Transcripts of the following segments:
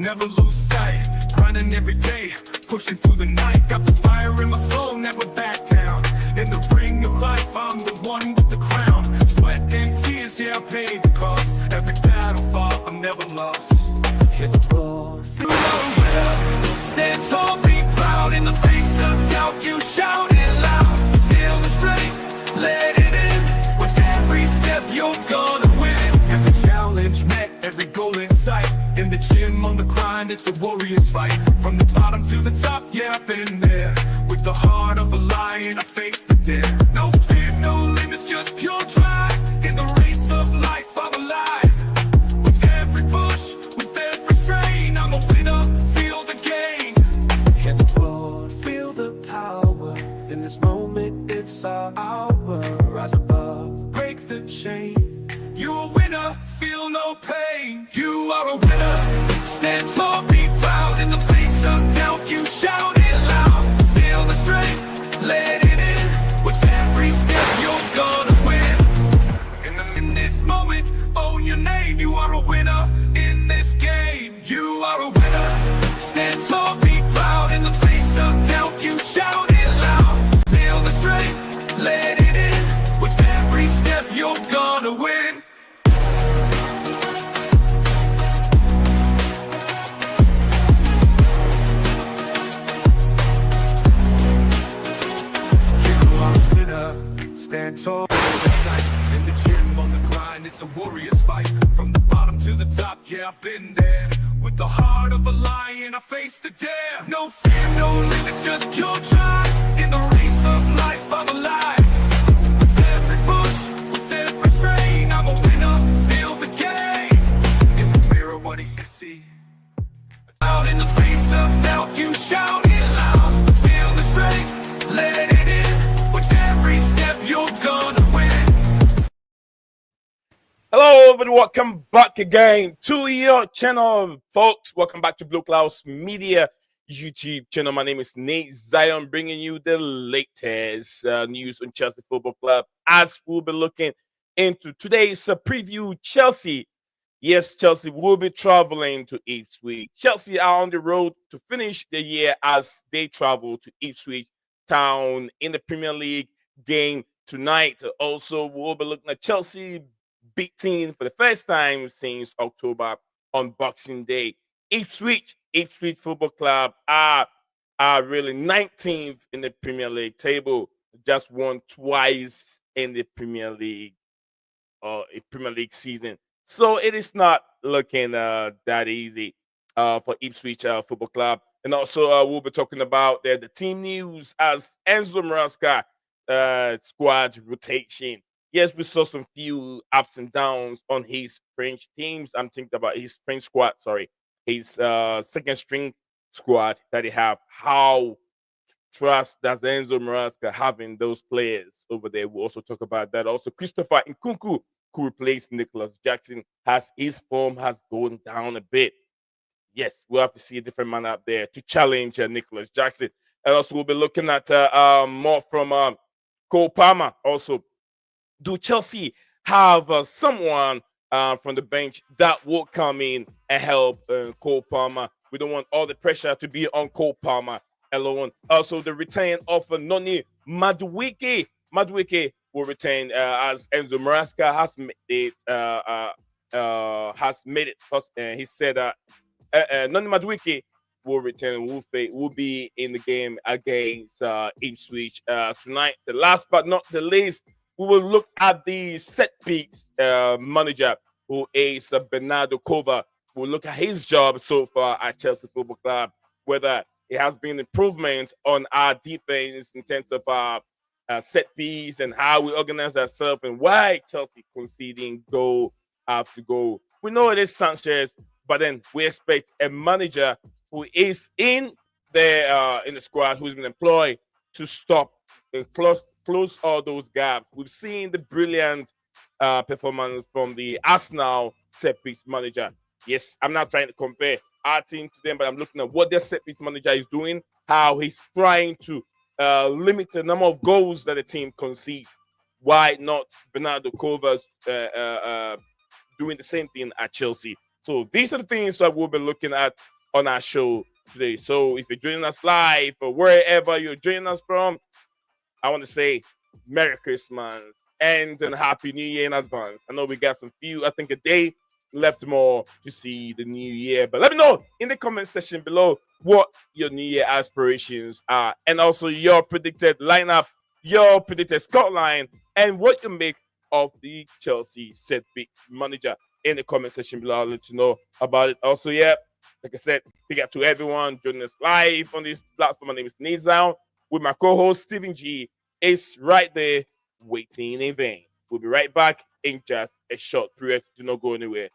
never lose sight. Grinding every day, pushing through the night. Got the fire in my soul, never back down. In the ring of life, I'm the one with the crown. Sweat and tears, yeah, I paid the cost. Every battle fought, I'm never lost. Hit the road, feel the winner. Stand tall, be proud. In the face of doubt, you shout it loud. Feel the strength, let it in. With every step, you're gonna win. Every challenge met, every goal in sight. In the gym, on the grind, it's a warrior's fight. From the bottom to the top, yeah, I've been there. With the heart of a lion, I face the dare. No fear, no limits, just pure drive. In the race of life, I'm alive. With every push, with every strain, I'm a winner, feel the gain. Hit the road, feel the power. In this moment, it's our hour. Rise above, break the chain. You a winner, feel no pain. You are a winner, stand tall, be proud. In the face of doubt, you shout it loud. Feel the strength, let it in. With every step, you're gonna win. In this moment, own your name. You are a winner in this game. You are a winner, stand tall, be proud. In the face of doubt, you shout it loud. Feel the strength, let it in. With every step, you're gonna win. Stand tall, in the gym, on the grind, it's a warrior's fight. From the bottom to the top, yeah, I've been there. With the heart of a lion, I face the dare. No fear, no limits, just pure drive. In the race of life, I'm alive. With every push, with every strain, I'm a winner, feel the gain. In the mirror, what do you see? Out in the face of doubt, you shout it loud. Feel the strength, let it in. With every step, you're gonna win. Hello, everybody. Welcome back again to your channel, folks. Welcome back to BlueClouds Media YouTube channel. My name is Nate Zion, bringing you the latest news on Chelsea Football Club as we'll be looking into today's preview. Chelsea. Yes, Chelsea will be traveling to Ipswich. Chelsea are on the road to finish the year as they travel to Ipswich Town in the Premier League game tonight. Also, we'll be looking at Chelsea beating for the first time since October on Boxing Day. Ipswich Football Club are really 19th in the Premier League table. Just won twice in the Premier League season. So it is not looking that easy for Ipswich Football Club. And also, we'll be talking about the team news as Enzo Maresca squad rotation. Yes, we saw some few ups and downs on his French teams. I'm thinking about his French squad, his second string squad that he have. How trust does Enzo Maresca having those players over there? We'll also talk about that. Also, Christopher Nkunku, who replaced Nicholas Jackson, his form has gone down a bit. Yes, we'll have to see a different man out there to challenge Nicholas Jackson. And also, we'll be looking at more from Cole Palmer. Also, do Chelsea have someone from the bench that will come in and help Cole Palmer? We don't want all the pressure to be on Cole Palmer alone. Also, the return of Noni Madueke. Madueke will retain as Enzo Maresca has made it. He said that Noni Madueke will return. Will be in the game against Ipswich tonight. The last but not the least, we will look at the set piece manager, who is Bernardo Kova. We'll look at his job so far at Chelsea Football Club, whether it has been improvement on our defense in terms of set piece and how we organize ourselves, and why Chelsea conceding goal after goal. We know it is Sanchez, but then we expect a manager who is in the squad, who's been employed to stop and close all those gaps. We've seen the brilliant performance from the Arsenal set piece manager. Yes, I'm not trying to compare our team to them, but I'm looking at what their set piece manager is doing, how he's trying to limit the number of goals that the team concedes. Why not Bernardo Kova's doing the same thing at Chelsea? So these are the things that we'll be looking at on our show today. So if you're joining us live or wherever you're joining us from, I want to say Merry Christmas and a Happy New Year in advance. I know we got some few, I think a day left more to see the new year. But let me know in the comment section below what your New Year aspirations are and also your predicted lineup, your predicted scoreline, and what you make of the Chelsea set pick manager in the comment section below. I'll let you know about it. Also, yeah, like I said, big up to everyone joining us live on this platform. My name is Nizam with my co-host Stephen G. Is right there waiting in vain. We'll be right back in just a short period. Do not go anywhere.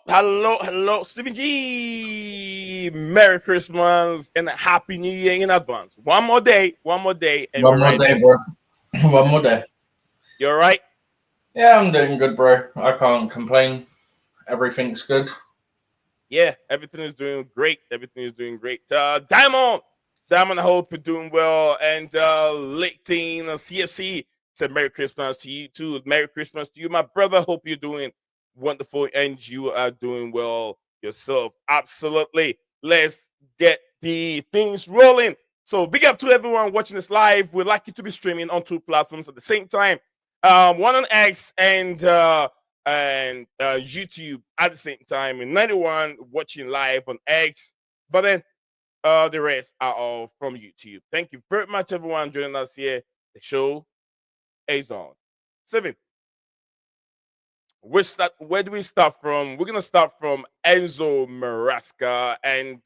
Hello, Stephen G. Merry Christmas and a Happy New Year in advance. One more day, and one more day, bro. One more day. You all right? Yeah, I'm doing good, bro. I can't complain. Everything's good. Yeah, everything is doing great. Diamond, I hope you're doing well. And late teen CFC said Merry Christmas to you too. Merry Christmas to you, my brother. Hope you're doing wonderful and you are doing well yourself. Absolutely. Let's get the things rolling. So big up to everyone watching this live. We'd like you to be streaming on two platforms at the same time. One on X and YouTube at the same time. And 91 watching live on X. But then the rest are all from YouTube. Thank you very much, everyone, joining us here. The show is on. 7. Where do we start from? We're gonna start from Enzo Maresca and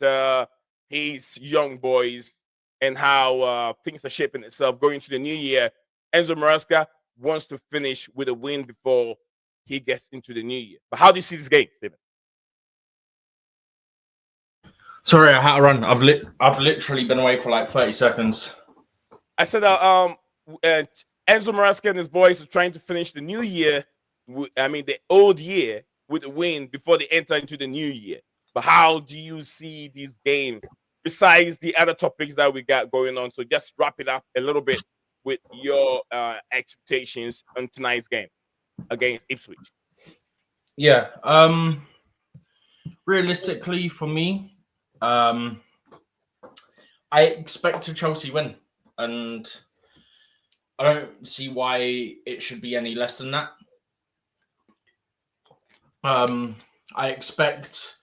his young boys and how things are shaping itself going into the new year. Enzo Maresca wants to finish with a win before he gets into the new year. But how do you see this game, Stephen? Sorry, I had to run. I've literally been away for like 30 seconds. I said Enzo Maresca and his boys are trying to finish the new year. The old year with a win before they enter into the new year. But how do you see this game besides the other topics that we got going on? So just wrap it up a little bit with your expectations on tonight's game against Ipswich. Yeah. Realistically, for me, I expect a Chelsea win, and I don't see why it should be any less than that. I expect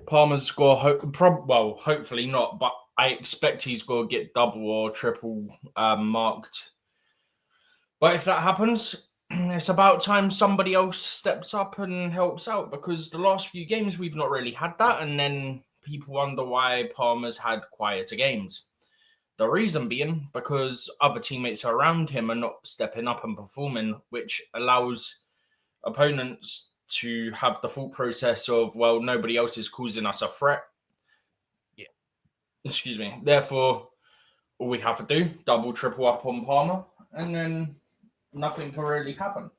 Palmer's score, hopefully not, but I expect he's going to get double or triple marked. But if that happens, it's about time somebody else steps up and helps out, because the last few games we've not really had that, and then people wonder why Palmer's had quieter games. The reason being because other teammates around him are not stepping up and performing, which allows opponents to have the thought process of, well, nobody else is causing us a threat. Yeah. Excuse me. Therefore, all we have to do, double, triple up on Palmer, and then nothing can really happen.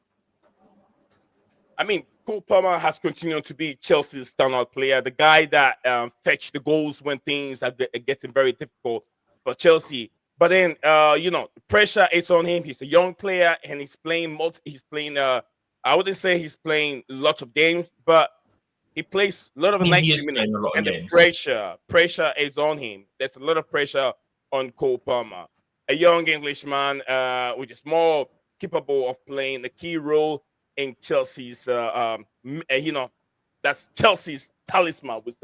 Cole Palmer has continued to be Chelsea's standout player, the guy that fetched the goals when things are getting very difficult for Chelsea. But then, the pressure is on him. He's a young player, and he's playing I wouldn't say he's playing lots of games, but he plays a lot of 90 minutes. And the pressure is on him. There's a lot of pressure on Cole Palmer, a young Englishman, which is more capable of playing a key role in Chelsea's. That's Chelsea's talisman. We've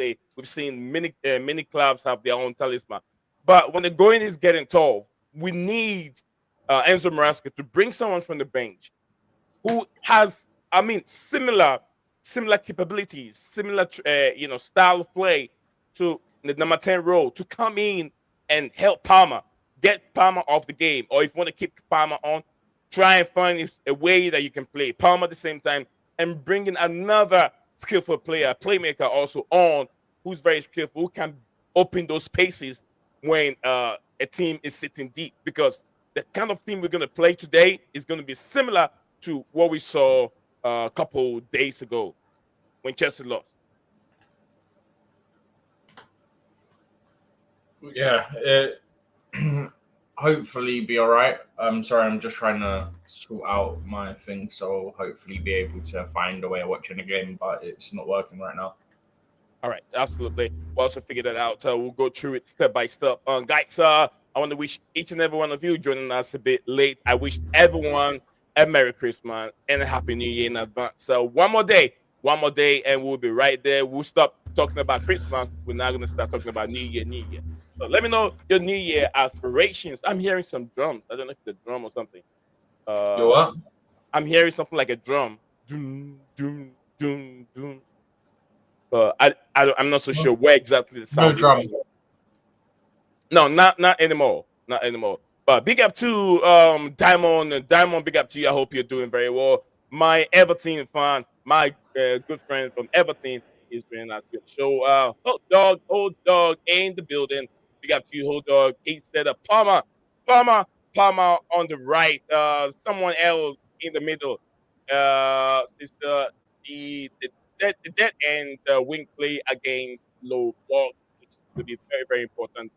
seen many clubs have their own talisman, but when the going is getting tough, we need Enzo Maresca to bring someone from the bench who has, similar capabilities, similar, style of play to the number 10 role, to come in and help Palmer, get Palmer off the game. Or if you want to keep Palmer on, try and find a way that you can play Palmer at the same time and bring in another skillful playmaker also on, who's very skillful, who can open those spaces when a team is sitting deep. Because the kind of team we're going to play today is going to be similar to what we saw a couple days ago when Chelsea lost. Yeah, hopefully be all right. I'm sorry, I'm just trying to sort out my thing, so I'll hopefully be able to find a way of watching the game, but it's not working right now. All right, absolutely. We'll also figure that out. We'll go through it step by step. Guys, I want to wish each and every one of you joining us a bit late. I wish everyone a Merry Christmas and a Happy New Year in advance. So one more day, and we'll be right there. We'll stop talking about Christmas. We're now going to start talking about New Year, New Year. So let me know your New Year aspirations. I'm hearing some drums. I don't know if it's a drum or something. You what? I'm hearing something like a drum. Doom, doom, doom, doom. But I'm not so sure where exactly the No sound is. drum. No, not anymore. Not anymore. But big up to Diamond and Diamond. Big up to you. I hope you're doing very well. My Everton fan, my good friend from Everton is bringing us your show. Old dog in the building. Big up to you, old dog. Instead of Palmer, Palmer on the right. Someone else in the middle. It's the dead end wing play against low block, which is going to be very very important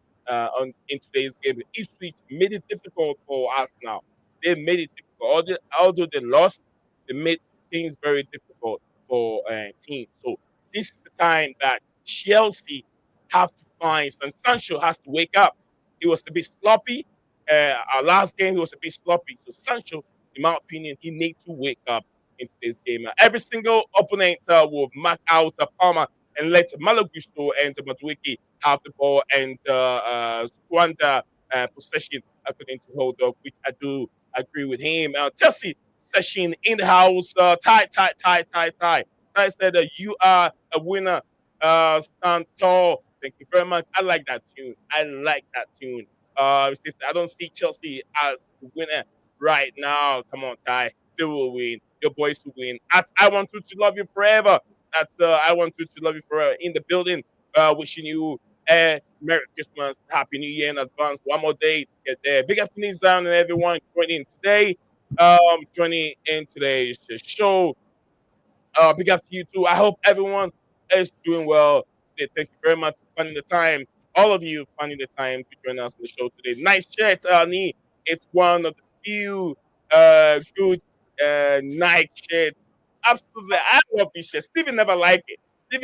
in today's game. Ipswich made it difficult for us now. They made it difficult. Although they lost, they made things very difficult for teams. So this is the time that Chelsea have to find, and Sancho has to wake up. He was a bit sloppy. Our last game, he was a bit sloppy. So Sancho, in my opinion, he needs to wake up in today's game. Every single opponent will mark out Palmer and let Malagusto and Madueke have the ball and squander possession according to Holdog, which I do agree with him. Chelsea session in the house, tie. I said you are a winner. Stand tall. Thank you very much. I like that tune. I don't see Chelsea as the winner right now. Come on, Ty. They will win. Your boys will win. I want to love you forever. That's I want to love you forever in the building. Wishing you a Merry Christmas, Happy New Year in advance. One more day to get there. Big afternoon, down and everyone joining today. Joining in today's show. Big up to you too. I hope everyone is doing well. Thank you very much for finding the time. All of you finding the time to join us on the show today. Nice shirt, Nee. It's one of the few good Nike shirts. Absolutely, I love these shirts. Steven never liked it. So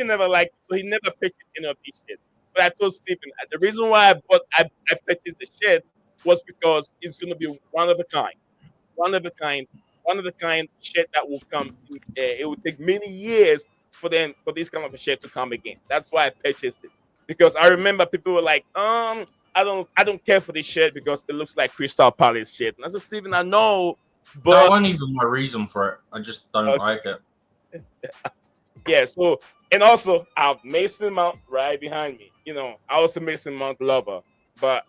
he never purchased any of these shirts. But I told Steven the reason why I purchased the shirt was because it's gonna be one of a kind one of a kind, one of the kind shit that will come. It will take many years for this kind of a shit to come again. That's why I purchased it because I remember people were like, I don't care for this shirt because it looks like Crystal Palace shit. And I said, Steven, I know, That but wasn't even my reason for it. I just don't like it. yeah. So and also I have Mason Mount right behind me. I was a Mason Mount lover, but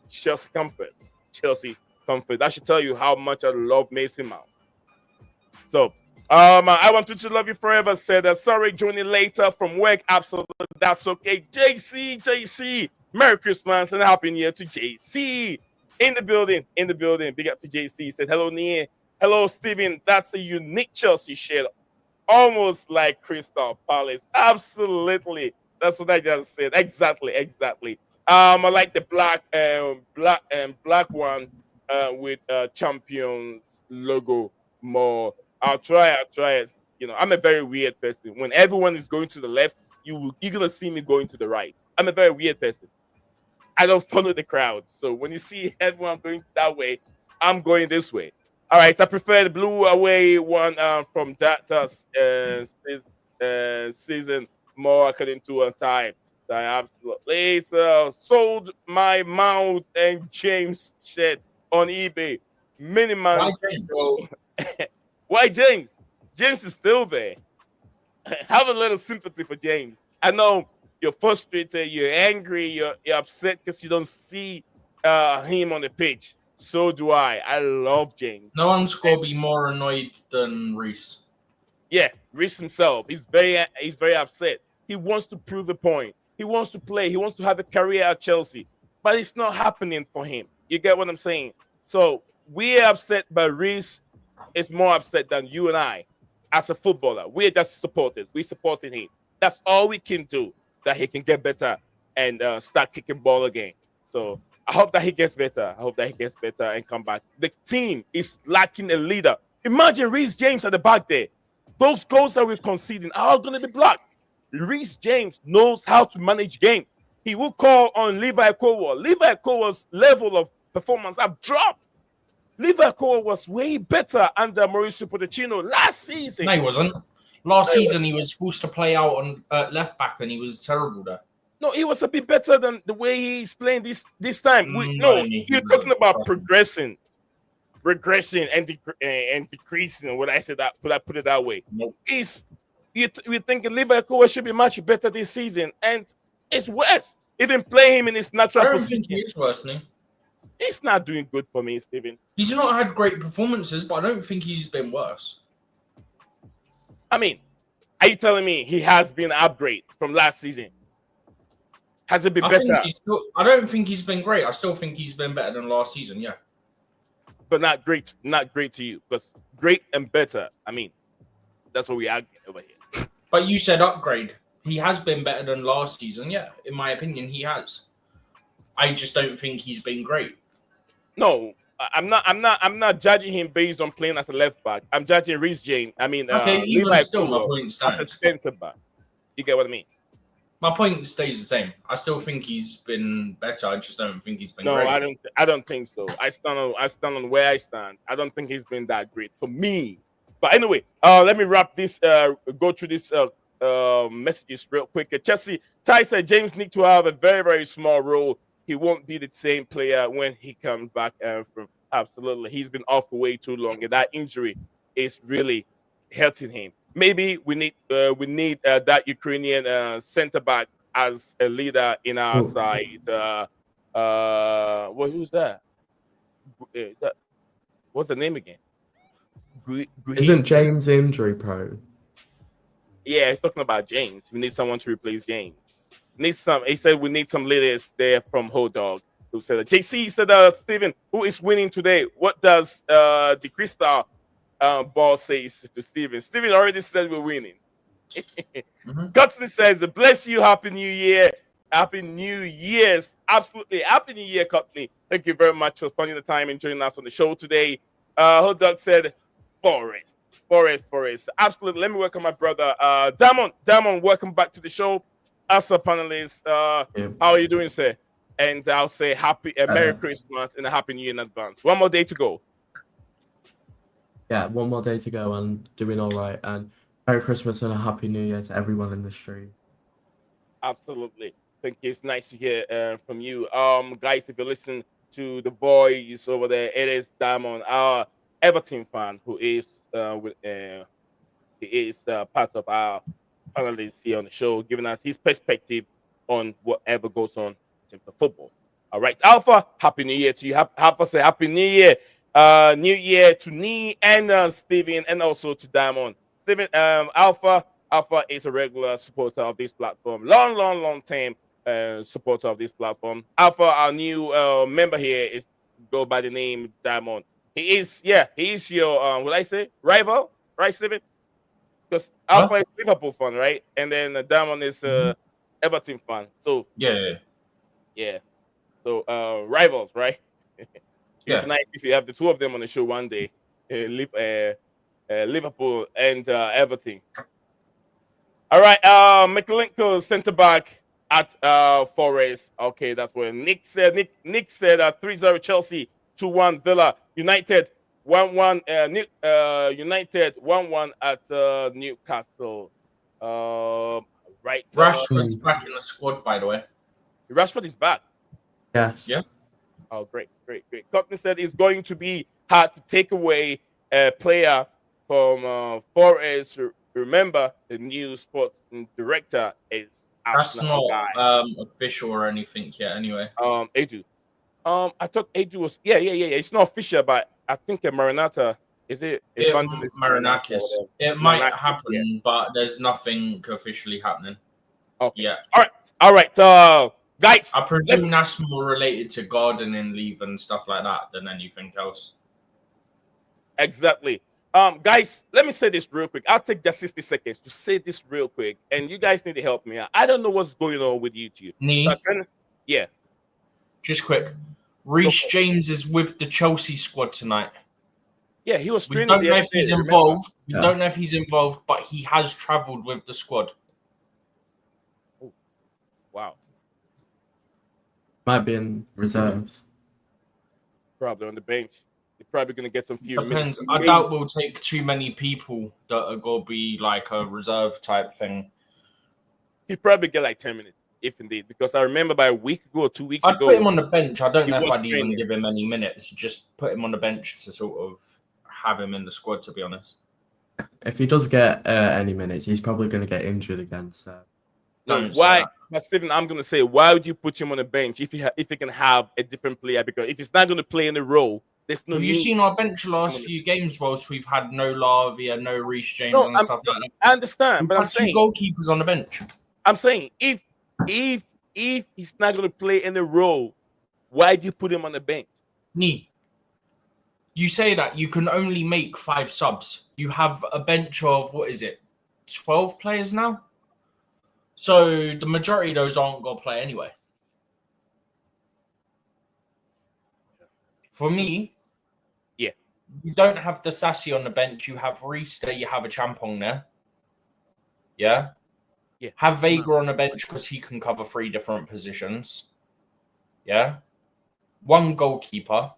Chelsea comfort. Chelsea comfort. That should tell you how much I love Mason Mount. So, I want to love you forever. Said, sorry, joining later from work. Absolutely, that's okay. JC, Merry Christmas and Happy New Year to JC in the building. Big up to JC. Said, hello, Nia. Hello, Steven. That's a unique Chelsea shirt, almost like Crystal Palace. Absolutely, that's what I just said. Exactly. I like the black one with champions logo more. I'll try it. I'm a very weird person. When everyone is going to the left, you're gonna see me going to the right. I'm a very weird person. I don't follow the crowd. So when you see everyone going that way, I'm going this way. All right, I prefer the blue away one from that season more according to time. I absolutely sold my Mount and James shirt on eBay many Why months James? ago. Why James? James is still there. Have a little sympathy for James. I know you're frustrated, you're angry, you're upset because you don't see him on the pitch. So do I. I love James. No one's gonna be more annoyed than Reese. Yeah, Reece himself. He's very upset. He wants to prove the point. He wants to play. He wants to have a career at Chelsea, but it's not happening for him. You get what I'm saying? So we're upset, but Reece is more upset than you and I as a footballer. We're just supporters. We supporting him. That's all we can do that he can get better and start kicking ball again. So I hope that he gets better. I hope that he gets better and come back. The team is lacking a leader. Imagine Reece James at the back there. Those goals that we're conceding are going to be blocked. Reece James knows how to manage games. He will call on Levi Colwell. Levi Colwell's level of performance have dropped. Levi Colwell was way better under Mauricio Pochettino last season. No, he wasn't. Last season, he was forced to play out on left back, and he was terrible there. No, he was a bit better than the way he's playing this time. You're talking about progressing, regression, and decreasing. Would I say that? Would I put it that way? Nope. We're thinking Levi Colwell should be much better this season, and it's worse. Even play him in his natural I don't position. think he is worse, no. It's not doing good for me, Stephen. He's not had great performances, but I don't think he's been worse. I mean, are you telling me he has been an upgrade from last season? Has it been better? I don't think he's been great. I still think he's been better than last season, yeah. But not great to you. Because great and better, I mean, that's what we argue over here. But you said upgrade. He has been better than last season, yeah. In my opinion, he has. I just don't think he's been great. No, I'm not judging him based on playing as a left back. I'm judging Reece James. I mean, Levi still my point as a centre back. You get what I mean? My point stays the same. I still think he's been better. I just don't think he's been great. No, I don't think so. I stand on where I stand. I don't think he's been that great for me. But anyway, let me wrap this. Go through this messages real quick. Chelsea Ty said James need to have a very, very small role. He won't be the same player when he comes back from. Absolutely, he's been off for way too long, and that injury is really hurting him. Maybe we need that Ukrainian center back as a leader in our side. Who's that? What's the name again? Isn't James injury prone? Yeah, he's talking about James. We need someone to replace James. He said we need some leaders there from Ho Dog. Who said that? JC said, Stephen, who is winning today? What does the Crystal ball say to Stephen? Stephen already said we're winning. Gutsy says, bless you, happy new year. Happy New Year's. Absolutely. Happy New Year, Courtney. Thank you very much for spending the time and joining us on the show today. Hot Dog said, Forest. Absolutely. Let me welcome my brother, Damon, welcome back to the show. As a panelist, how are you doing, sir? And I'll say Merry Christmas and a Happy New Year in advance. One more day to go. Yeah, one more day to go and doing all right. And Merry Christmas and a Happy New Year to everyone in the stream. Absolutely. Thank you. It's nice to hear from you. Guys, if you listen to the voice over there, it is Diamond, our Everton fan, who is part of our panelists here on the show, giving us his perspective on whatever goes on in terms of football. All right, Alpha, Happy New Year to you. Alpha say Happy New Year. New Year to me and Steven, and also to Diamond. Steven, Alpha is a regular supporter of this platform. Long time supporter of this platform. Alpha, our new member here, is go by the name Diamond. He is your what I say, rival, right, Steven? Because Alpha is Liverpool fan, right? And then Diamond is Everton fan. So yeah. So rivals, right? Yeah. It's nice if you have the two of them on the show one day. Liverpool and Everton. All right, Mikalenko center back at Forest. Okay, that's what Nick said. Nick said 3-0 Chelsea, 2-1 Villa. United 1-1 United 1-1 at Newcastle. Right. Rashford's back in the squad, by the way. Rashford is back. Yes. Yeah. Oh, great. Courtney said it's going to be hard to take away a player from Forest. Remember, the new sports director is That's Arsenal not guy. Official or anything yet. Anyway. Edu. I thought Edu was. Yeah. It's not official, but I think Maranatha is it. Marinakis. It might happen, but there's nothing officially happening. Okay. Yeah. All right. Guys, I presume that's more related to gardening leave and stuff like that than anything else. Exactly. Guys, let me say this real quick. I'll take just 60 seconds to say this real quick, and you guys need to help me out. I don't know what's going on with YouTube. Yeah. Just quick. Reece James is with the Chelsea squad tonight. Yeah, he was We training. don't know if he's involved. We Yeah. don't know if he's involved, but he has travelled with the squad. Oh, wow. Might be in reserves. Probably on the bench. They're probably going to get some few Depends. minutes. I doubt we'll take too many people that are going to be like a reserve type thing. He'd probably get like 10 minutes, if indeed. Because I remember by a week ago or 2 weeks I'd ago. put him on the bench. I don't he know if was I'd even training. give him any minutes. Just put him on the bench to sort of have him in the squad, to be honest. If he does get any minutes, he's probably going to get injured again. So Don't say Why? that. But Stephen, I'm going to say, why would you put him on the bench if he can have a different player? Because if he's not going to play in the role, there's no Have need. you seen our bench the last few games whilst we've had no Lavia, no Reece James No, and stuff like that? I understand, We've but I'm had two saying, goalkeepers on the bench. if he's not going to play in the role, why do you put him on the bench? Nee, you say that you can only make 5 subs. You have a bench of, 12 players now? So the majority of those aren't going to play anyway. For me, Yeah. you don't have the Sassy on the bench. You have Reece there. You have a Champong there. Yeah? Yeah. Have Vega on the bench because he can cover 3 different positions. Yeah? 1 goalkeeper.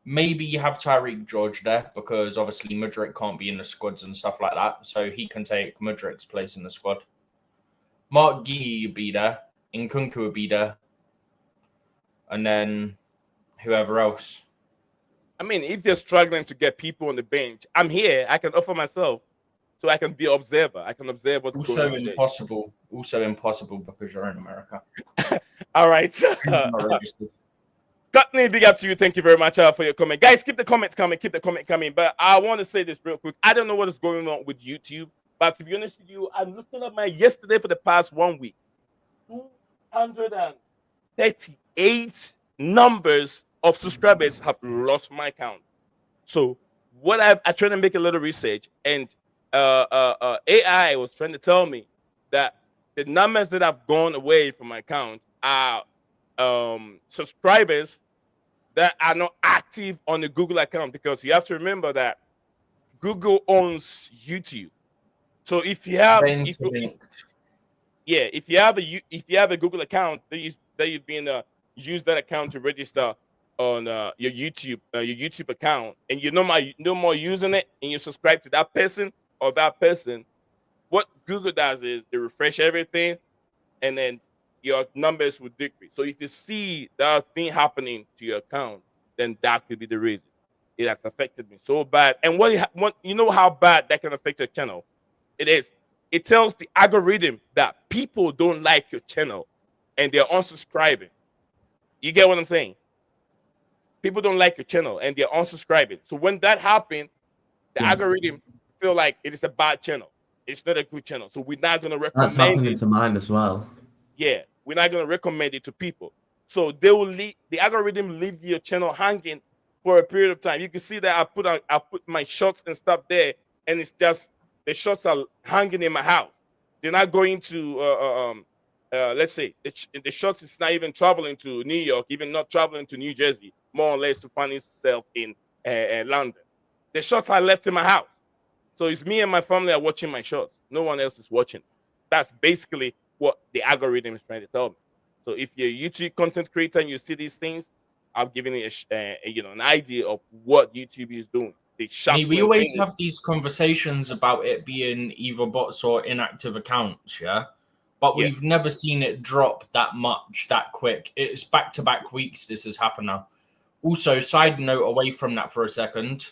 Maybe you have Tyreek George there because obviously Mudryk can't be in the squads and stuff like that. So he can take Mudryk's place in the squad. Mark Gee would be there. Nkunku would be there. And then whoever else. I mean, if they're struggling to get people on the bench, I'm here. I can offer myself, so I can be an observer. I can observe what's Also going on. impossible. Also impossible because you're in America. All right. Not registered. Courtney, big up to you. Thank you very much for your comment. Guys, keep the comments coming. Keep the comment coming. But I want to say this real quick. I don't know what is going on with YouTube. But to be honest with you, I'm looking at my yesterday for the past 1 week. 238 numbers of subscribers have lost my count. So what I tried to make a little research, and AI was trying to tell me that the numbers that have gone away from my account are subscribers that are not active on the Google account, because you have to remember that Google owns YouTube. So if you have if you have a Google account that you've been use that account to register on your YouTube account, and you're no more using it, and you subscribe to that person or that person, what Google does is they refresh everything, and then your numbers will decrease. So if you see that thing happening to your account, then that could be the reason. It has affected me so bad. And what you know how bad that can affect your channel? It is. It tells the algorithm that people don't like your channel and they're unsubscribing. You get what I'm saying? People don't like your channel and they're unsubscribing. So when that happens, the algorithm feel like it is a bad channel. It's not a good channel. So we're not going to recommend that's happening it. to mine as well. Yeah, we're not going to recommend it to people. So they will leave, the algorithm leave your channel hanging for a period of time. You can see that I put my shots and stuff there, and it's just the shots are hanging in my house. They're not going to let's say the shots is not even traveling to New York, even not traveling to New Jersey, more or less to find itself in London. The shots are left in my house. So it's me and my family are watching my shots. No one else is watching. That's basically what the algorithm is trying to tell me. So if you're a YouTube content creator and you see these things, I've given you an idea of what YouTube is doing. We always have these conversations about it being either bots or inactive accounts, yeah? But we've never seen it drop that much, that quick. It's back-to-back weeks this has happened now. Also, side note away from that for a second,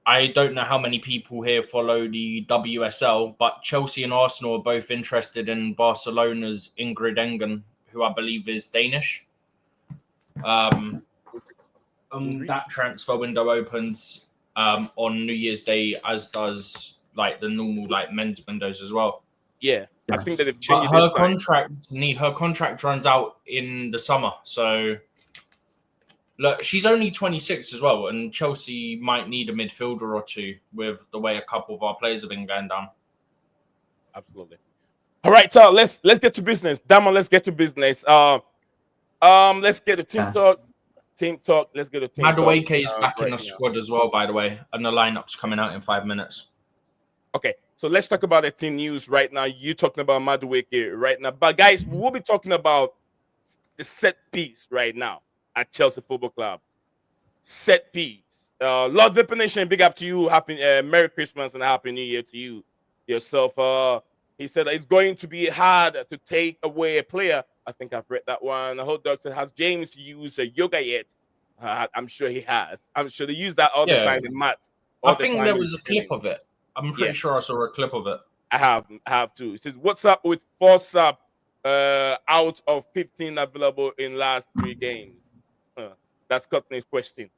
I don't know how many people here follow the WSL, but Chelsea and Arsenal are both interested in Barcelona's Ingrid Engen, who I believe is Danish. That transfer window opens on New Year's Day, as does like the normal like men's windows as well. Yeah, yes. I think that they've changed her contract. Her contract runs out in the summer, so Look, she's only 26 as well, and Chelsea might need a midfielder or two with the way a couple of our players have been going down. Absolutely. All right, so let's get to business. Damon, let's get to business. Let's get a team talk. Team talk. Let's get a team talk. Madueke is back in right the now. squad as well, by the way, and the lineup's coming out in 5 minutes. Okay, so let's talk about the team news right now. You talking about Madueke right now, but guys, we'll be talking about the set piece right now at Chelsea Football Club. Set piece. Lord Vipper Nation, big up to you. Happy Merry Christmas and Happy New Year to you yourself. He said that it's going to be hard to take away a player. I think I've read that one. The Hot Dog said, has James used yoga yet? I'm sure he has. I'm sure they use that all the time in math. I think there was a clip of it. I'm pretty sure I saw a clip of it. I have too. It says, what's up with Forsap out of 15 available in last 3 games? That's Courtney's question.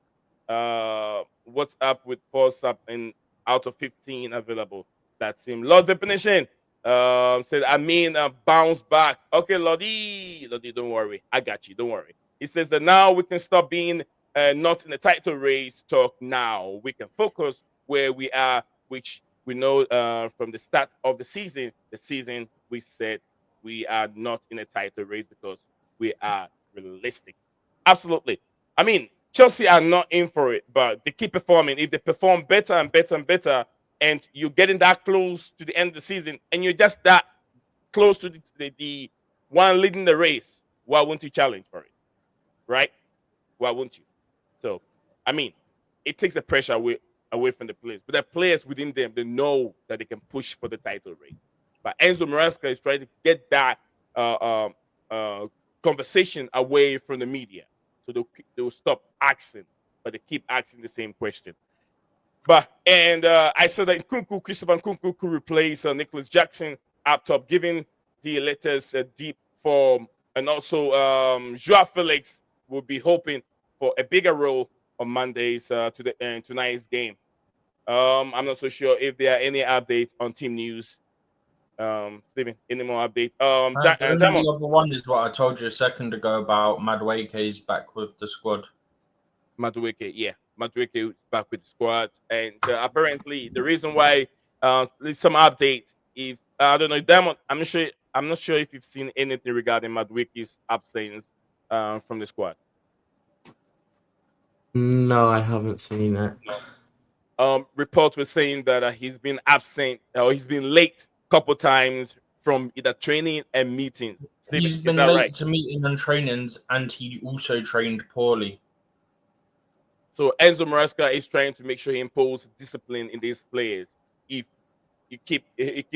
What's up with Forsap in out of 15 available? That's him. Lord Definition said, I mean, bounce back. Okay, Lordy, don't worry. I got you. Don't worry. He says that now we can stop being not in the title race talk now. We can focus where we are, which we know from the start of the season we said we are not in a title race because we are realistic. Absolutely. I mean, Chelsea are not in for it, but they keep performing. If they perform better and better and better, and you're getting that close to the end of the season, and you're just that close to the one leading the race, why won't you challenge for it? Right? Why won't you? So, I mean, it takes the pressure away from the players. But the players within them, they know that they can push for the title race. But Enzo Maresca is trying to get that conversation away from the media. So they'll stop asking, but they keep asking the same question. And I said that Christopher Nkunku could replace Nicholas Jackson up top, giving the letters a deep form. And also, Joao Felix will be hoping for a bigger role on Mondays tonight's game. I'm not so sure if there are any updates on team news. Stephen, any more updates? The other one is what I told you a second ago about Madueke is back with the squad. Madueke, yeah. Madueke is back with the squad. And apparently the reason why there's some update, if I don't know, Diamond, I'm not sure if you've seen anything regarding Madueke's absence from the squad. No, I haven't seen it. No. Reports were saying that he's been absent or he's been late a couple times from either training and meetings. Stephen, he's been late to meeting and trainings, and he also trained poorly. So Enzo Maresca is trying to make sure he imposes discipline in these players. If you keep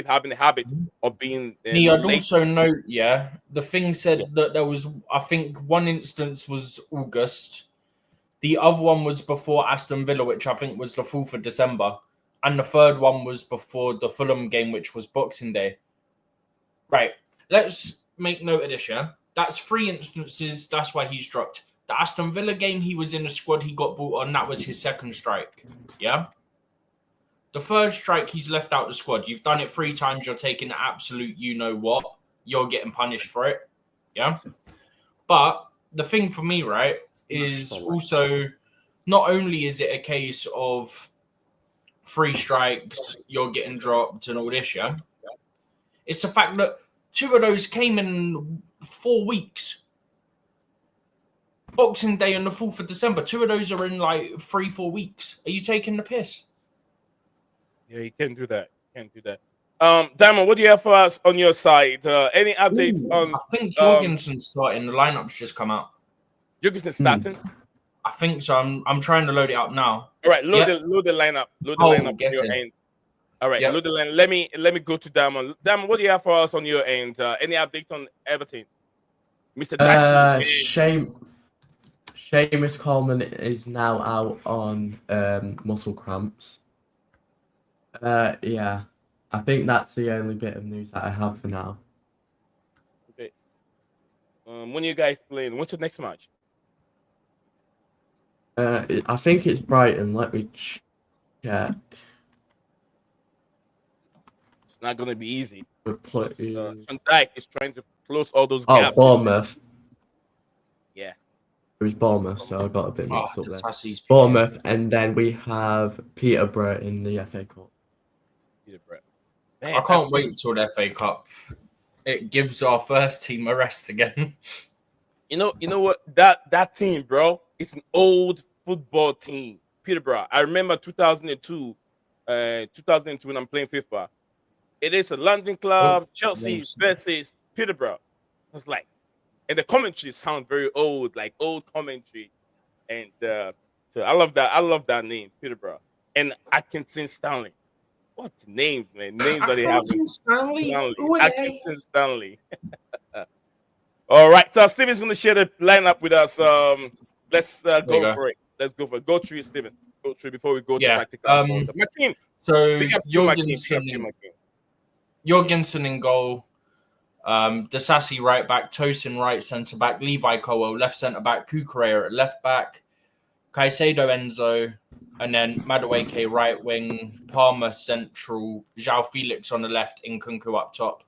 having the habit of being I'd also note, the thing said that there was, I think, one instance was August. The other one was before Aston Villa, which I think was the 4th of December. And the third one was before the Fulham game, which was Boxing Day. Right. Let's make note of this, yeah? That's 3 instances. That's why he's dropped. The Aston Villa game, he was in the squad. He got brought on. That was his second strike. Yeah? The third strike, he's left out the squad. You've done it 3 times. You're taking the absolute you-know-what. You're getting punished for it. Yeah? But the thing for me, right, is also not only is it a case of 3 strikes, you're getting dropped and all this, yeah? It's the fact that 2 of those came in 4 weeks. Boxing Day and the 4th of December. 2 of those are in like 3-4 weeks. Are you taking the piss? Yeah, you can't do that. Diamond, what do you have for us on your side? Any update on? I think Jorgensen's starting. The lineup's just come out. Jorgensen's starting. I think so. I'm trying to load it up now. All right, load the lineup. Load the lineup on your end. All right, load the line. Let me go to Diamond. Diamond, what do you have for us on your end? Any update on Everton, Mr. Jackson? Seamus Coleman is now out on muscle cramps. Yeah, I think that's the only bit of news that I have for now. Okay. When are you guys playing? What's the next match? I think it's Brighton. Let me check. It's not going to be easy. Van Dijk is trying to close all those gaps. Bournemouth. Yeah. It was Bournemouth, so I got a bit Oh, mixed up the there. Sassies. Bournemouth, and then we have Peterborough in the FA Cup. Peterborough. I Man, can't wait till the FA Cup. It gives our first team a rest again. You know what? That team, bro, it's an old football team. Peterborough. I remember 2002, 2002 when I'm playing FIFA. It is a London club, Chelsea yes. versus Peterborough. I was like, and the commentary sound very old, like old commentary. And so I love that. I love that name, Peterborough. And Atkinson Stanley. What names, man? Names that they have. Stanley. Who are they? Atkinson Stanley. All right, so Steven's going to share the lineup with us. Let's go for it. Let's go for it. Go through it, Steven. Go through it before we go to tactical. McKean. So Big up to Jorgensen in goal. Disasi right back, Tosin right centre back, Levi Colwell left centre back, Kukurea at left back, Caicedo Enzo, and then Madueke right wing, Palmer central, João Felix on the left, Nkunku up top.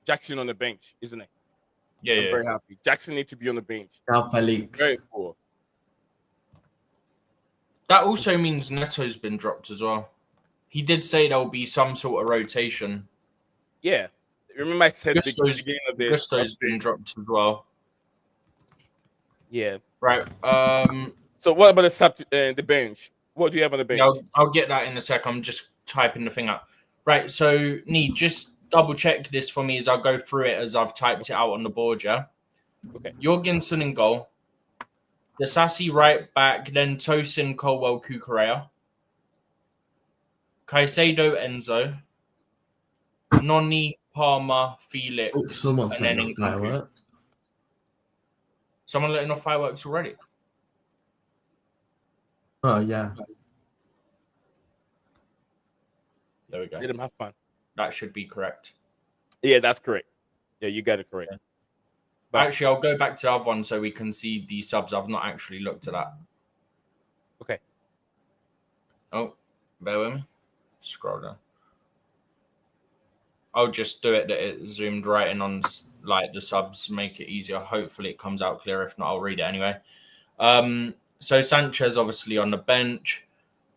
Jackson on the bench, isn't it? Yeah, I'm very happy. Jackson needs to be on the bench. João Felix. Very cool. That also means Neto's been dropped as well. He did say there'll be some sort of rotation. Yeah. Remember I said Gusto's been dropped as well. Yeah. Right. So what about the bench? What do you have on the bench? Yeah, I'll get that in a sec. I'm just typing the thing up. Right. So, just double check this for me as I'll go through it as I've typed it out on the board, yeah? Okay. Jorgensen in goal. Disasi right back, then Tosin, Colwell, Kukurea. Caicedo, Enzo. Noni, Palmer, Felix. Oh, someone and setting then off fireworks. Someone letting off fireworks already? Oh, yeah. There we go. Let them have fun. That should be correct. Yeah, that's correct. Yeah, you got it correct. Yeah. But actually, I'll go back to the other one so we can see the subs. I've not actually looked at that. Okay. Oh, bear with me. Scroll down. I'll just do it that it zoomed right in on like the subs, make it easier. Hopefully it comes out clear. If not, I'll read it anyway. So Sanchez obviously on the bench.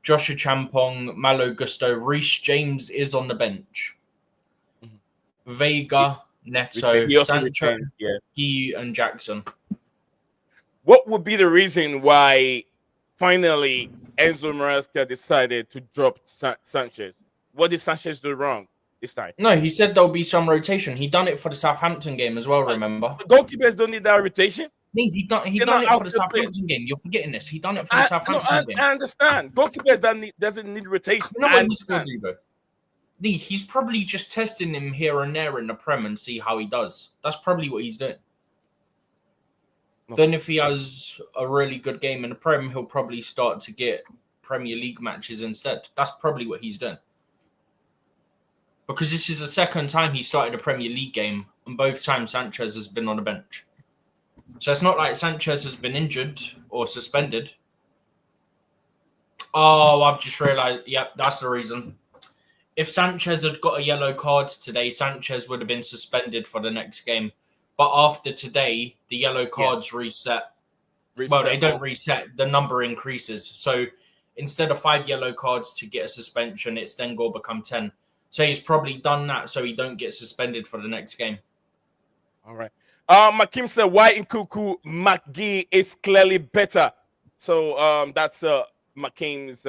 Joshua Champong, Malo Gusto, Reece James is on the bench. Mm-hmm. Vega, Neto, Sancho, he and Jackson. What would be the reason why finally Enzo Maresca decided to drop Sanchez? What did Sanchez do wrong this time? No, he said there'll be some rotation. He done it for the Southampton game as well, remember? The goalkeepers don't need that rotation. No, he done it for the Southampton game. You're forgetting this. He done it for the Southampton game. I understand. Goalkeepers doesn't need rotation. You know what he's going to do, though? He's probably just testing him here and there in the Prem and see how he does. That's probably what he's doing. Okay. Then if he has a really good game in the Prem, he'll probably start to get Premier League matches instead. That's probably what he's doing. Because this is the second time he started a Premier League game, and both times Sanchez has been on the bench. So it's not like Sanchez has been injured or suspended. Oh, I've just realised. Yep, that's the reason. If Sanchez had got a yellow card today, Sanchez would have been suspended for the next game. But after today, the yellow cards reset. Well, they don't reset. The number increases. So instead of 5 yellow cards to get a suspension, it's then going to become 10. So he's probably done that so he don't get suspended for the next game. All right. Makim said, why Nkunku McGee is clearly better. So that's Makim's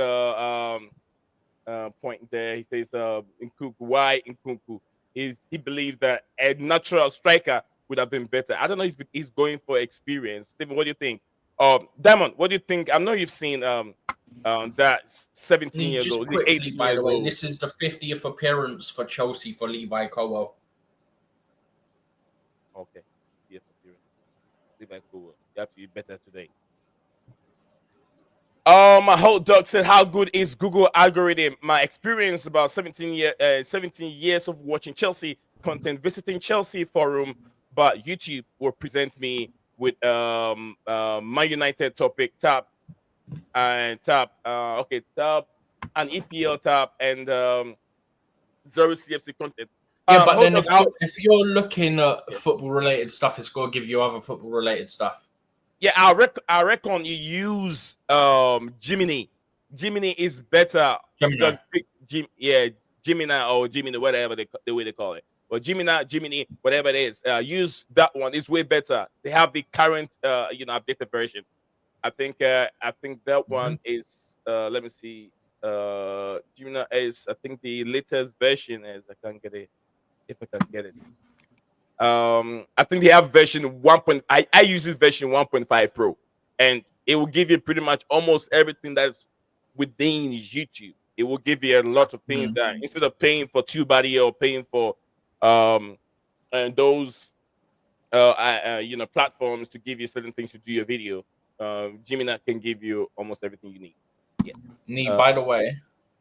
point there. He says Nkunku, why Nkunku? He believes that a natural striker would have been better. I don't know if he's going for experience. Stephen, what do you think? Diamond, what do you think? I know you've seen that 17 years old, 18 by the way, old. This is the 50th appearance for Chelsea for Levi Colwell. Okay. Levi Colwell. You have to be better today. My whole dog said, how good is Google algorithm? My experience about 17 years of watching Chelsea content, visiting Chelsea forum, but YouTube will present me with Man United topic tab and EPL tab and zero CFC content. Yeah, but then hold on. if you're looking at football-related stuff, it's going to give you other football-related stuff. Yeah, I reckon you use Gemini. Gemini is better Gemini. because Gemini or Gemini, whatever the way they call it. Or Gemini, whatever it is, use that one. It's way better. They have the current updated version. I think that one is let me see. Gemini is, I think the latest version is, I can't get it if I can get it. I think they have version 1. I use this version 1.5 Pro, and it will give you pretty much almost everything that's within YouTube. It will give you a lot of things that instead of paying for TubeBuddy or paying for and those platforms to give you certain things to do your video, Gemini can give you almost everything you need. Yeah. By the way,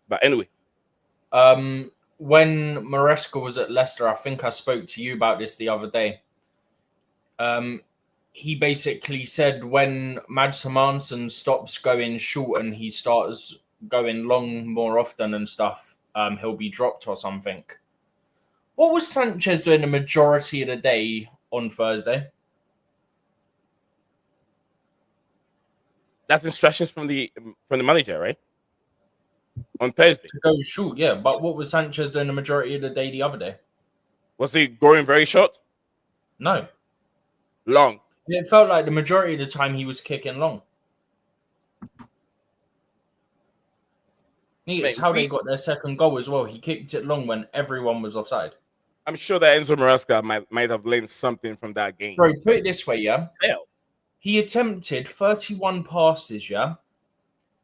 but anyway, when Maresca was at Leicester, I think I spoke to you about this the other day. He basically said when Mads Hermansen stops going short and he starts going long more often and stuff, he'll be dropped or something. What was Sanchez doing the majority of the day on Thursday? that's instructions from the manager, right? On Thursday. To go short, yeah. But what was Sanchez doing the majority of the day the other day? Was he going very short? No. Long. It felt like the majority of the time he was kicking long. It's how they got their second goal as well. He kicked it long when everyone was offside. I'm sure that Enzo Maresca might have learned something from that game. Bro, put it this way, yeah? Yeah. He attempted 31 passes, yeah?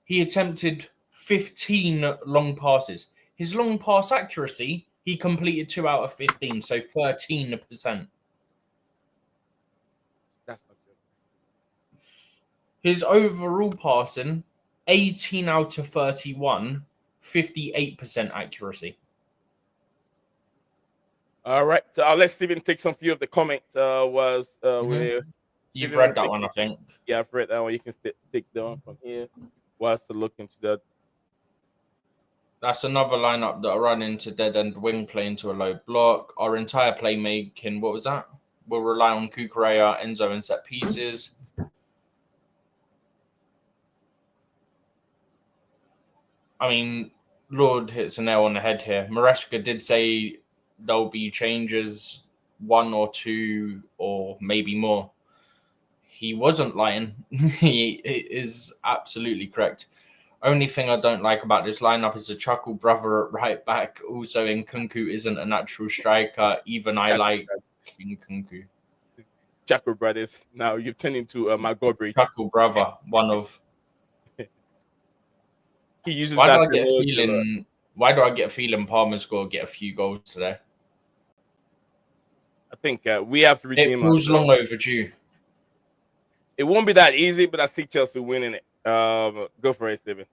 He attempted 15 long passes. His long pass accuracy, he completed 2 out of 15, so 13%. That's not good. His overall passing, 18 out of 31, 58% accuracy. All right. So I'll let Steven take some few of the comments. You've read that one, I think. Yeah, I've read that one. You can take that one from here. Whilst to look into that. That's another lineup that are running into dead end wing play into a low block. Our entire playmaking, what was that? We'll rely on Kukureya, Enzo, and set pieces. I mean, Lord hits a nail on the head here. Maresca did say there'll be changes, 1 or 2 or maybe more. He wasn't lying. He is absolutely correct. Only thing I don't like about this lineup is the Chuckle brother at right back. Also, Nkunku isn't a natural striker. Even I like Nkunku. Chuckle brothers. Now you've turned into my Godbridge. Chuckle brother, one of. He uses Why that. Why do I get a feeling Palmer's going to get a few goals today? I think we have to redeem. It feels long overdue. It won't be that easy, but I see Chelsea winning it. Go for it, Steven.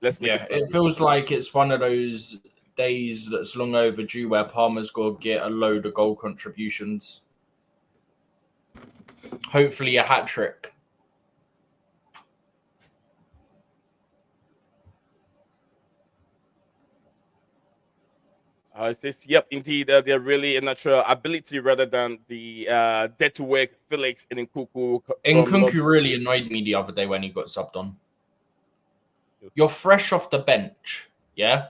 Let's make it feels like it's one of those days that's long overdue where Palmer's going to get a load of goal contributions. Hopefully a hat-trick. It says, yep, indeed, they're really a natural ability rather than the dead to work Felix and Nkunku. Nkunku really annoyed me the other day when he got subbed on. You're fresh off the bench, yeah?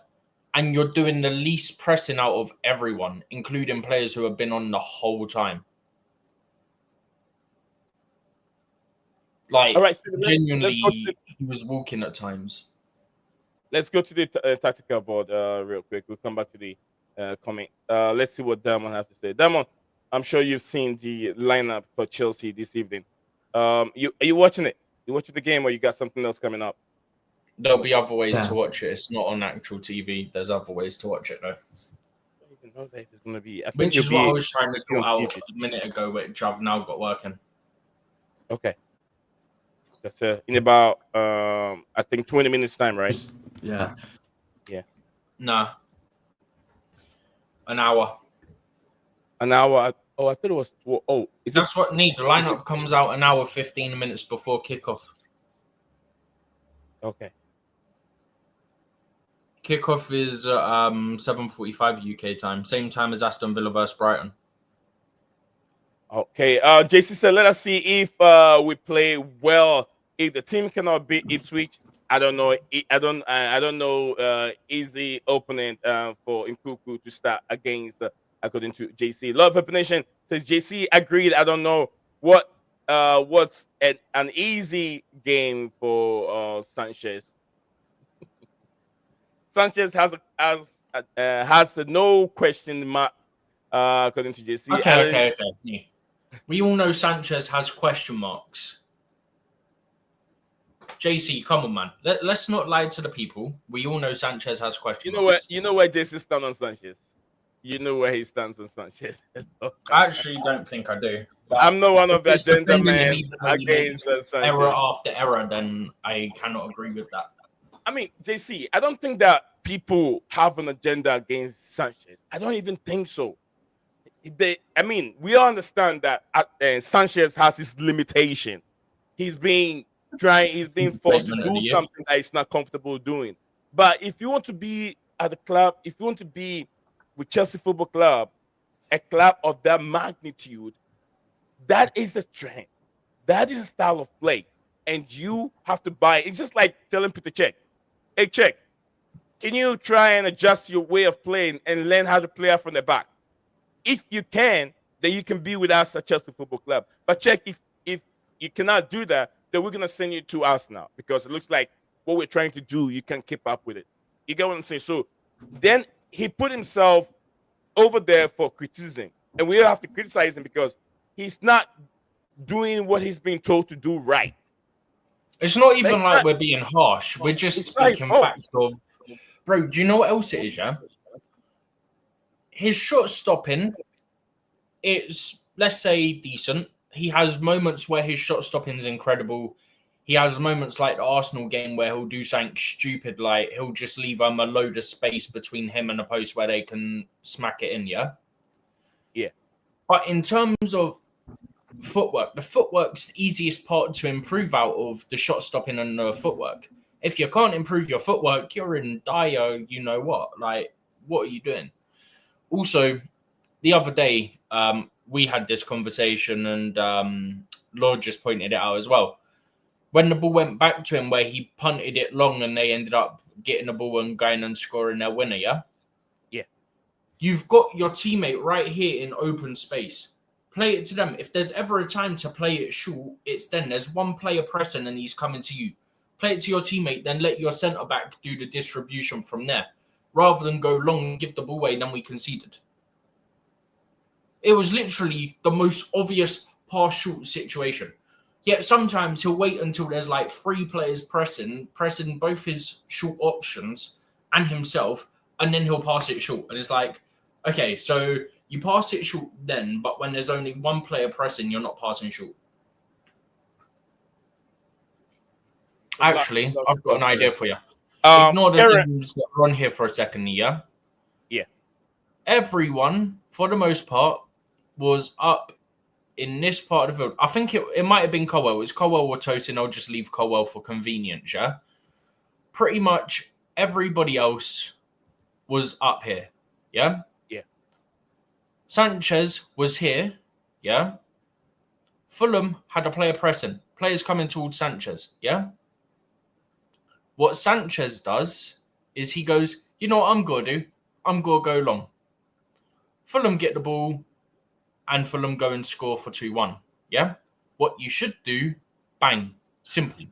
And you're doing the least pressing out of everyone, including players who have been on the whole time. Like, all right, genuinely, he was walking at times. Let's go to the tactical board real quick. We'll come back to the comment. Let's see what Damon has to say. Damon, I'm sure you've seen the lineup for Chelsea this evening. Are you watching it? You watching the game, or you got something else coming up? There'll be other ways to watch it. It's not on actual TV. There's other ways to watch it, though. I don't even know that it's going to be. Which is what I was trying to sort out a minute ago, which I've now got working. Okay. That's in about I think 20 minutes time, right? Yeah. Nah. An hour. An hour. Oh, I thought it was. Oh, that's what need. The lineup comes out an hour 15 minutes before kickoff. Okay. Kickoff is 7:45 UK time, same time as Aston Villa versus Brighton. Okay. JC said, let us see if we play well. If the team cannot beat Ipswich, I don't know. I don't know. Easy opponent for Nkuku to start against. According to JC, Love Up Nation says JC agreed. I don't know what's an easy game for Sanchez. Sanchez has no question mark. According to JC. Okay. Yeah. We all know Sanchez has question marks. JC, come on, man. Let's not lie to the people. We all know Sanchez has question marks. You know where JC stands on Sanchez. You know where he stands on Sanchez. I actually don't think I do. I'm not one of the If it's defending him gentlemen even though he makes against Sanchez. error after error, then I cannot agree with that. I mean, JC, I don't think that people have an agenda against Sanchez. I don't even think so. We all understand that Sanchez has his limitation. He's being forced to do something that he's not comfortable doing. But if you want to be at the club, if you want to be with Chelsea Football Club, a club of that magnitude, that is a trend. That is a style of play. And you have to buy it. It's just like telling Peter Cech, hey, Cech, can you try and adjust your way of playing and learn how to play out from the back? If you can, then you can be with us at Chelsea Football Club. But Cech, if you cannot do that, then we're going to send you to us now because it looks like what we're trying to do, you can't keep up with it. You get what I'm saying? So then he put himself over there for criticism. And we have to criticize him because he's not doing what he's being told to do right. It's not even we're being harsh. We're just speaking facts of... Bro, do you know what else it is, yeah? His shot stopping, it's, let's say, decent. He has moments where his shot stopping is incredible. He has moments like the Arsenal game where he'll do something stupid, like he'll just leave a load of space between him and the post where they can smack it in, yeah? Yeah. But in terms of footwork, the footwork's the easiest part to improve out of the shot stopping and the footwork. If you can't improve your footwork, you're in dire, you know what? Like, what are you doing? Also, the other day, we had this conversation and Lord just pointed it out as well. When the ball went back to him where he punted it long and they ended up getting the ball and going and scoring their winner, yeah? Yeah. You've got your teammate right here in open space. Play it to them. If there's ever a time to play it short, it's then. There's one player pressing and he's coming to you. Play it to your teammate, then let your centre-back do the distribution from there. Rather than go long and give the ball away, then we conceded. It was literally the most obvious pass-short situation. Yet sometimes he'll wait until there's like 3 players pressing both his short options and himself, and then he'll pass it short. And it's like, okay, so you pass it short then, but when there's only 1 player pressing, you're not passing short. Actually, I've got an idea for you. Ignore the names that are on here for a second, yeah? Yeah. Everyone, for the most part, was up in this part of the field. I think it might have been Colwell. It's Colwell or Tosin. I'll just leave Colwell for convenience, yeah? Pretty much everybody else was up here, yeah? Yeah. Sanchez was here, yeah? Fulham had a player pressing. Players coming towards Sanchez, yeah? What Sanchez does is he goes, you know what I'm going to do? I'm going to go long. Fulham get the ball and Fulham go and score for 2-1. Yeah? What you should do, bang, simple.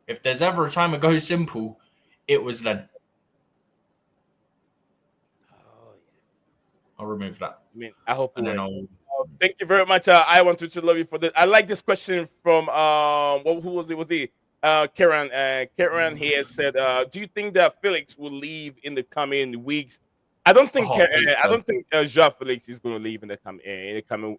If there's ever a time it goes simple, it was then. I'll remove that. I mean, I hope. And then I'll... Thank you very much. I want to love you for this. I like this question from who was it? Was he Karen? Karen here said, "Do you think that Felix will leave in the coming weeks?" I don't think. I don't think Joao Felix is going to leave in the coming.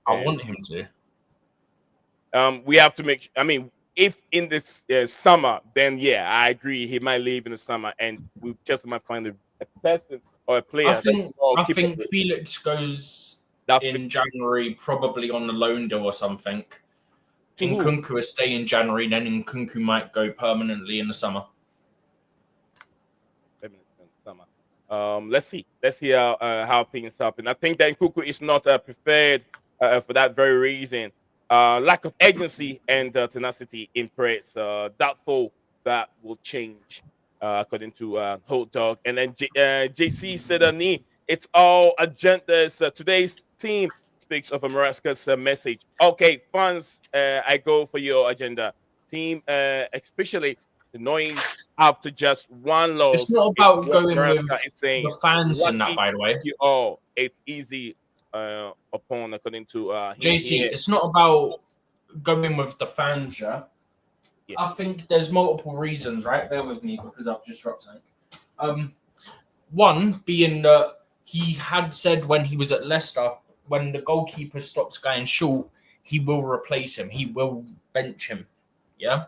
I want him to. We have to make. I mean, if in this summer, then yeah, I agree. He might leave in the summer, and we just might find a person or a player. I think Felix goes in January, probably on the loan deal or something. Nkunku will stay in January, then Nkunku might go permanently in the summer. Let's see how things happen. I think that Nkuku is not prepared for that very reason. Lack of agency and tenacity in press. Doubtful that will change, according to Hot Dog. And then JC said, it's all agendas. Today's team speaks of America's message. Okay, fans, I go for your agenda. Team, especially the noise after just one It's loss. not It's about what going with Nebraska is saying. the fans and that, Lucky by the way. you all. It's easy upon, according to him JC, here. it's not about going with the fans, yeah? Yeah. I think there's multiple reasons, right? Bear with me because I've just dropped something. One being that he had said when he was at Leicester, when the goalkeeper stops going short, he will replace him. He will bench him. Yeah.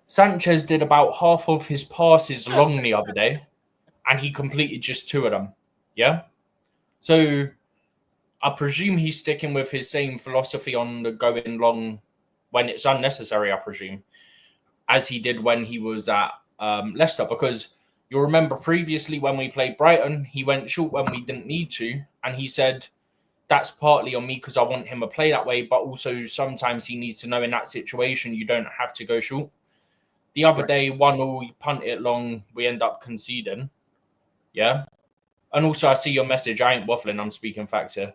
Sanchez did about half of his passes long the other day, and he completed just 2 of them. Yeah. So I presume he's sticking with his same philosophy on the going long when it's unnecessary, I presume, as he did when he was at Leicester. Because you'll remember previously when we played Brighton, he went short when we didn't need to. And he said, that's partly on me because I want him to play that way. But also sometimes he needs to know in that situation, you don't have to go short. The other day, 1-1, you punt it long, we end up conceding. Yeah. And also, I see your message. I ain't waffling. I'm speaking facts here.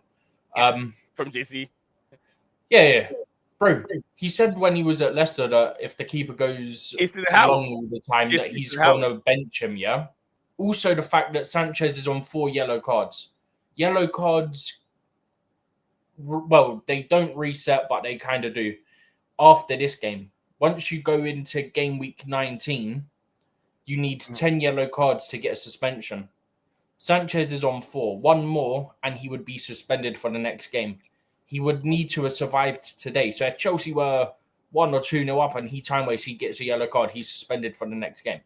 From JC. Yeah. Bro, he said when he was at Leicester that if the keeper goes long all the time, that he's going to bench him, yeah? Also, the fact that Sanchez is on 4 yellow cards. Yellow cards, well, they don't reset, but they kind of do. After this game, once you go into game week 19, you need 10 yellow cards to get a suspension. Sanchez is on 4. 1 more, and he would be suspended for the next game. He would need to have survived today. So if Chelsea were 1 or 2-0 up and he time wastes, he gets a yellow card, he's suspended for the next game.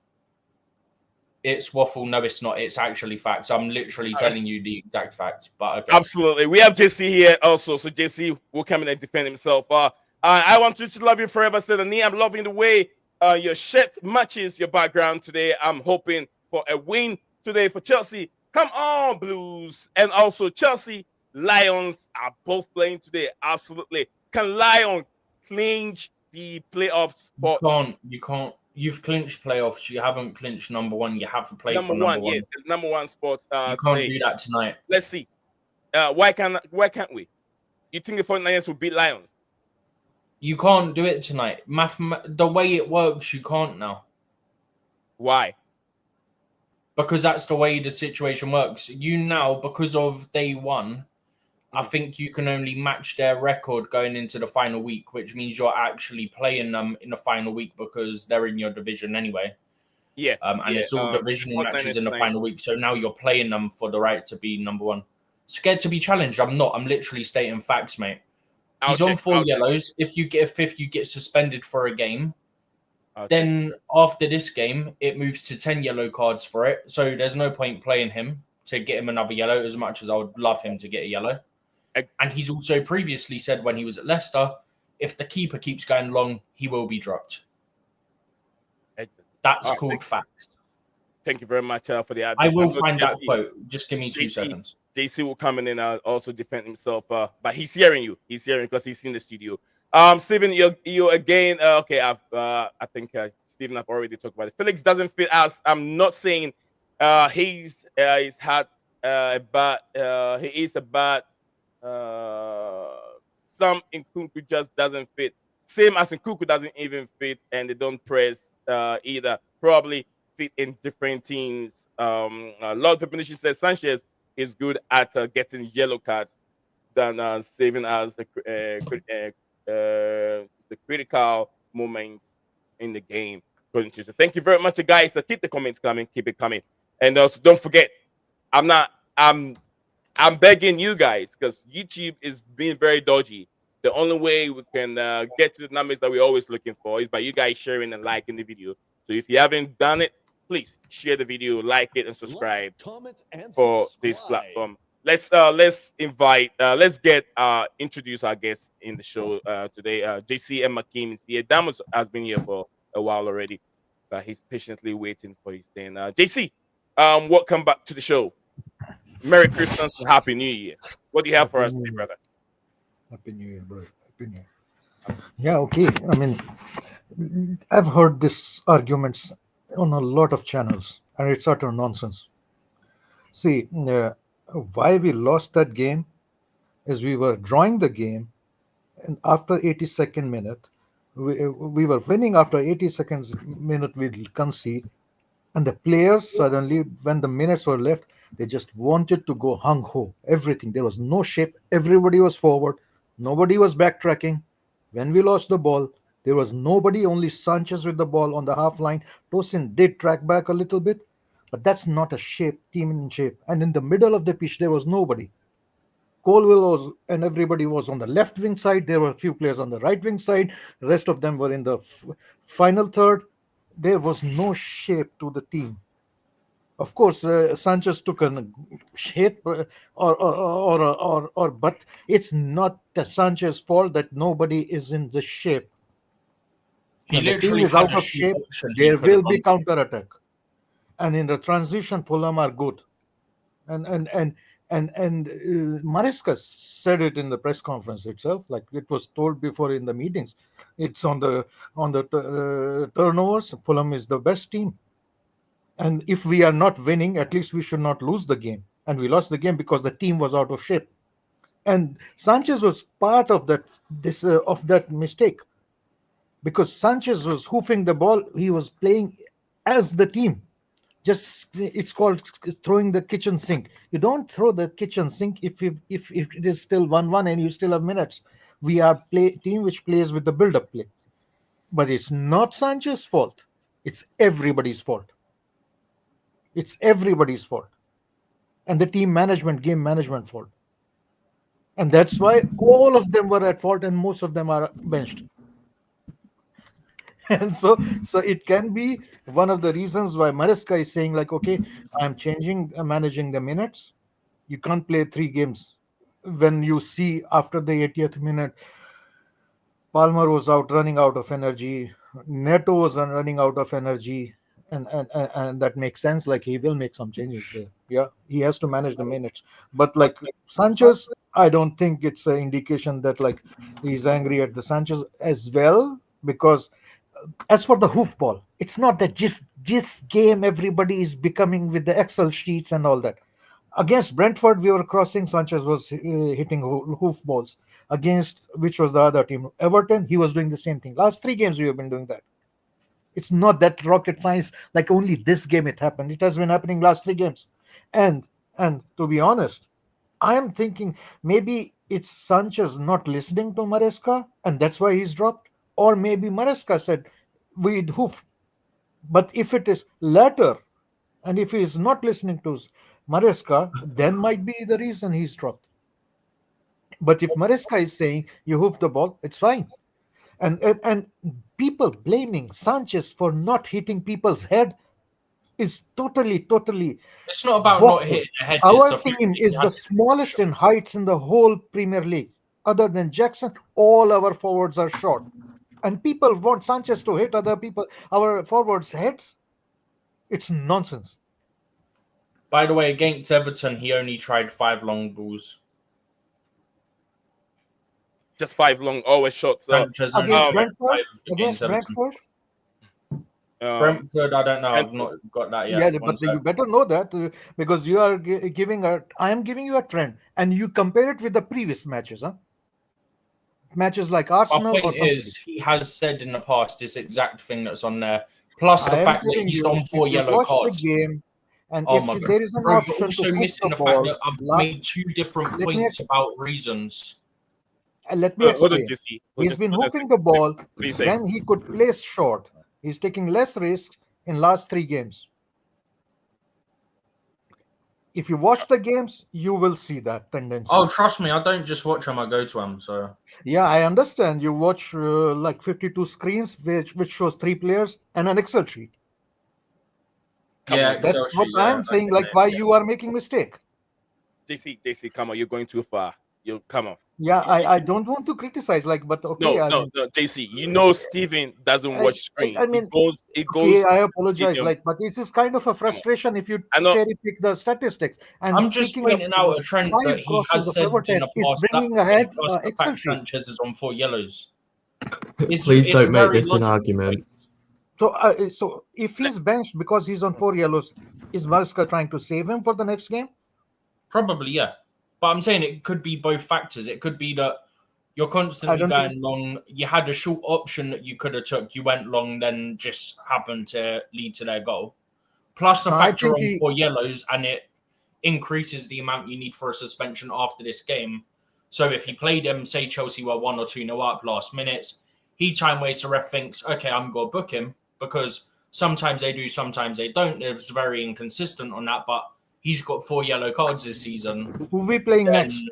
It's waffle. No, it's not. It's actually facts. I'm literally telling you the exact facts. But okay. Absolutely. We have JC here also. So JC will come in and defend himself. I want you to love you forever, Sedani. I'm loving the way your shirt matches your background today. I'm hoping for a win today for Chelsea. Come on, Blues. And also Chelsea Lions are both playing today. Absolutely. Can Lion clinch the playoff spot? You can't. You've clinched playoffs. You haven't clinched number 1. You have to play number for number 1. Yeah, number 1 spot. You can't do that tonight. Let's see. Why can't we? You think the 49ers will beat Lions? You can't do it tonight. The way it works, you can't now. Why? Because that's the way the situation works. You now, because of day 1, I think you can only match their record going into the final week, which means you're actually playing them in the final week because they're in your division anyway. Yeah. It's all divisional matches in the final week. So now you're playing them for the right to be number 1. Scared to be challenged? I'm not. I'm literally stating facts, mate. He's on 4 yellows. If you get a 5th, you get suspended for a game. Then after this game, it moves to 10 yellow cards for it. So there's no point playing him to get him another yellow, as much as I would love him to get a yellow. And he's also previously said when he was at Leicester, if the keeper keeps going long, he will be dropped. That's called facts. Thank you very much for the I will find that quote. Just give me 2 seconds. JC will come in and also defend himself. But he's hearing you. He's hearing because he's in the studio. Stephen, you again. Okay, I think Stephen, I've already talked about it. Felix doesn't fit us. I'm not saying he's had but he is a bad. Some in Nkunku just doesn't fit. Same as Nkunku doesn't even fit, and they don't press either. Probably fit in different teams. Lord Definition says Sanchez is good at getting yellow cards than saving us the critical moment in the game. So thank you very much, guys. Keep the comments coming. Keep it coming, and also don't forget, I'm begging you guys because YouTube is being very dodgy. The only way we can get to the numbers that we're always looking for is by you guys sharing and liking the video. So if you haven't done it, please share the video, like it, and subscribe for this platform. Let's get introduce our guests in the show today. JC and Makim is here. Damos has been here for a while already, but he's patiently waiting for his turn. JC, welcome back to the show. Merry Christmas and Happy New Year. What do you have for us today, brother? Happy New Year, bro. Happy New Year. Yeah, okay. I mean, I've heard this arguments on a lot of channels, and it's utter nonsense. See, why we lost that game is we were drawing the game, and after 82nd minute, we were winning. After 80 seconds minute, we concede, and the players suddenly, when the minutes were left, they just wanted to go hung ho. Everything. There was no shape. Everybody was forward. Nobody was backtracking. When we lost the ball, there was nobody, only Sanchez with the ball on the half line. Tosin did track back a little bit, but that's not a team in shape. And in the middle of the pitch, there was nobody. Colwell was, and everybody was on the left wing side. There were a few players on the right wing side. The rest of them were in the final third. There was no shape to the team. Of course, Sanchez took a hit, but it's not Sanchez's fault that nobody is in the shape. He When the team literally is had out a of shoot shape, option he there could have will be gone counter attack, and in the transition, Fulham are good. And Maresca said it in the press conference itself, like it was told before in the meetings. It's on the turnovers. Fulham is the best team. And if we are not winning, at least we should not lose the game. And we lost the game because the team was out of shape. And Sanchez was part of that mistake, because Sanchez was hoofing the ball. He was playing as the team. Just it's called throwing the kitchen sink. You don't throw the kitchen sink if it is still 1-1 and you still have minutes. We are team which plays with the build-up play, but it's not Sanchez's fault. It's everybody's fault. It's everybody's fault, and the team management, game management fault. And that's why all of them were at fault, and most of them are benched. And so it can be one of the reasons why Maresca is saying, like, okay, I'm changing, managing the minutes. You can't play 3 games. When you see after the 80th minute, Palmer was out, running out of energy. Neto was running out of energy, and that makes sense. Like, he will make some changes there. Yeah, he has to manage the minutes. But like Sanchez, I don't think it's an indication that like he's angry at the Sanchez as well, because as for the hoofball, it's not that just this game everybody is becoming with the Excel sheets and all that. Against Brentford, we were crossing. Sanchez was hitting hoof balls. Against which was the other team, Everton, he was doing the same thing. Last 3 games we have been doing that. It's not that rocket science. Like only this game it happened. It has been happening last 3 games. And to be honest, I am thinking maybe it's Sanchez not listening to Maresca, and that's why he's dropped. Or maybe Maresca said we'd hoof. But if it is latter, and if he is not listening to Maresca, then might be the reason he's dropped. But if Maresca is saying you hoof the ball, it's fine. And people blaming Sanchez for not hitting people's head is totally It's not about not boffo. hitting the head. Our It's team is the smallest in heights in the whole Premier League. Other than Jackson, all our forwards are short. And people want Sanchez to hit our forwards' heads. It's nonsense. By the way, against Everton, he only tried 5 long balls. Just 5 long, always shots. Sanchez only Against tried Brentford? 5 Against Everton. Brentford? Brentford, I don't know. I've and- not got that yet. Yeah, One but sec. you better know that because you are I am giving you a trend, and you compare it with the previous matches, huh? Matches like My Arsenal or point something. is, he has said in the past this exact thing that's on there. Plus the I am fact that telling he's you, on 4 if you yellow watch cards. the game, and Oh if my God. there is an Bro, you're option also to hook missing the the fact ball, that I've made 2 different Let me- points about reasons. let me hold on, explain. JC. He's been hooking the ball Please say. when he could place short. He's taking less risks in last 3 games. If you watch the games, you will see that tendency. Oh, trust me, I don't just watch them, I go to them. So Yeah, I understand. You watch like 52 screens, which shows 3 players and an Excel sheet. yeah, Excel That's what I'm saying. Like, why you are making mistake? JC, come on, you're going too far. You come on. Yeah, I don't want to criticize, like, but okay, I No, mean, JC. You know Steven doesn't watch screen. I mean, It okay, goes. I apologize, You know, like, but it is kind of a come on. frustration if you I know. cherry pick the statistics and I'm just picking up pointing out a trend that 5 he crosses has of said in overtake the is past that bringing ahead plus the Excel fact sheet. Sanchez is on 4 yellows. Please don't make very this an logical. argument. So if he's benched because he's on 4 yellows, is Mariska trying to save him for the next game? Probably, yeah. But I'm saying it could be both factors. It could be that you're I constantly don't going think long. You had a short option that you could have took. You went long, then just happened to lead to their goal. Plus the no, I fact you're think on he 4 yellows and it increases the amount you need for a suspension after this game. So if he played him, say Chelsea were 1 or 2-0 up last minutes, he time wastes, the ref thinks, okay, I'm going to book him, because sometimes they do, sometimes they don't. It's very inconsistent on that, but he's got 4 yellow cards this season. who we playing Then, next?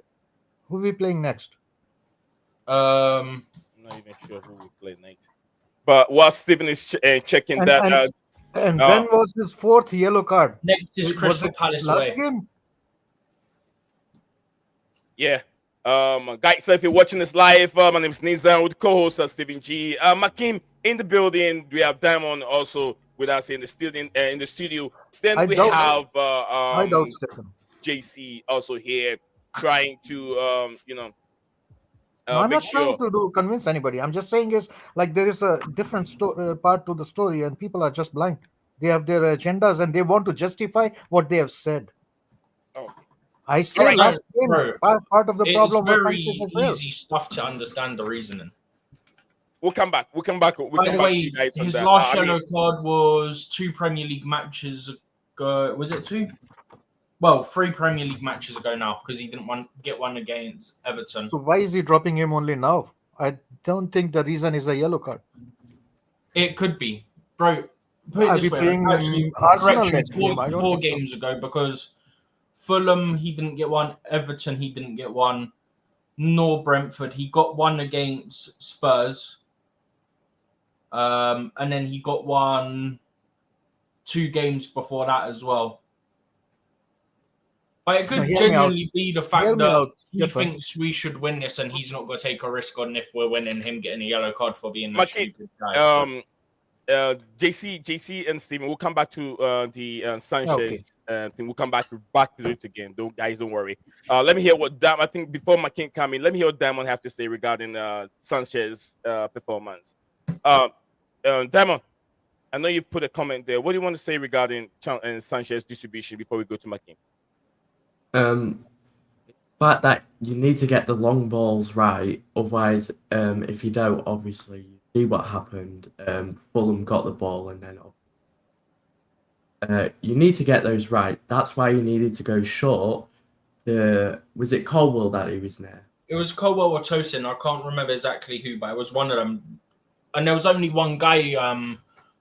Who we playing next? um, I'm not even sure who we play next. But while Steven is checking And that, and when was his 4th yellow card? next is Was Crystal it Palace last away. game? yeah. Guys, so if you're watching this live, my name is Nizam with co-host Steven G. Makim in the building. We have Diamond also with us in the studio. Then I we doubt- have I doubt Stephen. JC also here trying to No, I'm make not trying sure. to convince anybody. I'm just saying is like there is a different part to the story, and people are just blind. They have their agendas, and they want to justify what they have said. Oh, I say Alright, last game, bro, part of the It's problem was very Sanchez as well. easy stuff to understand the reasoning. we'll come back. We'll come back. We'll By come the back to way, you guys on his that. last I mean, yellow card was 2 Premier League matches ago. Was it 2? Well, 3 Premier League matches ago now, because he didn't get one against Everton. So why is he dropping him only now? I don't think the reason is a yellow card. It could be. Bro, put Are it this we way. playing Actually, Arsenal correction, next game? I don't four think so. games ago, because Fulham, he didn't get one. Everton, he didn't get one. Nor Brentford. He got one against Spurs. And then he got one 2 games before that as well. But it could No, hear me out. genuinely be the Hear fact me that out, he Stefan. thinks we should win this, and he's not going to take a risk on if we're winning, him getting a yellow card for being a Maki, stupid guy. JC and Steven, we'll come back to the Sanchez thing. We'll come back to it again. Don't worry. Let me hear what I think before McKin come in. Let me hear what Diamond have to say regarding Sanchez performance. Diamond, I know you've put a comment there. What do you want to say regarding Sanchez distribution before we go to McKin? Fact that you need to get the long balls right. Otherwise, if you don't, obviously you see what happened. Fulham got the ball, and then you need to get those right. That's why you needed to go short. Was it Colwell that he was near? It was Colwell or Tosin. I can't remember exactly who, but it was one of them. And there was only one guy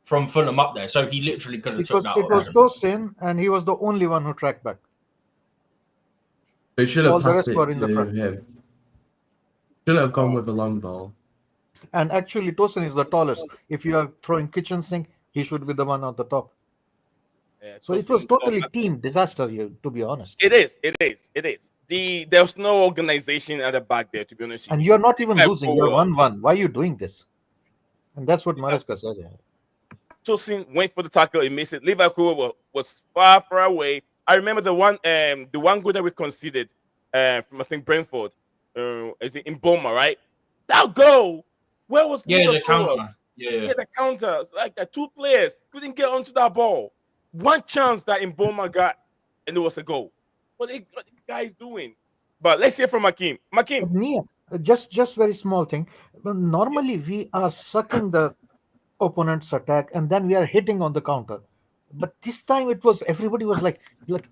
from Fulham up there, so he literally could have took that. It was Tosin, and he was the only one who tracked back. They should All have the passed rest it were in the to front. him. Should have gone with a long ball. And actually, Tosin is the tallest. If you are throwing kitchen sink, he should be the one on the top. Yeah, So it was totally team disaster here, to be honest. It is. There's no organization at the back there, to be honest. And you're not even losing. You're Well, 1-1. Why are you doing this? And that's what Maresca said. Tosin went for the tackle, he missed it. Liverpool was far away. I remember the one goal that we conceded from I think Brentford, is it in Boma, right? That goal, where was the Liverpool? counter. Yeah. The counter. Like the 2 players couldn't get onto that ball. One chance that Mboma got, and it was a goal. What the guys doing? But let's hear from Makim. Makim. Nia, just very small thing. But normally we are sucking the opponent's attack and then we are hitting on the counter. But this time it was everybody was like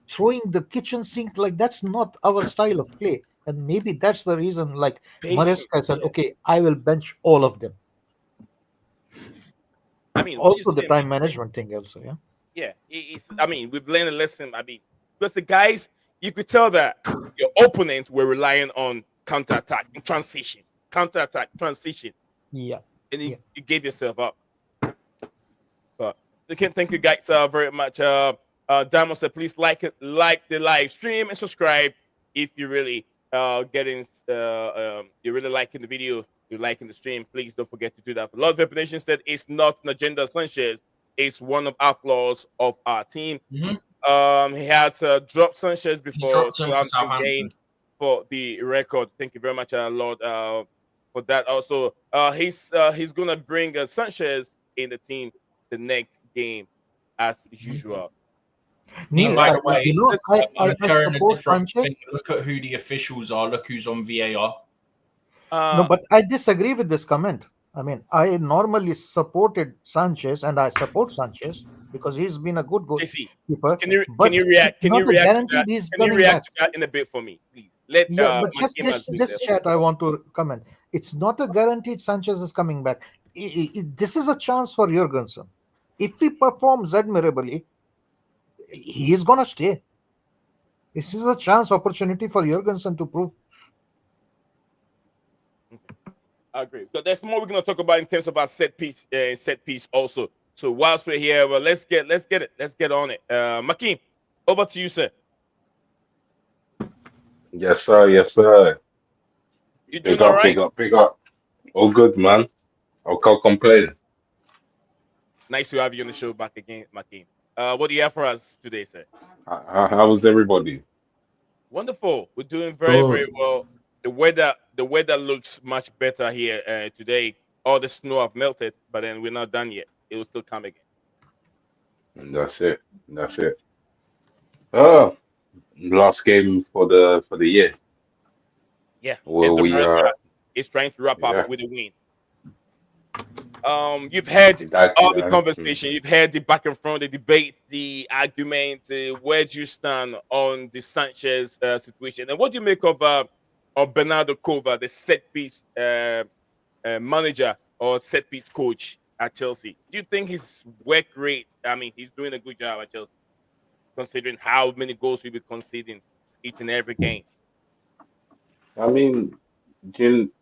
throwing the kitchen sink. Like that's not our style of play. And maybe that's the reason. Like Maresca said, okay, I will bench all of them. I mean, Also the time management thing, also, yeah. Yeah, I mean, we've learned a lesson. I mean, because the guys, you could tell that your opponent were relying on counter-attack and transition. Yeah. And you gave yourself up. But thank you guys very much. Diamond said, please like the live stream and subscribe if you really you're really liking the video, you're liking the stream, please don't forget to do that. A lot of Vape Nation said it's not an agenda Sanchez, it's one of our flaws of our team. Mhm. He has dropped Sanchez He before dropped him for Southampton game Southampton. for the record. Thank you very much, Lord, for that. Also, he's gonna bring Sanchez in the team the next game as usual. Neil, And by the Let's- way, you know, let's- I'm I sharing a support different Sanchez. thing. Look at who the officials are. Look who's on VAR. No, but I disagree with this comment. I mean, I normally supported Sanchez, and I support Sanchez because he's been a good JC, goalkeeper. can you But react? it's Can not you a react to that? guaranteed he's Can you coming react back. to that in a bit for me, please? Let Yeah, but my team has just chat. I want to comment. It's not a guaranteed Sanchez is coming back. This is a chance for Jurgensen. If he performs admirably, he is gonna stay. This is a chance opportunity for Jurgensen to prove. I agree. So there's more we're gonna talk about in terms of our set piece also. So whilst we're here, well, let's get on it. Makeem, over to you, sir. Yes, sir. Yes, sir. You doing Big all up, right? big up, big up. All good, man. I can't complain. Nice to have you on the show back again, Makeem. What do you have for us today, sir? How was everybody? Wonderful. We're doing very, very Good. well. The weather looks much better here today. All the snow have melted, but then we're not done yet. It will still come again. And that's it. That's it. Oh, last game for the year. Yeah. Well, Enzo we Maresca is trying to wrap up yeah. with a win. You've heard That all the conversation, you've heard the back and front, the debate, the argument. Where do you stand on the Sanchez situation, and what do you make of Bernardo Cova, the set piece manager or set piece coach at Chelsea? Do you think his work rate? I mean, he's doing a good job at Chelsea, considering how many goals we'll be conceding each and every game. I mean, Jim,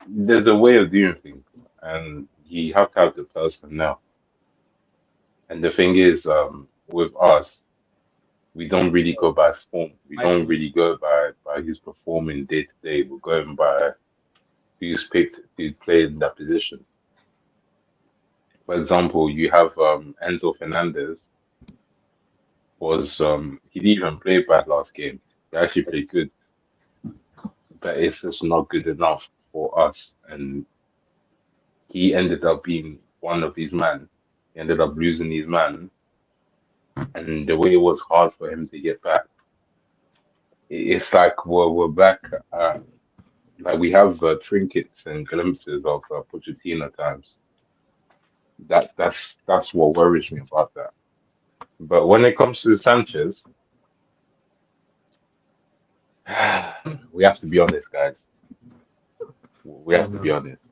there's a way of doing things, and you have to have the personnel. And the thing is, with us, we don't really go by form. We I don't really go by who's performing day to day. We're going by who's picked to play in that position. For example, you have Enzo Fernandez was he didn't even play bad last game. He actually played good, but it's just not good enough for us. And he ended up being one of these men. He ended up losing his man, and the way it was hard for him to get back. It's like we're back. Like we have trinkets and glimpses of Pochettino times. That's what worries me about that. But when it comes to Sanchez, we have to be honest, guys. We I have to be know. honest.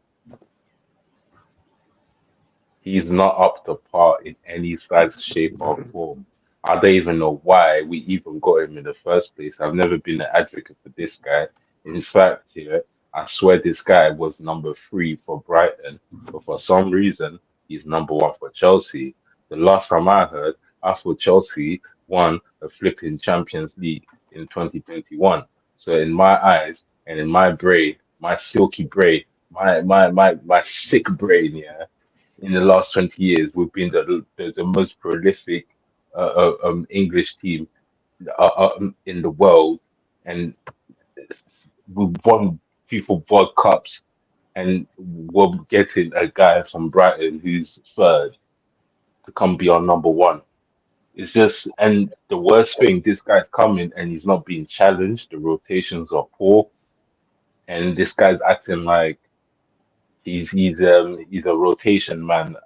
He's not up to par in any size, shape, or form. I don't even know why we even got him in the first place. I've never been an advocate for this guy. In fact, yeah, I swear this guy was number 3 for Brighton, but for some reason, he's number 1 for Chelsea. The last time I heard, I thought Chelsea won a flipping Champions League in 2021. So in my eyes and in my brain, my silky brain, my sick brain, yeah, in the last 20 years, we've been the most prolific English team in the world, and we've won FIFA World Cups, and we're getting a guy from Brighton who's third to come be our number 1. It's just, and the worst thing, this guy's coming and he's not being challenged. The rotations are poor, and this guy's acting like he's a rotation man,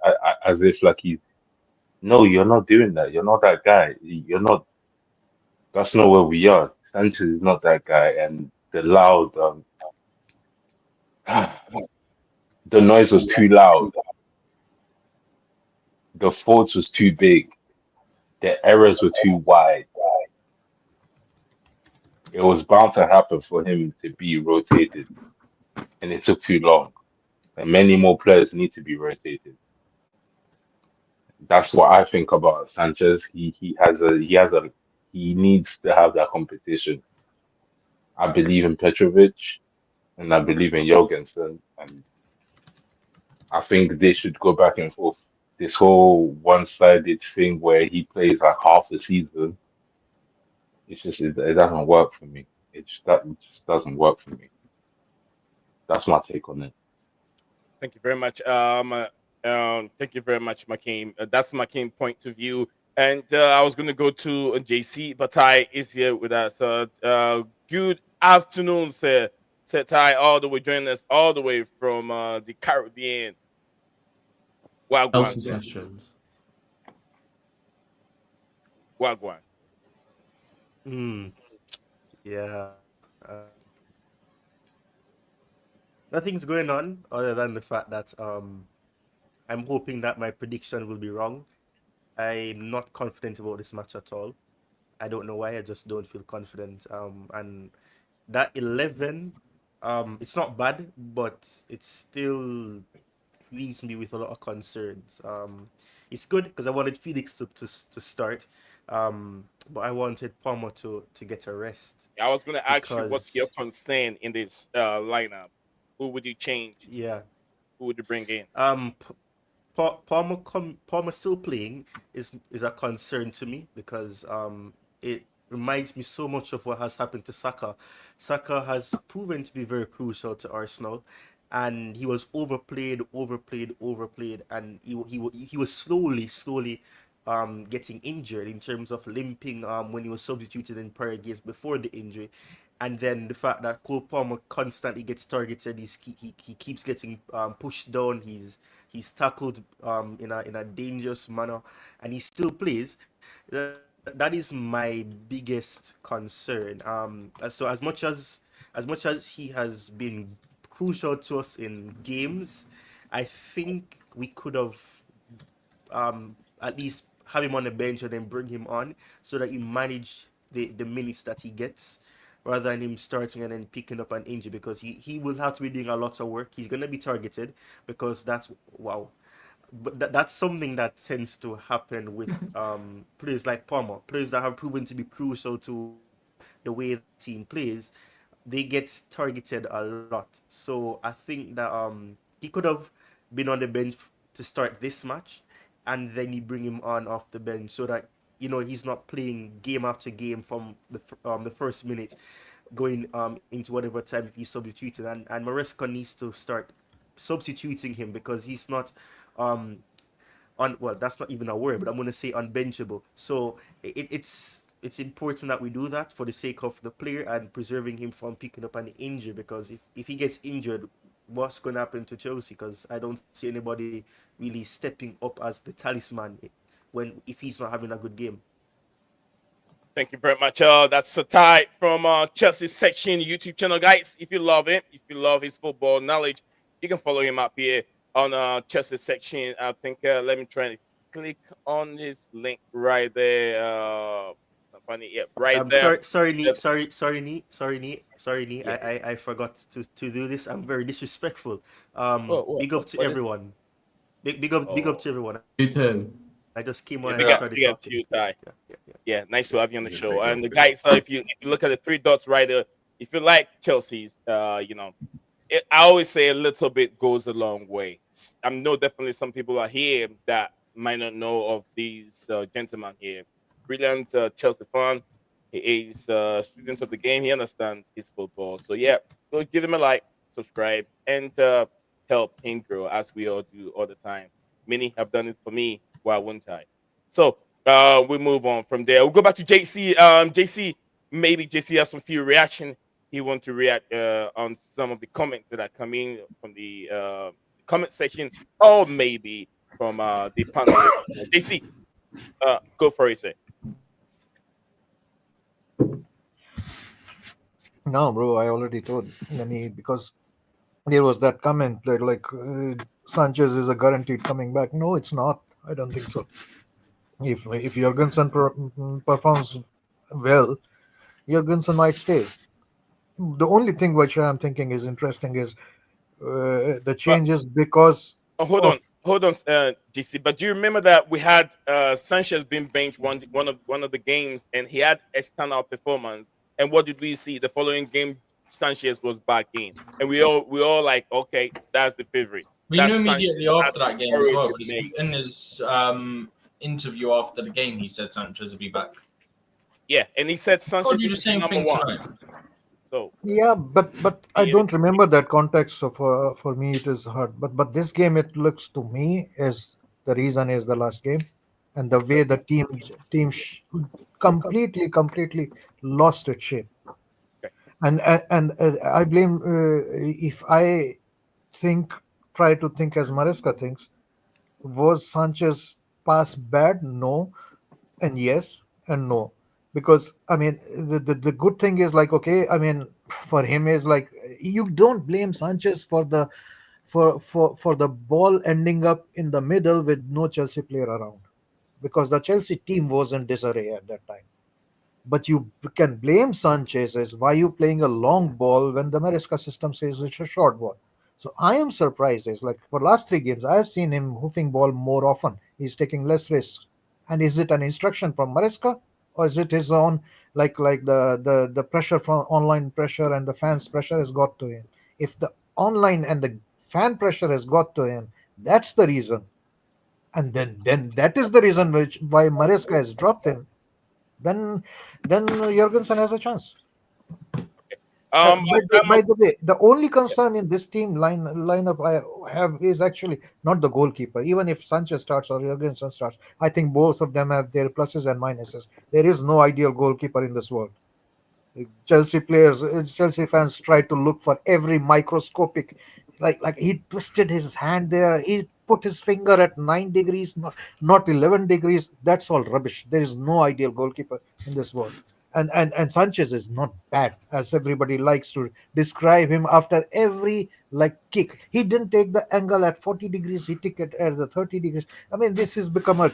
as if like he's. No, you're not doing that. You're not that guy. You're not. That's not where we are. Sanchez is not that guy. And the loud, the noise was too loud. The faults was too big. The errors were too wide. It was bound to happen for him to be rotated, and it took too long. And many more players need to be rotated. That's what I think about Sanchez. He needs to have that competition. I believe in Petrovic and I believe in Jorgensen, and I think they should go back and forth. This whole one-sided thing where he plays like half a season, it doesn't work for me. It just doesn't work for me. That's my take on it. Thank you very much. Thank you very much, Makim. That's Makim's point of view. And I was going to go to JC, but Ty is here with us. Good afternoon, sir. Sir Ty, all the way joining us all the way from the Caribbean. Wagwan, Chelsea sir. sessions. Wagwan. Mm, yeah. Nothing's going on other than the fact that I'm hoping that my prediction will be wrong. I'm not confident about this match at all. I don't know why. I just don't feel confident. And that 11, it's not bad, but it still leaves me with a lot of concerns. It's good because I wanted Felix to start, but I wanted Palmer to get a rest I was going to ask you what's your because concern in this lineup. Who would you change? yeah, Who would you bring in? Palmer still playing is a concern to me because it reminds me so much of what has happened to Saka. Saka has proven to be very crucial to Arsenal, and he was overplayed, and he was slowly getting injured in terms of limping when he was substituted in prior games before the injury. And then the fact that Cole Palmer constantly gets targeted, he keeps getting pushed down. He's tackled in a dangerous manner, and he still plays. That is my biggest concern. So as much as he has been crucial to us in games, I think we could have at least have him on the bench and then bring him on so that you manage the minutes that he gets rather than him starting and then picking up an injury because he will have to be doing a lot of work. He's going to be targeted because that's wow. But that's something that tends to happen with players like Palmer, players that have proven to be crucial to the way the team plays. They get targeted a lot. So I think that he could have been on the bench to start this match, and then you bring him on off the bench so that he's not playing game after game from the first minute going into whatever time if he's substituted, and Maresca needs to start substituting him because he's not well, that's not even a word, but I'm going to say unbenchable. So it's important that we do that for the sake of the player and preserving him from picking up an injury, because if he gets injured, what's going to happen to Chelsea? Because I don't see anybody really stepping up as the talisman if he's not having a good game. Thank you very much. That's a tie from Chelsea Section YouTube channel, guys. If you love him, if you love his football knowledge, you can follow him up here on Chelsea Section. I think let me try and click on this link right there. Not funny, yeah, right there. Sorry, Yep. Nee. Yeah. I forgot to do this. I'm very disrespectful. Big up to what is- everyone. Big up to everyone. You too. I just came Yeah, on big and up, started big up to talking. you, Ty. Yeah, nice to have you on the Yeah, show. big up, And the big up. guys, if you look at the three dots right there, if you like Chelsea's, I always say a little bit goes a long way. I know definitely some people are here that might not know of these gentlemen here. Brilliant Chelsea fan. He is a student of the game. He understands his football. So yeah, go give him a like, subscribe, and help him grow as we all do all the time. Many have done it for me. Why wouldn't I? So we move on from there. We'll go back to JC. JC, maybe JC has some few reaction. He wants to react on some of the comments that are coming from the comment section, or maybe from the panel. JC, go for it, sir. No, bro, I already told Nani because there was that comment that Sanchez is a guaranteed coming back. No, it's not. I don't think so. If Jorgensen performs well, Jorgensen might stay. The only thing which I'm thinking is interesting is the But changes because hold of on, JC. But do you remember that we had Sanchez being benched one of the games, and he had a standout performance, And what did we see? The following game, Sanchez was back in, and we all like, okay, that's the favorite. We That's knew immediately after that's that game as well, already because made. in his interview after the game, he said Sanchez will be back. Yeah, and he said I'll Sanchez do the is same number thing one. tonight. So Yeah, but I Yeah. don't remember that context. So for me, it is hard. But this game, it looks to me is the reason is the last game, and the way the team completely lost its shape. Okay. And I blame if I think try to think as Maresca thinks. Was Sanchez pass bad? No, and yes, and no. Because I mean, the good thing is like, okay, I mean, for him is like, you don't blame Sanchez for the for the ball ending up in the middle with no Chelsea player around, because the Chelsea team was in disarray at that time. But you can blame Sanchez as why you playing a long ball when the Maresca system says it's a short ball. So I am surprised. Is like for last 3 games, I have seen him hoofing ball more often. He's taking less risks. And is it an instruction from Maresca, or is it his own, like the pressure from online pressure and the fans pressure has got to him? If the online and the fan pressure has got to him, that's the reason. And then that is the reason which why Maresca has dropped him. Then Jurgensen has a chance. um, By the way, the only concern in this team lineup I have is actually not the goalkeeper. Even if Sanchez starts or Jurgensen starts, I think both of them have their pluses and minuses. There is no ideal goalkeeper in this world. Chelsea fans try to look for every microscopic, like he twisted his hand there. He put his finger at 9 degrees, not 11 degrees. That's all rubbish. There is no ideal goalkeeper in this world. And Sanchez is not bad, as everybody likes to describe him after every like kick. He didn't take the angle at 40 degrees. He took it at the 30 degrees. I mean, this has become a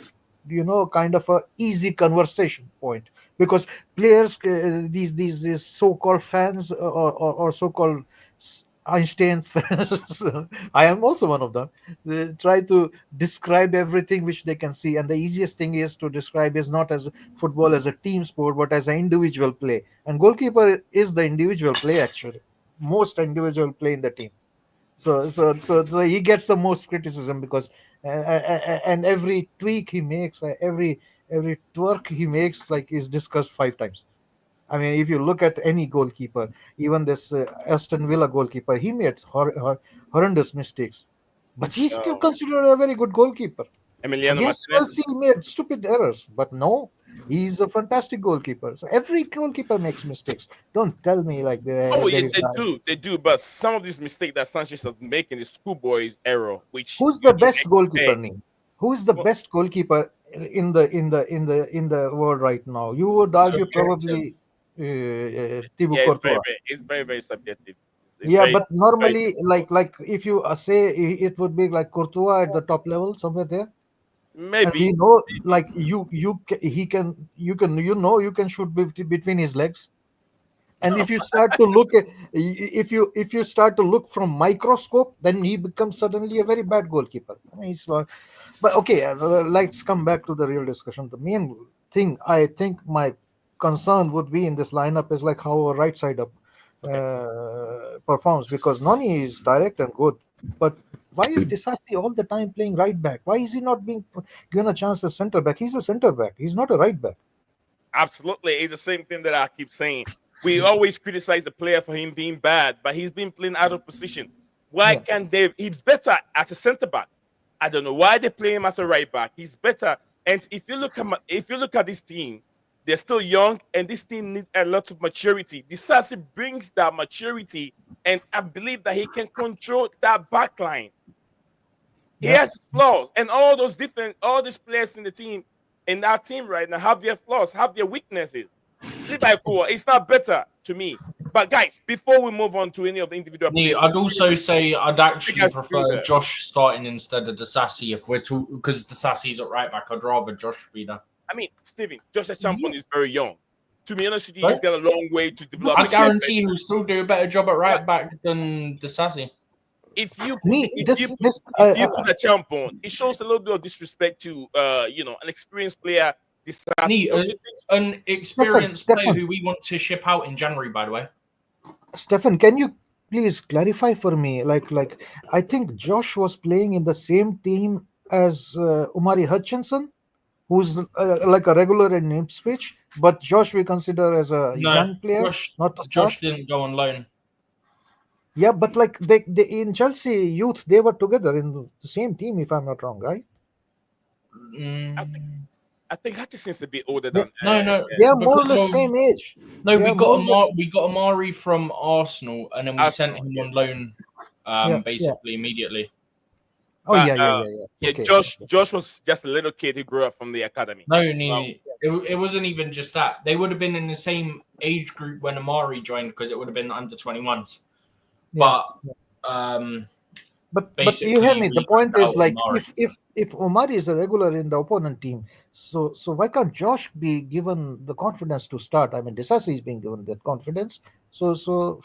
kind of a easy conversation point, because players, these so-called fans, or so-called Einstein fans, I am also one of them. They try to describe everything which they can see, and the easiest thing is to describe is not as football as a team sport, but as an individual play. And goalkeeper is the individual play, actually, most individual play in the team. So he gets the most criticism, because and every tweak he makes, every twerk he makes, like, is discussed 5 times. I mean, if you look at any goalkeeper, even this Aston Villa goalkeeper, he made horrendous mistakes, but he's still considered a very good goalkeeper. Emiliano Against Martinez. Chelsea, he made stupid errors, but no, he's a fantastic goalkeeper. So every goalkeeper makes mistakes. Don't tell me like Oh, there yeah, is. they do. But some of these mistakes that Sanchez is making is schoolboy's error, which Who's you the don't best goalkeeper, expect. name? Who's the Well, best goalkeeper in the world right now? You would argue Subjective. probably Thibaut yeah, Courtois. it's very subjective. It's Yeah, very, but very normally, difficult. like if you say it would be like Courtois at the top level, somewhere there, and Maybe. we know, like, he can you can shoot between his legs. And if you start to look at if you start to look from microscope, then he becomes suddenly a very bad goalkeeper. I mean, but okay, let's come back to the real discussion. The main thing I think my concern would be in this lineup is like how a right side up Okay. performs, because Noni is direct and good, but why is Disasi all the time playing right back? Why is he not being given a chance as center back? He's a center back. He's not a right back. Absolutely. It's the same thing that I keep saying. We always criticize the player for him being bad, but he's been playing out of position. Why Yeah. can't they? He's better at a center back. I don't know why they play him as a right back. He's better. And if you look at this team, they're still young, and this team needs a lot of maturity. Disasi brings that maturity, and I believe that he can control that back line. He Yeah. has flaws, and all these players in the team, in that team right now, have their flaws, have their weaknesses. Liverpool, it's not better to me. But guys, before we move on to any of the individual players, I'd also say I'd actually guys do prefer that. Josh starting instead of Disasi if we're talking, because Disasi's at right back. I'd rather Josh be there. I mean, Steven, Joshua Champion is very young. To be honest with you, Right. he's got a long way to develop. I guarantee he'll still do a better job at right Yeah. back than Disasi. If you Me, if this you put a champ on, it shows a little bit of disrespect to an experienced player Disassi, Nee, don't you think so? an experienced player Stefan. who we want to ship out in January, by the way. Stefan, can you please clarify for me? Like I think Josh was playing in the same team as Umari Hutchinson, who's like a regular in Ipswich, but Josh we consider as a No, young player, not to start. Josh didn't go on loan. Yeah, but like they in Chelsea youth they were together in the same team, if I'm not wrong, right? I think Hutchinson's a bit older They, than. No, they are more or because less of same age. no, They we are more got or less. We got Amari from Arsenal, and then we sent Arsenal, him yeah. on loan, Yeah. basically immediately. Oh But yeah. yeah, Okay. Josh was just a little kid who grew up from the academy. No, Well, it wasn't even just that. They would have been in the same age group when Amari joined because it would have been under 21s. Yeah. But But you hear basically, me. The we point went out is like Amari. if Omari is a regular in the opponent team, so why can't Josh be given the confidence to start? I mean, Disasi is being given that confidence. So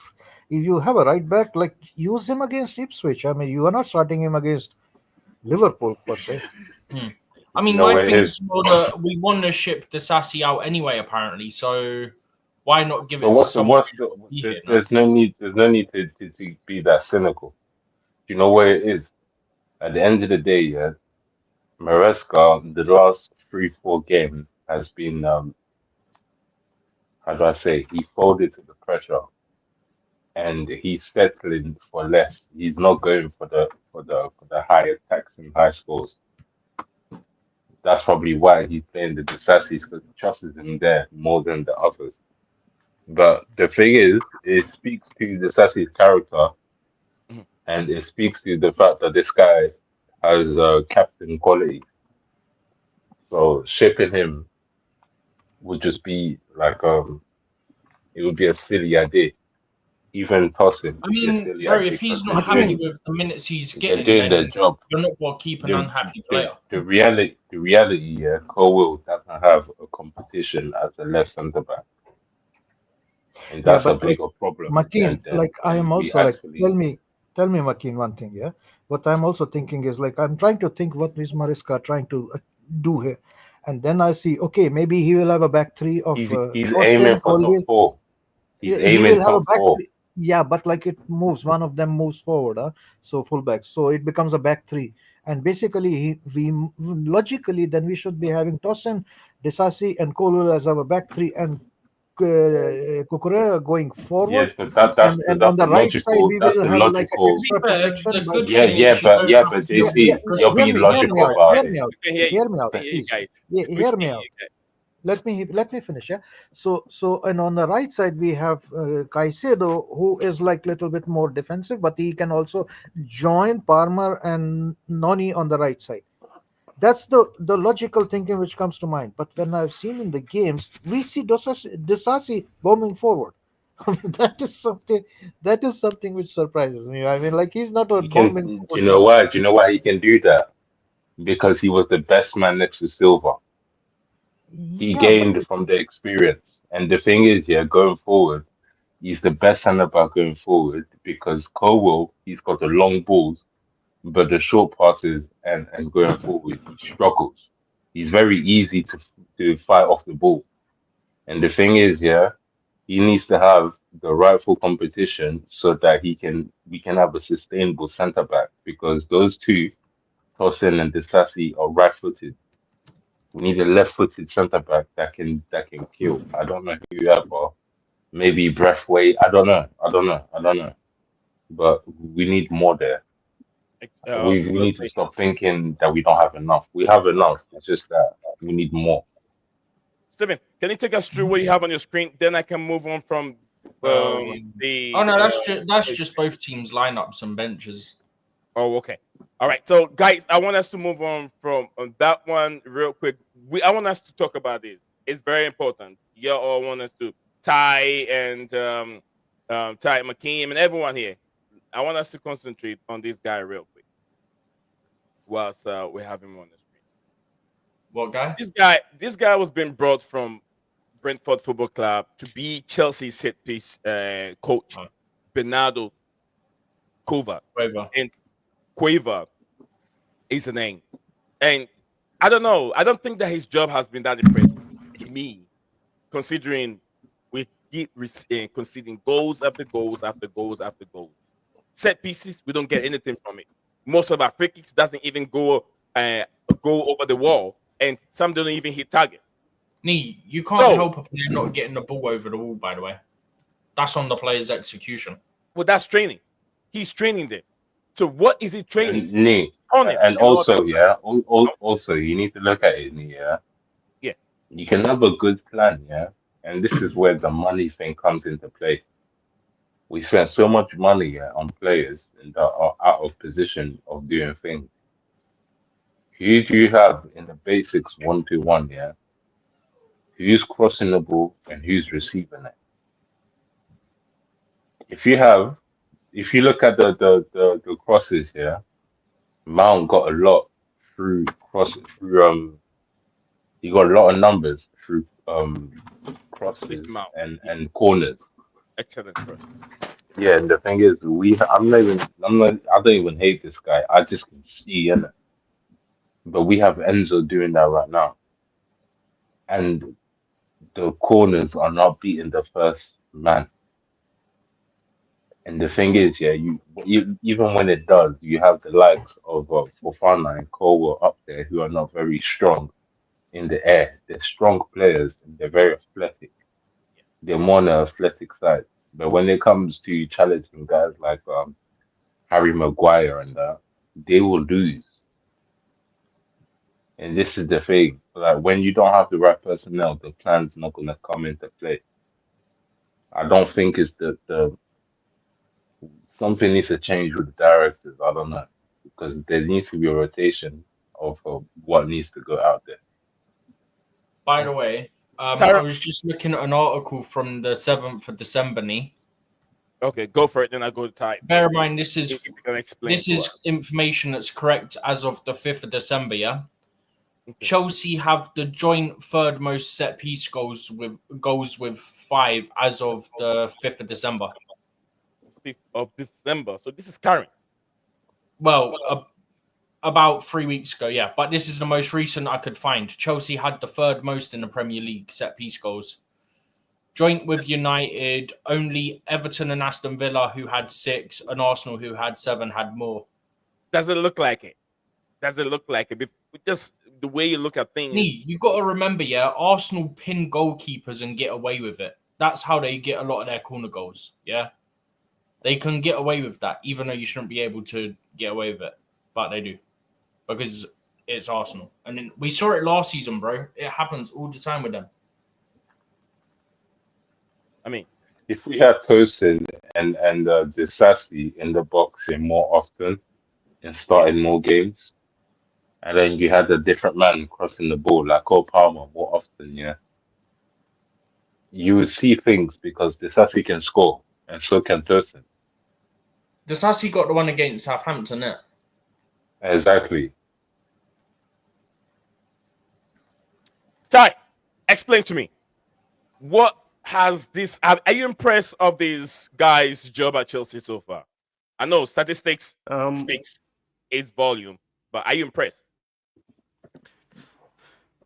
if you have a right back, like use him against Ipswich. I mean, you are not starting him against Liverpool per se. I mean, You know my what it thing is. is more that we want to ship the Sassy out anyway, apparently. So why not give But it to someone what's who should be the, here now? there's no need to be that cynical. You know what it is? At the end of the day, yeah, Maresca, the last 3, 4 games has been how do I say, he folded to the pressure and he's settling for less. He's not going for the high attacks and high scores. That's probably why he's playing the Disassis because he trusts him there more than the others. But the thing is, it speaks to Disassis' character Mhm. and it speaks to the fact that this guy has captain quality. So shipping him would just be like it would be a silly idea. Even tossing I would be a mean, silly bro, idea if because he's not happy with the minutes he's they're getting, doing their then job. you're not going to keep an The, unhappy player. the reality, yeah, Colwell doesn't have a competition as a left centre back, and Yeah, that's a but like bigger problem Makeen, like I am than we also like actually. tell me, Makeen, one thing. Yeah, what I'm also thinking is like I'm trying to think what is Mariska trying to do here, and then I see okay maybe he will have a back three of He's aiming Tosin, for top Colwill. four. He's He aiming will have a top back four. three. Yeah, but like it moves, one of them moves forward, so fullback, so it becomes a back three, and basically we logically then we should be having Tosin, Desasi, and Colwill as our back three, and Kukurea going Yes, forward, but and on the right side we that's will the have like a To logical. be extra fair, protection the by. good thing is you don't have But to Yeah, do yeah, JC, because you're being hear me logical out, about hear it. me out, we can hear you. hear me We out, can hear you please. guys. We Hear can me hear out. you guys. Let me finish. Yeah. So and on the right side we have Caicedo, who is like little bit more defensive, but he can also join Palmer and Noni on the right side. That's the logical thinking which comes to mind. But when I've seen in the games, we see Disasi bombing forward. I mean, that is something which surprises me. I mean, like he's not a He can. bombing Do you forward know guy. why? Do you know why he can do that? Because he was the best man next to Silva. He Yeah, but gained from the experience. And the thing is, yeah, going forward, he's the best centre back going forward because Colwell, he's got the long balls, but the short passes and going forward, he struggles. He's very easy to fight off the ball. And the thing is, yeah, he needs to have the rightful competition so that we can have a sustainable centre back because those two, Tosin and Disasi, are right-footed. We need a left-footed centre back that can kill. I don't know who you have, or maybe Breathway. I don't know. But we need more there. We need to Firstly, stop thinking that we don't have enough. We have enough. It's just that we need more. Stephen, can you take us through what you have on your screen? Then I can move on from oh the. no, that's just both teams' lineups and benches. Oh, okay. All right. So, guys, I want us to move on from that one real quick. I want us to talk about this. It's very important. You all want us to Ty and Ty McKean and everyone here. I want us to concentrate on this guy real quick whilst we have him on the screen. What guy? This guy was being brought from Brentford Football Club to be Chelsea's set piece coach, Bernardo Quaver. And Quaver is the name. And I don't know. I don't think that his job has been that impressive to me, considering we keep conceding goals after goals after goals after goals. Set pieces, we don't get anything from it. Most of our free kicks doesn't even go over the wall, and some don't even hit target. Nee, you can't So, help a player not getting the ball over the wall, by the way. That's on the player's execution. well, that's training. He's training them. So what is he training? And Nee, Honest. and and all also, that. yeah, also you need to look at it, Nee, yeah. Yeah. You can have a good plan, yeah, and this is where the money thing comes into play. We spend so much money, yeah, on players that are out of position of doing things. Who do you have in the basics 1-1, yeah? Who's crossing the ball and who's receiving it? If you look at the crosses, yeah, Mount got a lot through he got a lot of numbers through This crosses mount. and corners. Excellent cross. Yeah, and the thing is, I don't even hate this guy. I just can see in it. But we have Enzo doing that right now, and the corners are not beating the first man. And the thing is, yeah, you even when it does, you have the likes of Fofana and Cole up there who are not very strong in the air. They're strong players and they're very athletic. They're more on the athletic side. But when it comes to challenging guys like Harry Maguire and that, they will lose. And this is the thing. Like when you don't have the right personnel, the plan's not gonna come into play. I don't think it's the something needs to change with the directors. I don't know. Because there needs to be a rotation of what needs to go out there. By the way, I Tyra- was just looking at an article from the 7th of December, Nee. Okay, go for it. Then I go to type. Bear in mind, this is If you can explain this to is us. information that's correct as of the 5th of December, yeah? Okay. Chelsea have the joint third most set piece goals with 5 as of the 5th of December. 5th of December. So this is current. Well, about 3 weeks ago, yeah. But this is the most recent I could find. Chelsea had the third most in the Premier League set piece goals. Joint with United, only Everton and Aston Villa, who had 6, and Arsenal, who had 7, had more. Doesn't look like it. Doesn't look like it. Just the way you look at things. Nee, you got to remember, yeah, Arsenal pin goalkeepers and get away with it. That's how they get a lot of their corner goals, yeah? They can get away with that, even though you shouldn't be able to get away with it. But they do. Because it's Arsenal. And then we saw it last season, bro. It happens all the time with them. I mean, If we had Tosin and Disasi in the boxing more often and starting more games, and then you had a different man crossing the ball like Cole Palmer more often, yeah, you would see things because Disasi can score and so can Tosin. Disasi got the one against Southampton, innit? Exactly. Ty, explain to me. What has this? Are you impressed of this guy's job at Chelsea so far? I know statistics speaks its volume, but are you impressed?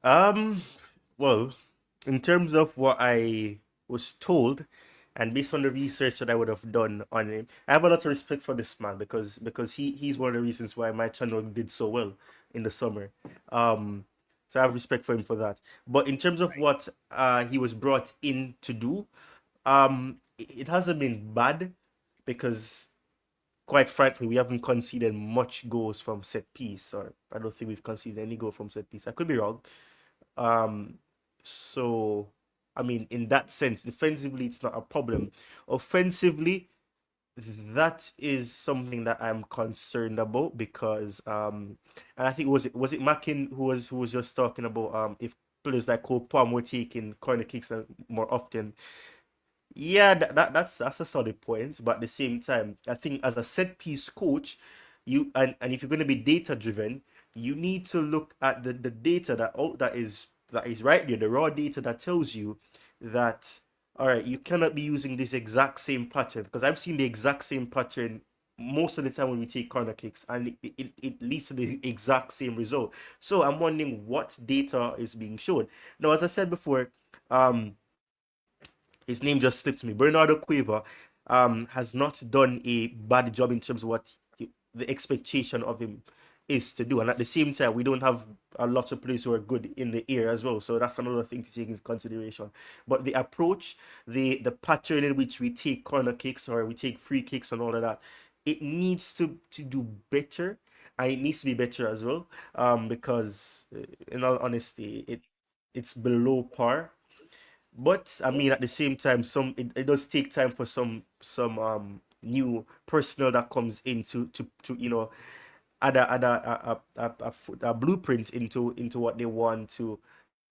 Well, in terms of what I was told, and based on the research that I would have done on him, I have a lot of respect for this man because he's one of the reasons why my channel did so well in the summer. So I have respect for him for that. But in terms of what he was brought in to do, it hasn't been bad because, quite frankly, we haven't conceded much goals from set piece, or I don't think we've conceded any goal from set piece. I could be wrong. So I mean, in that sense, defensively, it's not a problem. Offensively, that is something that I'm concerned about because, and I think was it Mackin who was just talking about if players like Cole Palm were taking corner kicks more often. Yeah, that's a solid point, but at the same time, I think as a set piece coach, you and if you're going to be data driven, you need to look at the data that is right there, the raw data that tells you that all right, you cannot be using this exact same pattern because I've seen the exact same pattern most of the time when we take corner kicks, and it leads to the exact same result. So I'm wondering what data is being shown. Now, as I said before, his name just slipped me. Bernardo Cueva has not done a bad job in terms of what the expectation of him is to do. And at the same time, we don't have a lot of players who are good in the air as well. So that's another thing to take into consideration. But the approach, the pattern in which we take corner kicks or we take free kicks and all of that, it needs to do better. And it needs to be better as well. Because in all honesty, it's below par. But I mean, at the same time, it does take time for some new personnel that comes in to add a blueprint into what they want to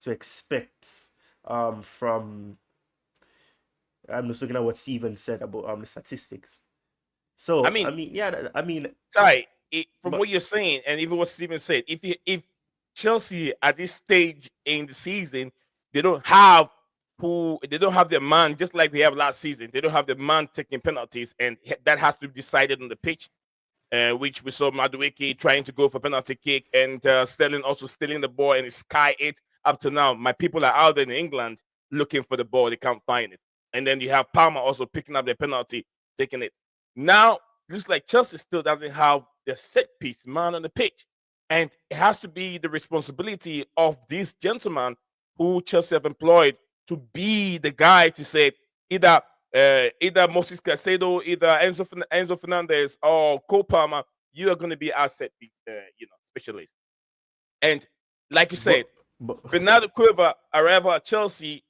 expect from. I'm just looking at what Steven said about the statistics. I So I mean, mean, yeah, I mean, Ty, from but what you're saying, and even what Steven said, if Chelsea at this stage in the season, they don't have they don't have their man, just like we have last season. They don't have the man taking penalties, and that has to be decided on the pitch. Which we saw Madueke trying to go for penalty kick, and Sterling also stealing the ball, and it's sky it up to now. My people are out there in England looking for the ball, they can't find it. And then you have Palmer also picking up the penalty, taking it. Now, looks like Chelsea still doesn't have the set piece man on the pitch. And it has to be the responsibility of this gentleman who Chelsea have employed to be the guy to say either Moses Caicedo, either Enzo Fernandez, or Cole Palmer, you are going to be our set piece, specialist. And like you said, but Bernardo Cueva, arrival at Chelsea,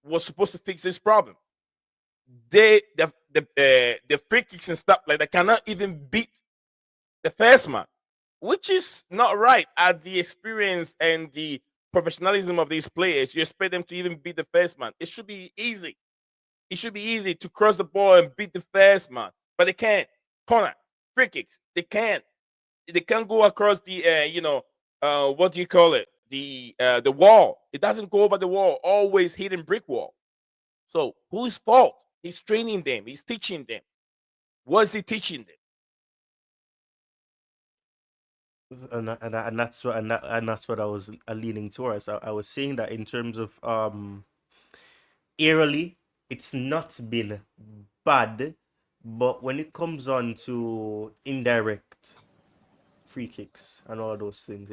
was supposed to fix this problem. The free kicks and stuff like that cannot even beat the first man, which is not right. At the experience and the professionalism of these players, you expect them to even beat the first man. It should be easy. It should be easy to cross the ball and beat the first man, but they can't. Corner, free kicks, they can't. They can't go across the what do you call it? The wall. It doesn't go over the wall. Always hitting brick wall. So whose fault? He's training them. He's teaching them. What is he teaching them? and that's what I was leaning towards. I was saying that in terms of aerially, it's not been bad, but when it comes on to indirect free kicks and all of those things,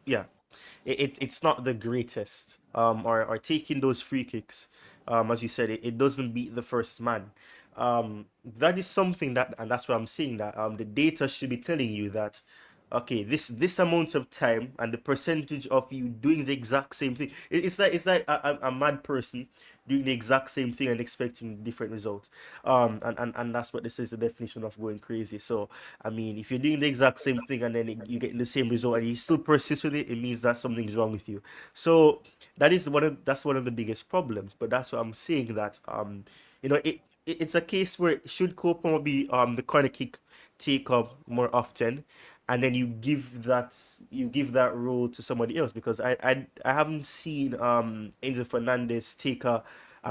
yeah, it's not the greatest. Or taking those free kicks, as you said, it doesn't beat the first man. That is something that, and that's what I'm saying, that the data should be telling you that okay, this amount of time and the percentage of you doing the exact same thing, it's like a mad person doing the exact same thing and expecting different results. And that's what this is, the definition of going crazy. So I mean, if you're doing the exact same thing and then you get the same result and you still persist with it, it means that something's wrong with you. So that's one of the biggest problems. But that's what I'm saying, that it's a case where should Copa be the corner kick take up more often, and then you give that role to somebody else, because I haven't seen Enzo Fernandez take a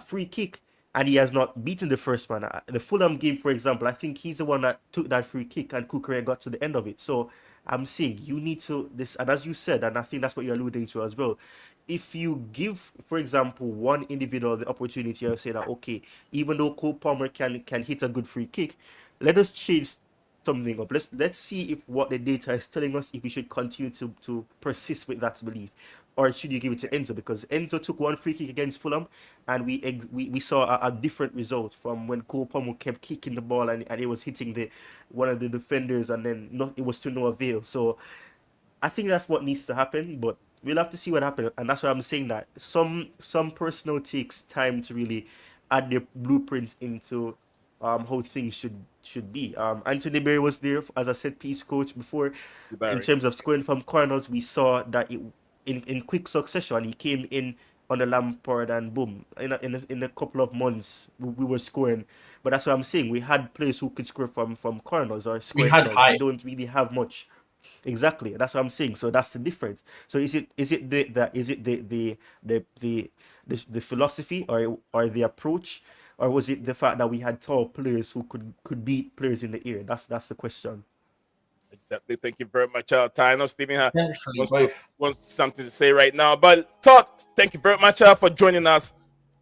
free kick and he has not beaten the first man. The Fulham game, for example, I think he's the one that took that free kick and Kukurea got to the end of it. So I'm saying you need to this, and as you said, and I think that's what you're alluding to as well. If you give, for example, one individual the opportunity of say that okay, even though Cole Palmer can hit a good free kick, let us change something up. Let's see if what the data is telling us, if we should continue to persist with that belief, or should you give it to Enzo, because Enzo took one free kick against Fulham, and we saw a different result from when Cole Palmer kept kicking the ball and it was hitting the one of the defenders, and then it was to no avail. So I think that's what needs to happen, but we'll have to see what happens. And that's why I'm saying that some personnel takes time to really add their blueprint into how things should be. Anthony Berry was there as a set piece coach before. In Barry. terms of scoring from corners, we saw that in quick succession he came in on the Lampard, and boom, in a couple of months we were scoring. But that's what I'm saying. We had players who could score from corners or We square had headers. We height. don't really have much. Exactly, that's what I'm saying. So that's the difference. So is it the philosophy or the approach, or was it the fact that we had tall players who could beat players in the air? That's the question. Exactly. Thank you very much, Ty. I know Stephen Potentially wants, to, both. wants something to say right now. But Todd, thank you very much for joining us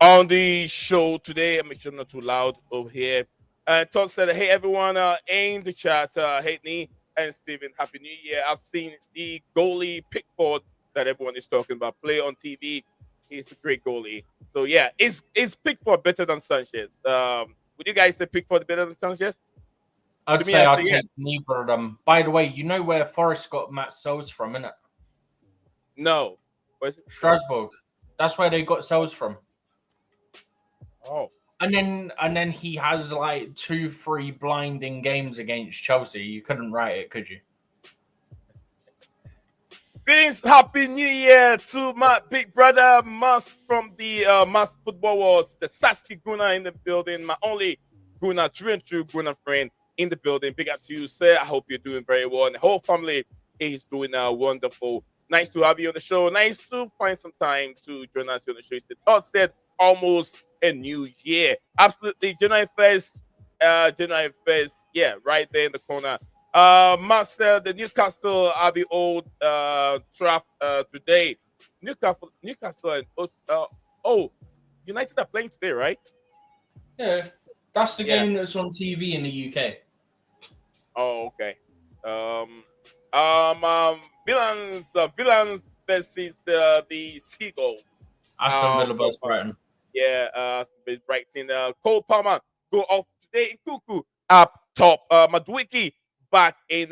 on the show today. Make sure not too loud over here. Todd said, hey, everyone in the chat. Hey, Nee and Stephen, Happy New Year. I've seen the goalie Pickford that everyone is talking about play on TV. He's a great goalie. So, yeah, is Pickford better than Sanchez? Would you guys say Pickford better than Sanchez? I'd To me, say I I'd say yes. take neither of them. By the way, you know where Forest got Matt Sells from, innit? No. Was it? Strasbourg. That's where they got Sells from. Oh. And then he has like 2-3 blinding games against Chelsea. You couldn't write it, could you? Greetings, happy new year to my big brother Mas from the Mas Football Wars, the Saski Guna in the building, my only Guna, true and true Guna friend in the building. Big up to you, sir. I hope you're doing very well, and the whole family is doing wonderful. Nice to have you on the show. Nice to find some time to join us on the show. It's the Todd said almost a new year. Absolutely, January 1st, yeah, right there in the corner. Marcel, the Newcastle Abbey Old Traff today. Newcastle and United are playing today, right? Yeah, that's the Yeah. game that's on TV in the UK. Oh, okay. Villains versus the Seagulls. Aston Villa versus Brighton. Yeah, Brighton. Cole Palmer go off today in Cuckoo up top. Madwiki back in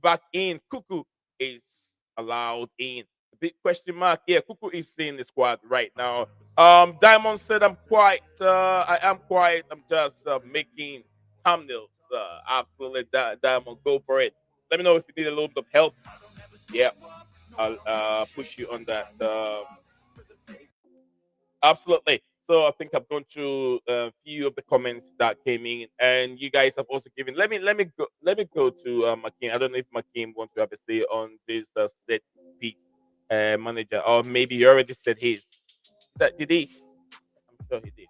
back in. Cuckoo is allowed in. A big question mark. Yeah, Cuckoo is in the squad right now. Diamond said I'm just making thumbnails. Absolutely, Diamond, go for it. Let me know if you need a little bit of help. Yeah, I'll push you on that. Absolutely. So I think I've gone through a few of the comments that came in, and you guys have also given. Let me go to Makim. I don't know if Makim wants to have a say on this set piece manager, or maybe you already said his. Did he? I'm sure he did.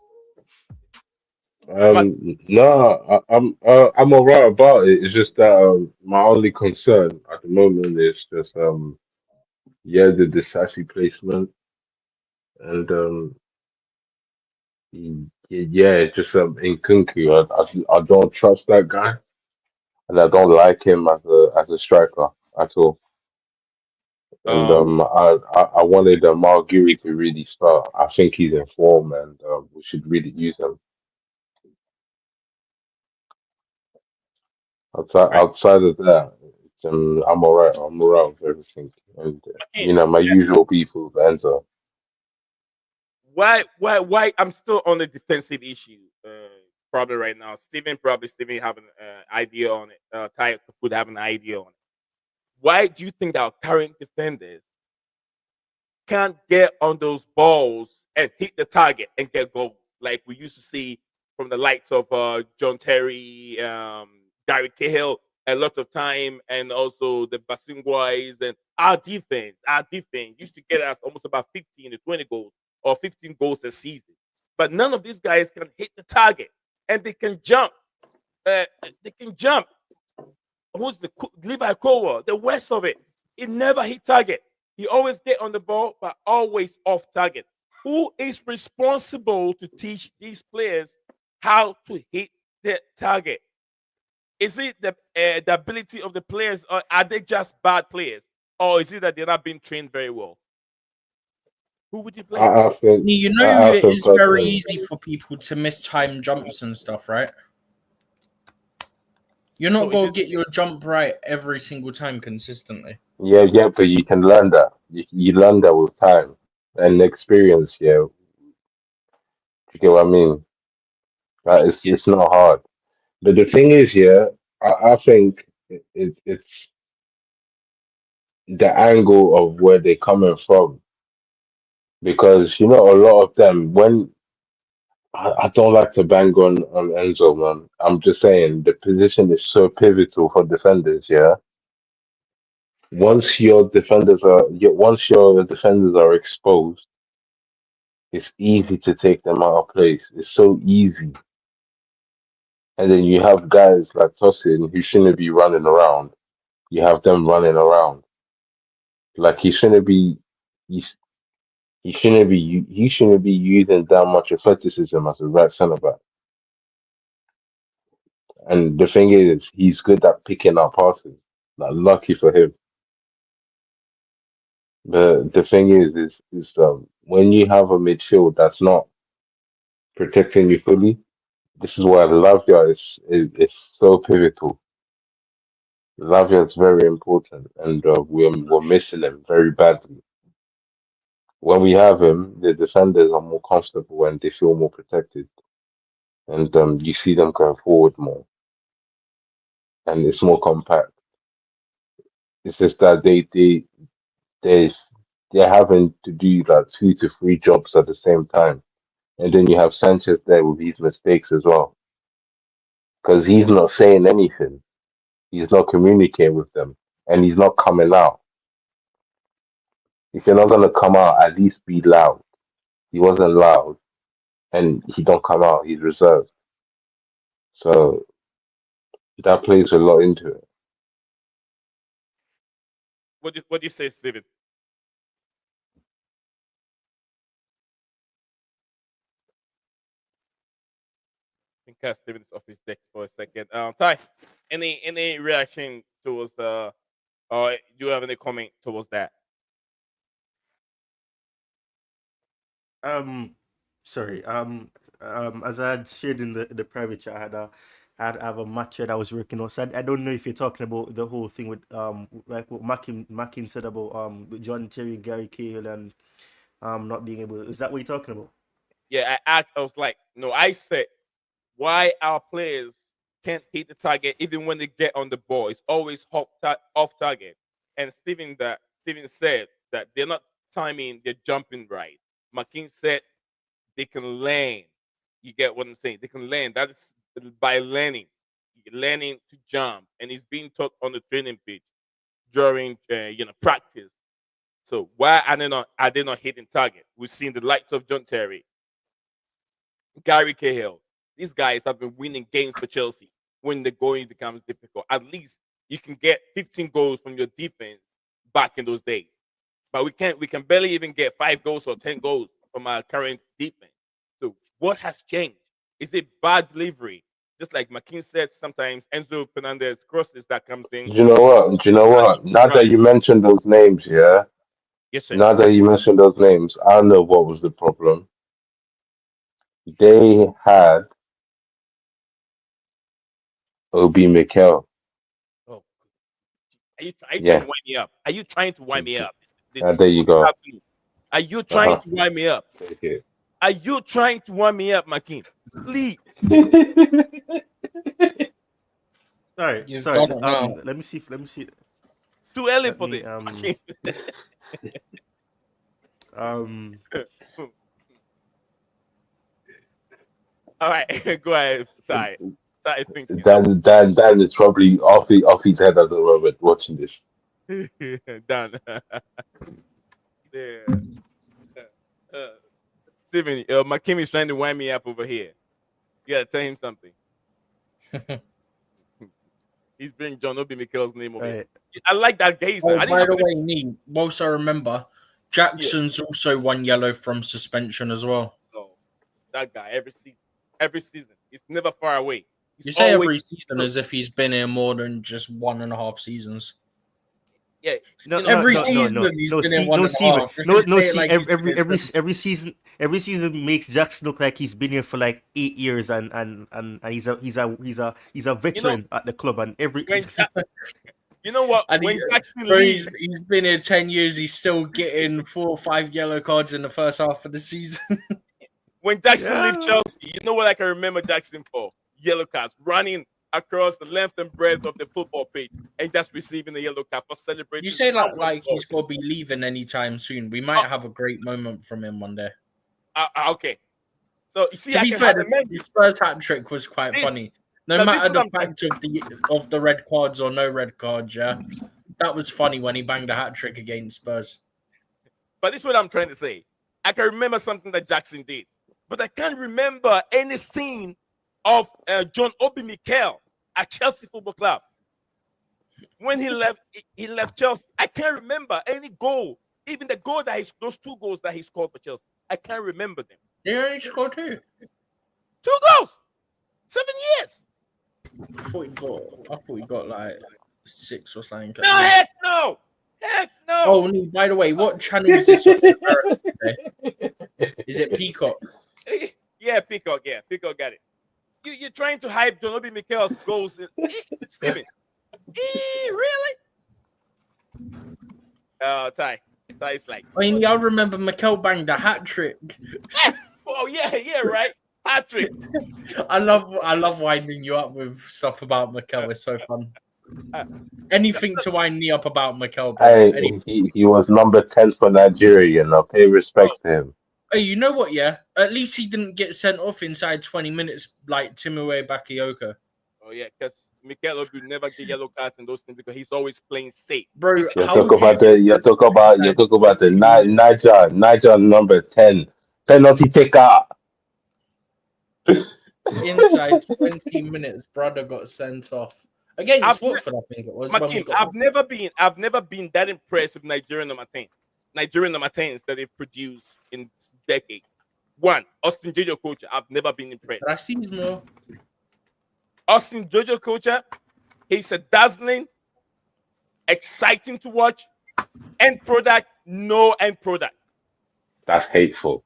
But No, I'm alright about it. It's just that my only concern at the moment is just yeah, the sassy placement and yeah, just in Kunku, I don't trust that guy, and I don't like him as a striker at all. And um, I wanted Marguerite to really start. I think he's in form, and we should really use him. right, Outside of that, I'm alright. I'm alright with everything, and Makim. my usual people, Enzo. Why? I'm still on the defensive issue. Probably right now. Steven have an idea on it. Ty could have an idea on it. Why do you think our current defenders can't get on those balls and hit the target and get goals like we used to see from the likes of John Terry, Gary Cahill a lot of time, and also the Basingwais and our defense used to get us almost about 15 to 20 goals or 15 goals a season. But none of these guys can hit the target, and they can jump. They can jump. Who's the Levi Kowa? The worst of it, he never hit target. He always get on the ball, but always off target. Who is responsible to teach these players how to hit the target? Is it the ability of the players, or are they just bad players, or is it that they're not being trained very well? Who would you blame? I think You know, I think it's very personally, easy for people to miss time jumps and stuff, right? You're not So going to get your jump right every single time consistently. yeah, but you can learn that. You learn that with time and experience. Yeah, you get what I mean. It's not hard. But the thing is, yeah, I think it's the angle of where they're coming from, because a lot of them, when I don't like to bang on Enzo, man. I'm just saying the position is so pivotal for defenders. Yeah, once your defenders are exposed, It's easy to take them out of place. It's so easy. And then you have guys like Tosin who shouldn't be running around. You have them running around. Like he shouldn't be. He's, he shouldn't be using that much athleticism as a right centre back. And the thing is, he's good at picking up passes. Like lucky for him. But the thing is when you have a midfield that's not protecting you fully, this is why Lavia is so pivotal. Lavia is very important, and we're missing him very badly. When we have him, the defenders are more comfortable and they feel more protected, and you see them going forward more, and it's more compact. It's just that they they're having to do like 2 to 3 jobs at the same time, and then you have Sanchez there with his mistakes as well, because he's not saying anything, he's not communicating with them, and he's not coming out. If you're not gonna come out, at least be loud. He wasn't loud, and he don't come out. He's reserved, so that plays a lot into it. What do you say, Steven? I think Steven's off his deck for a second. Ty, any reaction towards or do you have any comment towards that? Sorry. As I had shared in the private chat, I have a match that I was working on. So I don't know if you're talking about the whole thing with like what Makim said about with John Terry, Gary Cahill, and not being able. Is that what you're talking about? Yeah, I was like, no, I said why our players can't hit the target even when they get on the ball. It's always off target. And Steven said that they're not timing, they're jumping right. McKean said they can learn. You get what I'm saying? They can learn. That is by learning. Learning to jump. And it's being taught on the training pitch during practice. So why are they not hitting target? We've seen the likes of John Terry, Gary Cahill. These guys have been winning games for Chelsea when the going becomes difficult. At least you can get 15 goals from your defense back in those days. But we can barely even get 5 goals or 10 goals from our current defense. So what has changed? Is it bad delivery? Just like McKean said, sometimes Enzo Fernandez crosses that comes in. Do you know what? Do you know what? Now that you mentioned those names, yeah. Yes, sir. Now that you mentioned those names, I know what was the problem. They had Obi Mikel. Oh, are you trying Yeah. to wind me up? Are you trying to wind me up? There you go. Afternoon? Are you trying to wind me up? Take it. Are you trying to wind me up, McKean? Please. Sorry. You've Sorry. done it now. Let me see. Too early Let for me, this. McKean. All right, go ahead. Ty thinking. Dan is probably off his head at the moment watching this. Done. Yeah. Steven, McKim is trying to wind me up over here. You gotta tell him something. He's bringing John Obi Mikel's name over here. I like that gaze. Oh, by the way, Neil, whilst I remember, Jackson's also 1 yellow from suspension as well. So that guy every season, he's never far away. You say every season as if he's been here more than just 1.5 seasons. Yeah, every season he's been in 1.5. Every season makes Jackson look like he's been here for like 8 years, and he's a veteran at the club, and you know what? And when Jackson he's been here 10 years, he's still getting 4 or 5 yellow cards in the first half of the season. When Jackson left Chelsea, you know what I can remember Jackson for? Yellow cards, running across the length and breadth of the football pitch and just receiving a yellow card for celebrating. You say like he's going to be leaving anytime soon. We might have a great moment from him one day. Okay. So you see, to be fair, the Spurs hat trick was quite funny. No matter the fact of the red cards or no red cards, yeah, that was funny when he banged a hat trick against Spurs. But this is what I'm trying to say. I can remember something that Jackson did, but I can't remember any scene of John Obi Mikel at Chelsea Football Club. When he left Chelsea. I can't remember any goal, even the goal that those 2 goals that he scored for Chelsea. I can't remember them. They only scored 2. 2 goals, 7 years. I thought he got like 6 or something. No, heck no. Oh, no, by the way, what channel is this on? Is it Peacock? Yeah, Peacock. Yeah, Peacock got it. You're trying to hype John Obi Mikel's goals, Steven. Really? Ty is like. I mean, I remember Mikel banged a hat trick. Oh yeah, right. Patrick. I love winding you up with stuff about Mikel. It's so fun. Anything to wind me up about Mikel, bro. He was number 10 for Nigeria, Pay respect to him. Hey, you know what? Yeah, at least he didn't get sent off inside 20 minutes like Timothy Bakayoko. Oh yeah, because Mikel Obi never get yellow cards and those things because he's always playing safe. Bro, You talk about the Niger number 10 penalty taker. Inside 20 minutes, brother got sent off against Watford. I think it was. Makin, I've never been that impressed with Nigerian number 10. Nigerian number 10s that they've produced in decades. One, Austin Jojo Kocha. I've never been impressed. Racismo. Austin Jojo Kocha, he's a dazzling, exciting to watch. End product, no end product. That's hateful.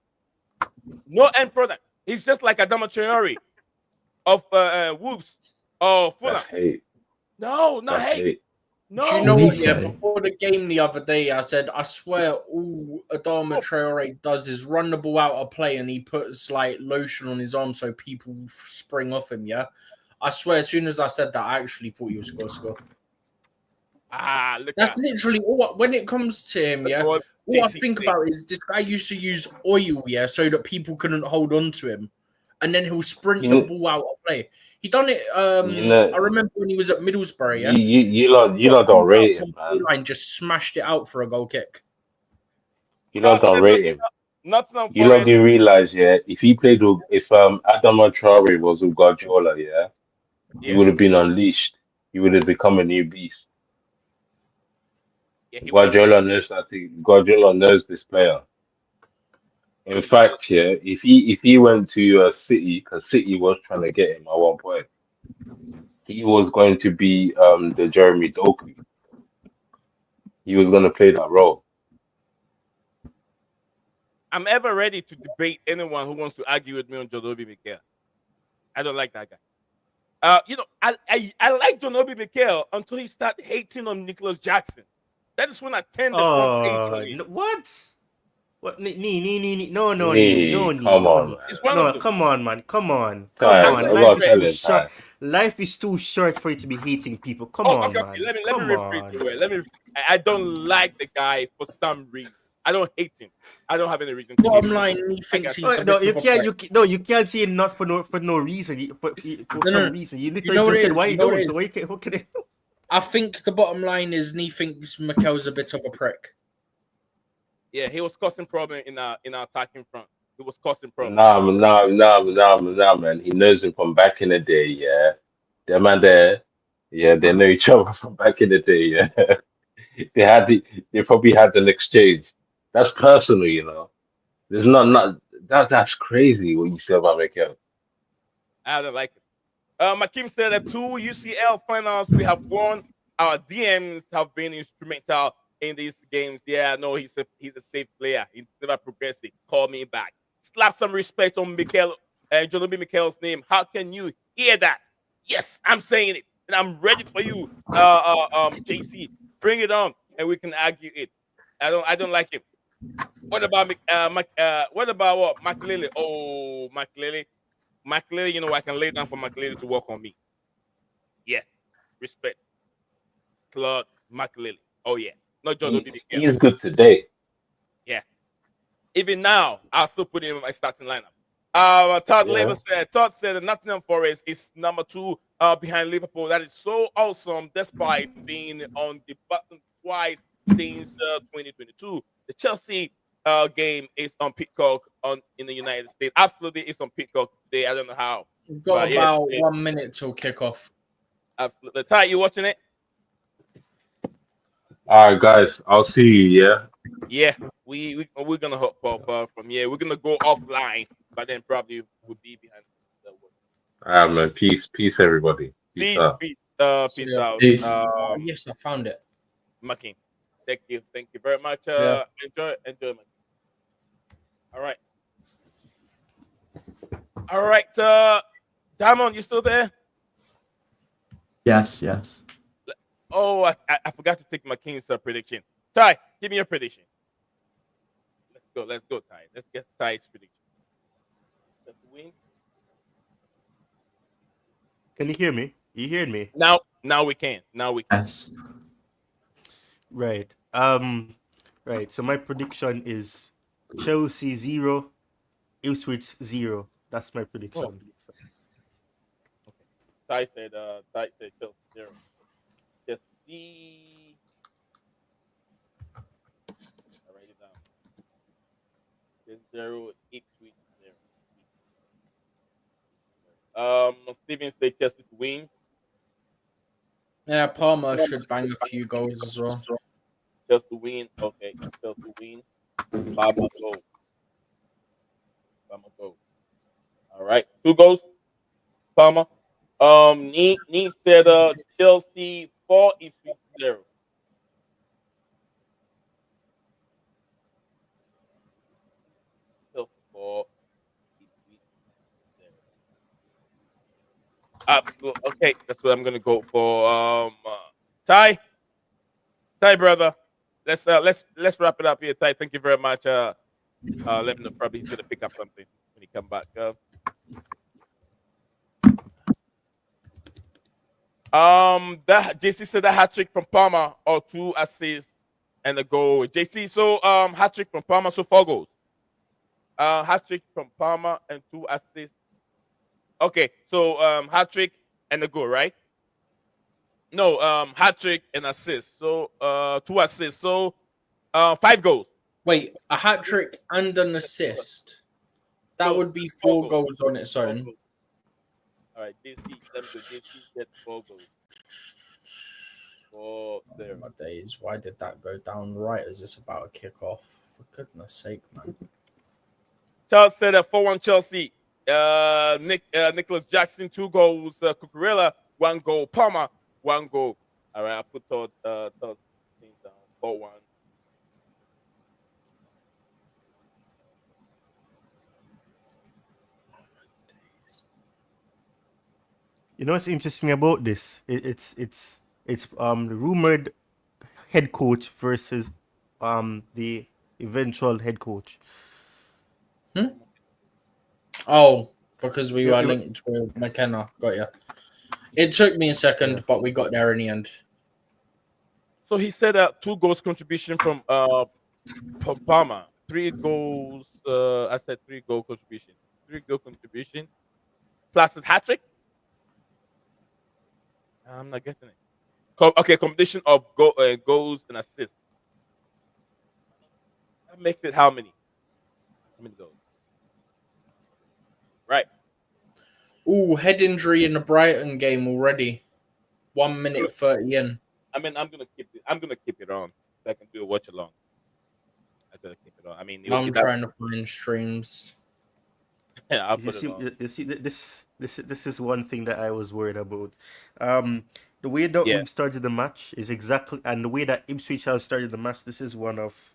No end product. He's just like Adama Traore of Wolves or Fulham. That's hate. No, not That's hate. No. Do you know what? Yeah, before the game the other day, I said, I swear all Adama Traore does is run the ball out of play and he puts like lotion on his arm so people spring off him. Yeah, I swear. As soon as I said that, I actually thought he was going to score. That's literally all. When it comes to him, yeah. All I think about is this guy used to use oil, yeah, so that people couldn't hold on to him, and then he'll sprint the ball out of play. He done it. I remember when he was at Middlesbrough. Yeah, you lot don't rate him, man. Line just smashed it out for a goal kick. You lot don't rate him. You lot didn't realize, yeah. If Adama Traore was with Guardiola, yeah, he would have been unleashed. He would have become a new beast. Yeah, Guardiola knows this player. In fact, yeah, if he went to City, because City was trying to get him at one point, he was going to be the Jeremy Doku. He was going to play that role. I'm ever ready to debate anyone who wants to argue with me on John Obi Mikel. I don't like that guy. I like John Obi Mikel until he started hating on Nicholas Jackson. That is when I tend to what? What? No. Come on, man. Life is too short for you to be hating people. Come on, man. Okay. Let me rephrase. I don't like the guy for some reason. I don't hate him. I don't have any reason. Bottom line, he thinks he's you can't say not for no reason. For some reason, you literally just said why you don't. So what can I? I think the bottom line is he thinks Mikel's a bit of a prick. Yeah, he was causing problem in our attacking front. He was causing problem. Nah, man. He knows him from back in the day, yeah. Them man there, yeah, they know each other from back in the day, yeah. They probably had an exchange. That's personal, you know. There's not that's crazy what you say about Mikel. I don't like it. Makim said that 2 UCL finals we have won. Our DMs have been instrumental in these games. Yeah, no, he's a safe player. He's never progressive. Call me back. Slap some respect on Mikel and John Obi Mikel's name. How can you hear that? Yes, I'm saying it, and I'm ready for you, JC. Bring it on, and we can argue it. I don't like him. What about what McLeary? Oh, McLeary. McLeary, you know, I can lay down for McLeary to work on me. Yeah, respect. Claude McLeary. Oh yeah, not John Obi Mikel. He's good today. Yeah. Even now, I'll still put him in my starting lineup. Todd said that Nottingham Forest is number 2 behind Liverpool. That is so awesome, despite being on the bottom twice since 2022. The Chelsea game is on Peacock in the United States. Absolutely, it's on Peacock today. I don't know how. We've got But, yeah, about 1 minute till kickoff. Absolutely. Ty, you watching it? All right, guys. I'll see you. Yeah. Yeah, we're gonna hop off from here. We're gonna go offline, but then probably we'll be behind the work. All right, man. Peace, everybody. Peace Peace, out. peace, See peace ya. out. Peace. Oh, yes, I found it. Makin. Thank you very much. Yeah. Enjoy, Makin. All right. Diamond, you still there? Yes. Oh, I forgot to take Makin's prediction. Ty, give me your prediction. Let's go, Ty. Let's get Ty's prediction. Let's win. Can you hear me? You heard me? Now we can. Yes. Right. Right. So my prediction is Chelsea 0, Ipswich 0. That's my prediction. Ty said Chelsea 0. Just the. I write it down. Then 0, Ipswich 0. Steven said Chelsea to win. Yeah, Palmer should bang a few goals as well. Chelsea to win. Okay, Chelsea to win. Palmer go. All right, 2 goals. Palmer. Neem said Chelsea 4, Ipswich 0. Chelsea 4, Ipswich 0. Absolutely. Okay, that's what I'm gonna go for. Ty, brother. Let's wrap it up here, Ty. Thank you very much. Let me know. Probably he's gonna pick up something when he come back. That JC said that hat trick from Palmer or 2 assists and a goal. JC, so hat trick from Palmer, so 4 goals. Hat trick from Palmer and 2 assists. Okay, so hat trick and a goal, right? No, hat trick and assist. So 2 assists. So 5 goals. Wait, a hat trick and an assist. That So, would be 4 4 goals on its own. All right, JC, let me go. JC get 4 goals. 4 there. My days, why did that go down right as it's about to kick off? For goodness sake, man. Charles said 4-1 Chelsea. Nicholas Jackson 2 goals. Cucurella 1 goal. Palmer 1 goal. All right, I put Todd team down 4-1. You know what's interesting about this? It's the rumored head coach versus the eventual head coach. Oh, because we were You- linked with McKenna. Got you. It took me a second, but we got there in the end. So he said 2 goals contribution from Palmer. 3 goals. I said 3 goal contribution. 3 goal contribution. Plus a hat trick. I'm not getting it. Okay, combination of goals and assists. That makes it how many? How many goals? Right. Ooh, head injury in the Brighton game already. 1 minute 30 in. I mean, I'm gonna keep it on. So I can do a watch along. I gotta keep it on. I mean, I'm trying to find streams. Yeah, I'll You put see, it on. you see, this is one thing that I was worried about. The way that Yeah. we've started the match is exactly, and the way that Ipswich has started the match, this is one of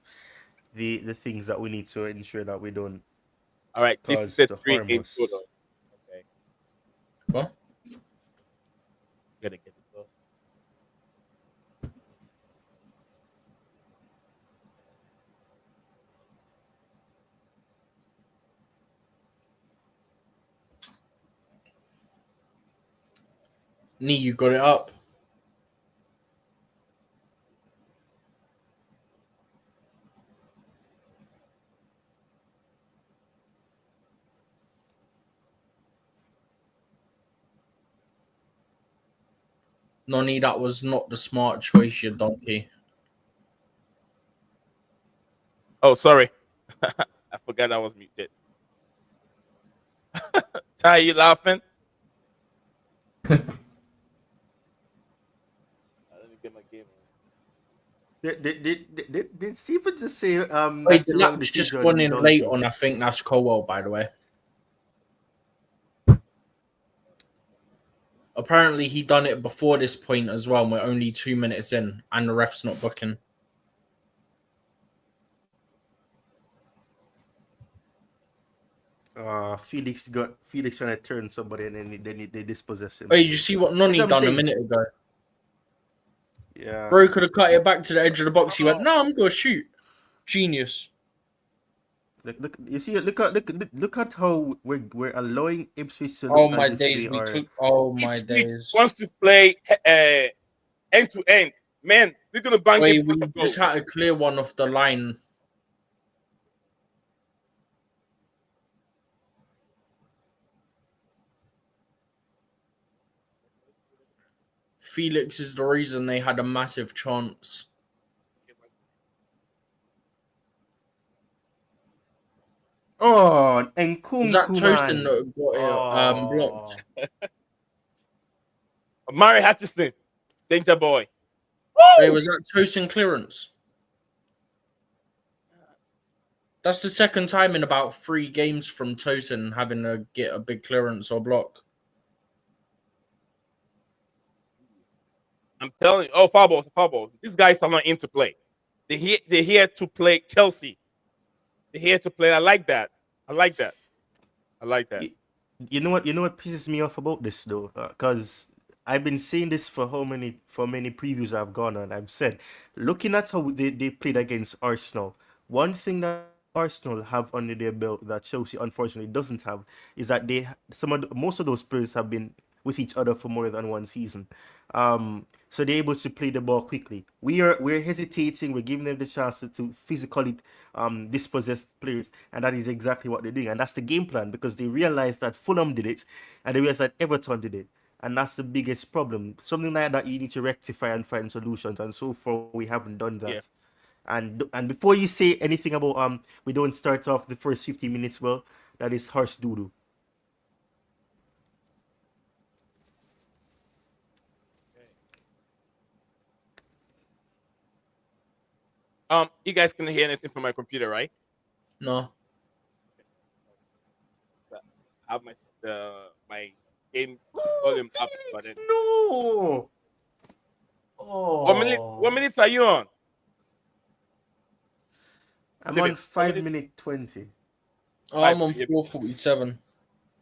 the things that we need to ensure that we don't All right, this is cause the the 3 harm game us. total. Okay, What? gotta get it though. Nee, you got it up. Noni, that was not the smart choice, you donkey. Oh, sorry. I forgot I was muted. Ty, you laughing? Let me get my game on. Did Stephen just say Wait, that's the the wrong lap's just decision, gone in late Donkey? on. I think that's Colwell, by the way. Apparently, he done it before this point as well. And we're only 2 minutes in, and the ref's not booking. Felix trying to turn somebody and then they dispossess him. Wait, you see what That's Noni what I'm done a saying. minute ago? Yeah. Bro could have cut it back to the edge of the box. He went, "No, I'm gonna shoot." Genius. Look, you see, look at how we're allowing Ipswich to look Oh my as if days, they are. oh my Ipswich days. wants to play end to end. Man, we're gonna bang Wait, it we with a goal. just had to clear one off the line. Felix is the reason they had a massive chance. Oh, and Was that Kunku, Toastin man. that got it blocked? Murray Hutchison, danger boy. Wait, was that Toastin clearance? That's the second time in about 3 games from Tosin having to get a big clearance or block. I'm telling you, foul ball. These guys are not into play. They're here to play Chelsea. They're here to play. I like that. You know what pisses me off about this though, because I've been saying this for many previews I've gone on. I've said, looking at how they played against Arsenal, one thing that Arsenal have under their belt that Chelsea unfortunately doesn't have is that most of those players have been with each other for more than one season. So they're able to play the ball quickly. We're hesitating. We're giving them the chance to physically dispossess players, and that is exactly what they're doing. And that's the game plan because they realized that Fulham did it, and they realized that Everton did it, and that's the biggest problem. Something like that you need to rectify and find solutions. And so far we haven't done that. Yeah. And before you say anything about we don't start off the first 15 minutes well, that is harsh doo-doo. You guys can hear anything from my computer, right? No. I have my game volume up, but then... No. Oh. What minutes are you on? I'm Steven, on 5:20. Oh, I'm on 4:47.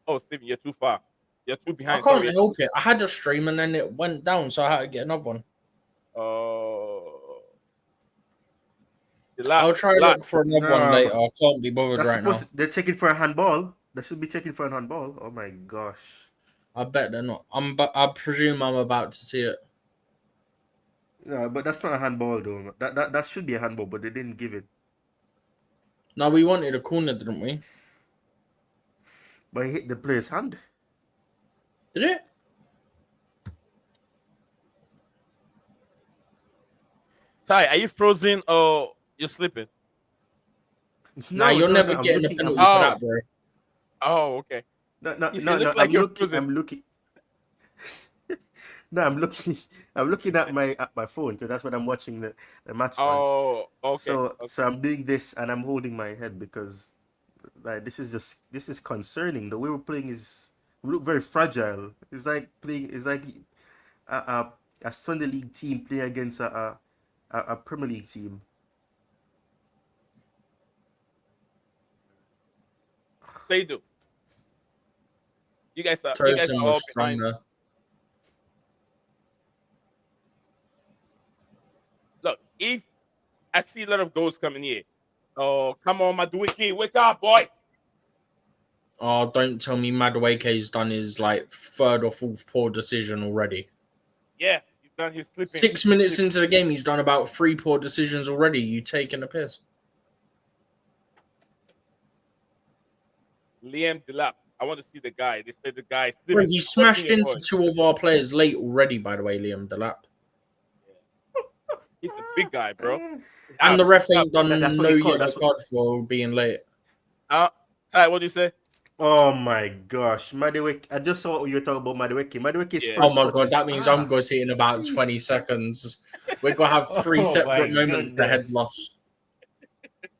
Oh, Steven, you're too far. You're too I behind. can't Sorry. help it. I had a stream and then it went down, so I had to get another one. I'll try to look for another one later. I can't be bothered right now. They're checking for a handball. They should be checking for a handball. Oh my gosh. I bet they're not. I presume I'm about to see it. No, but that's not a handball though. That should be a handball, but they didn't give it. No, we wanted a corner, didn't we? But it hit the player's hand. Did it? Ty, are you frozen or you're sleeping? Nah, you're never getting a penalty for that, bro. Oh, okay. No. I'm looking. No, I'm looking at my phone because that's when I'm watching the match. Oh, okay. So I'm doing this and I'm holding my head because like this is concerning. The way we're playing we look very fragile. It's like a Sunday League team playing against a Premier League team. They do. You guys are Tosin all was behind. stronger. Look, if I see a lot of goals coming here. Oh, come on, Madueke, wake up, boy. Oh, don't tell me Madueke's done his like 3rd or 4th poor decision already. Yeah, he's done his slipping. 6 minutes into the game, he's done about 3 poor decisions already. You taking a piss? Liam Delap. I want to see the guy. They said the guy. Bro, he smashed into 2 of our players late already, by the way, Liam Delap. He's a big guy, bro. And the ref ain't done That's what no you call- yellow that's what- card for being late. Ty, what do you say? Oh my gosh, Madueke! I just saw what you were talking about Madueke. Madueke's Yeah. Oh first my touch god, is that means I'm going to ass. see it in about Jeez. 20 seconds. We're going to have three Oh separate my moments to head goodness. loss.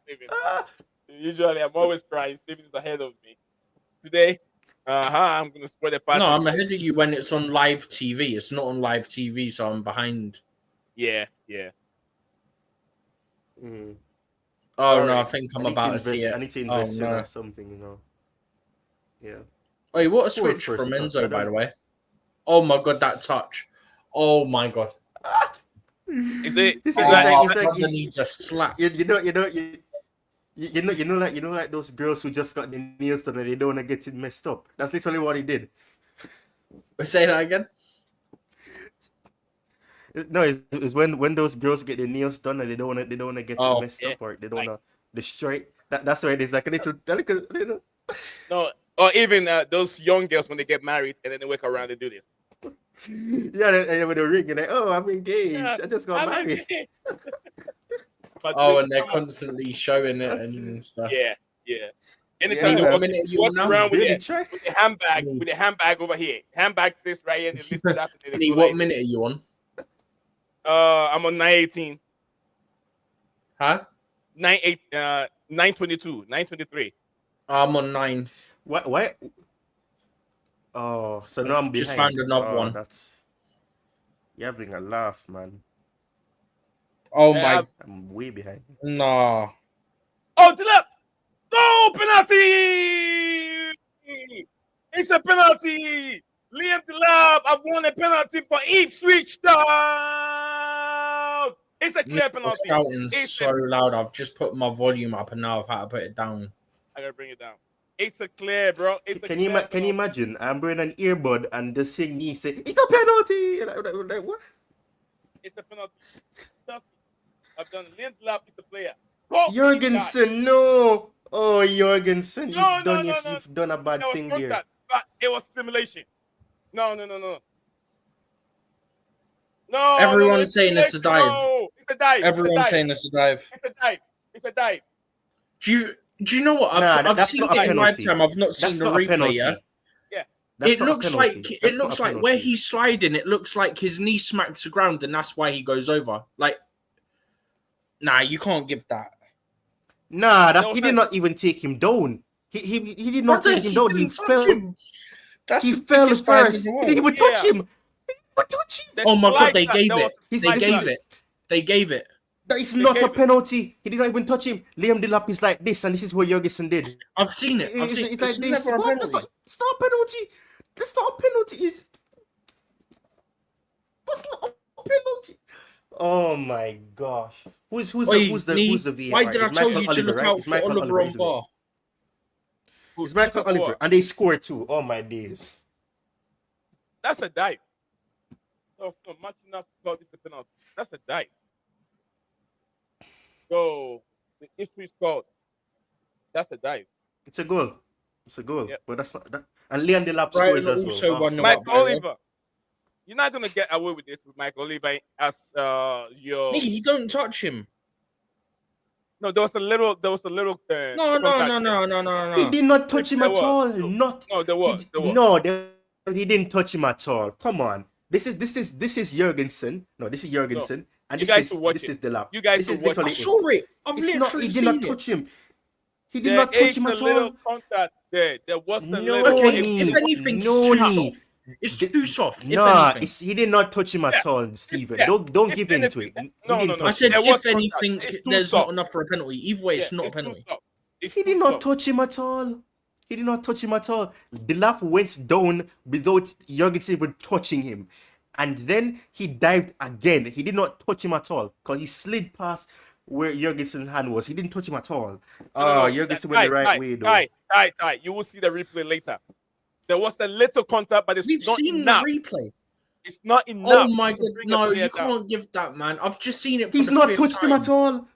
Steven. Ah, Usually, I'm always crying. Steven is ahead of me. Today, I'm gonna spread the party. No, I'm ahead of you when it's on live TV. It's not on live TV, so I'm behind. Yeah. mm. Oh no, Alright. I think I'm about to see it. I need to Oh invest in no. something, you know. Yeah. Wait, what a Poor switch first from touch. I Enzo, by don't- the way. Oh my god, that touch. Oh my god. Is it? It's Oh, like Brother needs a slap. you know, like those girls who just got their nails done and they don't want to get it messed up. That's literally what he did. Say that again. No, it's when those girls get their nails done and they don't want to get Oh, it messed yeah. up, or they don't want to destroy it. That's why it is like a little. No, or even those young girls when they get married and then they wake around and do this. Yeah, and with the ring, and like, oh, I'm engaged. Yeah, I just got married. But Oh, and they're constantly showing it and stuff. yeah. Anything Yeah, you man. walk, Minute you walk now? around with Really it. try. With the handbag over here. Handbag sits right here and they lift it up. And they Lee, go what like, minute are you on? I'm on 918. Huh? 922, 923. I'm on 9. What? Oh, so now I'm behind. Just found another one. You're having a laugh, man. Oh Yeah, my. I'm way behind. Nah. Oh, to the left. No, penalty! It's a penalty. Liam Delap, I've won a penalty for Ipswich Town. It's a clear You're penalty. shouting It's so loud. I've just put my volume up and now I've had to put it down. I gotta bring it down. It's a clear, bro. Can you imagine? I'm wearing an earbud and the thing he say it's a penalty. Like, what? It's a penalty. Trust me. I've done Liam Delap is the player. Go, Jorgensen, no. Oh, Jorgensen, No, you've done a bad That was thing there. contact, but it was simulation. No. No. Everyone's saying it's a dive. No, it's a dive. Everyone's saying it's a dive. It's a dive. Do you know what? Nah, I've that's seen not a it in live penalty. time. I've not seen That's the not a replay penalty. yet. That's It not a looks penalty. like That's it not looks a like where penalty. he's sliding. It looks like his knee smacks the ground, and that's why he goes over. Like, nah, you can't give that. Nah, No, he did not even take him down. He did not Brother, take him down. He didn't touch fell. him. That's He the fell biggest dive in first. the He world. didn't even touch Yeah. him. He didn't touch him. Oh my god, they gave it. He's They like- gave it. They gave it. That is They not a gave it. penalty. He did not even touch him. Liam Delap is like this, and this is what Jorgensen did. I've seen it. I've It's seen it. it's like It's this. never a What? It's penalty. not a penalty. That's not a penalty. That's not a penalty. Oh my gosh. Who's Oi, the Lee, VAR? why did I It's tell Michael you to Oliver, look right? out It's for Michael Oliver Oliver, on isn't it? bar? It's Michael Oliver, and they scored too. Oh my days. That's a dive. No, much enough to call this a penalty. That's a dive. So the Ipswich scored. That's a dive. It's a goal. It's a goal. Yep. But that's not that. And Leon Delap Brighton scores as also well. won the Mike What, by the way? Oliver. You're not gonna get away with this with Mike Oliver as your. Lee, he don't touch him. No, there was a little. No. He did not touch him There at was. all. No. Not. No, there was. He didn't touch him at all. Come on. This is Jorgensen. No, this is Jorgensen. And You this guys is should watch this it. is Delap. You guys This is should watch I literally saw it. I've It's not. literally He did seen not it. touch him. He did There not touch is him a at little all. contact there. There was a No little. Okay, need. if anything, No it's too need. soft. It's too soft. If Nah, anything. he did not touch him at all, Steven. Yeah. Don't If give in to anything, it. He no, didn't no, no. I touch said, There him. was if anything, contact. It's too there's soft. not enough for a penalty. Either way, it's not a too penalty. soft. It's He too did not soft. touch him at all. He did not touch him at all. Delap went down without Jorgensen even touching him. And then he dived again. He did not touch him at all because he slid past where Jorgensen's hand was. He didn't touch him at all. No, Jorgensen went the right way, though. Ty. You will see the replay later. There was a little contact, but it's We've not seen enough. the replay. It's not enough. Oh my to god, bring a no, player you down. can't give that, man. I've just seen it. For He's the not fifth touched him time. at all.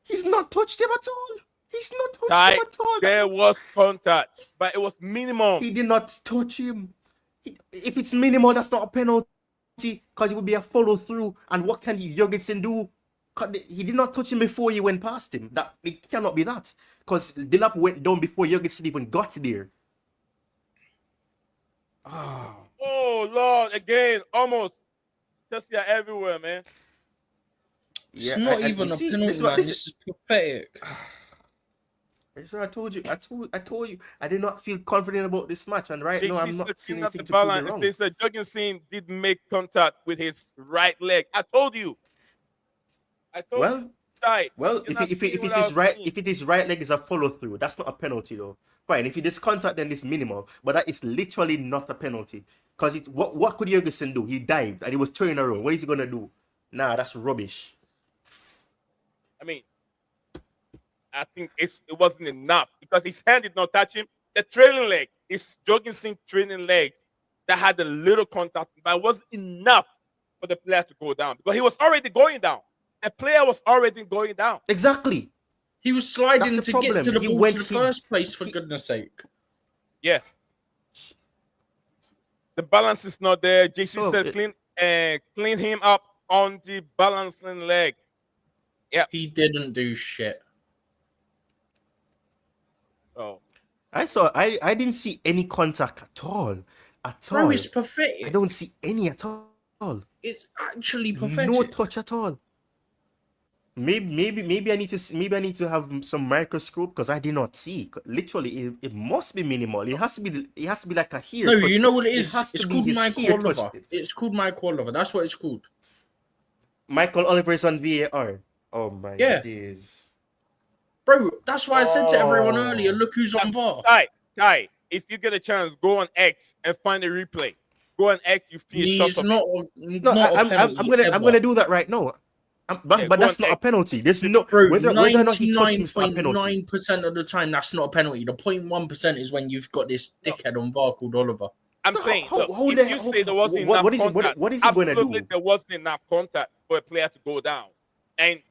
He's not touched him at all. He's not touched Ty, him at all. there was contact, but it was minimum. He did not touch him. If it's minimal, that's not a penalty because it would be a follow through. And what can Jorgensen do? He did not touch him before he went past him. That it cannot be that, because Delap went down before Jurgensen even got there. Oh Lord, again, almost. Chelsea are everywhere, man. It's not and even you a see, penalty, man. This is pathetic. So I told you. I did not feel confident about this match, and right now JC I'm said not seeing clean up the anything to prove it balance. wrong. They said Jurgensen did make contact with his right leg. I told you. I told you. Tight. Well, You're if not it seeing what is I was right, seeing. if it is right leg is a follow through, that's not a penalty though. Fine, if it is contact, then it's minimal, but that is literally not a penalty. Because what could Jurgensen do? He dived and he was turning around. What is he gonna do? Nah, that's rubbish. I mean, I think it wasn't enough because his hand did not touch him. The trailing leg, his Jorgensen trailing legs that had a little contact, but it wasn't enough for the player to go down because he was already going down. The player was already going down. Exactly. He was sliding That's the to get to problem. the He ball went- to the he- first place, for he- goodness sake. Yeah. The balance is not there. JC So, said clean him up on the balancing leg. Yeah. He didn't do shit. Oh. I didn't see any contact at all. Bro, it's pathetic. I don't see any at all. It's actually pathetic. No touch at all. Maybe I need to have some microscope because I did not see. Literally, it must be minimal. It has to be like a hair. No, touch. you know what it It is? has It's to be called his Michael hair Oliver. touched it. It's called Michael Oliver. That's what it's called. Michael Oliver is on VAR. Oh my Yeah. days. Bro, that's why I said to everyone Oh. earlier, look who's on VAR. Ty, if you get a chance, go on X and find a replay. Go on X, you see a He's shot of not, it. No, not a I'm penalty I'm gonna do that right now. But Yeah, but go that's on not a X. penalty. There's no Bro, whether or not he touched him is not a penalty. 99.9% of the time, that's not a penalty. The 0.1% is when you've got this dickhead on VAR called Oliver. I'm saying, look, how if you say there wasn't enough contact, what is he gonna absolutely do? there wasn't enough contact for a player to go down. And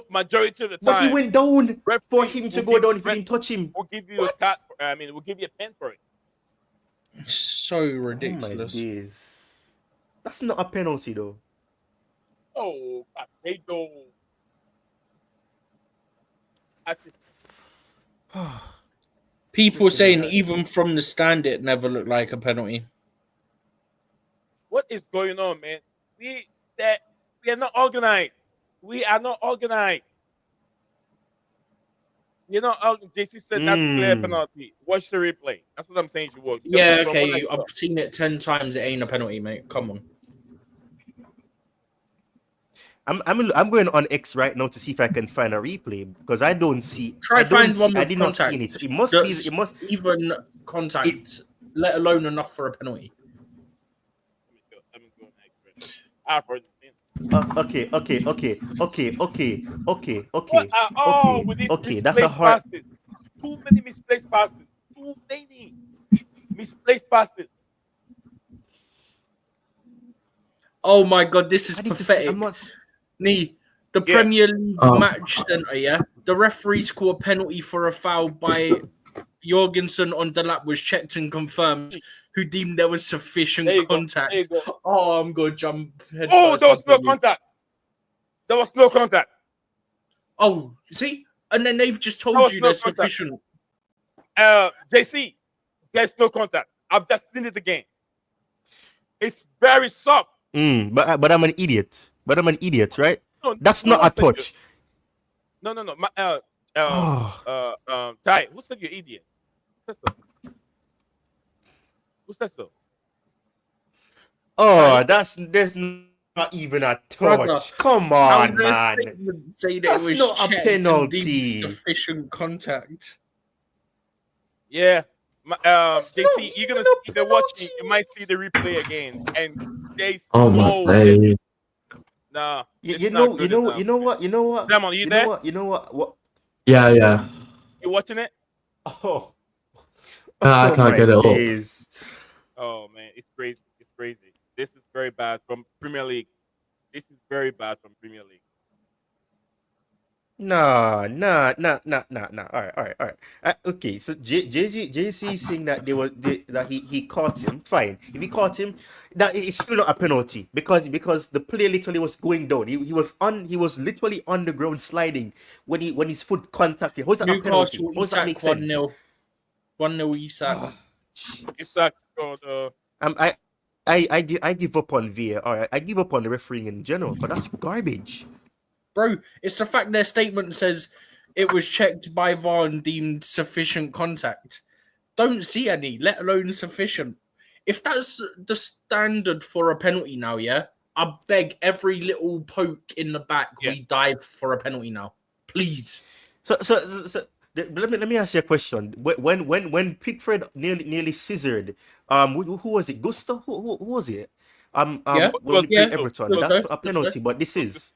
majority of the But time, he went down for referee him to will go down if he ref- didn't touch him. we'll give you a cut. We'll give you a pen for it. So Oh my ridiculous. days. That's not a penalty though. Oh, they go. People saying even from the stand, it never looked like a penalty. What is going on, man? We are not organized. We are not organized. You know, JC said that's a clear penalty. Watch the replay. That's what I'm saying. You will. Yeah, From what I okay. saw. I've seen it 10 times. It ain't a penalty, mate. Come on. I'm going on X right now to see if I can find a replay because I don't see. Try I don't find one see, I with did contact. not see any. It must be. That's It must. even contact, let alone enough for a penalty. Let me go next. I've heard it. Okay. With these Okay, that's a misplaced hard. passes. Too many misplaced passes. Too many misplaced passes. Oh my god, this is I need to see- pathetic. I'm not. Nee, the Yeah. Premier League Oh. match centre, yeah? The referee scored a penalty for a foul by Jorgensen on Delap was checked and confirmed, who deemed there was sufficient There you go. contact. There you go. Oh, I'm going to jump head Oh, first there was into no the- contact. There was no contact. Oh, see? And then they've just There told was you no there's contact. sufficient. JC, there's no contact. I've just seen it again. It's very soft. But I'm an idiot. But I'm an idiot, right? No, That's who not a said you- touch. No. Oh. Ty, who said you're idiot? Who said so? Oh, there's not even a touch. Brother, Come How on, their man. statement say that That's it was not a checked and deemed penalty. sufficient contact. Yeah. That's JC, not you're gonna even a if you're watching, penalty. you might see the replay again. And there's Oh no my days. nah. You it's know not you good know enough. you know what you know what Damon, you you there? know what you know what Yeah. You watching it? oh I can't my get it up. days. Oh man, it's crazy. It's crazy. This is very bad from Premier League. This is very bad from Premier League. Nah. All right. Okay, so JC is saying that that he caught him. Fine, if he caught him, that is still not a penalty because the player literally was going down. He was literally on the ground sliding when his foot contacted. How's that a penalty? Newcastle How does that make Isak sense? 1-0. 1-0 Isak. It's like I I give up on VAR. All right, I give up on the refereeing in general, but that's garbage. Bro, it's the fact their statement says it was checked by VAR and deemed sufficient contact. Don't see any, let alone sufficient. If that's the standard for a penalty now, yeah, I beg every little poke in the back, we dive for a penalty now. Please. So let me ask you a question. When Pickford nearly scissored, who was it? Gusto? Who was it? Yeah, when he yeah, played Everton, Gusto, that's a penalty, Gusto. but this is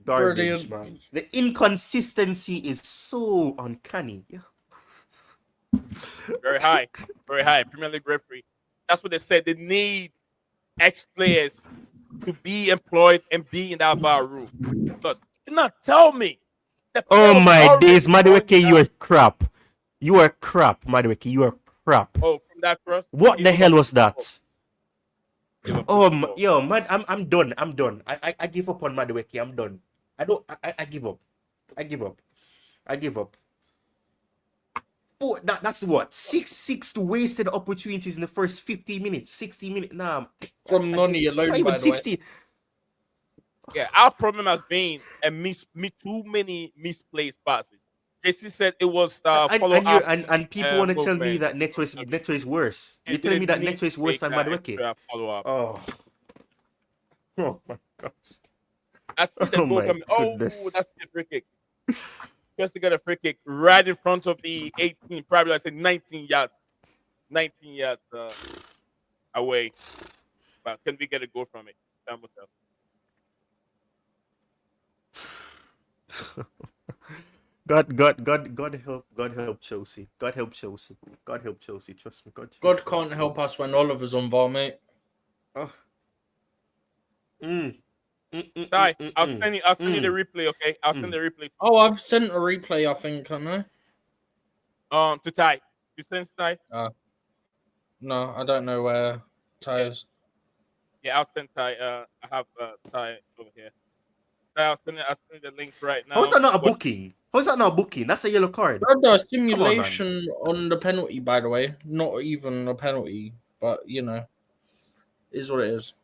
garbage, Brilliant. man. The inconsistency is so uncanny. very high. Premier League referee. That's what they said. They need ex-players to be employed and be in that VAR room. Because you cannot tell me. the Oh players my already days, Madueke, pointed you out. are crap. You are crap, Madueke. You are crap. Oh, from that cross. What the hell was that? Liverpool. Yo, man, I'm done. I give up on Madueke. I'm done. I give up. I give up. Oh, that's what? 6 wasted opportunities in the first 50 minutes. 60 minutes. Nah. From Noni alone, Not by even the 60. way. Yeah, our problem has been too many misplaced passes. JC said it was And people want to tell me movement. that Neto is worse. They You're telling me that didn't need Neto is to worse make than that Madueke? extra follow-up. Oh my gosh. I see the Oh goal my coming. goodness. Oh, that's the free kick. Just to get a free kick right in front of the 18, probably I said 19 yards. 19 yards away. But can we get a goal from it? Time will tell. God help Chelsea. God help Chelsea. God help Chelsea. Trust me. God can't help us when Oliver's on VAR, mate. Oh. Ty, I'll send you the replay, okay? I'll send the replay. Oh, I've sent a replay, I think, haven't I? To Ty. You send Ty? No, I don't know where Ty is. Yeah, I'll send Ty. I have Ty over here. Ty, I'll send the link right now. How's that not a booking? How's that not a booking? That's a yellow card. The simulation on the penalty, by the way. Not even a penalty, but, you know, is what it is.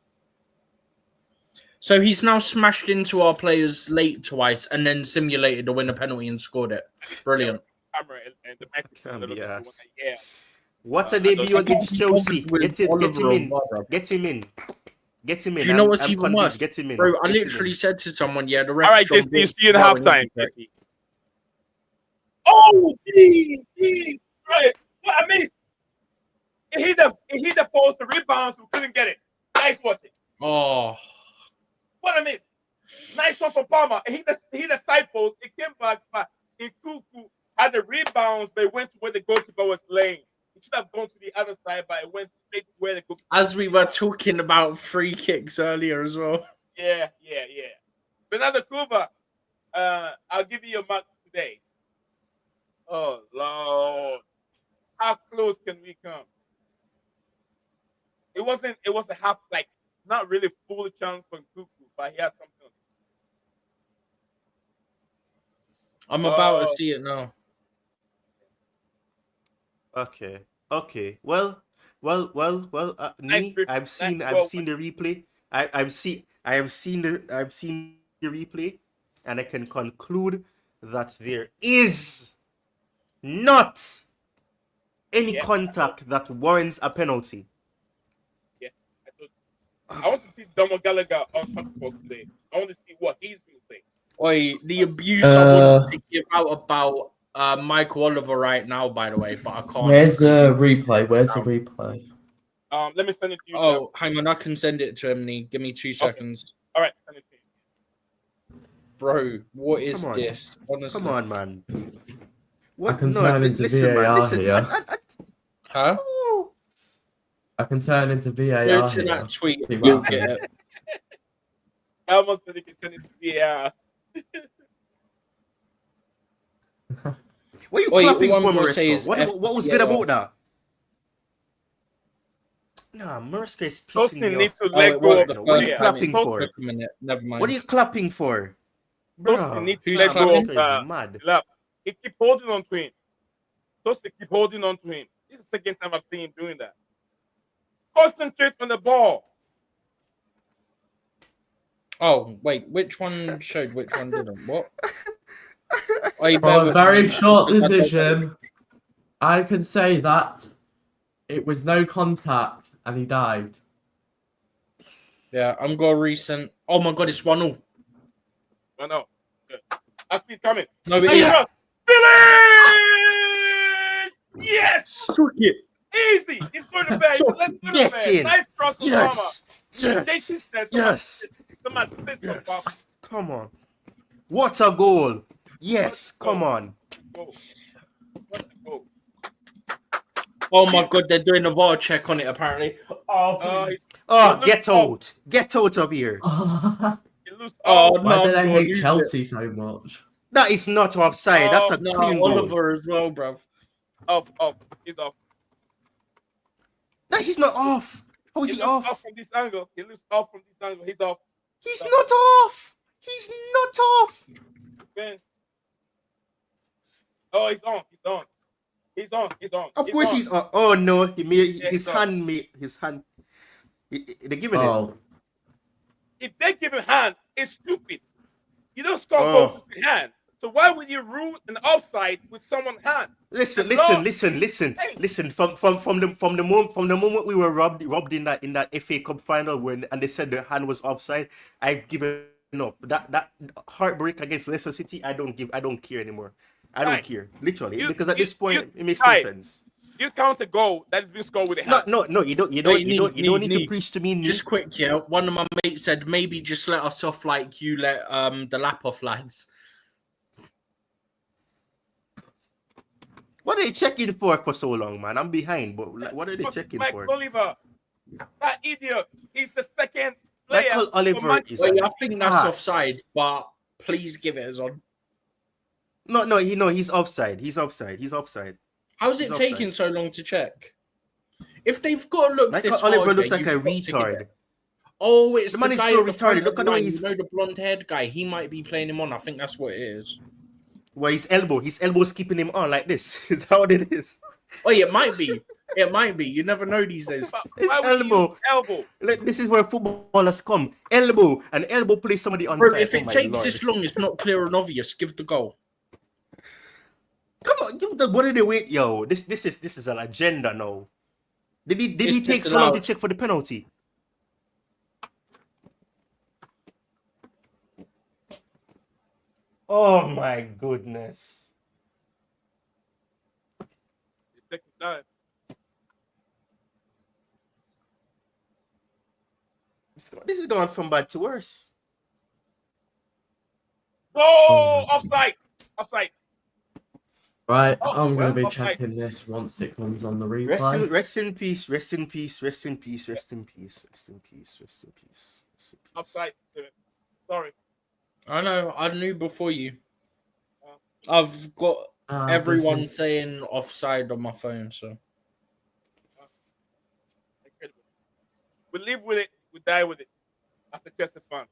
So he's now smashed into our players late twice and then simulated to win a penalty and scored it. Brilliant. And the Yeah. What's a debut against Chelsea? Get him in. Get him in. Get him in. Do you know what's I'm even convinced. worse? Get him in. Bro, I Get him literally in. said to someone, yeah, the ref. All right, JC, you see you in halftime. JC. Oh, geez, right. What I missed. It hit the post, the rebounds, we couldn't get it. Nice watching. Oh. What a miss. Nice one for Palmer. It hit the side post. It came back, but Nkuku had the rebounds, but it went to where the goalkeeper was laying. It should have gone to the other side, but it went straight to where the goalkeeper. As we were talking about free kicks earlier as well. Yeah. Bernardo Cuba, I'll give you your mark today. Oh, Lord. How close can we come? It was a half, like, not really full chance for Nkuku, but he had something. I'm about to see it now. Okay. Well. I've seen the replay. I have seen the replay, and I can conclude that there is not any contact that warrants a penalty. Yeah, I want to see Domo Gallagher on top of today. I want to see what he's going to say. Oi, the abuse I want to give out about Michael Oliver right now, by the way, but I can't. Where's the replay? Let me send it to you. Oh, hang on, I can send it to him. Give me 2 seconds. All right, send it to you. Bro, what is this? Honestly. Come on, man. What? I can turn into VAR here. Huh? I can turn into VAR. Go to that tweet. You'll get it. I almost said you can turn it to VAR. What are you Oi, clapping all I'm for, gonna say Mariska? is What was good FPL. about that? Nah, Mariska is pissing Tosin me needs off. to Oh, let it go worked of the the What are you first player. time. It clapping Tosin, for? took a minute. Never What are mind. you clapping for? Tosin Bruh. needs to Who's let go of clapping? Mariska is mad. Lap. He keep holding on to him. Tosin keep holding on to him. This is the second time I've seen him doing that. Concentrate on the ball. Oh, wait. Which one showed? Which one didn't? What? Oh, you bear For a with very me. short decision, I can say that it was no contact and he dived. Yeah, I'm gonna resend. Oh my god, it's 1-0. I know. Good. I see it coming. No, it And is. just finish! Yes! Suck it. Easy. It's going to bed. Suck Let's it. go to Get bed. in. Nice cross from Palmer. Yes. Jason Yes. says Yes. some assist from Palmer. Yes. Come on. What a goal. Yes. Come on. Go. What a goal. Oh my god, they're doing a VAR check on it apparently. Oh, please. Oh, It looks get out. Get out of here. It looks Oh, off. no, Why do I'm they gonna hate lose Chelsea so much? That is not offside. That's a No, clean goal. Oliver as well, bruv. Off. He's off. No, he's not off. How is He he looks off? off from this angle. He looks off from this angle. He's off. He's not off. He's not off. Man. Oh, he's on. He's on. He's on. He's on. Of course he's off. Oh no, he made Yeah, his he's hand made his hand. They're giving it. Oh, If they give him hand, it's stupid. You don't score Oh. goals with your hand. So why would you rule an offside with someone's hand? Listen. Hey. From the moment we were robbed in that FA Cup final and they said the hand was offside, I've given up. That heartbreak against Leicester City, I don't care anymore. I don't Right. care, literally, You- because at this point you- it makes no right. sense. You count a goal that has been scored with a hand. No, you don't Wait, need to Need. preach to me. Just quick, yeah. One of my mates said maybe just let us off like you let the lap off lads. What are they checking for so long, man? I'm behind, but like, what are they Because checking Mike for? Oliver, that idiot, he's the second player. Michael for Oliver Manchester is Wait, an I think that's ass. offside, but please give it as on. No, he's offside. He's offside. How's it He's taking offside. so long to check? If they've got to look Michael this Oliver hard, looks yeah, like a you've got to give retard. it. Oh, it's The the, man is guy so at the front retarded. of Look the at the way line. he's- You know, the blonde-haired guy. He might be playing him on. I think that's what it is. Well, his elbow's keeping him on like this. Is how it is. Oh, yeah, it might be. It might be. You never know these days. But His why would you elbow. use elbow? Like, this is where footballers come. An elbow plays somebody on Bro, side. if it takes this long, it's not clear and obvious. Give the goal. Come on, what did they wait, yo? This is an agenda now. Did he It's take so long to disallowed. check for the penalty? Oh my goodness. It's taking time. This is going from bad to worse. Oh, offside. right. Oh, I'm well, going to be offside. checking this once it comes on the replay. Rest in peace. Offside. Sorry. I know. I knew before you. I've got everyone This is- saying offside on my phone, so. Incredible. We live with it. We die with it. That's a Chelsea fan.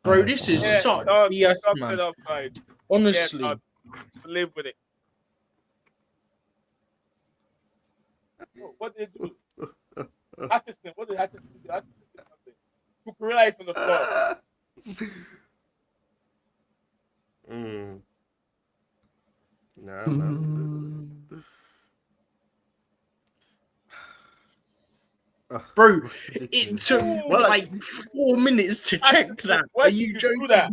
Bro, this is Yeah, such dog, BS, stop man. it offside. Honestly. Yeah, dog. We live with it. Oh, what did they do? Hutchinson. What did Hutchinson do? Hutchinson did something. Cucurella is on the floor. Nah, Bro, it took Well, like 4 minutes to check that. Why Are did you you do joking? that?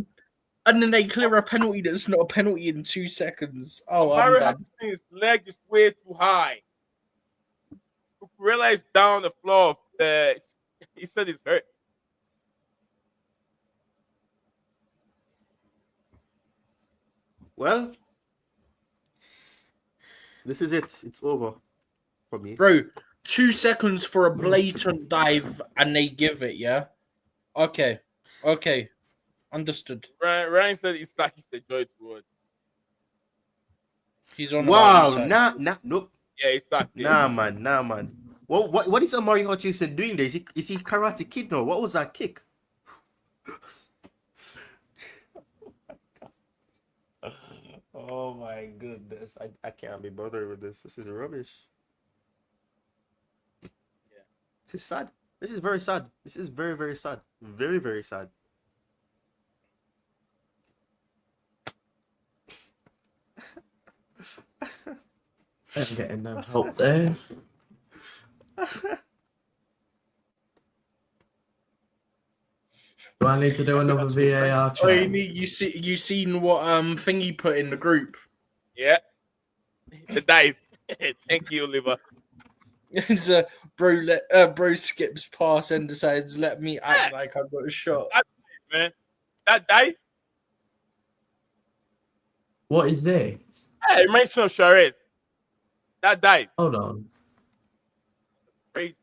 And then they clear a penalty that's not a penalty in 2 seconds. Oh, I'm Mario done. Hutchinson's leg is way too high. Cucurella is down the floor. He said he's hurt. well, this is it. It's over for me. Bro, 2 seconds for a blatant dive and they give it, yeah? Okay. Understood. Ryan said it's like he's a joy to watch. He's on Wow, about nope. Yeah, it's not. Nah, man. What is Amari Hutchinson doing there? Is he Karate Kid now? What was that kick? Oh my goodness. I can't be bothered with this. This is rubbish. Yeah. This is sad. This is very sad. This is very, very sad. Very, very sad. I'm getting no help there. Do I need to do another VAR Oh, check? you seen what Thingy put in the group? Yeah. The dive. Thank you, Oliver. It's bro skips pass and decides let me act like I got a shot. Man, that dive. What is this? Hey, it reminds me of Charez. That dive. Hold on. Crazy.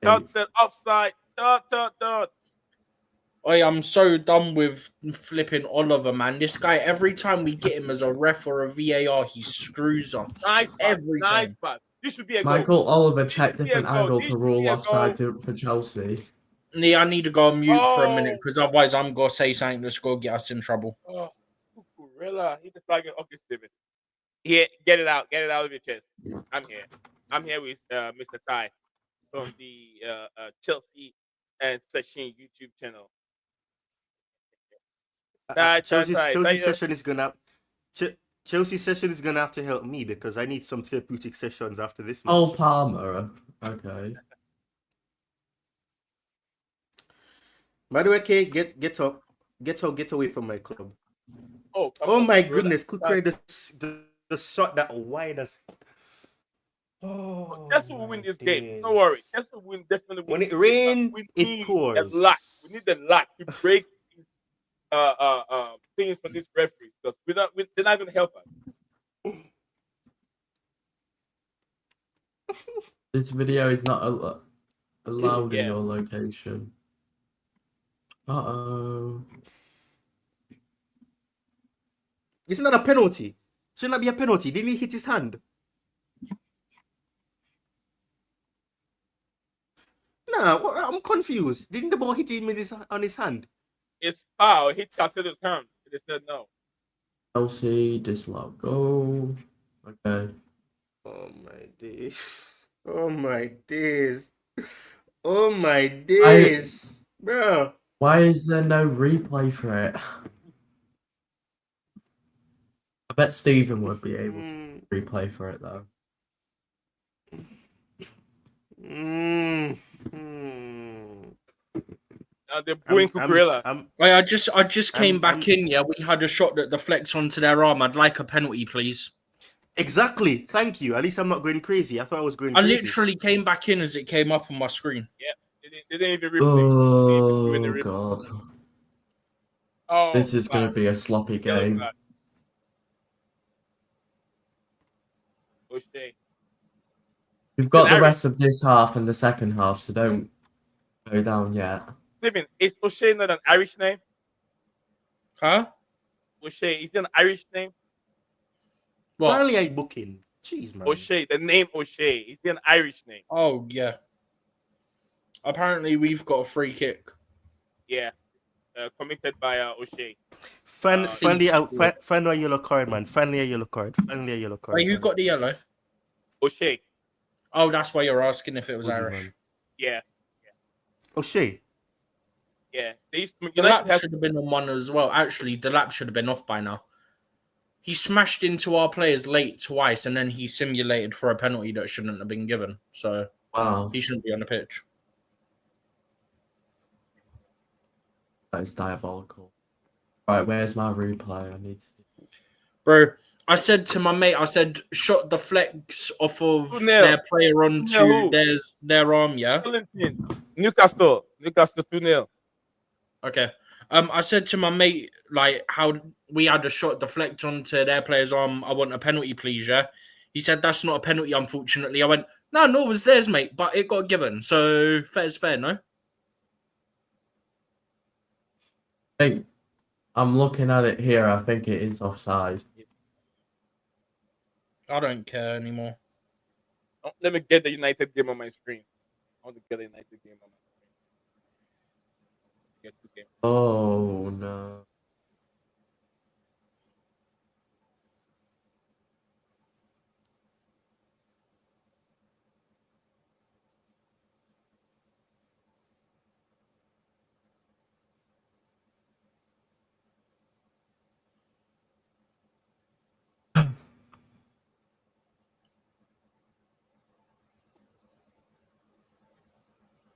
Hey, Dot said offside. Dot. Oh, I'm so done with flipping Oliver, man. This guy, every time we get him as a ref or a VAR, he screws us. Nice pass. Every Nice time. pass. This should be a goal. Michael Oliver checked This should be a different goal. angle This to should rule be a offside goal. for Chelsea. Yeah, I need to go on mute for a Oh. minute because otherwise I'm going to say something that's going to get us in trouble. Oh, Gorilla. Hit the flag. Okay, Steven. Here, get it out. Get it out of your chest. I'm here. I'm here with Mr. Ty from the Chelsea and Session YouTube channel. Chelsea's session is gonna have to help me because I need some therapeutic sessions after this match. Oh, Palmer. Okay. By the way, Kay, get up, get away from my club. Oh my goodness, Kukurea just shot that wide as. Oh, Chelsea will win this game. Don't worry. Chelsea will win, definitely win. When it rains, it pours. A lot. We need the luck to break these things from this referee because they're not going to help us. This video is not allowed in Yeah. your location. Uh-oh. Isn't that a penalty? Shouldn't that be a penalty? Didn't he hit his hand? Nah, I'm confused. Didn't the ball hit him on his hand? It's foul. It hits Castella's hand. They said no. Chelsea dislike goal. Okay. Oh my days. Oh my days. Oh my days. Bro. Why is there no replay for it? I bet Stephen would be able to replay for it though. They're booing Cucurella. I just came back in. Yeah, we had a shot that deflects onto their arm. I'd like a penalty, please. Exactly. Thank you. At least I'm not going crazy. I thought I was going I crazy. literally came back in as it came up on my screen. Yeah, they didn't even replay. Oh god. Oh, This is going to be a sloppy game. O'Shea. We've got the rest of this half and the second half, so don't go down yet. Stephen, is O'Shea not an Irish name? Huh? O'Shea, is it an Irish name? What? Finally, I booking. Jeez, man. O'Shea, the name O'Shea, is it an Irish name? Oh yeah. Apparently, we've got a free kick. Yeah, committed by O'Shea. Finally a yellow card, man. Finally a yellow card. Wait, who got the yellow? O'Shea. Oh, that's why you're asking if it was Irish. Yeah. O'Shea. Yeah. The lap should have been on one as well. Actually, the lap should have been off by now. He smashed into our players late twice, and then he simulated for a penalty that shouldn't have been given. So Wow. he shouldn't be on the pitch. That is diabolical. Right, where's my replay? I need to see. Bro, I said to my mate, shot the flex off of their player onto their arm, yeah? Newcastle 2-0. Okay. I said to my mate, like, how we had a shot deflect onto their player's arm. I want a penalty, please, yeah? He said, that's not a penalty, unfortunately. I went, no, nor was theirs, mate, but it got given. So, fair's fair, no? Hey, I'm looking at it here. I think it is offside. I don't care anymore. Oh, let me get the United game on my screen. I want to get the United game on my screen. Get 2 games. Oh no.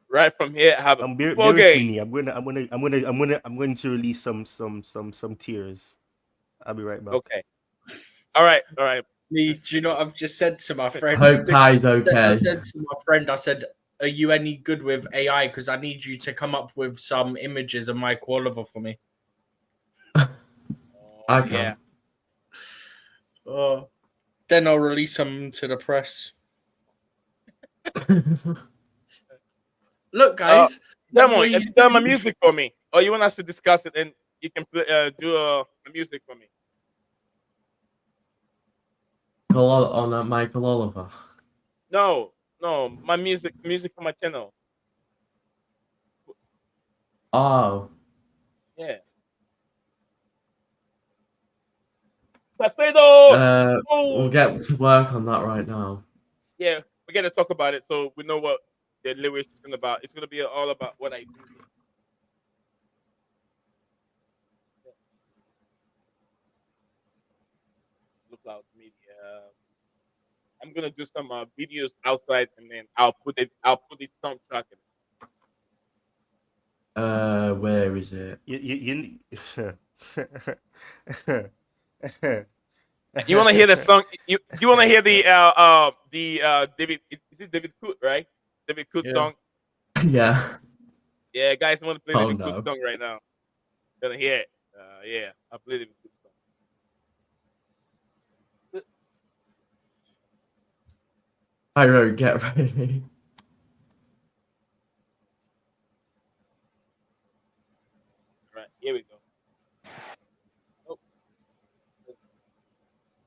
Right from here, I have a Bear football with game. me. I'm going to release some tears. I'll be right back. Okay. All right. Me, do you know what I've just said to my friend? Hope Ty's I okay. said to my friend, I said, "Are you any good with AI? Because I need you to come up with some images of Mike Oliver for me." I can. Yeah. Then I'll release them to the press. Look, guys. Demo, have you done my music for me? Or you want us to discuss it and you can do the music for me? On Michael Oliver. No, my music for my channel. Oh. Yeah. Pacedo! We'll get to work on that right now. Yeah, we got to talk about it so we know what the lyrics is about. It's gonna be all about what I do. BlueClouds Media. I'm gonna do some videos outside, and then I'll put this soundtrack in. Where is it? You You want to hear the song? You want to hear the David? Is it David Coot, right? David Coot song. Yeah. Yeah, guys, I want to play Oh, David no. Coot song right now. Gonna hear it. Yeah, I'll play David Coot song. Pyro, get ready. Right, here we go.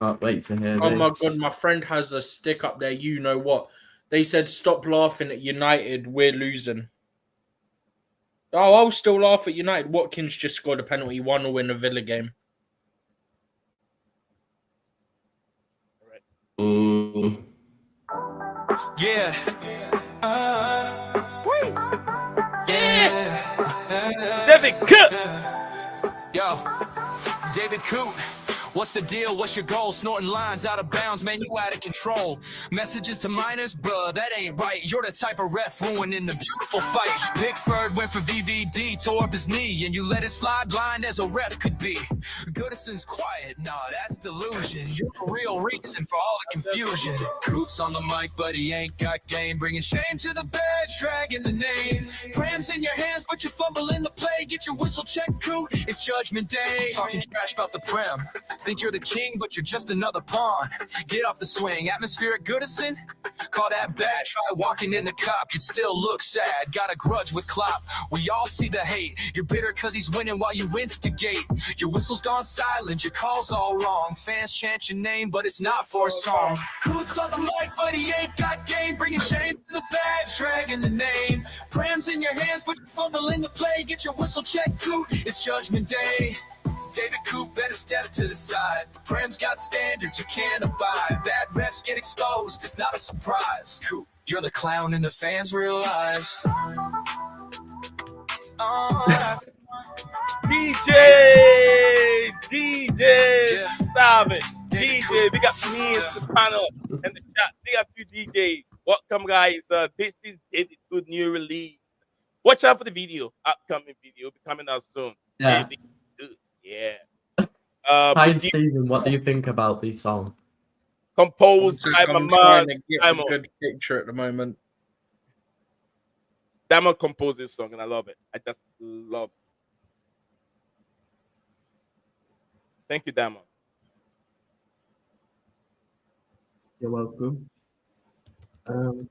Can't wait to hear Oh this. my god, my friend has a stick up there. You know what? They said stop laughing at United. We're losing. Oh, I'll still laugh at United. Watkins just scored a penalty, 1-0 in a Villa game. Ooh. Yeah. David Coot. Yo, David Coot. What's the deal? What's your goal? Snorting lines out of bounds, man, you out of control. Messages to minors, bruh, that ain't right. You're the type of ref ruining the beautiful fight. Pickford went for VVD, tore up his knee, and you let it slide blind as a ref could be. Goodison's quiet, nah, that's delusion. You're the real reason for all the confusion. Coot's on the mic, but he ain't got game. Bringing shame to the badge, dragging the name. Prams in your hands, but you fumble in the play. Get your whistle checked, Coot, it's Judgment Day. Talking trash about the Prem. Think you're the king, but you're just another pawn. Get off the swing. Atmospheric Goodison? Call that bad. Try walking in the cop. You still look sad. Got a grudge with Klopp. We all see the hate. You're bitter because he's winning while you instigate. Your whistle's gone silent. Your call's all wrong. Fans chant your name, but it's not for a song. Coots on the mic, but he ain't got game. Bringing shame to the badge, dragging the name. Prams in your hands, but you fumble in the play. Get your whistle checked, Coot. It's Judgment Day. David Coop better step to the side. The Prem's got standards you can't abide. Bad refs get exposed, it's not a surprise. Coop, you're the clown and the fans realize. DJ, stop it. DJ, we got me and Soprano and the chat. We got two DJ. Welcome, guys. This is David Good new release. Watch out for the video. Upcoming video will be coming out soon. Yeah. Yeah. Hi, Stephen. What do you think about this song? Composed by my man. I'm a good picture at the moment. Damon composed this song, and I love it. I just love it. Thank you, Damon. You're welcome. Man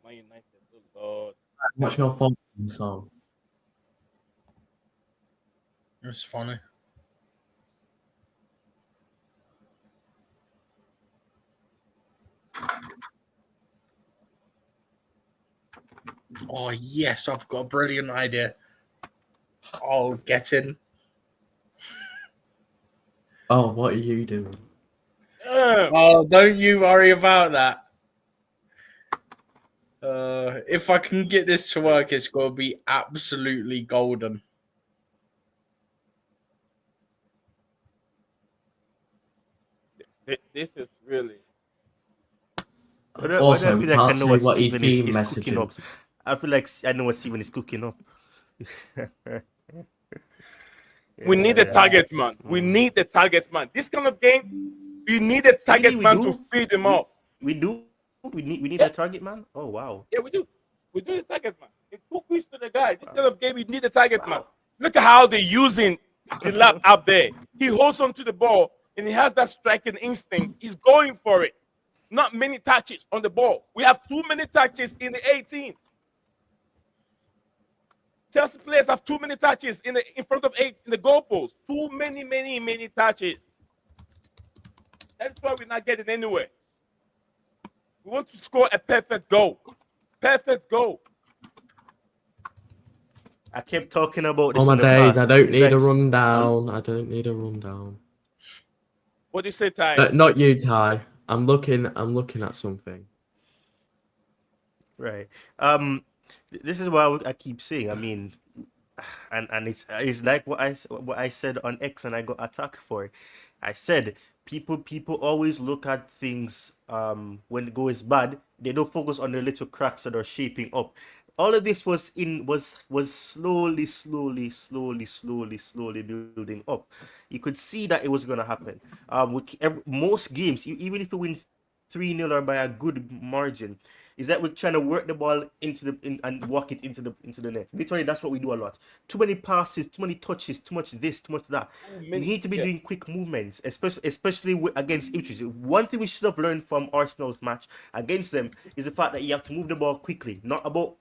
United, oh Lord. What's your thoughts on the song? It's funny. Oh yes, I've got a brilliant idea. Oh, get in. Oh, what are you doing? Oh, don't you worry about that. If I can get this to work, it's going to be absolutely golden. This is really. Why do I Also, we feel like I can't know say what what he's Steven been is cooking up? messaging. I feel like I know what Steven is cooking up. We need a target man. We need the target man. This kind of game, you need a target we man to do. feed him up. We do. We need Yeah. a target man. Oh wow. Yeah, we do. We do the target man. It's too quick to the guy. This kind of game, you need a target man. Wow. Look at how they're using the lap up there. He holds on to the ball and he has that striking instinct. He's going for it. Not many touches on the ball. We have too many touches in the 18. Chelsea players have too many touches in front of 8 in the goalpost. Too many touches. That's why we're not getting anywhere. We want to score a perfect goal. Perfect goal. I kept talking about this Oh my in the days, past. I don't It's need a like- rundown. I don't need a rundown. What do you say, Ty? Not you, Ty. I'm looking at something. Right. This is what I keep saying. I mean, and it's like what I said on X, and I got attacked for it. I said people always look at things when it goes bad. They don't focus on the little cracks that are shaping up. All of this was slowly building up. You could see that it was gonna happen. Most games, even if you win 3-0 or by a good margin, is that we're trying to work the ball and walk it into the net. Literally, that's what we do a lot. Too many passes, too many touches, too much this, too much that. You need to be doing quick movements, especially against Ipswich. One thing we should have learned from Arsenal's match against them is the fact that you have to move the ball quickly, not about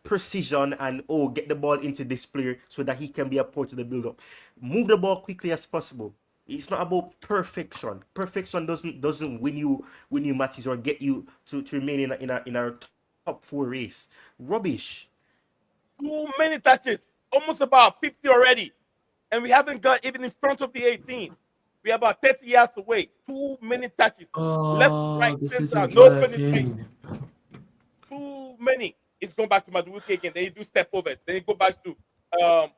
precision and get the ball into this player so that he can be a part of the build-up. Move the ball quickly as possible. It's not about perfection. Perfection doesn't win you matches or get you to remain in our top 4 race. Rubbish. Too many touches. Almost about 50 already. And we haven't got even in front of the 18. We're about 30 yards away. Too many touches. Left, right, This center. isn't No working. penetration. Too many. It's going back to Madueke again. Then you do step overs. Then you go back to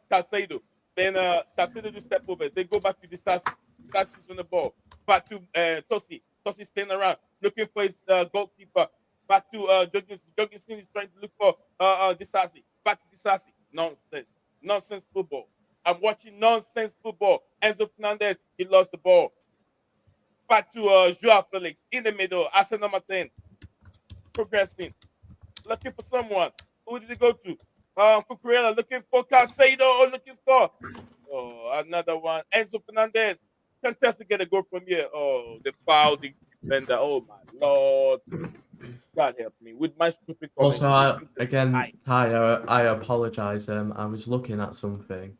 Casado. Then Casado do step overs. Then go back to Disasi. Disasi's on the ball. Back to Tosi. Tosi standing around looking for his goalkeeper. Back to Jorgensen is trying to look for Disasi. Back to Disasi. Nonsense football. I'm watching nonsense football. Enzo Fernandez, he lost the ball. Back to Joao Felix in the middle. Arsenal number 10. Progressing. Looking for someone. Who did he go to? Cucurella looking for Casado or looking for another one. Enzo Fernandez. Fantastic to get a goal from here. Oh, the foul, the defender. Oh my lord. God help me. With my stupid Also, commentary. Ty, I apologize. I was looking at something.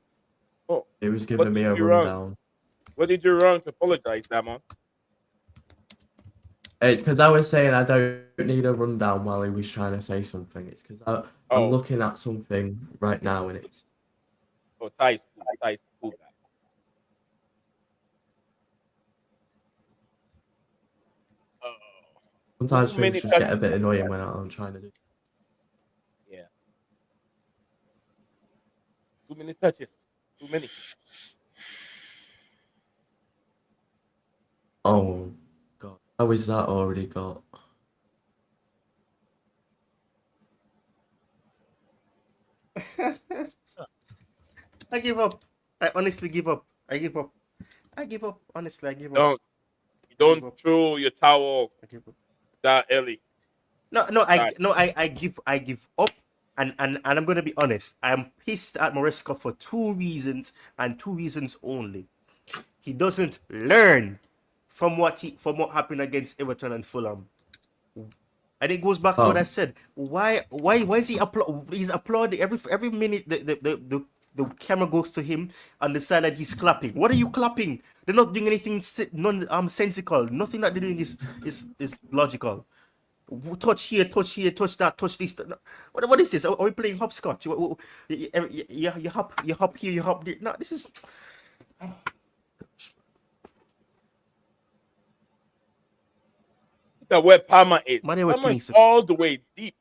Oh, It was giving me a did you wrong? rundown. What did you wrong to apologize, Damon? It's because I was saying I don't need a rundown while he was trying to say something. It's because I'm looking at something right now and it's. Oh, Ty's cool. Sometimes Too many things just get a touches. bit annoying when I'm trying to do. Yeah. Too many touches. Too many. Oh God, how is that already got? I give up. I honestly give up. I give up. Honestly, I give up. Don't throw your towel I give up. that early. I give up. And I'm gonna be honest. I'm pissed at Maresca for 2 reasons and 2 reasons only. He doesn't learn from what happened against Everton and Fulham. And it goes back to what I said. Why is he he's applauding every minute the the camera goes to him on the side and he's clapping. What are you clapping? They're not doing anything sensical. Nothing that they're doing is logical. Touch here, touch that, touch this. What is this? Are we playing hopscotch? You hop here, you hop there. No, this is. Look at where Palmer is. Man, they were Palmer is things- all the way deep.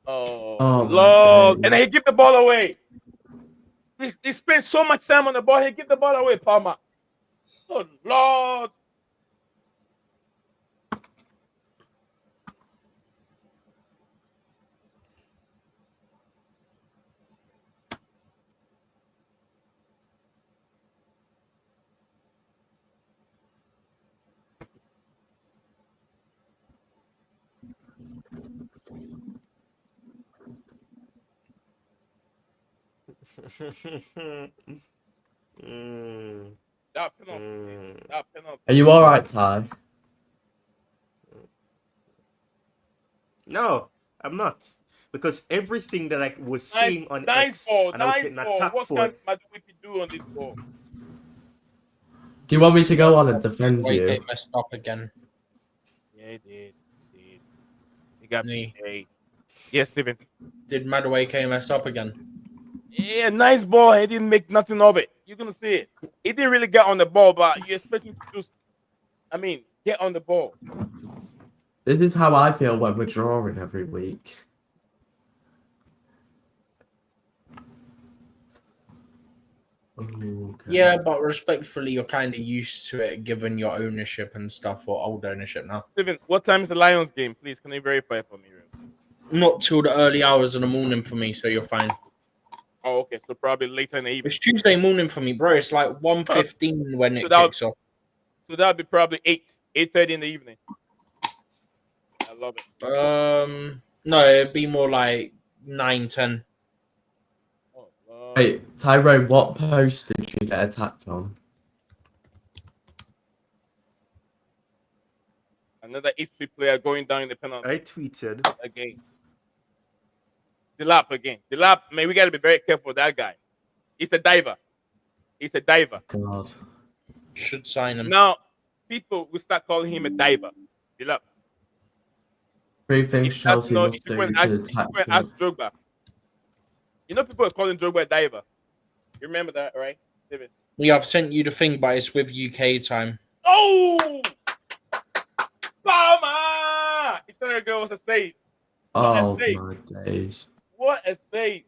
Oh, Oh, my Lord. days. And then he give the ball away. He spent so much time on the ball. He give the ball away, Palmer. Oh, Lord. That penalty. That penalty. Are you all right, Ty? No, I'm not. Because everything that I was seeing on Nice X ball. and I was Nice getting ball. attacked What for can it. Madueke do on this ball? Do you want me to go on and defend you? Wait, messed up again. Yeah, he did. He got Me. me. Yes, Steven. Did Madueke mess up again? Yeah, nice ball. He didn't make nothing of it. You're gonna see it. He didn't really get on the ball, but you expect him to just, get on the ball. This is how I feel when we're drawing every week. Okay. Yeah, but respectfully, you're kind of used to it given your ownership and stuff, or old ownership now. Steven, what time is the Lions game? Please, can you verify for me? Not till the early hours in the morning for me, so you're fine. Oh, okay. So probably later in the evening. It's Tuesday morning for me, bro. It's like 1:15 when it So that- kicks off. So that'd be probably 8:30 in the evening. I love it. No, it'd be more like 9:10. Oh, Wait, Tyrone, what post did you get attacked on? Another Ipswich player going down in the penalty I tweeted. again. Delap again. Delap, man, we gotta be very careful with that guy. He's a diver. God. Should sign him. Now, people will start calling him a diver. Delap. Three things Chelsea must If you do went to ask attack him. Drogba. You know people are calling Drogba a diver. You remember that, right, David? Yeah, I've sent you the thing, but it's with UK time. Oh! Palmer! It's not a girl was a save. Oh save. my days. What a save.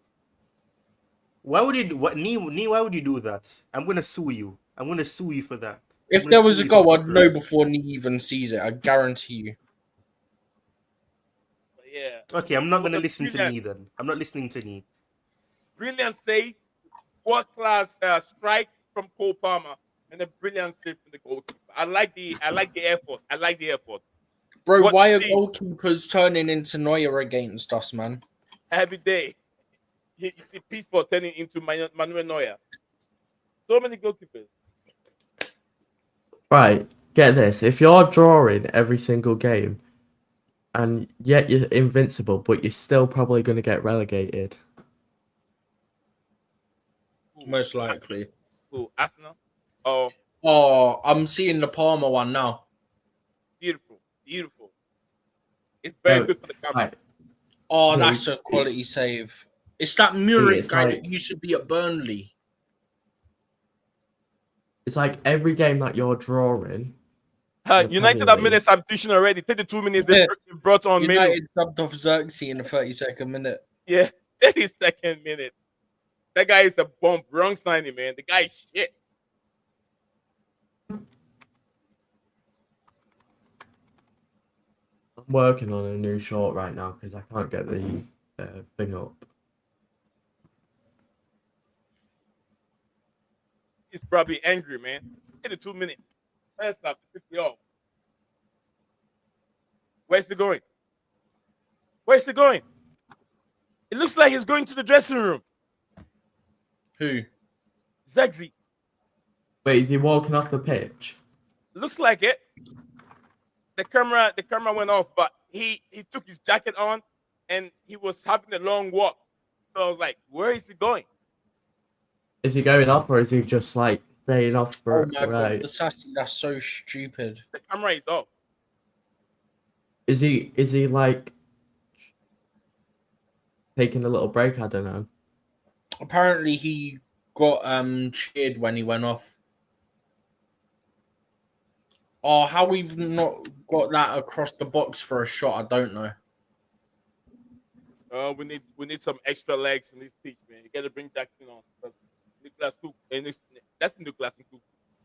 Why would you? Why would you do that? I'm gonna sue you. I'm gonna sue you for that. If I'm there gonna was sue a you goal, for I'd know before Nee even sees it. I guarantee you. But yeah. Okay, I'm not gonna What a listen to brilliant- Nee then. I'm not listening to Nee. Brilliant save. World class strike from Cole Palmer and a brilliant save from the goalkeeper. I like the effort. Bro, What why are team? goalkeepers turning into Neuer against us, man? Every day. You see people turning into Manuel Neuer. So many goalkeepers. Right, get this. If you're drawing every single game and yet you're invincible, but you're still probably going to get relegated. Most likely. Who? Arsenal? Oh, Oh, I'm seeing the Palmer one now. beautiful. It's very Oh, good for the camera. Right. Oh, Yeah, that's a quality save. It's that Muric it's guy like- that used to be at Burnley. It's like every game that you're drawing. United Premier have made a League. substitution already. 32 minutes Yeah. they brought on Menu. United subbed off Xerxes in the 32nd minute. Yeah, 32nd minute. That guy is a bomb. Wrong signing, man. The guy is shit. I'm working on a new short right now because I can't get the thing up. He's probably angry, man. 32 minutes. First half, 50 off. Where's he going? It looks like he's going to the dressing room. Who? Zegzi. Wait, is he walking off the pitch? Looks like it. The camera went off, but he took his jacket on and he was having a long walk. So I was like, where is he going? Is he going off or is he just like staying off Oh for my god, right? the sassy, that's so stupid. The camera is off. Is he like taking a little break? I don't know. Apparently he got cheered when he went off. Oh, how we've not got that across the box for a shot, I don't know. We need some extra legs in this pitch, man. You got to bring Jackson on. Nicholas Cook, and that's Nicholas and Cook.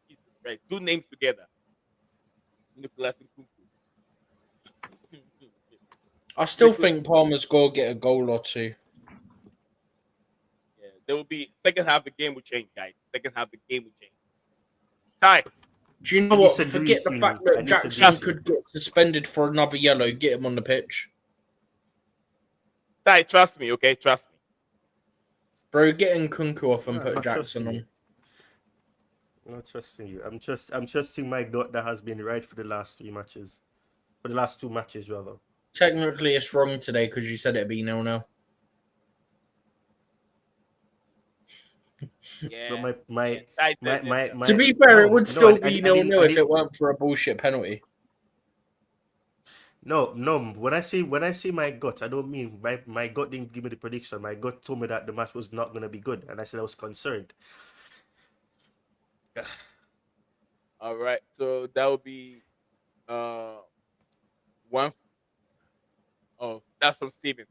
Jesus Christ, two names together. Nicholas and Cook. I still think Palmer's going to get a goal or two. Yeah, there will be second half. The game will change, guys. Second half, the game will change. Ty, Do you know I what? disagree, Forget the Sweeney. fact I that Jackson disagree. could get suspended for another yellow. Get him on the pitch. Ty, trust me, okay? Trust me. Bro, get Nkunku off and I'm put not Jackson trusting on. you. I'm not trusting you. I'm trusting my gut that has been right for the last 3 matches. For the last 2 matches, rather. Technically, it's wrong today because you said it'd be 0-0. Yeah. But my Ty my said my, that. my To be fair, it no, would no, still I be didn't- 0-0 I if it didn't- weren't for a bullshit penalty. No. When I say my gut, I don't mean my gut didn't give me the prediction. My gut told me that the match was not gonna be good, and I said I was concerned. All right. So that would be one. Oh, that's from Steven.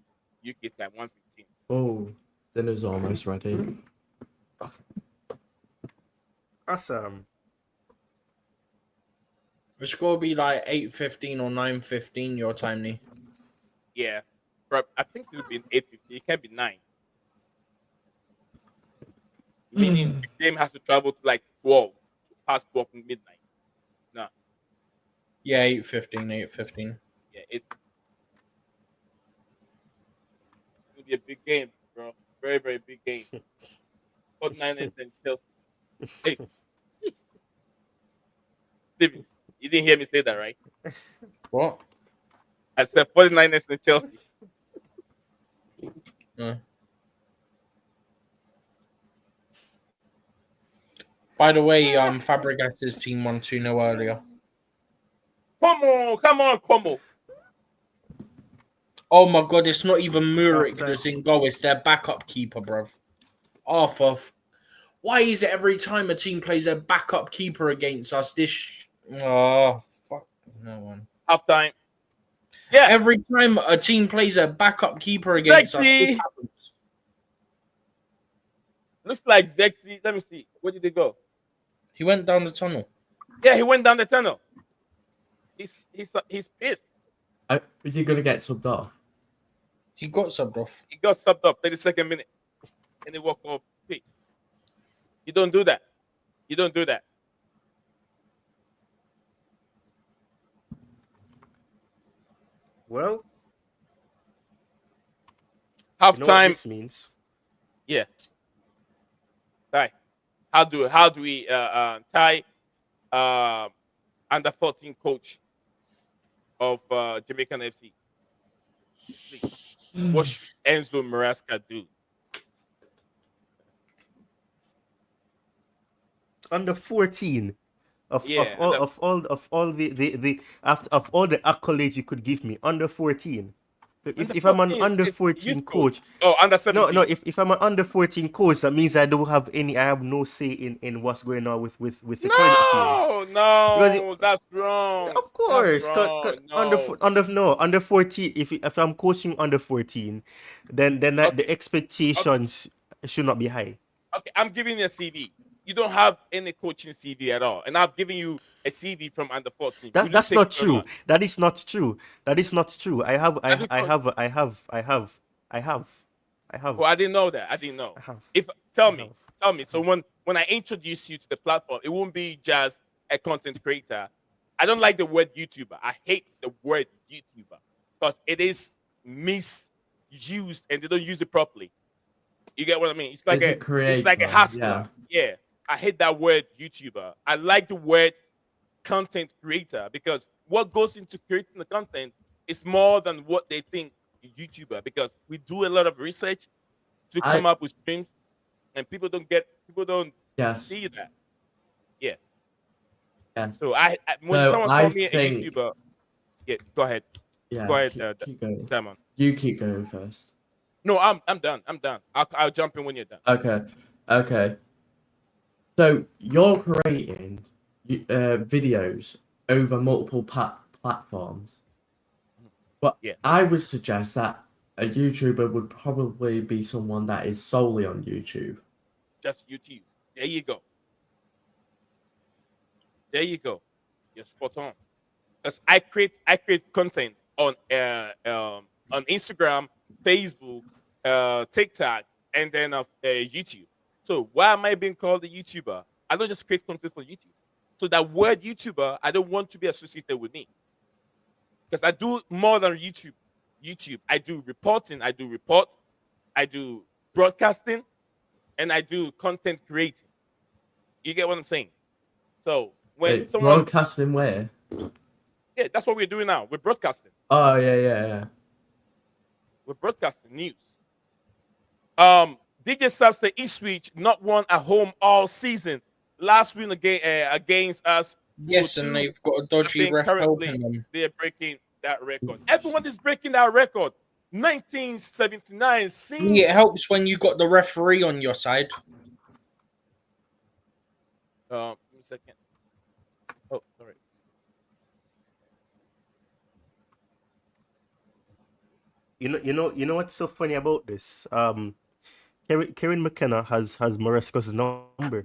UK time 1:15. Oh, dinner's almost ready. Awesome. It's going to be like 8:15 or 9:15 your time, Nee. Yeah. I think it would be 8:50. It can't be 9. Meaning the game has to travel to like 12, past 12 midnight. No. Yeah, 8:15, 8:15. Yeah, it's gonna be a big game, bro. Very, very big game. 49ers and Chelsea. Hey, Steven, you didn't hear me say that, right? What? I said 49ers and Chelsea. By the way, Fabregas' team won 2-0 earlier. Come on. Oh my god, it's not even Murik Half-time. that's in goal, it's their backup keeper, bruv. Why is it every time a team plays their backup keeper against us? Oh, fuck no one. Halftime. Yeah. Every time a team plays a backup keeper against us, this Zexy. happens. Looks like Zexy. Let me see. Where did they go? He went down the tunnel. Yeah, he went down the tunnel. He's pissed. Is he gonna get subbed off? He got subbed off. He got subbed up 32nd minute. And he walked off. Hey, you don't do that. You don't do that. Well, you know what Halftime. this means. Yeah. Ty. How do we Ty under 14 coach of Jamaican FC? Please. What should Enzo Maresca do? Under 14 of Yeah, all the after of all the accolades you could give me, under 14. If Under I'm an 14, under it's 14 useful. coach, Oh, under 17. no, if I'm an under 14 coach, that means I have no say in what's going on with the current affairs. No, that's wrong. Of course, That's wrong. No. under 14. If I'm coaching under 14, then Okay. the expectations should not be high. Okay, I'm giving you a CV. You don't have any coaching CV at all, and I've given you a CV from under 14. Will you That's take not it or true. not? That is not true. That is not true. I have. That is not- Oh, I didn't know that. I didn't know. I have. Tell I me. have. So when I introduce you to the platform, it won't be just a content creator. I don't like the word YouTuber. I hate the word YouTuber because it is misused and they don't use it properly. You get what I mean? It's like It's a it's like a creator, hustler. Yeah. I hate that word YouTuber. I like the word content creator because what goes into creating the content is more than what they think a YouTuber because we do a lot of research to come up with streams. and people don't Yes. see that. Yeah. Yes. So I when So someone I called me a think, YouTuber, yeah, go ahead. yeah, Go ahead, keep going. Simon. You keep going first. No, I'm done. I'm done. I'll jump in when you're done. Okay. Okay. So you're creating videos over multiple platforms. But Yeah. I would suggest that a YouTuber would probably be someone that is solely on YouTube. Just YouTube. There you go. There you go. You're spot on. Because I create content on Instagram, Facebook, TikTok, and then YouTube. So why am I being called a YouTuber? I don't just create content for YouTube. So that word YouTuber, I don't want to be associated with me because I do more than YouTube. YouTube, I do reporting, I do report, I do broadcasting, and I do content creating. You get what I'm saying? So when Wait, someone, broadcasting where? yeah, that's what we're doing now. We're broadcasting. Oh yeah. We're broadcasting news. DJ Sub said Ipswich not won at home all season. Last win against us. Yes, and 2-2. they've got a I dodgy think ref currently helping them. they're breaking that record. Everyone is breaking that record. 1979 since Yeah, it helps when you got the referee on your side. give me a second. Oh, sorry. You know what's so funny about this? Karen McKenna has Maresca's number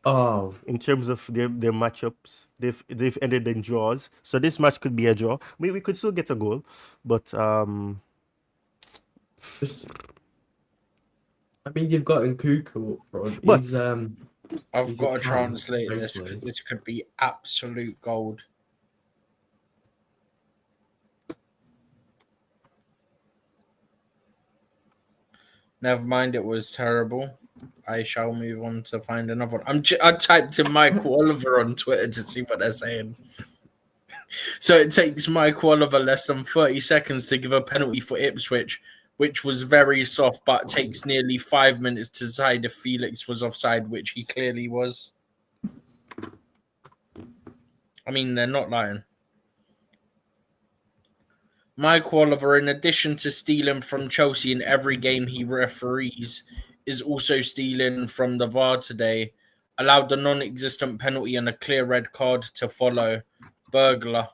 Oh, in terms of their matchups. They've ended in draws, so this match could be a draw. We could still get a goal, but just, I mean, you've got Nkuku up front. But- He's I've He's a got to fan, translate this hopefully. because this could be absolute gold. Never mind, it was terrible. I shall move on to find another one. I typed in Mike Oliver on Twitter to see what they're saying. So it takes Mike Oliver less than 30 seconds to give a penalty for Ipswich, which was very soft, but takes nearly 5 minutes to decide if Felix was offside, which he clearly was. I mean, they're not lying. Mike Oliver, in addition to stealing from Chelsea in every game he referees, is also stealing from the VAR today. Allowed a non-existent penalty and a clear red card to follow. Burglar.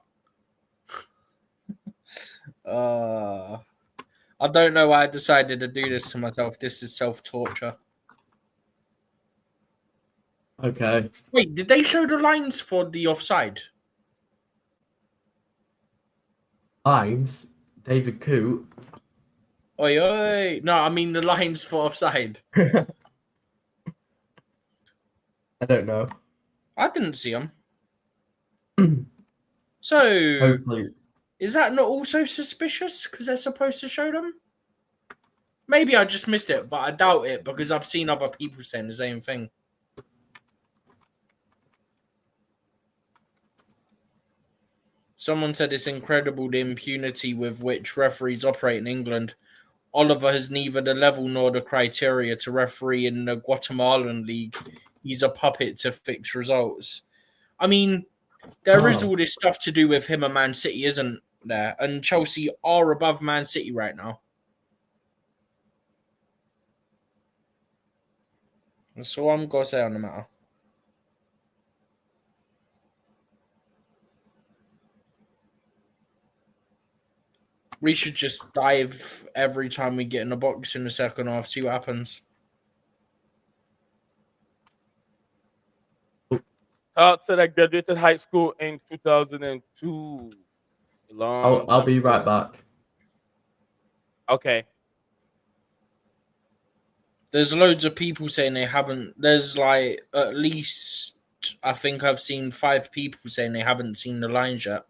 I don't know why I decided to do this to myself. This is self-torture. okay. Wait, did they show the lines for the offside? Lines, David Coote. Oi, oi. No, I mean the lines for offside. I don't know. I didn't see them. So, Hopefully, is that not also suspicious because they're supposed to show them? Maybe I just missed it, but I doubt it because I've seen other people saying the same thing. Someone said it's incredible the impunity with which referees operate in England. Oliver has neither the level nor the criteria to referee in the Guatemalan league. He's a puppet to fix results. I mean, there is all this stuff to do with him and Man City, isn't there? And Chelsea are above Man City right now. That's all I'm going to say on the matter. We should just dive every time we get in the box in the second half, see what happens. Said I graduated high school in 2002. I'll be right back. Okay. There's loads of people saying they haven't. There's like at least, I think I've seen 5 people saying they haven't seen the lines yet.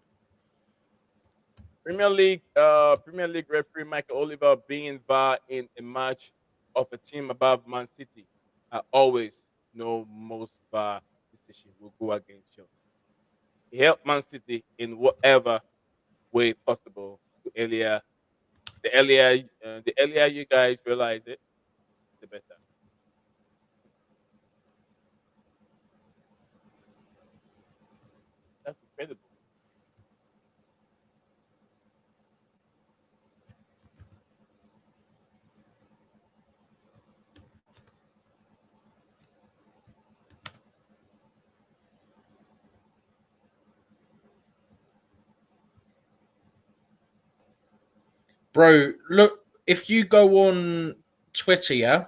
Premier League referee Michael Oliver being VAR in a match of a team above Man City. I always know most VAR decision will go against Chelsea. He helped Man City in whatever way possible. The earlier you guys realize it, the better. Incredible. Bro, look, if you go on Twitter, yeah,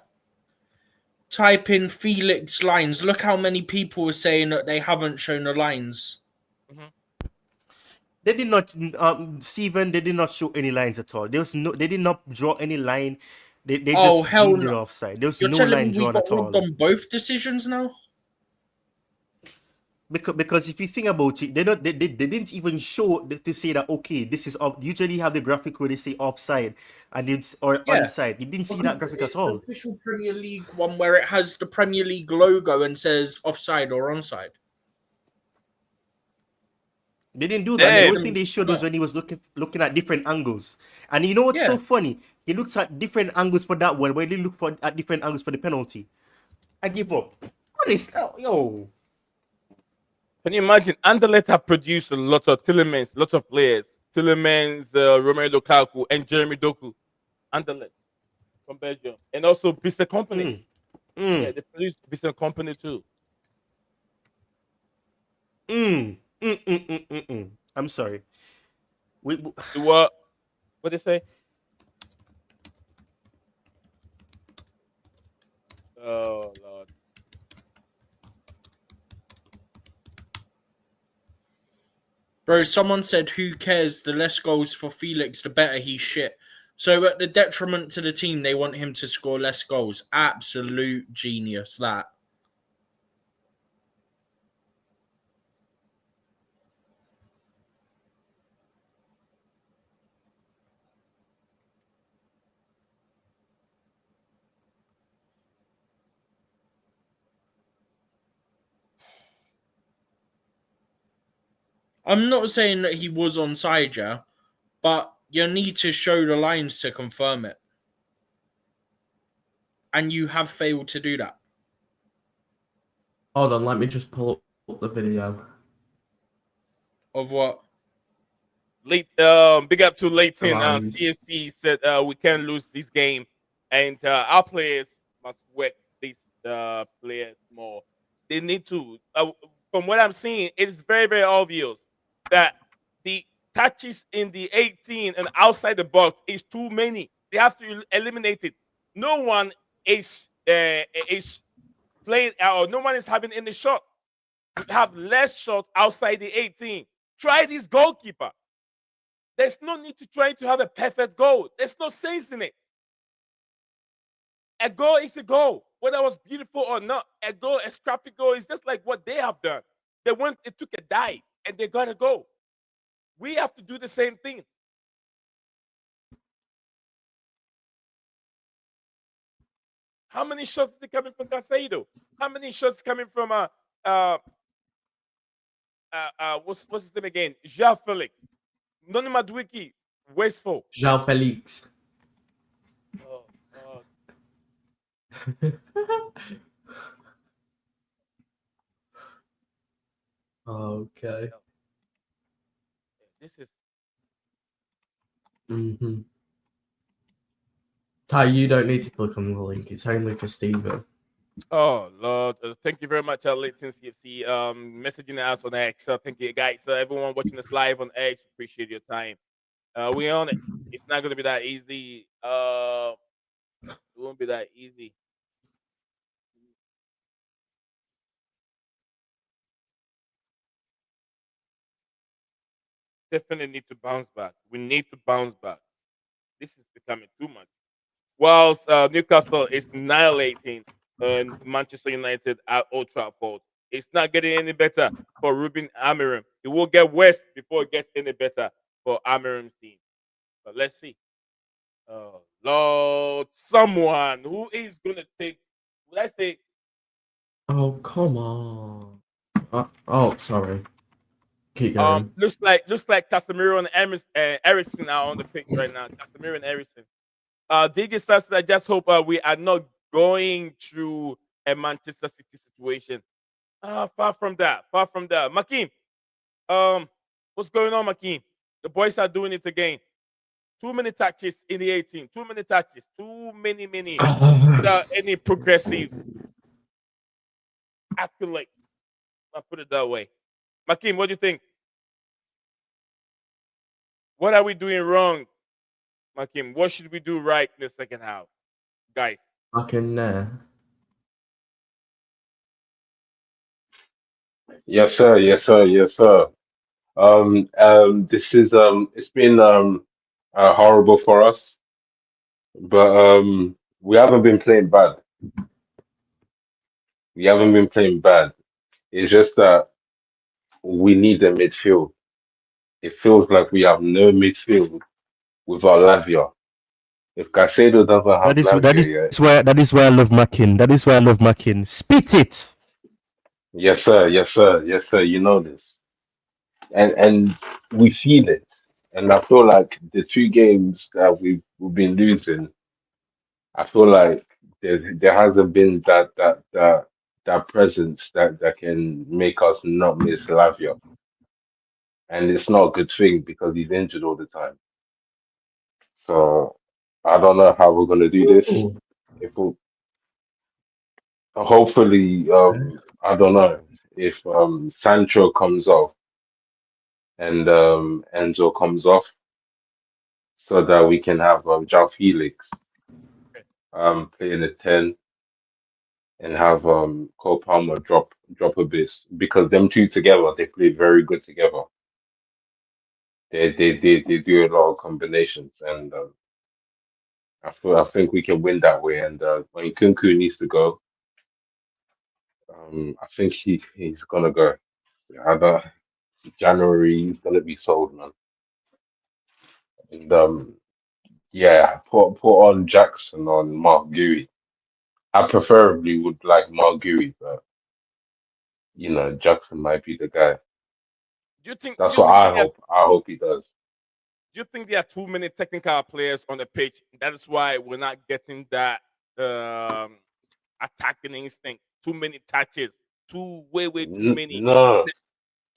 type in Felix lines. Look how many people are saying that they haven't shown the lines. Mhm. They did not, Steven. They did not show any lines at all. There was no. They did not draw any line. They Oh, just hell deemed no. it offside. There was You're no telling line me we drawn got at robbed all. on both decisions now? Because if you think about it, they didn't even show to say that okay, this is off. Usually you have the graphic where they say offside and it's or Yeah. onside. You didn't see Because that graphic at it's the all. official Premier League one where it has the Premier League logo and says offside or onside. They didn't do that. The Damn. only thing they showed was when he was looking at different angles. And you know what's Yeah. so funny? He looks at different angles for that one, where they look for at different angles for the penalty. I give up. Honest, yo. Can you imagine? Anderlecht have produced a lot of Tillemans, lots of players. Tillemans, Romelu Lukaku, and Jeremy Doku. Anderlecht from Belgium. And also Vista Company. Yeah, Mm, they produced Vista Company too. mm, mm, mm, mm, mm, mm. I'm sorry. We, What they say? Oh Lord. Bro, someone said, who cares? The less goals for Felix, the better he's shit. So at the detriment to the team, they want him to score less goals. Absolute genius, that. I'm not saying that he was onside, yeah, but you need to show the lines to confirm it. And you have failed to do that. Hold on, let me just pull up the video. Of what? Big up to Leighton. Around. CFC said we can't lose this game, and our players must work these players more. They need to. From what I'm seeing, it's very very obvious that the touches in the 18 and outside the box is too many. They have to eliminate it. No one is playing or no one is having any shot. You have less shots outside the 18. Try this goalkeeper. There's no need to try to have a perfect goal. There's no sense in it. A goal is a goal, whether it was beautiful or not. A goal, a scrappy goal, is just like what they have done. It took a dive, and they got to go. We have to do the same thing. How many shots is coming from Casado? How many shots coming from what's his name again? Jean Felix, Noni Maduiki, wasteful. João Felix. Oh, God. Okay. This is Mm-hmm. Ty, you don't need to click on the link. It's only for Steven. Oh Lord! Thank you very much, Leighton CFC. Messaging us on X. Thank you, guys. Everyone watching us live on X, appreciate your time. We on it. It's not gonna be that easy. It won't be that easy. Definitely need to bounce back. We need to bounce back. This is becoming too much. Whilst Newcastle is annihilating Manchester United at Old Trafford, it's not getting any better for Ruben Amorim. It will get worse before it gets any better for Amorim's team. But let's see. Oh Lord, someone who is gonna take. Would I say? Oh, come on. Oh, sorry. Keep going. Looks like Casemiro and Ericsson are on the pitch right now. Casemiro and Ericsson. DJ says, I just hope we are not going through a Manchester City situation. Far from that. Far from that. Makim, What's going on, Makeem? The boys are doing it again. Too many touches in the 18. Too many touches. Too many. Without any progressive accolade. I'll put it that way. Makeem, what do you think? What are we doing wrong, Makeem? What should we do right in the second half, guys? Back in there. Yes, sir. Yes, sir. Yes, sir. This is it's been horrible for us, but we haven't been playing bad. We haven't been playing bad. It's just that we need a midfield. It feels like we have no midfield without Lavia. If Caicedo doesn't have Lavia, That is why I love Mackin. That is why I love Mackin. Spit it. yeah, yes, sir, yes, sir, yes, sir. You know this, and we feel it. And I feel like the two games that we've been losing, I feel like there hasn't been that presence that can make us not miss Lavia. And it's not a good thing because he's injured all the time. So I don't know how we're gonna do this. Ooh. If we, hopefully, I don't know if Sancho comes off and Enzo comes off, so that we can have João Felix playing the 10 and have Cole Palmer drop a bit because them two together they play very good together. They do a lot of combinations and I think we can win that way. And when Kunku needs to go, I think he's gonna go. I don't, January he's gonna be sold, man. And yeah, put on Jackson on Mark Gui. I preferably would like Mark Gui, but you know Jackson might be the guy. Do you think? That's what I hope. I hope he does. Do you think there are too many technical players on the pitch? That is why we're not getting that attacking instinct. Too many touches. Way too many. No,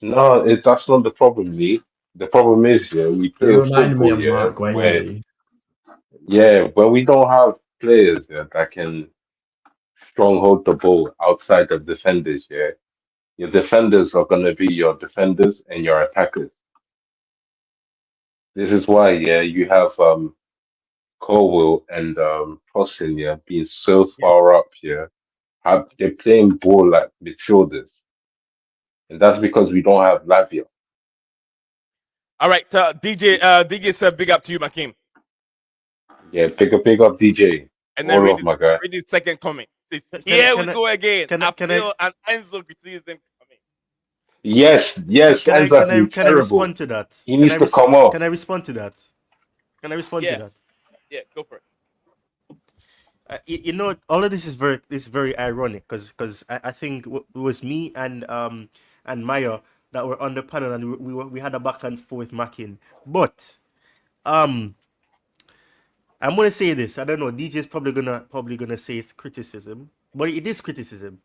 no, that's not the problem, Lee. The problem is, yeah, we It play a reminded me football, of yeah, Mark where Guehi. yeah, when we don't have players yeah, that can stronghold the ball outside of defenders, yeah, your defenders are gonna be your defenders and your attackers. This is why, yeah, you have Colwell and Fossen, yeah, being so far up, yeah, they're playing ball like midfielders, and that's because we don't have Lavia. All right, DJ said big up to you, Makeem. Yeah, pick up DJ. And then All read of my guy. the second comment. Says, Can- here can we I- go again. can I- I can I- feel an Enzo criticism coming. Yes, Enzo has been Can I terrible. respond to that? He needs to come off. Can I respond to that? Can I respond Yeah. to that? Yeah, go for it. You know, all of this is very ironic because I think it was me and Maya that were on the panel and we had a back and forth Mackin. But I'm gonna say this. I don't know. DJ's probably gonna say it's criticism, but it is criticism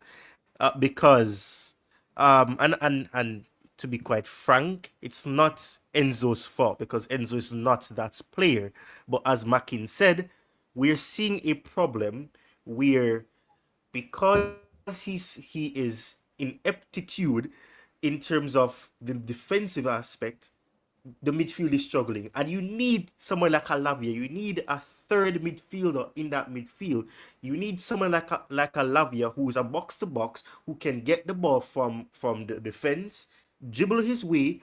because and to be quite frank, it's not Enzo's fault because Enzo is not that player. But as Mackin said, we're seeing a problem where because he is ineptitude in terms of the defensive aspect, the midfield is struggling, and you need someone like Lavia. You need a third midfielder in that midfield. You need someone like a Lavia who's a box to box who can get the ball from the defense, dribble his way,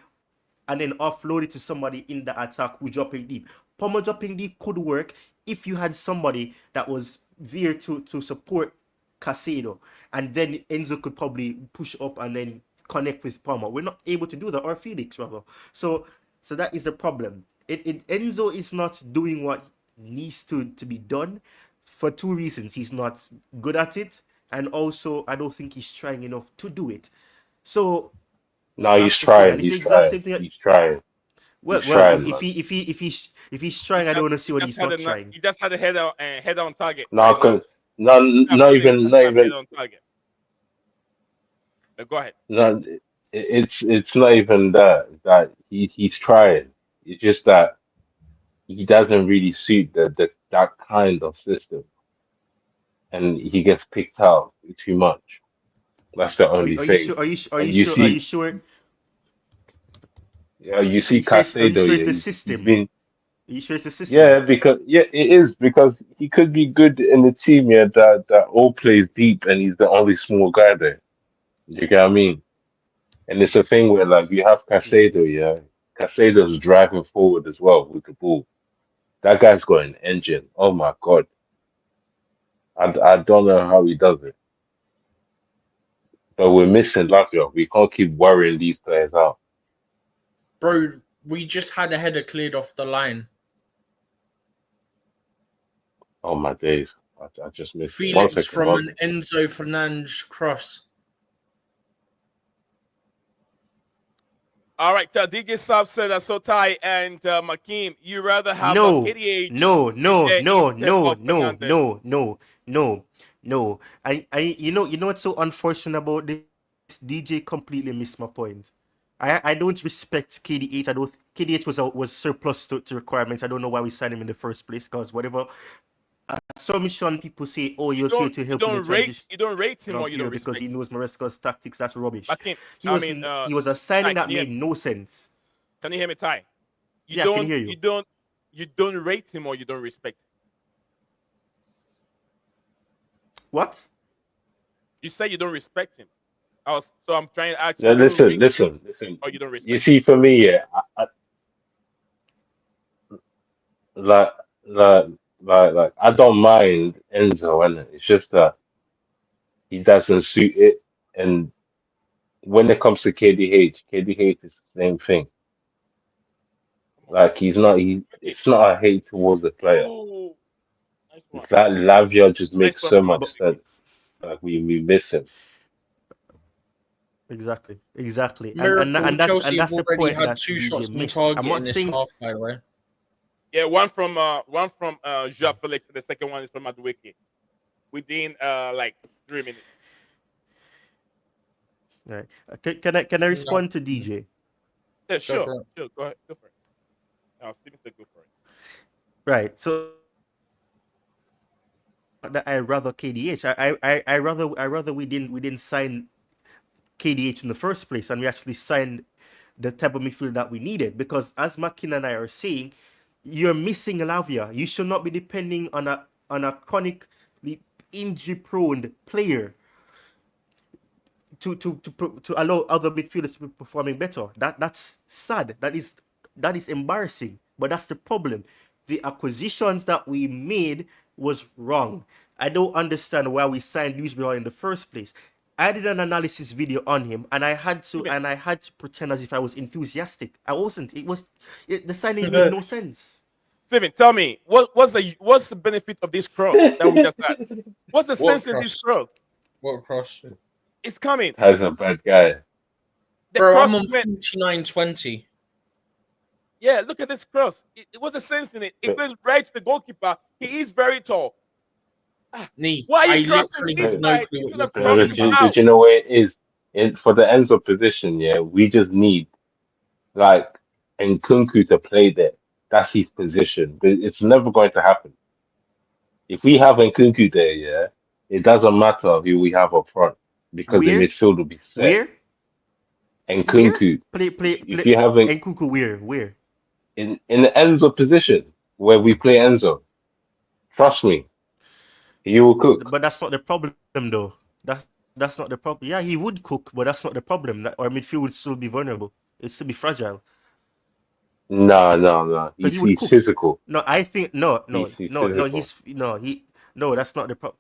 and then offload it to somebody in the attack who dropping deep. Palmer dropping deep could work if you had somebody that was there to support Caicedo, and then Enzo could probably push up and then connect with Palmer. We're not able to do that, or Felix rather. So that is the problem. Enzo is not doing what needs to be done for two reasons. He's not good at it, and also I don't think he's trying enough to do it. So No, he's that's the thing. trying. And it's the He's exact trying. same thing. He's trying. Well, He's trying, if man. he's trying, I don't want to see what he's not trying. He just had a head on target. No, right now. cause not Head even on target. Go ahead. no. it's not even that he's trying. It's just that he doesn't really suit the that kind of system, and he gets picked out too much. That's the only Are you thing. sure? Are And you you sure? Are you see, sure? you Are see you sure? Are you Casado. sure it's Yeah, the he's system? been Are you sure it's the system? yeah because yeah it is because he could be good in the team yeah that all plays deep and he's the only small guy there. You get what I mean? And it's a thing where like you have Casado, yeah. Casado's driving forward as well with the ball. That guy's got an engine. Oh my God. I don't know how he does it. But we're missing Lavia. We can't keep worrying these players out. Bro, we just had a header cleared off the line. Oh my days. I just missed it. One Felix second, from one an second. Enzo Fernandes cross. All right, DJ Sab said that's so tight. And Makeem, you rather have a No, KDH no, in no, there no, instead no, of no, Fernandez? no, no, no, no. You know what's so unfortunate about this? DJ completely missed my point. I don't respect KDH. I don't. KDH was surplus to requirements. I don't know why we signed him in the first place. Because whatever assumption people say, oh, he was here to help in the transition You don't rate him or you don't period because respect he him. knows Maresca's tactics. That's rubbish. Makeem, He I was mean, he was a signing Ty, that made no sense. can you hear me, Ty? You Yeah, I can don't hear you you. don't you don't rate him or you don't respect him. What? You say you don't respect him. So I'm trying to ask you, Yeah, do you listen, rate listen, listen. or you don't You respect him? see, for me, yeah, like, like, like, I don't mind Enzo, and it's just that he doesn't suit it. And when it comes to KDH is the same thing. Come on. Like, Okay. it's not a hate towards the player. Oh, nice one. That Lavia just Nice makes one so from much But Madueke. sense. Like, we miss him. exactly, Miracle, and Chelsea have that's the already point had that 2 DJ shots on missed. I'm target in not this saying half, by the way. Yeah, one from Joao Felix, and the second one is from Madueke. Within like 3 minutes. right. Can I No, respond to DJ? Yeah, go sure. for it. Sure, go ahead. Go for it. Steven said go for it. Right. So that I rather KDH. I rather we didn't sign KDH in the first place, and we actually signed the type of midfielder that we needed. Because as Makin and I are saying, you're missing Lavia. You should not be depending on a chronically injury prone player to allow other midfielders to be performing better. That's sad. That is embarrassing. But that's the problem. The acquisitions that we made was wrong. I don't understand why we signed Luis Milla in the first place. I did an analysis video on him, and Steven, I had to pretend as if I was enthusiastic. I wasn't. The signing made no sense. Steven, tell me what's the benefit of this cross that we just had? What's the What sense in this cross? cross? What cross? It's coming. Has a bad guy. The Bro, I'm cross on went. 49-20. Yeah, look at this cross. It was a sense in it. It But, goes right to the goalkeeper. He is very tall. Knee. Why are I you crossing literally this have but, no side clue what instead you're of talking crossing about. but out? you know what it is? For the Enzo position, yeah, we just need like Nkunku to play there. That's his position. But it's never going to happen. If we have Nkunku there, yeah, it doesn't matter who we have up front because the Where? midfield will be set. Where? Where? Nkunku, if Play. you have Nkuku, where? Where? in the Enzo position where we play Enzo, trust me, he will cook. But that's not the problem, though. That's not the problem. Yeah, he would cook, but that's not the problem. That our midfield would still be vulnerable. It'd still be fragile. No, no, no. Because he would He's cook. physical. No, I think no, no, He's no, no. physical. No. That's not the problem.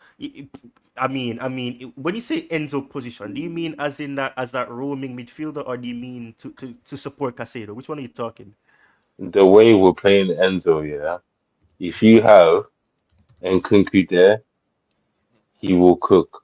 When you say Enzo position, do you mean as in that as that roaming midfielder, or do you mean to support Casado? Which one are you talking? The way we're playing Enzo, yeah. If you have Nkunku there, he will cook.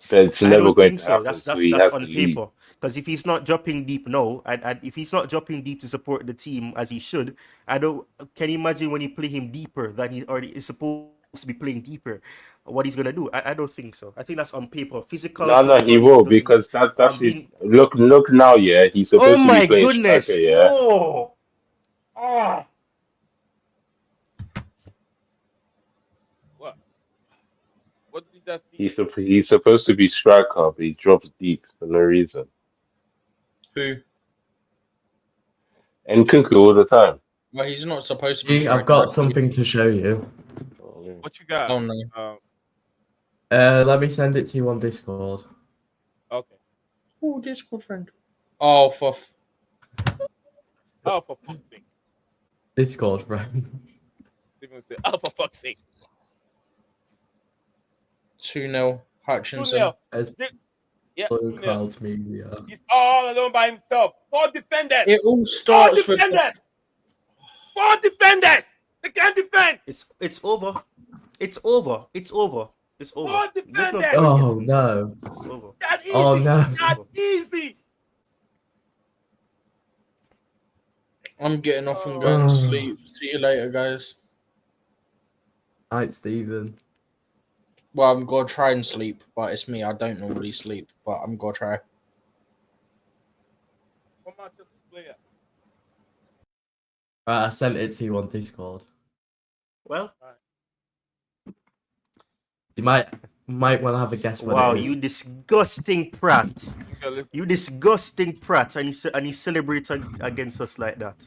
But it's I never don't going think to so. happen, That's so that's he that's has to on leave. paper. Because if he's not dropping deep, no, and if he's not dropping deep to support the team as he should, I don't. Can you imagine when you play him deeper than he already is supposed to be playing deeper. What he's gonna do? I don't think so. I think that's on paper. Physical, No, he physicality will doesn't. because that's his Being. look now. Yeah, he's Oh supposed to be my playing striker. goodness! Yeah, No. Ah. What? What did that see? he's supposed to be striker, but he drops deep for no reason. Who? And Kunku all the time. Well, he's not supposed to be. I've got something to show you. Oh, yeah. What you got? Oh no. Let me send it to you on Discord. Okay. Oh, Discord friend. Oh, for Oh, for fuck's sake. Discord, right? Steven said, oh, for fuck's sake. 2-0 Hutchinson. 2-0. As Yeah, 2-0. BlueClouds Media. He's all alone by himself. 4 defenders. It all 4 starts with. defenders. 4 defenders. They can't defend. It's over. It's over. It's over. It's over. 4 There's defenders. Oh no! It's over. That easy. Oh no! That easy. I'm getting off and going to sleep. See you later, guys. Night, Stephen. Well, I'm gonna try and sleep, but it's me. I don't normally sleep, but I'm gonna try. Come on, just player. Right, I sent it to you on Discord. Well, You might want to have a guess what wow, it is. you disgusting prat. Okay, listen. You disgusting prat, and he celebrates against us like that.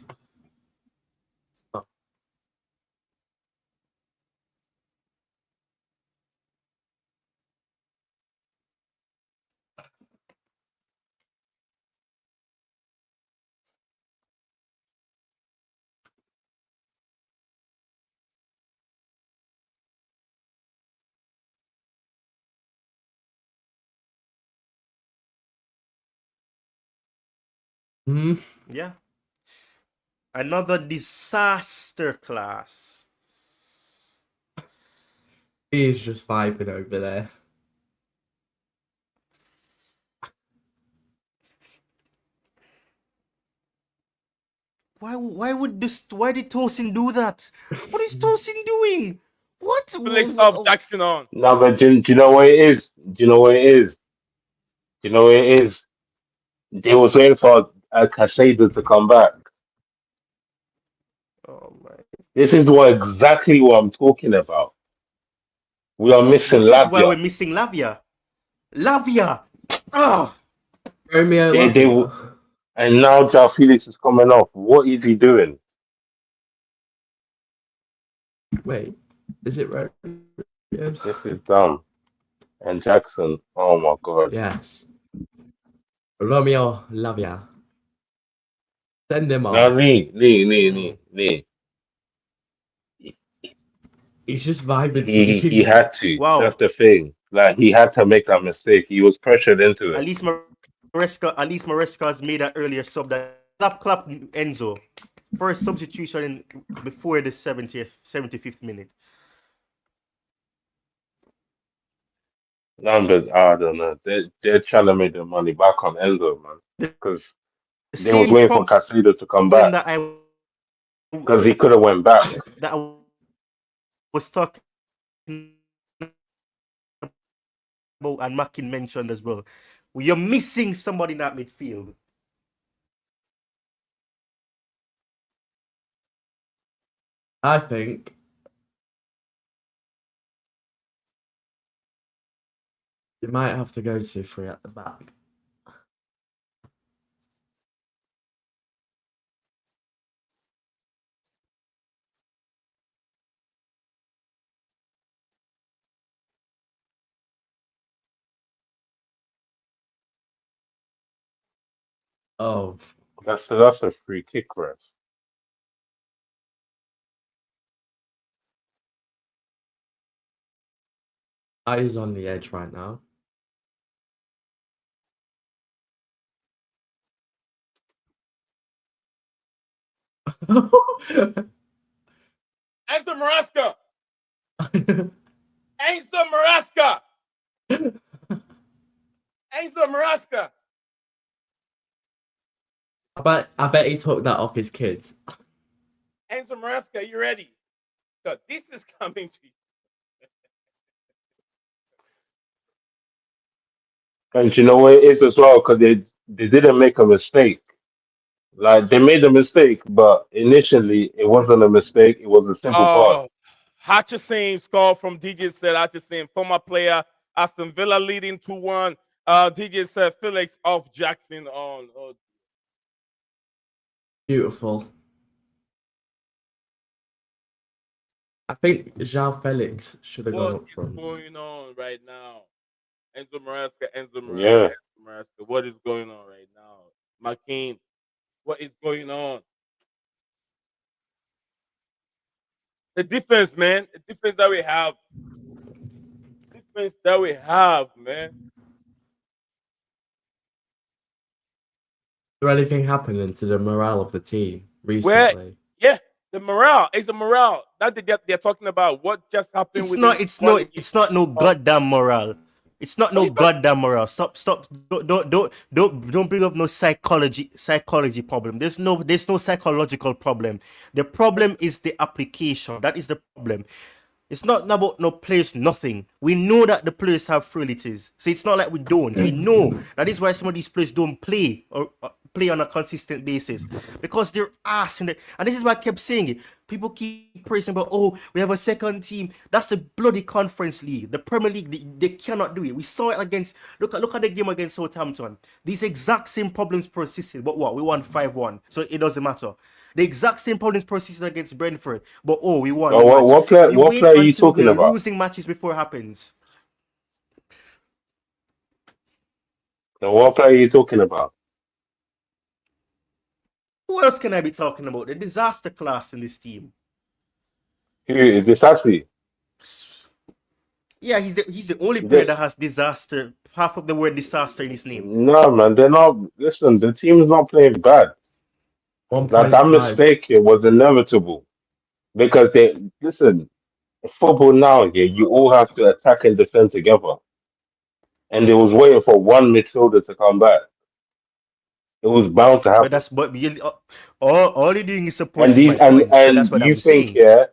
Hmm? Yeah. Another disaster class. He's just vibing over there. Why did Tosin do that? What is Tosin doing? What? Felix off Jackson on. No, but do you know what it is? Do you know what it is? Do you know what it is? They was waiting for Casado to come back. Oh my. This is exactly what I'm talking about. We are missing This is why we're Lavia. missing Lavia. Lavia! Ah! Romeo They Lavia. and now Joao Felix is coming off. What is he doing? Wait, is it Romeo? This is dumb. And Jackson, oh my god. Yes. Romeo Lavia. Send him No, off. nee. He's just vibing. He had to. Wow. That's the thing. Like he had to make that mistake. He was pressured into At it. least Maresca has made an earlier sub that clap Enzo. First substitution before the 75th minute. No, but I don't know. They're trying to make the money back on Enzo, man. Because they was waiting for Casado to come back. Because he could have went back. That I was talking about and Mackin mentioned as well. You're missing somebody in that midfield. I think you might have to go 2-3 at the back. Oh, That's a free kick, ref. Eyes on the edge right now. Enzo Maresca. Enzo Maresca. Enzo Maresca. I bet he took that off his kids. Enzo Maresca, you ready? So this is coming to you. And you know what it is as well, because they didn't make a mistake. Like they made a mistake, but initially it wasn't a mistake. It was a simple pass. Oh, Hutchison scored from DJ said Hutchison, former player, Aston Villa leading 2-1. DJ said Felix off Jackson on. Oh, Beautiful. I think João Felix should have gone what up is front. going on right now? Enzo Maresca, Yeah. Enzo Maresca. What is going on right now? McCain, what is going on? The defense, man. The defense that we have. Defense that we have, man. Is there anything happening to the morale of the team Where? recently? Yeah, the morale. It's the morale that they're talking about. What just happened It's with not. the It's no. quality It's not no of- goddamn moral. It's not What no you talking- goddamn moral. Stop. Stop. Don't bring up no psychology problem. There's no psychological problem. The problem is the application. That is the problem. It's not about no players, nothing. We know that the players have frailties. So it's not like we don't. We know. That is why some of these players don't play or play on a consistent basis. Because they're ass in it. And this is why I kept saying it. People keep praising about, oh, we have a second team. That's the bloody Conference League. The Premier League, they cannot do it. We saw it against, look at the game against Southampton. These exact same problems persisted. But what? We won 5-1. So it doesn't matter. The exact same problems persisted against Brentford. But oh, we won. Oh, what player? You What wait player are you until talking we're about? losing matches before it happens. And what player are you talking about? Who else can I be talking about? The disaster class in this team. Who is this? Actually, Yeah, he's the only The- player that has disaster, half of the word disaster in his name. no, man, they're not. Listen, the team's not playing bad. Like that 1.5. mistake here was inevitable because they listen. Football now, yeah, you all have to attack and defend together, and they was waiting for one midfielder to come back. It was bound to happen. But you, all you're doing is And supporting my point. But that's what you I'm think saying. yeah,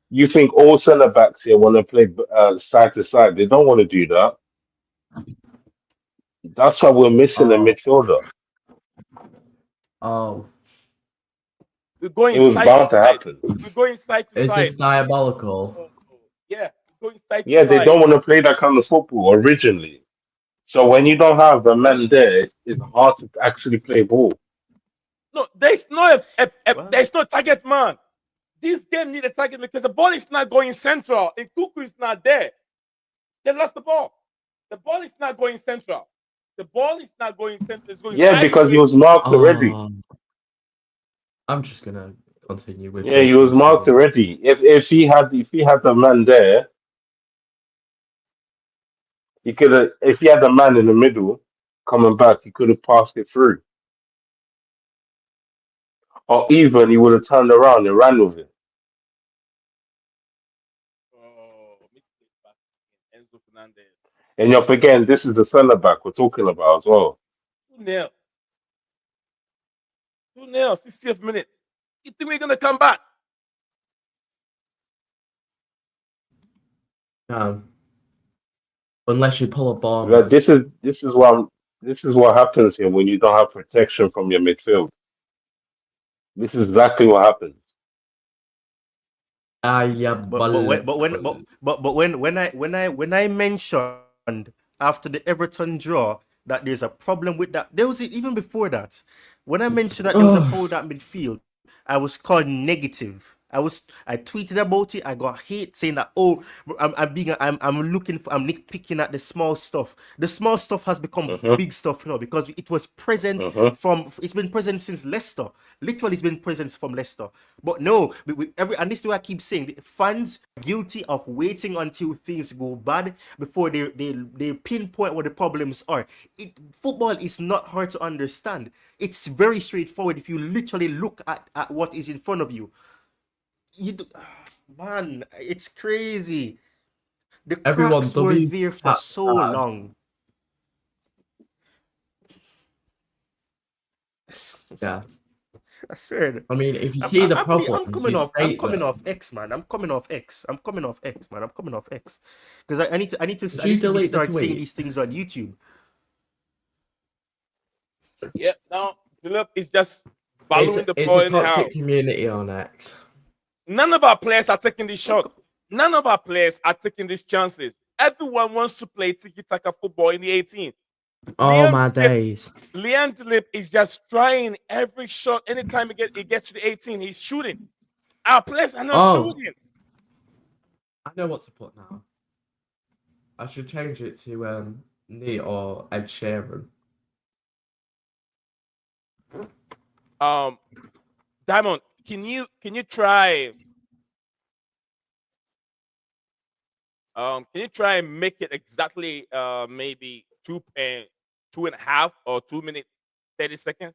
you think all centre backs here want to play side to side. They don't want to do that. That's why we're missing a Oh. midfielder. Oh, We're going It was side bound to to side. happen. We're going side to is side. this diabolical? Yeah, we're going side Yeah, to they side. don't want to play that kind of football originally. So when you don't have a man there, it's hard to actually play ball. No, there's no Well- there's no target man. This game need a target because the ball is not going central. And Cuckoo is not there. They lost the ball. The ball is not going central. The ball is not going central. It's going Yeah, because he sideways. was marked already. Oh. I'm just gonna continue with. Yeah, he was marked already. If he had a man there, he could have. If he had a man in the middle coming back, he could have passed it through. Or even he would have turned around and ran with it. Oh, mistake back again. Enzo Fernandez. And you're forgetting this is the centre back we're talking about as well. 2-0. 2-0, 60th minute. You think we're gonna come back? No. Unless you pull a bomb. But this is what happens here when you don't have protection from your midfield. This is exactly what happens. Yeah, But when I mentioned after the Everton draw that there's a problem with that, there was it even before that. When I mentioned that there was a problem with that midfield, I was called negative. I tweeted about it. I got hate saying that I'm nitpicking at the small stuff. The small stuff has become big stuff, because it was present it's been present since Leicester. Literally, it's been present from Leicester. But no, and this is what I keep saying. The fans are guilty of waiting until things go bad before they pinpoint what the problems are. Football is not hard to understand. It's very straightforward if you literally look at what is in front of you. Man, it's crazy. The cracks were there for so long. Yeah. I said. I mean, if you see the problem, I'm coming off X, man. I'm coming off X, man. I'm coming off X because I need to start delete the seeing tweet? these things on YouTube. Yeah, now Philip is just following the It's ball a anyhow. toxic community on X. None of our players are taking these shots. None of our players are taking these chances. Everyone wants to play tiki-taka football in the 18. Oh Liam my Phillips, days. Liam Phillips is just trying every shot. Anytime he gets to the 18, he's shooting. Our players are not Oh, shooting. I know what to put now. I should change it to Nee or Ed Sheeran. Diamond, can you try can you try and make it exactly maybe 2.5 or 2 minutes 30 seconds?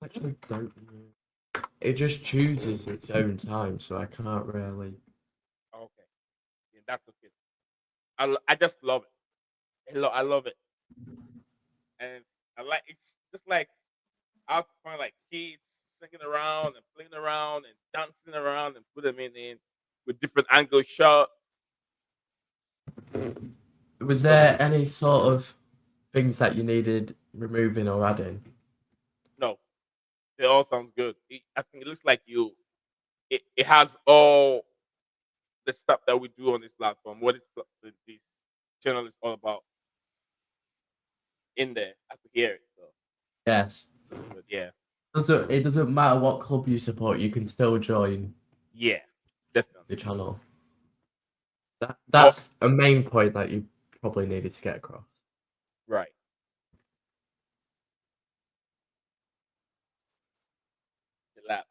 Actually, don't know. It just chooses its own time, so I can't really. Okay, yeah, that's okay. I just love it. I love it, and I like it's just like I find like kids singing around and playing around and dancing around and put them in with different angle shots. Was there any sort of things that you needed removing or adding? No, it all sounds good. I think it looks like it has all the stuff that we do on this platform. What is this channel is all about in there. I could hear it. So, Yes. but yeah, It doesn't matter what club you support, you can still join yeah, the definitely. channel. Oh, That's a main point that you probably needed to get across. right. The lap.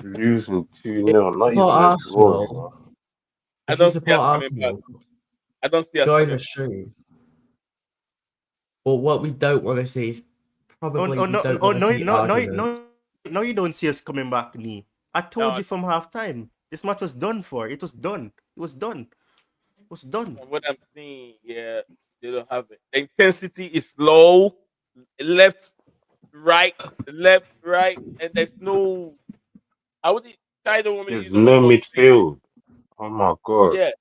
Losing 2 If 0 you not support even a draw, you know. Arsenal, I if you don't see support us coming back. Arsenal, I don't see us join coming the back. stream. But what we don't want to see is Oh, probably oh you no, don't oh want to no, see no, no, arguments. no, no! You don't see us coming back, Nee. I told No, you from half time. This match was done for. It was done. It was done. It was done. from what I'm seeing, yeah, they don't have it. The intensity is low, left, right, left, right, and there's no. I would try the woman There's use on the no ball. midfield. Oh my god. Yeah,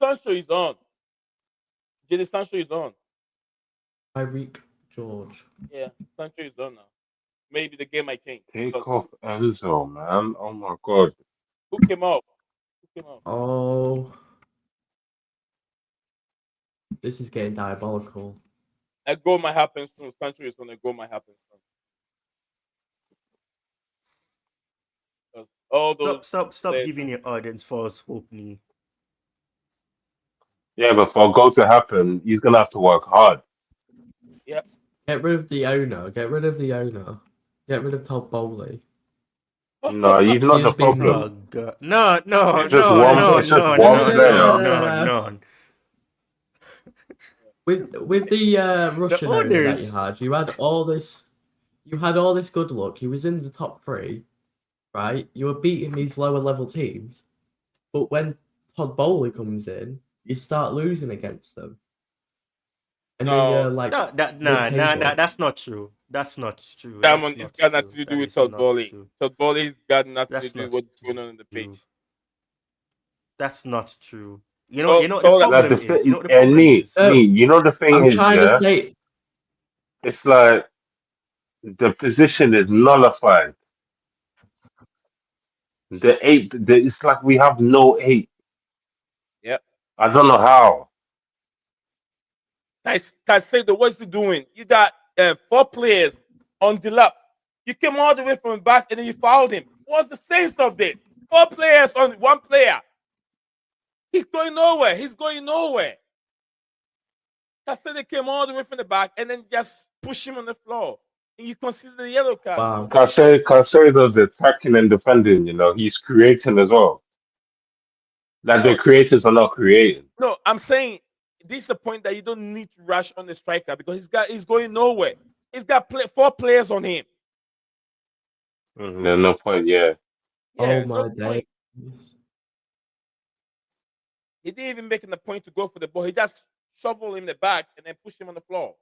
Sancho is on. Jadon Sancho is on. Tyreek George. Yeah, Sancho is on now. Maybe the game might change because Take off Enzo, man. Oh my god. who came out? Who came out? Oh, this is getting diabolical. A goal might happen soon. Sancho is on. A goal might happen soon. 'Cause all those Stop players. giving your audience false hope, Nee. Yeah, but for a goal to happen, he's gonna have to work hard. Yeah, Get rid of the owner. Get rid of the owner. Get rid of Todd Bowley. No, he's not the He's been problem. Oh God! No, no, It's just no, one. no, It's just no, no, no, one no, no, no, no, no, player. no, no, no. no. With the The Russian owner that owners. you had all this. You had all this good luck. He was in the top three, right? You were beating these lower level teams, but when Todd Bowley comes in, you start losing against them, and then no, you're like No, mid-table. that's not true. That's not true. That's Diamond, it's not got true. nothing to do That with is Todd not Bowley. true. Todd Bowley's got nothing to That's do with not what's going true. on in the pitch. That's not true. So, You know what the so that Like problem the is. You know thing, what the and problem me, is. me. You know the thing I'm is, trying to yeah. say, It's like the position is nullified. The eight. It's like we have no eight. yeah. I don't know how. Caicedo, what's he doing? You got 4 players on the lap. You came all the way from the back and then you fouled him. What's the sense of this? 4 players on one player. He's going nowhere. He's going nowhere. Caicedo came all the way from the back and then just push him on the floor. And you consider the yellow card. wow, Caicedo's attacking and defending. You know, he's creating as well. Like the No, creators are not creating. no, I'm saying this is a point that you don't need to rush on the striker because he's going nowhere. He's got 4 players on him. There's no point. Yeah. oh Yeah, no my days. point. He didn't even make the point to go for the ball. He just shoveled him in the back and then pushed him on the floor.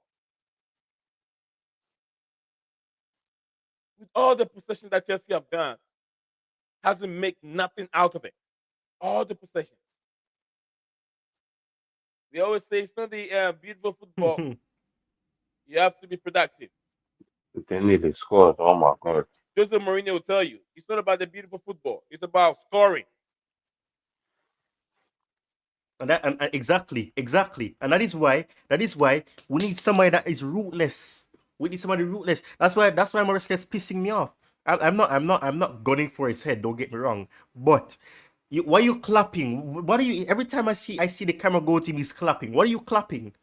With all the possession that Chelsea have done, hasn't made nothing out of it. All the possessions. We always say it's not the beautiful football. You have to be productive. They nearly scored. Oh my god. Jose Mourinho will tell you it's not about the beautiful football. It's about scoring. And exactly, and that is why we need somebody that is ruthless. We need somebody ruthless. That's why Maresca is pissing me off. I'm not gunning for his head. Don't get me wrong, but why are you clapping? What are you? Every time I see the camera go to him, he's clapping. What are you clapping?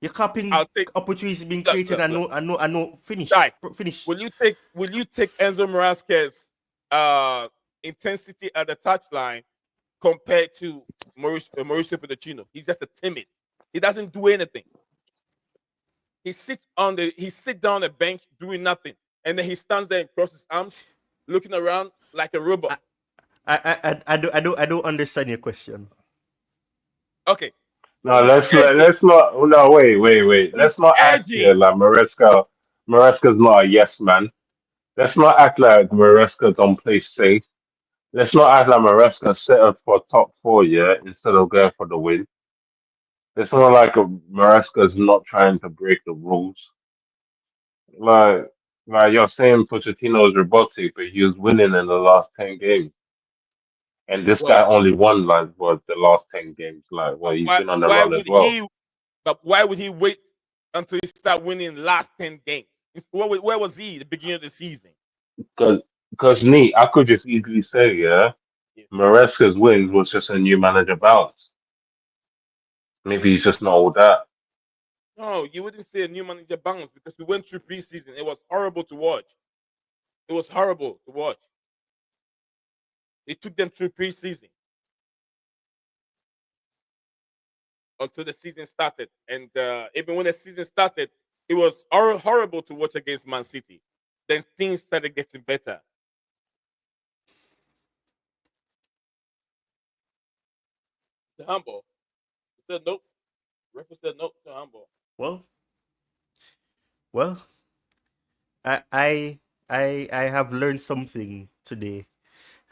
You're clapping. I'll take Opportunities being look, created. look. I know. Finish. Guy, Finish. will you take Enzo Maresca's intensity at the touchline compared to Mauricio Pochettino? He's just a timid. He doesn't do anything. He sits down on the bench doing nothing, and then he stands there and crosses his arms, looking around like a robot. I don't understand your question. Okay. No, let's not. No, wait. Let's not act here like Maresca's not a yes man. Let's not act like Maresca don't play safe. Let's not act like Maresca set up for top 4, yeah, instead of going for the win. It's not like Maresca's not trying to break the rules. Like, you're saying Pochettino is robotic, but he was winning in the last 10 games. And this guy only won like what the last 10 games. Like, well, he's been on the run as well. But why would he wait until he start winning last 10 games? Where was he at the beginning of the season? Because me, I could just easily say, yeah, Maresca's wins was just a new manager bounce. Maybe he's just not all that. No, you wouldn't say a new manager bounce because we went through preseason. It was horrible to watch. It was horrible to watch. It took them through preseason until the season started. And even when the season started, it was horrible to watch against Man City. Then things started getting better. The humble. He said nope. Referee said nope to humble. Well, I have learned something today,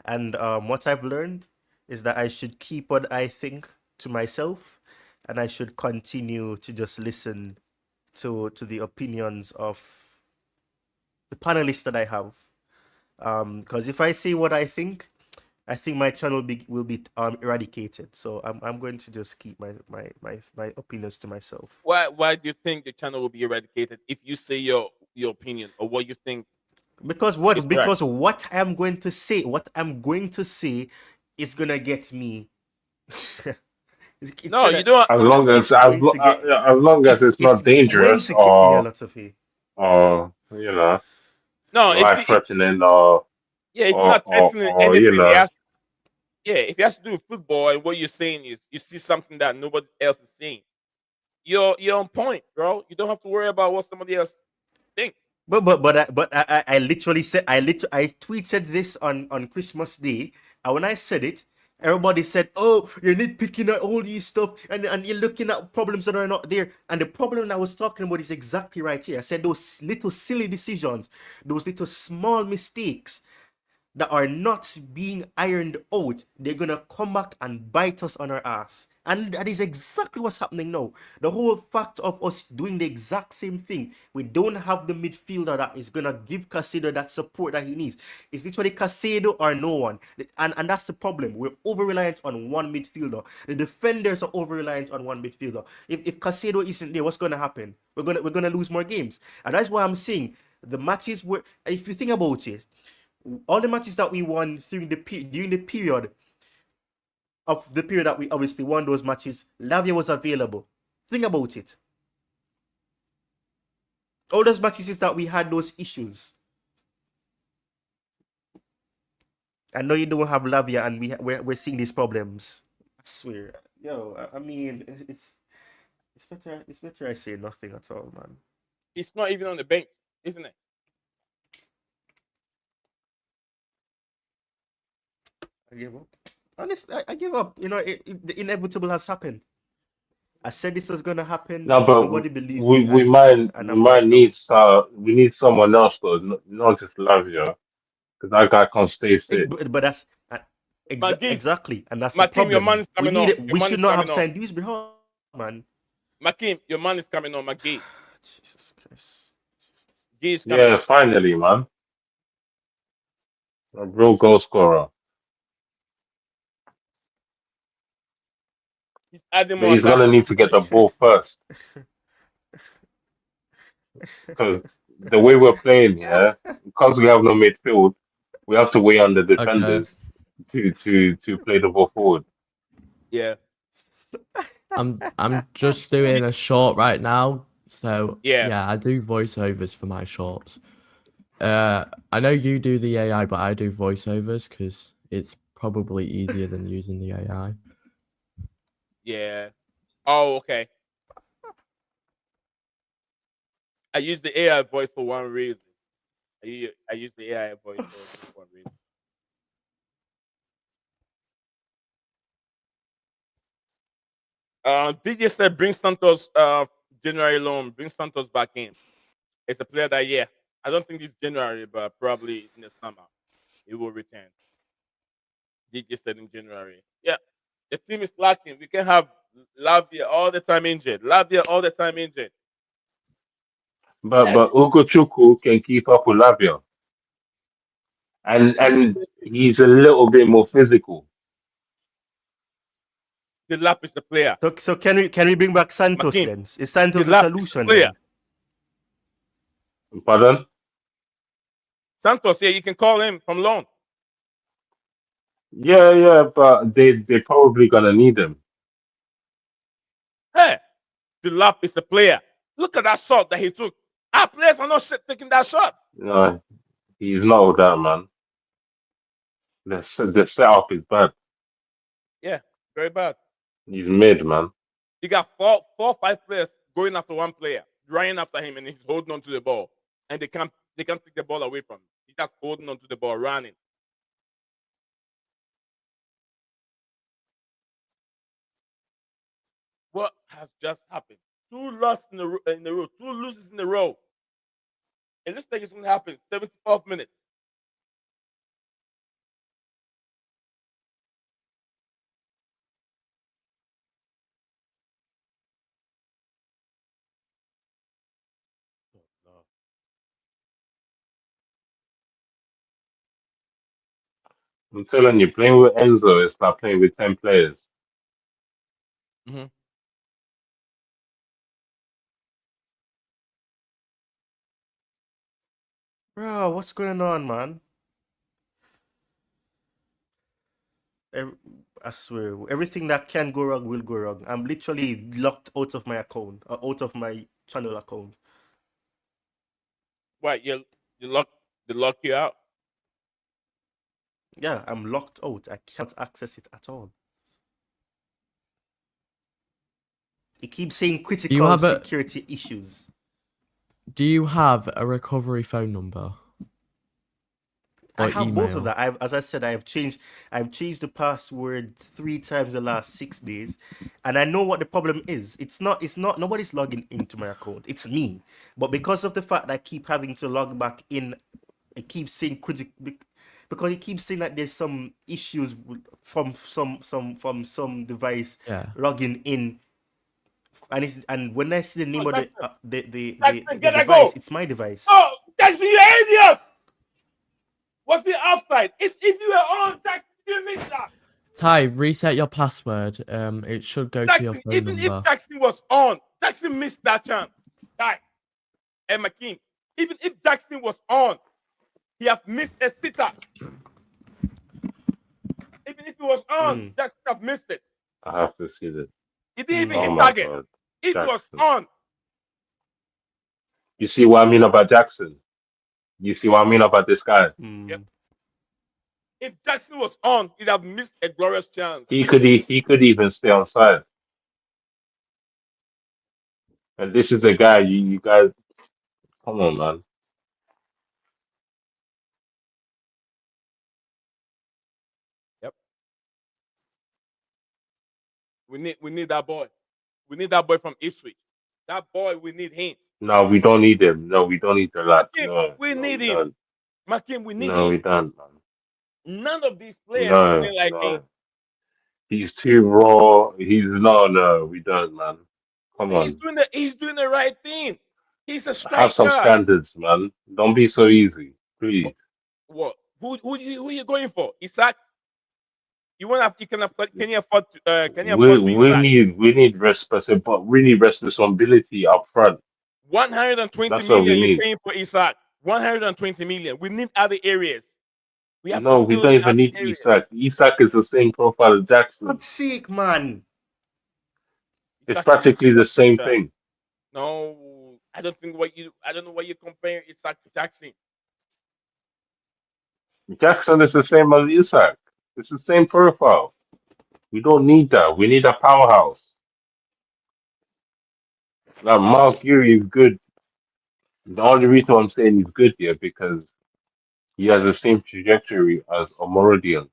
and what I've learned is that I should keep what I think to myself, and I should continue to just listen to the opinions of the panelists that I have. Because if I say what I think my channel will be eradicated. So I'm going to just keep my opinions to myself. Why do you think the channel will be eradicated if you say your opinion or what you think? Because what I'm going to say is gonna get me. No, you don't. As long as it's not dangerous or you know, no, life threatening it's not threatening or anything. you know. If it has to do with football and what you're saying is you see something that nobody else is seeing, you're on point, bro. You don't have to worry about what somebody else thinks. But I literally said I tweeted this on Christmas Day, and when I said it, everybody said, "Oh, you're nitpicking at all these stuff, and you're looking at problems that are not there." And the problem I was talking about is exactly right here. I said those little silly decisions, those little small mistakes that are not being ironed out, they're gonna come back and bite us on our ass. And that is exactly what's happening now. The whole fact of us doing the exact same thing, we don't have the midfielder that is gonna give Caicedo that support that he needs. It's literally Caicedo or no one, and that's the problem. We're over reliant on one midfielder. The defenders are over reliant on one midfielder. If Caicedo isn't there, what's gonna happen? We're gonna lose more games, and that's why I'm saying the matches were. If you think about it, all the matches that we won during the period that we obviously won those matches, Lavia was available. Think about it. All those matches is that we had those issues. I know you don't have Lavia, and we're seeing these problems. I swear, I mean, it's better I say nothing at all, man. It's not even on the bench, isn't it? I give up. Honestly, I give up. The inevitable has happened. I said this was gonna happen. No, but nobody believes we me. might need we need someone else though, not just Lavia. because that guy can't stay fit. But that's Magee, exactly, and that's the Makim, your man problem. is We coming need on. it. Your We man should is not coming have on. signed Dewsbury, man. Makim, your man is coming on. Magee. Jesus Christ. Gee is coming Yeah, on. finally, man. A real goal scorer. He's adding But more he's attacks gonna to need his to get team. the ball first. Because the way we're playing here, because we have no midfield, we have to weigh on the Okay. defenders to play the ball forward. Yeah. I'm just doing a short right now. So Yeah. yeah, I do voiceovers for my shorts. I know you do the AI, but I do voiceovers because it's probably easier than using the AI. Yeah. Oh, okay. I use the AI voice for one reason. I use the AI voice for just one reason. DJ said bring Santos January loan, bring Santos back in. It's a player that I don't think it's January, but probably in the summer he will return. DJ said in January. Yeah. The team is lacking. We can have Lavia all the time injured. Lavia all the time injured. But Yeah, Ugo Chukwu can keep up with Lavia. And he's a little bit more physical. the lap is the player. So can we bring back Santos Makim, then? Is Santos the a lap is the solution player. then? Pardon? Santos, yeah, you can call him from loan. Yeah, but they probably gonna need him. Hey, the lap is the player. Look at that shot that he took. Our players are not taking that shot. No, he's not that, man. The setup is bad. Yeah, very bad. He's mid, man. You got four, 5 players going after one player, running after him, and he's holding on to the ball, and they can't take the ball away from him. He's just holding on to the ball, running. What has just happened? 2 losses in a row, 2 losses in a row. It looks like it's going to happen. 74th minute. Oh, no. I'm telling you, playing with Enzo is like playing with 10 players. Mm-hmm. Bro, what's going on, man? I swear, everything that can go wrong will go wrong. I'm literally locked out of my account, out of my channel account. What, they lock you out? Yeah, I'm locked out. I can't access it at all. It keeps saying critical have a- security issues. Do you have a recovery phone number? I Or have both of email? that. As I said, I've changed the password 3 times the last 6 days, and I know what the problem is. It's not nobody's logging into my account. It's me. But because of the fact that I keep having to log back in, it keeps saying because it keeps saying that there's some issues from some device logging in, and when I see the name of the Get that device, goal. it's my device. Oh, Jackson, you idiot! What's the offside? If you were on, Jackson, you missed that. Ty, reset your password. It should go to your Jackson, phone even number. if Jackson was on, Jackson missed that chance. Ty and McKean, even if Jackson was on, he have missed a sitter. Even if he was on, Jackson have missed it. I have to see this. He didn't even Oh hit my target. God. If he was Jackson. on, You see what I mean about Jackson? You see what I mean about this guy? Yep. If Jackson was on, he'd have missed a glorious chance. He could even stay on side. And this is the guy you guys. Come on, man. Yep. We need that boy. We need that boy from Ipswich. That boy, we need him. No, we don't need him. No, we don't need the lad. Hakim, No, we no, need we him. don't. Makim, we need No, we him. don't, man. None of these players are No, playing like him. no. He's too raw. No, we don't, man. Come He's on. doing the right thing. He's a Have some striker. standards, man. Don't be so easy, please. What? Who you going for? Isaac? You want to? You can afford? Can you afford? Can you afford to Isaac? We need responsibility up front. 120 That's what we million you're need. paying for Isaac. 120 million. We need other areas. We have No, to we build don't in even other need areas. Isak. Isak is the same profile as Jackson. God's sake, man. It's Isaac is practically the much same better. thing. No, I don't know what you're comparing Isaac to Jackson. Jackson is the same as Isak. It's the same profile. We don't need that. We need a powerhouse. Like Mark Yuri is good. The only reason I'm saying he's good here because he has the same trajectory as Omorodion.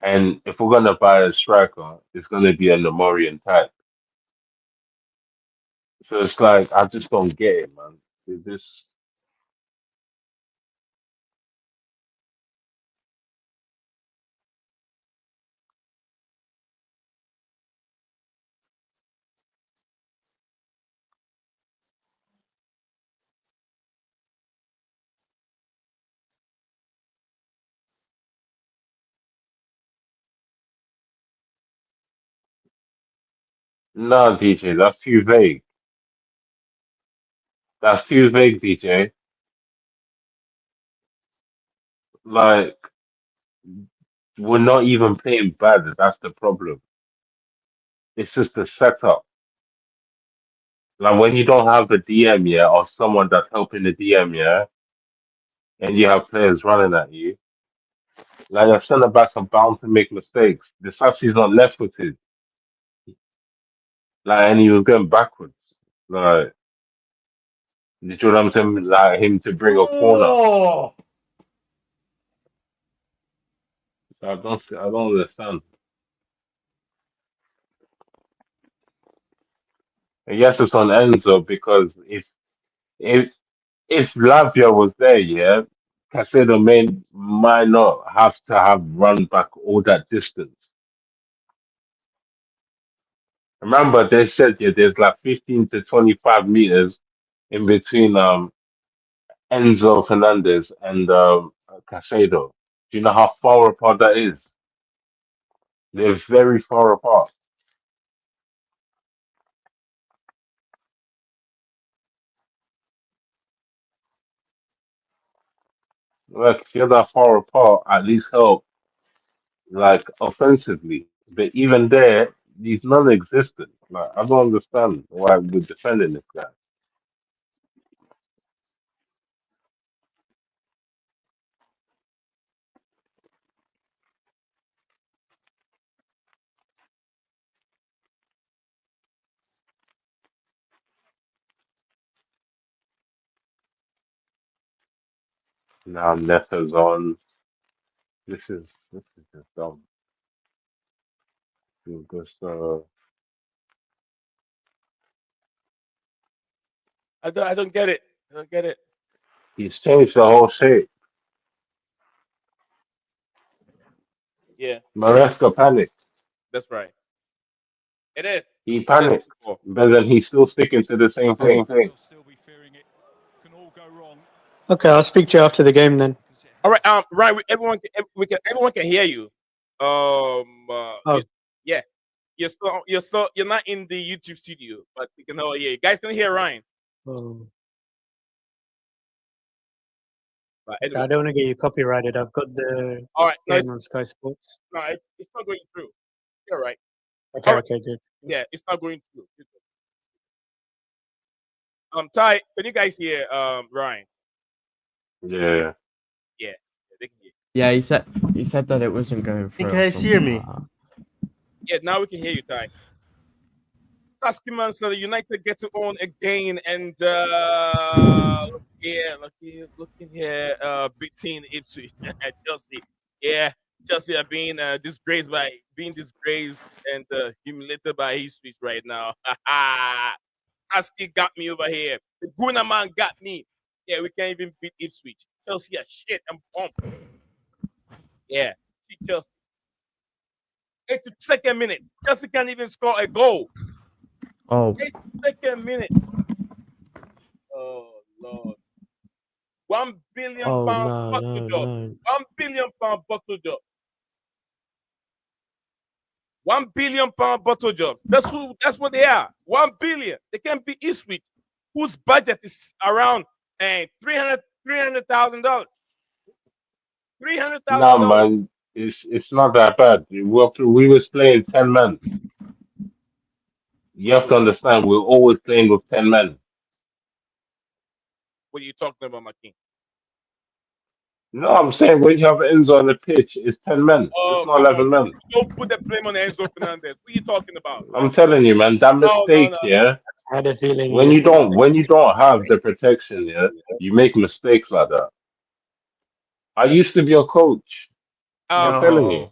And if we're gonna buy a striker, it's gonna be a Omorion type. So it's like I just don't get it, man. Is this no, DJ? That's too vague. That's too vague, DJ. Like we're not even playing bad. That's the problem. It's just the setup. Like when you don't have the DM yet, or someone that's helping the DM, yeah, and you have players running at you. Like your centre backs are bound to make mistakes. The Sassy's not left footed. Like and he was going backwards. Like you know what I'm saying? Like him to bring a corner. Oh, I don't understand. And yes, it's on Enzo because if if Lavia was there, yeah, Casado might not have to have run back all that distance. Remember, they said yeah, there's like 15 to 25 meters in between Enzo Fernandez and Casado. Do you know how far apart that is? They're very far apart. Like if you're that far apart, at least help like offensively. But even there, he's non-existent. Like I don't understand why we're defending this guy. Now Neto's on. This is just dumb. Because I don't get it. I don't get it. he's changed the whole shape. Yeah, Maresca panicked. that's right. It is. He It is panicked, football. but then he's still sticking to the same thing. Okay, I'll speak to you after the game then. All right. Ryan, everyone can hear you. Oh. Yeah. You're not in the YouTube studio, but we can all hear you. Guys can hear Ryan. Oh. But I anyway, don't want to get you copyrighted. I've got the all right. No, game on Sky Sports. it's not going through. You're right. Okay, All right. okay, good. Yeah, it's not going through. Ty, can you guys hear Ryan? Yeah. Yeah, they can hear. Yeah, he said that it wasn't going through. you guys hear me? Yeah, now we can hear you, Ty. Saskiman, so the United get to own again, and look here, beating Ipswich, Chelsea. Yeah, Chelsea are being disgraced and humiliated by Ipswich right now. Saski got me over here. The Guna man got me. Yeah, we can't even beat Ipswich. Chelsea are shit and pump. Yeah, beat Chelsea. 82nd minute. Chelsea can't even score a goal. Oh, 82nd minute. Oh Lord. £1 billion oh no, bottle no, job. no. £1 billion bottle job. £1 billion bottle jobs. That's what they are. 1 billion. They can't be Ipswich, whose budget is around $300,000. Nah, $300,000. man, it's not that bad. We was playing 10 men. You have to understand, we're always playing with 10 men. What are you talking about, my king? No, I'm saying when you have Enzo on the pitch, it's 10 men. It's Oh, not come on. 11 men. Don't put the blame on Enzo Fernandez. What are you talking about, man? I'm telling you, man, that No, no, mistake, no. yeah. I had a feeling he When was you going to don't say when you don't have the protection, yeah, you make mistakes like that. I used to be a coach. I'm Um, telling you.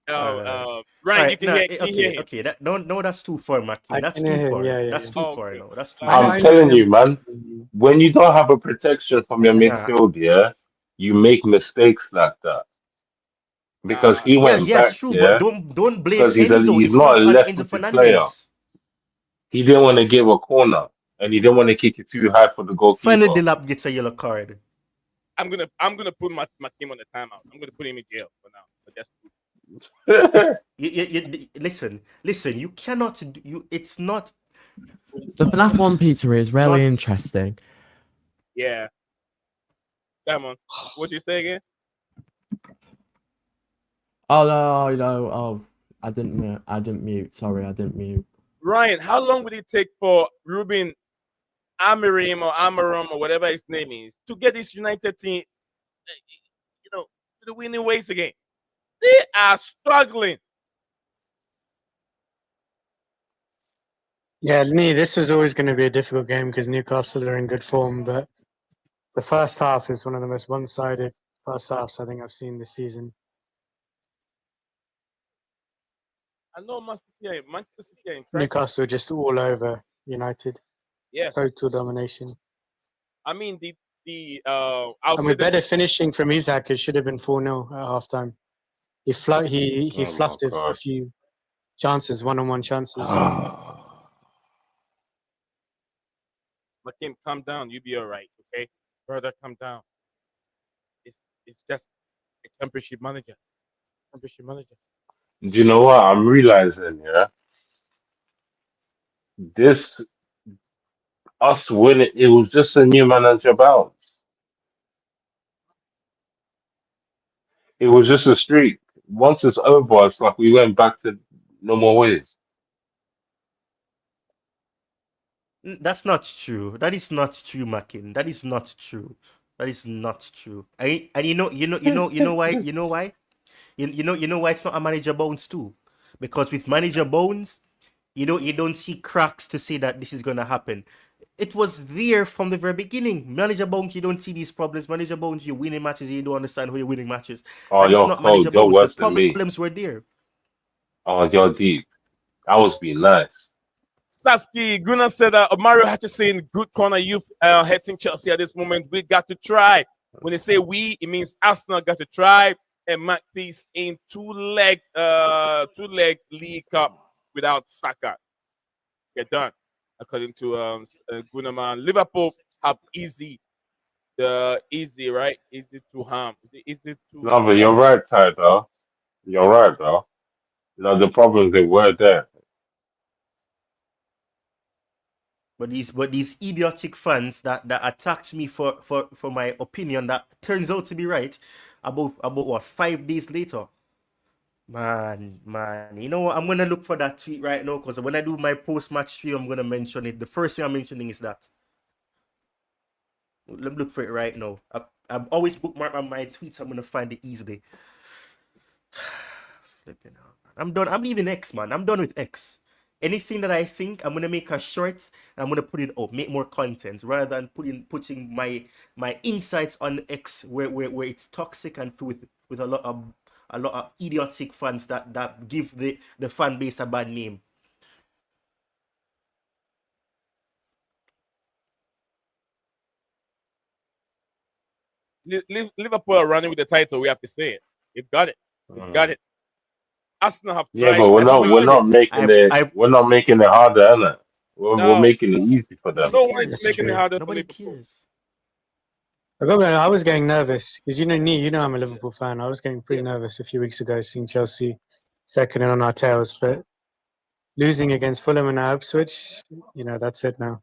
No. Uh, all Ryan, you right, can no, hear. Can you hear okay, him? okay. That no, that's too far, Makin. I That's can too hear him. far. Yeah, yeah, That's yeah. too Oh, far. okay. No, that's too I know, I'm far. I know. telling you, man. When you don't have a protection from your Nah, midfield, yeah, you make mistakes like that. Because Nah, he yeah, went yeah, back, true. But yeah, don't blame because Enzo. he's It's not a not on Enzo left-footed player. Fernandez. He didn't want to give a corner, and he didn't want to kick it too high for the Finally, goalkeeper. Delap gets a yellow card. I'm gonna put my team on the timeout. I'm gonna put him in jail for now. But that's Listen. You cannot. It's not. The FNAF 1 pizzeria is It's really not. interesting. yeah. Come on. What you say again? Oh no, no, oh, I didn't mute. Sorry, I didn't mute. Ryan, how long would it take for Ruben Amarim or Amarum or whatever his name is to get this United team, to the winning ways again? They are struggling. Yeah, Lee, this was always going to be a difficult game because Newcastle are in good form, but the first half is one of the most one-sided first halves I think I've seen this season. I know Manchester City are impressive. Newcastle just all over United, Yeah, total domination. I mean I'll And say with that better finishing from Isaac, it should have been 4-0 at halftime. He Oh my fluffed a god. few chances, one-on-one chances. Kim, calm down. You be all right, okay? Brother, calm down. It's just a championship manager. Championship manager. Do you know what I'm realizing? Yeah, this us winning, it was just a new manager bounce. It was just a streak. Once it's over, it's like we went back to normal ways. That's not true. That is not true, Makin. That is not true. That is not true. And you know why? You know why? You know why it's not a manager bones too? Because with manager bones, you don't see cracks to say that this is gonna happen. It was there from the very beginning. Manager bones, you don't see these problems. Manager bones, you're winning matches, you don't understand how you're winning matches. Oh, That is you're not manager cold. You're bones. The worse than me. problems were there. Oh, you're deep. I was being nice. Saskia Gunnar said Mario Hutchison, good corner youth hitting Chelsea at this moment. We got to try. When they say we, it means Arsenal got to try and make peace in two-leg League Cup without Saka. Get done. According to Gunnerman. Liverpool have easy, right? Easy to harm. Is it easy to No, but you're right, Ty, though. You're right, though. No, the problems they were there. But these idiotic fans that attacked me for my opinion that turns out to be right about what 5 days later. Man, you know what? I'm gonna look for that tweet right now because when I do my post-match stream, I'm gonna mention it. The first thing I'm mentioning is that. Let me look for it right now. I've always bookmarked on my tweets. I'm gonna find it easily. Flipping out. I'm done. I'm leaving X, man. I'm done with X. Anything that I think, I'm gonna make a short and I'm gonna put it up, make more content rather than putting my insights on X where it's toxic and filled with a lot of idiotic fans that give the fan base a bad name. Liverpool are running with the title. We have to say it. We've got it. We've got it. Arsenal have Yeah, tried. but we're I not think we we're said not it. making it we're not making it harder, innit? We're No, making it easy for them. no Nobody one is cares. That's making it true. harder for Nobody Liverpool. cares. I was getting nervous because you know I'm a Liverpool fan. I was getting pretty nervous a few weeks ago seeing Chelsea second in on our tails, but losing against Fulham and now Ipswich, that's it now.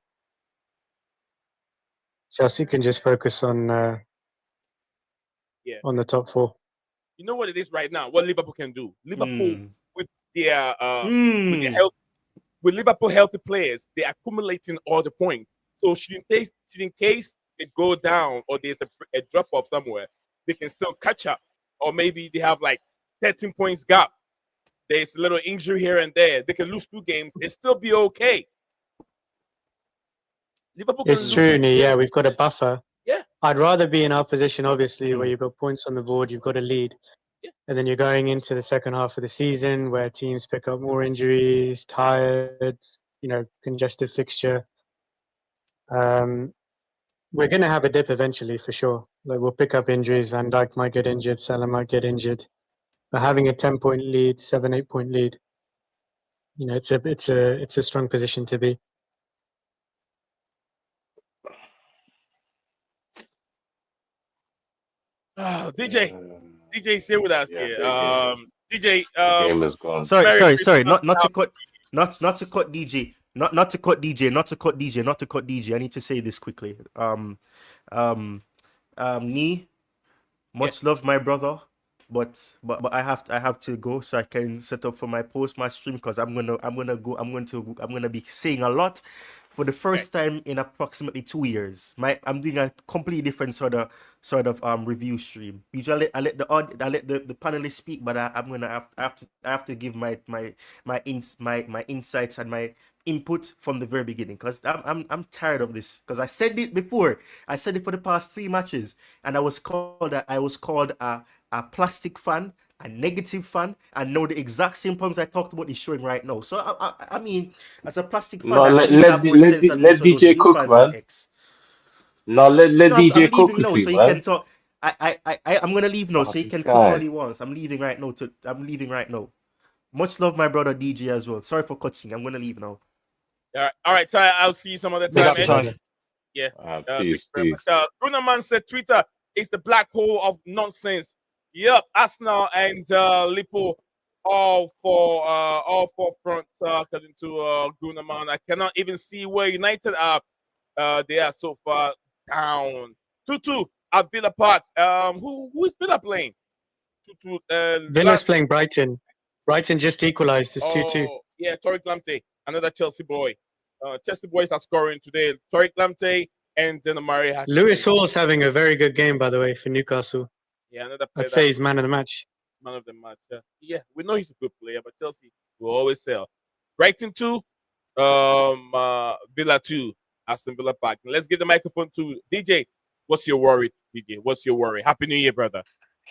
Chelsea can just focus on Yeah. the top four. You know what it is right now? What Liverpool can do. Liverpool with their with Liverpool healthy players, they're accumulating all the points. So should in case they go down or there's a drop off somewhere, they can still catch up. Or maybe they have like 13 points gap. There's a little injury here and there. They can lose 2 games and still be okay. Liverpool can It's lose true, 2 Nee. Yeah, games. we've got a buffer. Yeah. I'd rather be in our position, obviously, where you've got points on the board, you've got a lead. Yeah. And then you're going into the second half of the season where teams pick up more injuries, tired, congested fixture. We're going to have a dip eventually for sure. Like we'll pick up injuries. Van Dijk might get injured. Salah might get injured. But having a 10-point lead, 7-8-point lead, it's a strong position to be. DJ's here with us here. DJ, the game is gone. Sorry. Not to cut DJ. Not to cut DJ. I need to say this quickly. Nee, much love, my brother. But I have to go so I can set up for my post-match stream because I'm gonna be saying a lot for the first time in approximately 2 years. I'm doing a completely different sort of review stream. Usually I let the panelists speak, but I'm gonna have to give my insights and my input from the very beginning because I'm tired of this because I said it before. I said it for the past 3 matches and I was called a plastic fan, a negative fan, and know the exact same problems I talked about is showing right now. So I mean, as a plastic fan, No, I let at least have more sense than let most of those DJ new cook, fans on man. X. No, let No, I'm DJ cook leaving now, quickly, so you man. can talk. I'm gonna leave now, Oh, so you this can cook all guy. he wants. I'm leaving right now. Much love, my brother DJ as well. Sorry for cutting. I'm gonna leave now. All right, Ty. I'll see you some other Big time. up, Eddie. Ty. Yeah. Thank Peace, you very peace. much. Bruno Man said Twitter is the black hole of nonsense. Yep, Arsenal and Lipo all for front according to Bruno Man. I cannot even see where United are. They are so far down. 2-2 at Villa Park. Who is Villa playing? 2-2. Villa's playing Brighton. Brighton just equalised. It's 2-2. Oh, yeah, Tariq Lamptey, another Chelsea boy. Chelsea boys are scoring today. Tariq Lamptey and then Amari Hakim. Lewis Hall's having a very good game, by the way, for Newcastle. Yeah, another player. I'd say he's man of the match. Man of the match. Yeah, we know he's a good player, but Chelsea will always sell. Brighton 2, Villa 2, Aston Villa Park. Let's give the microphone to DJ. What's your worry, DJ? What's your worry? Happy New Year, brother.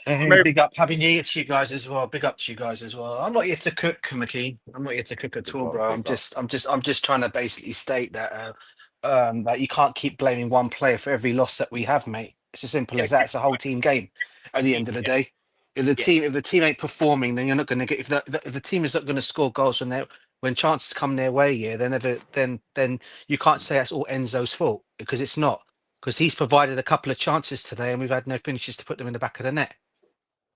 Big up, happy New Year to you guys as well. Big up to you guys as well. I'm not here to cook, McKee. I'm not here to cook at all, bro. I'm just trying to basically state that that you can't keep blaming one player for every loss that we have, mate. It's as simple as that. It's a whole team game. At the end of the day, if the team ain't performing, then you're not going to get. If the team is not going to score goals when chances come their way, yeah, then you can't say that's all Enzo's fault because it's not. Because he's provided a couple of chances today, and we've had no finishes to put them in the back of the net.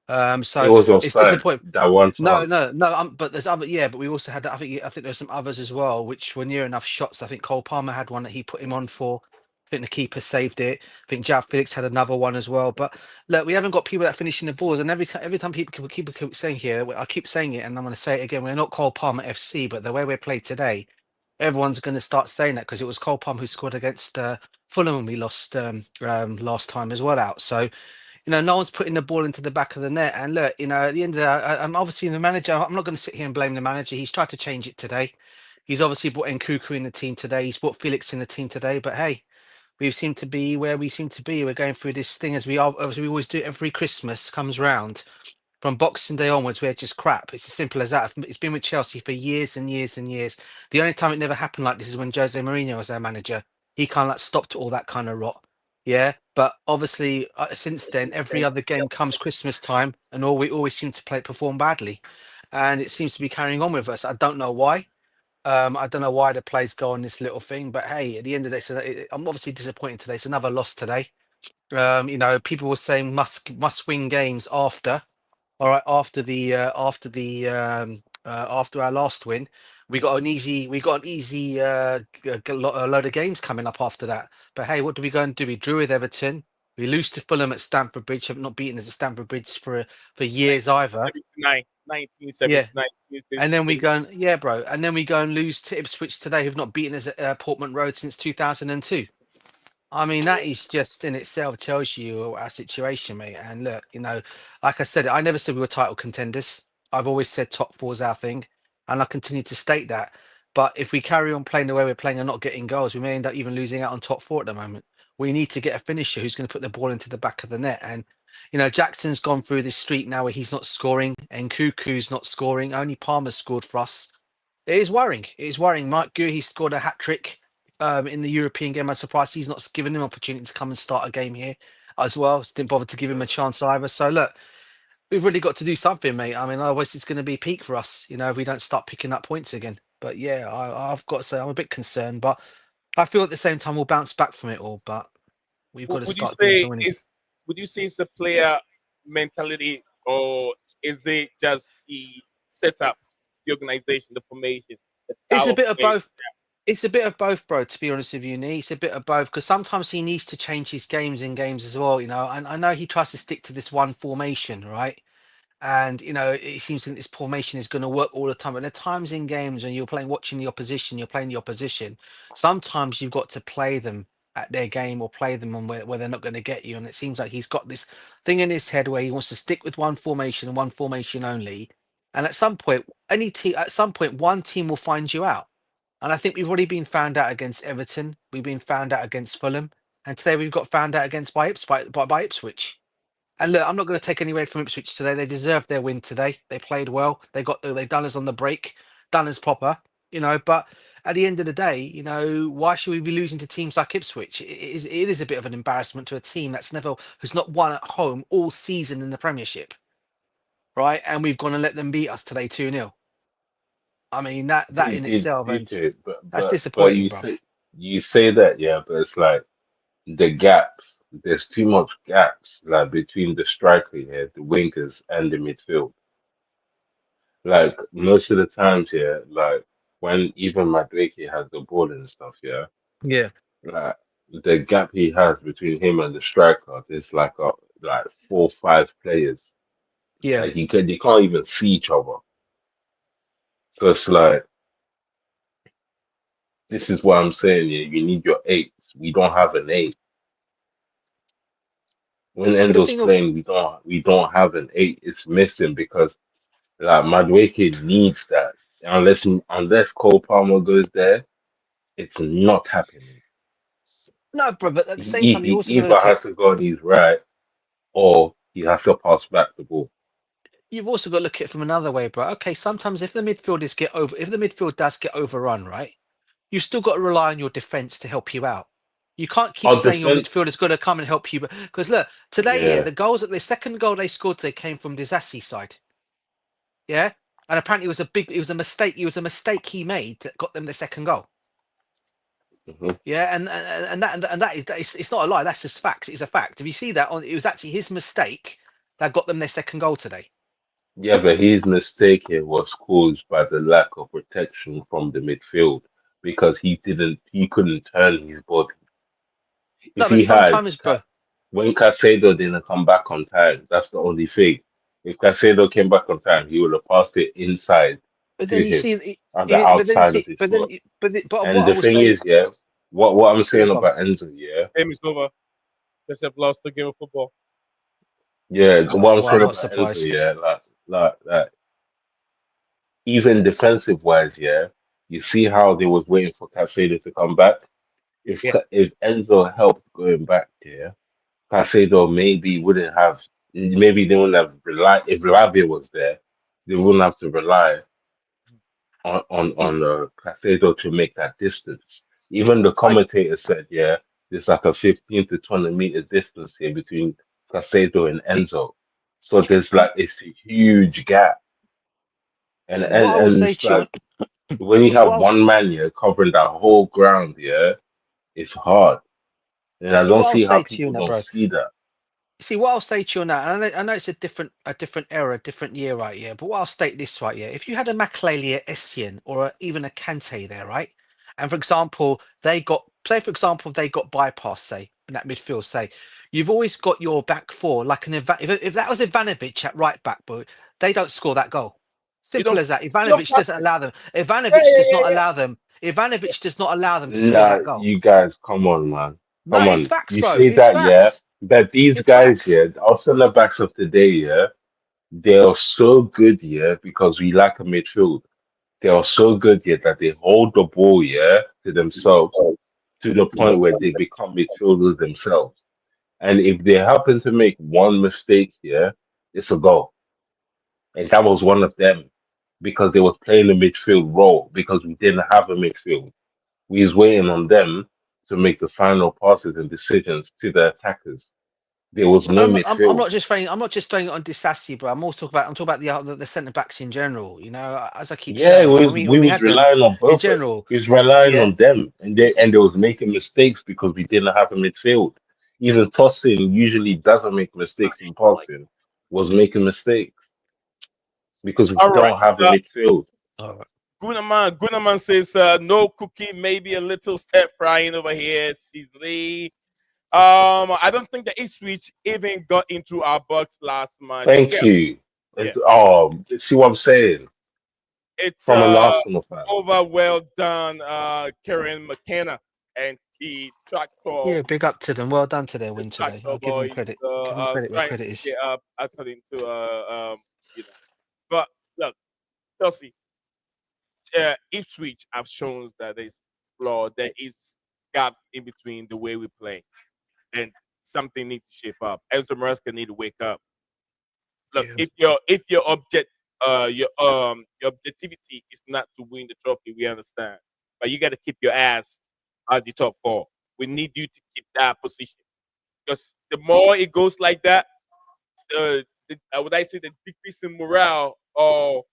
So It was it's offside, disappointing. that one No, time. but there's other. Yeah, but we also had. I think there's some others as well, which were near enough shots. I think Cole Palmer had one that he put him on for. I think the keeper saved it. I think Jav Felix had another one as well. But look, we haven't got people that finishing the balls, and every time people keep saying here, I keep saying it, and I'm going to say it again. We're not Cole Palmer FC, but the way we're played today, everyone's going to start saying that because it was Cole Palmer who scored against Fulham when we lost last time as well out. So. No one's putting the ball into the back of the net. And look, at the end of that, I'm obviously the manager. I'm not going to sit here and blame the manager. He's tried to change it today. He's obviously brought in Cuckoo in the team today. He's brought Felix in the team today. But hey, we seem to be where we seem to be. We're going through this thing as we always do every Christmas comes round. From Boxing Day onwards, we're just crap. It's as simple as that. It's been with Chelsea for years and years and years. The only time it never happened like this is when Jose Mourinho was our manager. He kind of stopped all that kind of rot. Yeah. But obviously, since then, every other game comes Christmas time, and we always seem to perform badly, and it seems to be carrying on with us. I don't know why. I don't know why the players go on this little thing, but hey, at the end of the day, I'm obviously disappointed today. It's another loss today. You know, people were saying must win games after. All right, after our last win, we got an easy a load of games coming up after that. But hey, what do we go and do? We drew with Everton. We lose to Fulham at Stamford Bridge. Have not beaten us at Stamford Bridge for years either. 1979. And then we go and bro. And then we go and lose to Ipswich today, who've not beaten us at Portman Road since 2002. I mean, that is just in itself tells you our situation, mate. And look, you know, like I said, I never said we were title contenders. I've always said top four is our thing, and I continue to state that. But if we carry on playing the way we're playing and not getting goals, we may end up even losing out on top four at the moment. We need to get a finisher who's going to put the ball into the back of the net. And, you know, Jackson's gone through this streak now where he's not scoring, and Cuckoo's not scoring. Only Palmer scored for us. It is worrying. It is worrying. Mike Guéhi scored a hat trick in the European game. I'm surprised he's not given him opportunity to come and start a game here as well. Didn't bother to give him a chance either. So look, we've really got to do something, mate. I mean, otherwise it's going to be peak for us, you know, if we don't start picking up points again. But yeah, I've got to say I'm a bit concerned, but I feel at the same time we'll bounce back from it all. But we've got to start doing something. Would you say it's a player mentality, or is it just the setup, the organization, the formation? It's a bit of both. It's a bit of both, bro, to be honest with you, Nee. It's a bit of both, because sometimes he needs to change his games in games as well, you know. And I know he tries to stick to this one formation, right? And, you know, it seems that this formation is going to work all the time. But there are times in games when watching the opposition, you're playing the opposition. Sometimes you've got to play them at their game, or play them on where they're not going to get you. And it seems like he's got this thing in his head where he wants to stick with one formation and one formation only. And at some point, one team will find you out. And I think we've already been found out against Everton. We've been found out against Fulham. And today we've got found out against by Ipswich. And look, I'm not going to take any away from Ipswich today. They deserved their win today. They played well. They done us on the break, done us proper, you know. But at the end of the day, you know, why should we be losing to teams like Ipswich? It is a bit of an embarrassment to a team who's not won at home all season in the Premiership, right? And we've gone and let them beat us today 2-0. I mean, that in itself, that's disappointing, bro. You say that, yeah, but it's like the gaps. There's too much gaps, like between the striker here, the wingers, and the midfield. Like most of the times, yeah, like when even Madueke has the ball and stuff, yeah, Yeah. like the gap he has between him and the striker, there's like 4 or 5 players. Yeah. Like they can't even see each other. So it's like, this is what I'm saying. Yeah, you need your eights. We don't have an eight. When But the Endo's thing of playing, we don't have an eight. It's missing because like Madueke needs that. Unless Cole Palmer goes there, it's not happening. no, bro, but at the same time, you He also got to either look has at to go on his right or he has to pass back the ball. you've also got to look at it from another way, bro. Okay, sometimes if the midfield does get overrun, right, you've still got to rely on your defense to help you out. You can't keep Our saying your defense, midfield is going to come and help you, because look, today, yeah. the second goal they scored today came from Disassi's side, yeah, and apparently it was a mistake. It was a mistake he made that got them the second goal. Mhm. Yeah, and it's not a lie. That's just facts. It's a fact. If you see that it was actually his mistake that got them their second goal today. Yeah, but his mistake here was caused by the lack of protection from the midfield because he couldn't turn his body. No, If but he had, sometimes, bro. when Casado didn't come back on time, that's the only thing. If Casado came back on time, he would have passed it inside But to then you him see, on the outside of his foot. but And what I the was thing saying, is, yeah, what I'm yeah, saying go on. about Enzo, yeah, Game is over. Just have lost the game of football. yeah, what Oh, I'm well, I'm saying not about Enzo, surprised. yeah, like even defensive wise, yeah, you see how they was waiting for Casado to come back. Yeah. If Enzo helped going back there, Casado maybe they wouldn't have relied if Lavia was there, they wouldn't have to rely on Is- Casado to make that distance. Even the I commentator said, yeah, there's like a 15 to 20 meter distance here between Casado and Enzo. So there's like it's a huge gap. And What and, I will and say it's to you, like when you what have else? one man here covering that whole ground, yeah, it's hard. And I See, don't what I'll see how say to you people on that, don't bro. see that. See, what I'll say to you on that, and I know it's a different era, a different year, right? Yeah, but what I'll state this, right? Yeah, if you had a Makaleli, Essien, or even a Kante there, right? And for example, say for example, they got bypass, say in that midfield, say you've always got your back four, like if that was Ivanovic at right back, but they don't score that goal. You Simple don't as that. you don't Ivanovic pass doesn't it. allow them. Yeah, Ivanovic yeah, does yeah, not yeah. allow them. Ivanovic does not allow them to score Nah, that goal. you guys, come on, man. No, Come it's on. facts, You bro. say It's that, yeah? facts. But these It's guys, facts. yeah, our centre backs of today, yeah, they are so good, yeah, because we lack a midfield. They are so good, yeah, that they hold the ball, yeah, to themselves to the point where they become midfielders themselves. And if they happen to make one mistake, yeah, it's a goal. And that was one of them because they were playing a midfield role because we didn't have a midfield. We was waiting on them to make the final passes and decisions to the attackers. There was no I'm midfield. not just throwing. I'm not just throwing it on Disassi, bro. I'm also talking about. I'm talking about the centre backs in general. You know, as I keep Yeah, it saying, was when we we was had them relying on in both. general, We was relying yeah. on them, and they It's and they was making mistakes because we didn't have a midfield. Even Tosin usually doesn't make mistakes in passing, was making mistakes because we All right. don't have a midfield. all right. Gunaman says no cookie, maybe a little stir frying over here. Sizzly. I don't think the Ipswich even got into our box last match. Thank Yeah, you. yeah. It's see what I'm saying It's from an Arsenal fan. over well done, Karen McKenna and Yeah, big up to them. Well done to their the win today. tractor I'll give them boys, credit. Give them credit where trying credit to is. get up according to you know. But look, Chelsea, Ipswich have shown that there's flaw. There is gaps in between the way we play, and something needs to shape up. Enzo Maresca need to wake up. Look, Yeah. your objectivity is not to win the trophy, we understand, but you got to keep your ass at the top four. We need you to keep that position because the more it goes like that, would I say the decrease in morale or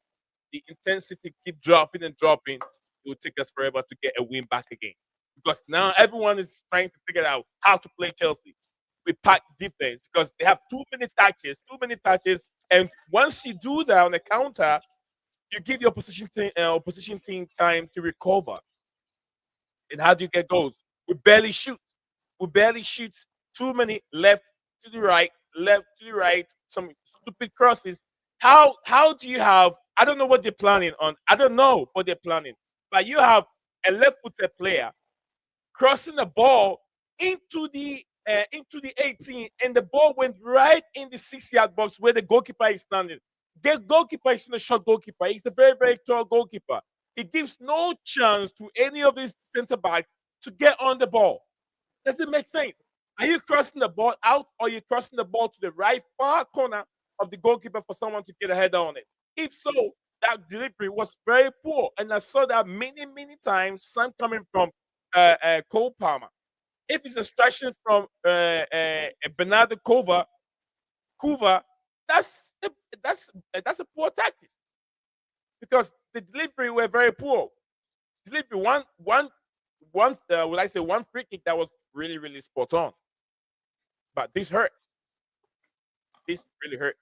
the intensity keep dropping and dropping, it will take us forever to get a win back again. Because now everyone is trying to figure out how to play Chelsea. We pack defense because they have too many touches, and once you do that on the counter, you give your opposition team time to recover. And how do you get goals? We barely shoot. We barely shoot. Too many left to the right, left to the right. Some stupid crosses. How do you have? I don't know what they're planning on. I don't know what they're planning. But you have a left-footed player crossing the ball into the 18, and the ball went right in the 6 yard box where the goalkeeper is standing. The goalkeeper is not a short goalkeeper. He's a very, very tall goalkeeper. He gives no chance to any of these center backs to get on the ball. Does it make sense? Are you crossing the ball out or are you crossing the ball to the right far corner of the goalkeeper for someone to get a header on it? If so, that delivery was very poor. And I saw that many, many times, some coming from Cole Palmer. If it's a distraction from Bernardo Cuva, that's that's a poor tactic because the delivery were very poor. Delivery would I say one free kick that was really really spot on, but this hurt. This really hurt.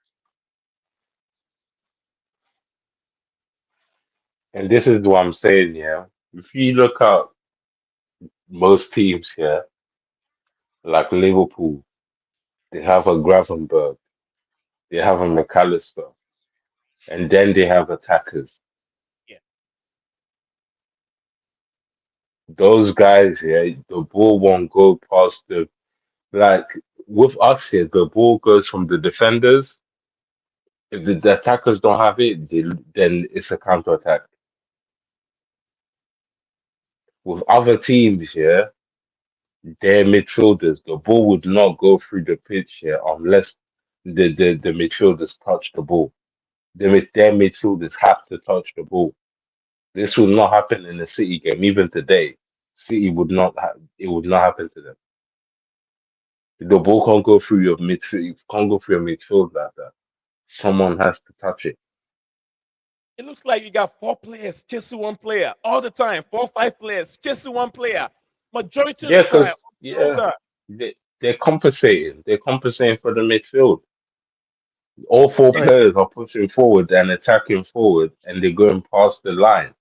And this is what I'm saying, yeah. If you look at most teams here, like Liverpool, they have a Gravenberg, they have a McAllister, and then they have attackers. Yeah, Those guys, yeah, the ball won't go past the like with us here, the ball goes from the defenders. If the attackers don't have it, then it's a counter attack. With other teams, yeah, their midfielders, the ball would not go through the pitch here unless the midfielders touch the ball. Their midfielders have to touch the ball. This will not happen in the City game. Even today, City would not it would not happen to them. The ball can't go through your midfield. It can't go through your midfield like that. Someone has to touch it. It looks like you got 4 players chasing one player all the time. 4 or 5 players chasing one player. Majority of Yeah, the time, because all the yeah, time. they're compensating. They're compensating for the midfield. All four Sorry, players are pushing forward and attacking forward, and they're going past the line,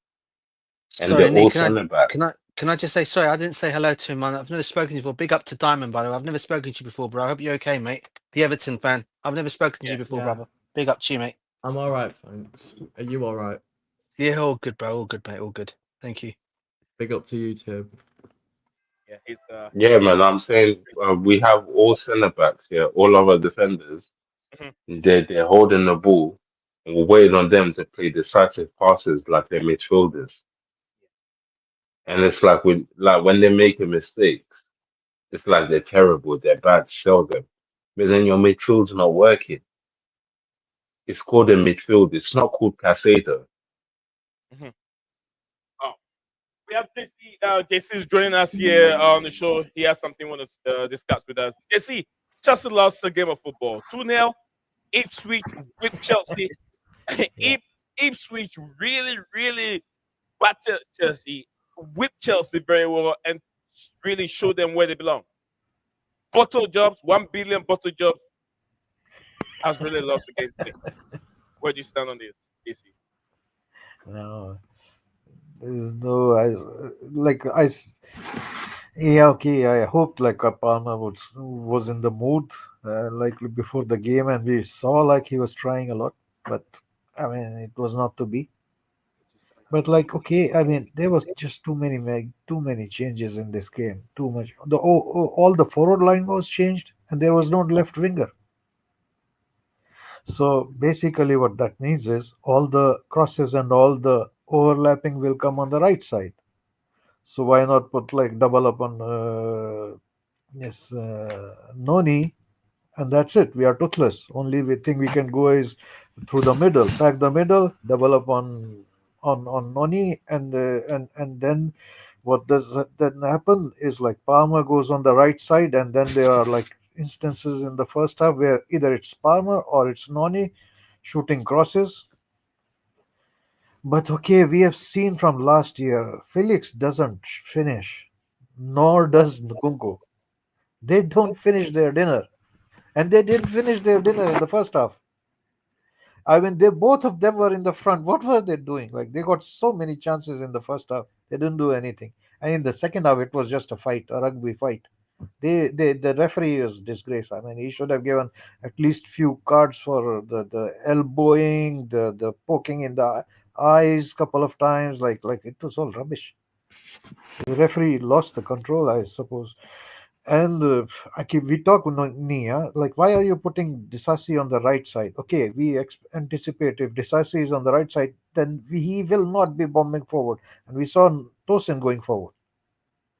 and they're sorry, all Nick. centre back. Can I just say sorry? I didn't say hello to him. I've never spoken to you before. Big up to Diamond, by the way. I've never spoken to you before, bro. I hope you're okay, mate. The Everton fan. I've never spoken to you before, Yeah. brother. Big up to you, mate. I'm all right, thanks. Are you all right? Yeah, all good, bro. All good, mate. All good. Thank you. Big up to you too. Yeah, he's Yeah, man. I'm saying we have all centre backs here, all our defenders. Mhm. They're holding the ball, and we're waiting on them to play decisive passes like they're midfielders. And it's like when they make a mistake, it's like they're terrible, they're bad, sell them. But then your midfield's not working. It's called a midfield. It's not called Casado. Mhm. Oh, we have JC. JC is joining us here on the show. He has something he wants to discuss with us. JC, Chelsea lost a game of football. 2-0. Ipswich with Chelsea. Yeah. Ipswich really, really battered Chelsea, whipped Chelsea very well, and really showed them where they belong. Bottle jobs, 1 billion bottle jobs, has really lost against today. Where do you stand on this, JC? No, no, yeah, okay. I hoped like Palmer was in the mood, like before the game, and we saw like he was trying a lot, but I mean it was not to be. But like, okay, I mean there was just too many changes in this game. Too much. All the forward line was changed, and there was no left winger. So basically, what that means is all the crosses and all the overlapping will come on the right side. So why not put like double up on Noni, and that's it. We are toothless. Only thing we can go is through the middle, back the middle, double up on Noni, and then what does then happen is like Palmer goes on the right side, and then there are like instances in the first half where either it's Palmer or it's Noni shooting crosses. But okay, we have seen from last year, Felix doesn't finish, nor does Nkunku. They don't finish their dinner, and they didn't finish their dinner in the first half. I mean, they both of them were in the front. What were they doing? Like they got so many chances in the first half, they didn't do anything. And in the second half, it was just a fight, a rugby fight. The referee is disgrace. I mean, he should have given at least few cards for the elbowing, the poking in the eyes couple of times. Like it was all rubbish. The referee lost the control, I suppose. And we talk Nia, like why are you putting Disasi on the right side? Okay, we anticipate if Disasi is on the right side, then he will not be bombing forward. And we saw Tosin going forward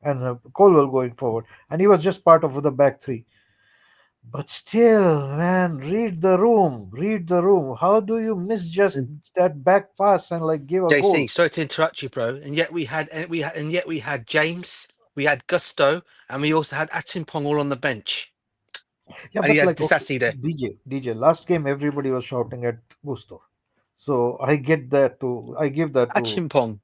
and Colwell going forward, and he was just part of the back three. But still, man, read the room, read the room. How do you miss just And that back pass and like give a goal? JC, sorry to interrupt you, bro. And yet we had James, we had Gusto, and we also had Achimpong all on the bench. Yeah, And he but has like okay, Disasi there. DJ. Last game, everybody was shouting at Gusto, so I get that too. I give that to. Achimpong,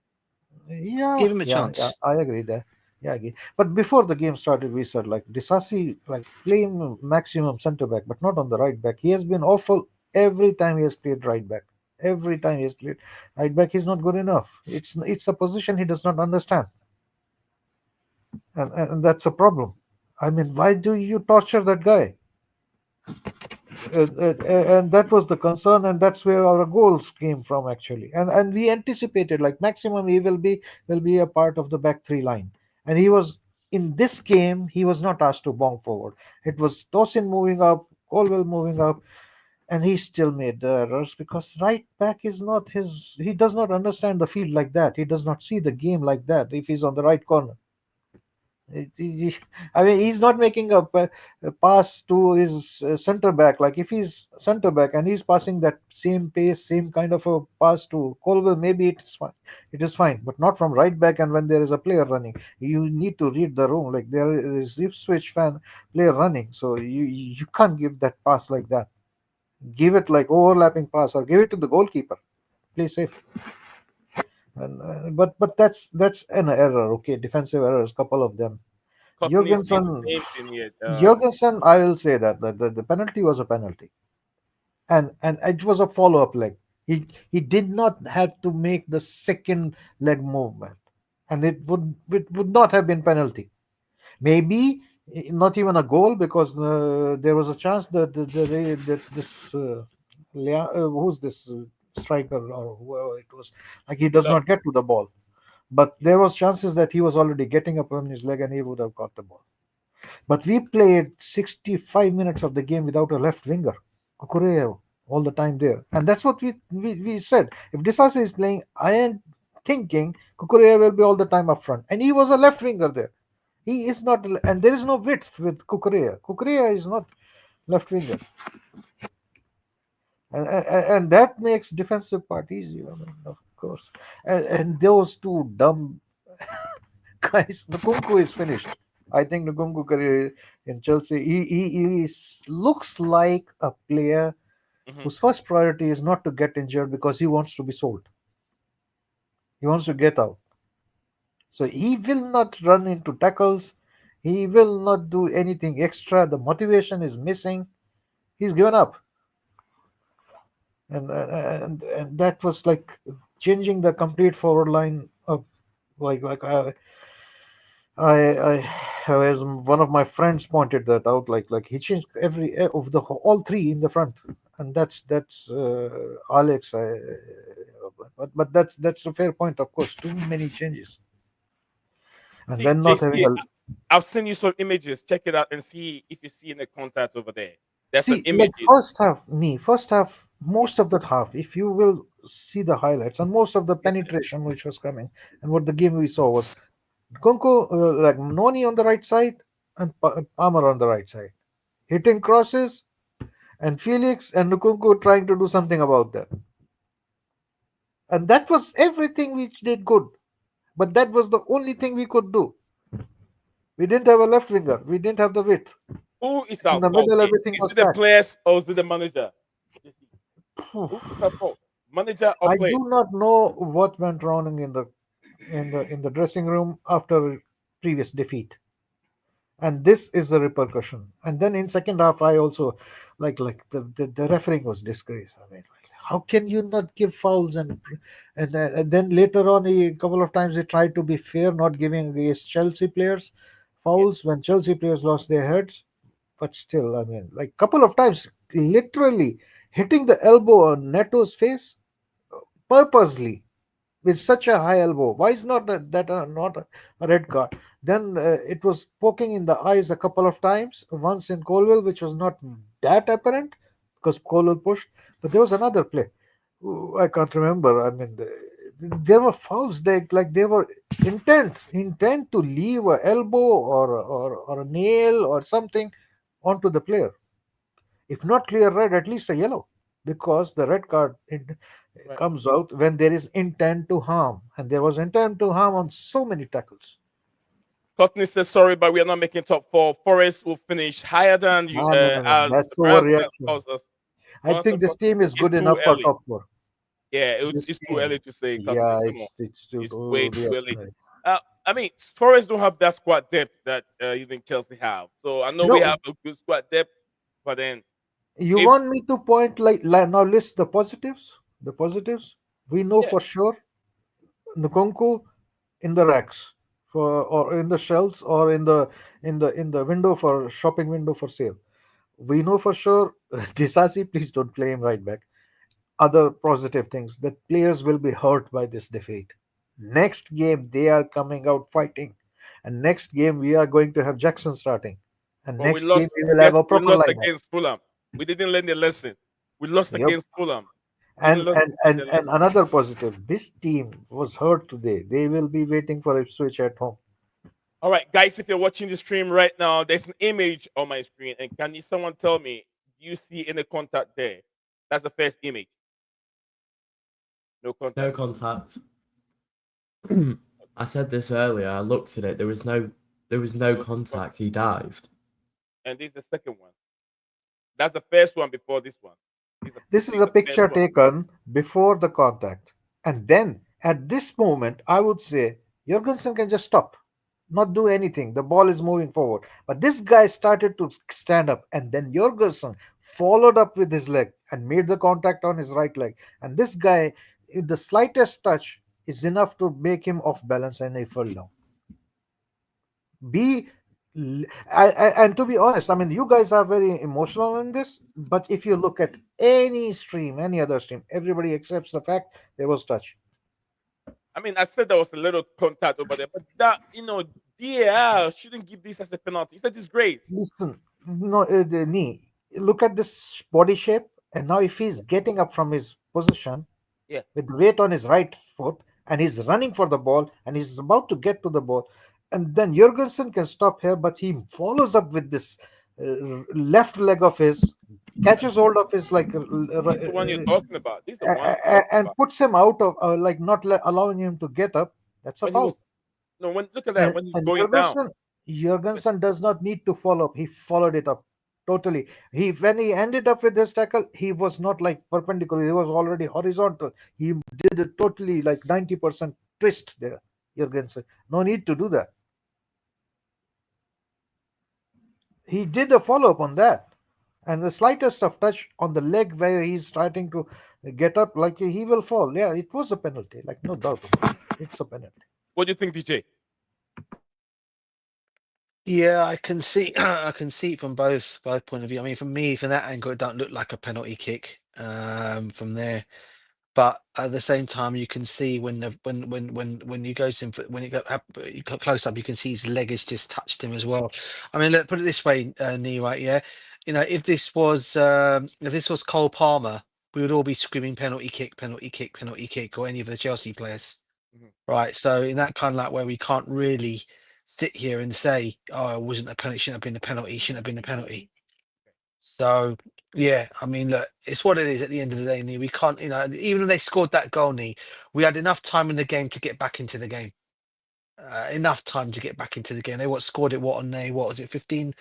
Yeah, give him a yeah. chance. I agree there. Yeah, I agree. But before the game started, we said like Disasi, like play him maximum centre back, but not on the right back. He has been awful every time he has played right back. Every time he has played right back, he's not good enough. It's a position he does not understand, and that's a problem. I mean, why do you torture that guy? And that was the concern, and that's where our goals came from actually. And we anticipated like maximum he will be a part of the back three line, and he was in this game. He was not asked to bomb forward. It was Tosin moving up, Colwell moving up, and he still made the errors because right back is not his. He does not understand the field like that. He does not see the game like that if he's on the right corner. I mean, he's not making a pass to his center back. Like if he's center back and he's passing that same pace, same kind of a pass to Colwell, maybe it is fine. It is fine, but not from right back. And when there is a player running, you need to read the room. Like there is Ipswich fan player running, so you can't give that pass like that. Give it like overlapping pass or give it to the goalkeeper. Play safe. And but that's an error. Okay, defensive errors, couple of them. Courtney said the Jorgensen, same thing yet. Jorgensen, I will say that the penalty was a penalty, and it was a follow up leg. He did not have to make the second leg movement, and it would not have been penalty. Maybe not even a goal because there was a chance that that this who's this striker or whoever it was, like he does Fulham. not get to the ball, but there was chances that he was already getting up on his leg and he would have got the ball. But we played 65 minutes of the game without a left winger, Kukurea, all the time there. And that's what we said. If Disasi is playing, I am thinking Kukurea will be all the time up front. And he was a left winger there. He is not, and there is no width with Kukurea. Kukurea is not left winger. And that makes defensive part easier, I mean, of course. And those two dumb guys, Nkunku is finished. I think Nkunku career in Chelsea, looks like a player Mhm. whose first priority is not to get injured because he wants to be sold. He wants to get out. So he will not run into tackles. He will not do anything extra. The motivation is missing. He's given up. And that was like changing the complete forward line of like as one of my friends pointed that out, like he changed every of the all three in the front, and that's Alex. But that's a fair point, of course. Too many changes, and See, then not having JC, a I'll send you some images. Check it out and see if you see any contact over there. That's an see like image. first half, most of that half. If you will see the highlights and most of the Yes, penetration which was coming, and what the game we saw was Gonko like Noni on the right side and Palmer on the right side, hitting crosses, and Felix and Nkunku trying to do something about that. And that was everything which did good. But that was the only thing we could do. We didn't have a left winger. We didn't have the width. Who is In at the fault middle, here? everything Is was it the stacked. players or is it the manager? Who is at fault? Manager or I players? do not know what went wrong in the dressing room after previous defeat. And this is the repercussion. And then in second half, I also like the refereeing was disgrace. I mean, like, how can you not give fouls and then later on a couple of times they tried to be fair, not giving against Chelsea players Yes. fouls when Chelsea players lost their heads. But still, I mean, like couple of times, literally hitting the elbow on Neto's face purposely with such a high elbow. Why is not not a red card? Then it was poking in the eyes a couple of times. Once in Colwell, which was not that apparent because Colwell pushed. But there was another play. I can't remember. I mean, there were fouls. They were intent to leave a elbow or a nail or something onto the player. If not clear red, at least a yellow, because the red card Right. comes out when there is intent to harm, and there was intent to harm on so many tackles. Courtney says sorry, but we are not making top four. Forest will finish higher than you No, no, no, no. as That's Maranska overreaction. calls us. I Maranska think this calls us. team is It's good too enough for early. top four. Yeah, This it's too team, early to say, yeah, Courtney. Come on. it's too. It's Oh, way too yes, early. right. I mean, Forest don't have that squad depth that you think Chelsea have. So I know we No, have a good squad depth, but then you if want me to point like now list the positives. The positives we know yeah, for sure. Nkunku in the racks for or in the shelves or in the window for shopping window for sale. We know for sure Disasi, please don't play him right back. Other positive things that players will be hurt by this defeat. Next game they are coming out fighting, and next game we are going to have Jackson starting, and but we next game lost. we will have Guess a we proper lost lineup. against Fulham. We didn't learn the lesson. We lost Yep. against Fulham. We didn't And learn and the and and lesson. another positive. This team was hurt today. They will be waiting for Ipswich at home. All right, guys, if you're watching the stream right now, there's an image on my screen, and can you someone tell me, do you see any contact there? That's the first image. No contact. No contact. I said this earlier. I looked at it. There was no contact. He dived. And this is the second one. That's the first one before this one. This is a picture taken before the contact. And then at this moment, I would say Jorgensen can just stop, not do anything. The ball is moving forward. But this guy started to stand up, and then Jorgensen followed up with his leg and made the contact on his right leg. And this guy, if the slightest touch is enough to make him off balance and he fell down. And to be honest, I mean, you guys are very emotional in this, but if you look at any stream, any other stream, everybody accepts the fact there was touch. I mean, I said there was a little contact over there, but that, DAR shouldn't give this as a penalty. He said it's great. Listen, no, the knee. Look at this body shape, and now if he's getting up from his position, Yeah, with weight on his right foot, and he's running for the ball, and he's about to get to the ball, and then Jorgensen can stop here, but he follows up with this left leg of his, catches hold of his this is the one you're talking about. This is the one I'm talking and about. puts him out of not allowing him to get up. That's a When he foul. was look at that And, when he's and going down. Jorgensen does not need to follow up. He followed it up totally. When he ended up with his tackle, he was not like perpendicular. He was already horizontal. He did a totally like 90% twist there. Jorgensen, no need to do that. He did a follow up on that, and the slightest of touch on the leg where he's starting to get up, like he will fall. Yeah, it was a penalty, like no doubt about it. It's a penalty. What do you think, DJ? Yeah, I can see I can see it from both point of view. I mean, for me, from that angle, it don't look like a penalty kick from there. But at the same time, you can see when he goes in when he got up close up, you can see his leg has just touched him as well. I mean, look, put it this way, Nee, right? Yeah, if this was Cole Palmer, we would all be screaming penalty kick, penalty kick, penalty kick, or any of the Chelsea players, right? So in that kind of like where we can't really sit here and say, oh, it wasn't a penalty, shouldn't have been a penalty, shouldn't have been a penalty. So yeah, I mean, look, it's what it is at the end of the day, Nee. We can't, even when they scored that goal, Nee, we had enough time in the game to get back into the game. Enough time to get back into the game. They scored it what was it, 15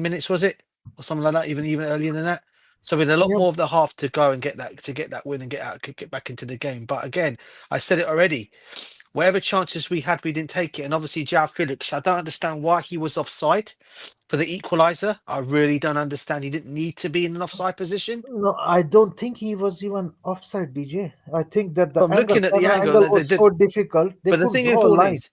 minutes, was it? Or something like that, even earlier than that. So we had a lot more of the half to go and get that win and get back into the game. But again, I said it already. Whatever chances we had, we didn't take it. And obviously, João Felix, I don't understand why he was offside for the equaliser. I really don't understand. He didn't need to be in an offside position. No, I don't think he was even offside, DJ. I think that the I'm looking at the angle was so difficult. They but the couldn't thing draw is, a all line. is,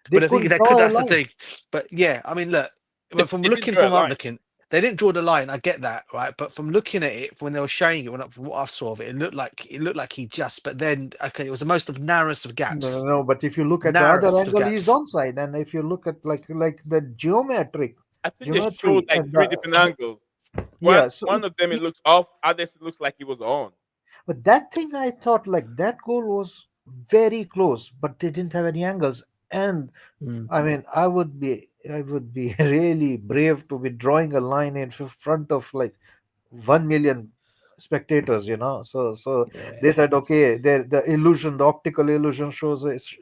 but I think that's the thing. But yeah, I mean, look, but from They didn't looking draw a from what I'm line. looking, they didn't draw the line. I get that, right? But from looking at it, when they were showing it, from what I saw of it, it looked like he just. But then, okay, it was the most of narrowest of gaps. No, but if you look at the other angle, he's onside. And if you look at like the geometric, I think they showed like three different angles. Yeah, so one of them it looks off, others it looks like he was on. But that thing, I thought like that goal was very close, but they didn't have any angles. And I mean, I would be really brave to be drawing a line in front of like 1 million spectators, So they thought, okay, the illusion, the optical illusion is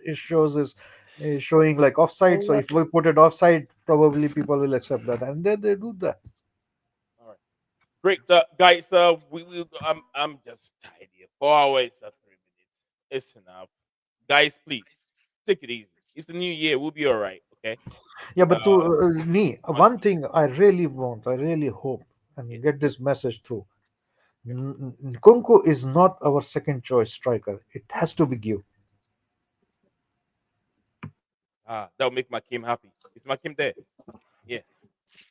showing like offside. So if we put it offside, probably people will accept that, and then they do that. All right, great, guys. I'm just tired here. 4 hours and 3 minutes. It's enough, guys. Please take it easy. It's the new year. We'll be all right. Okay. Yeah, but to me, one thing I really hope, and get this message through. Nkunku is not our second choice striker. It has to be Gio. That'll make my Kim happy. Is my Kim there? Yeah.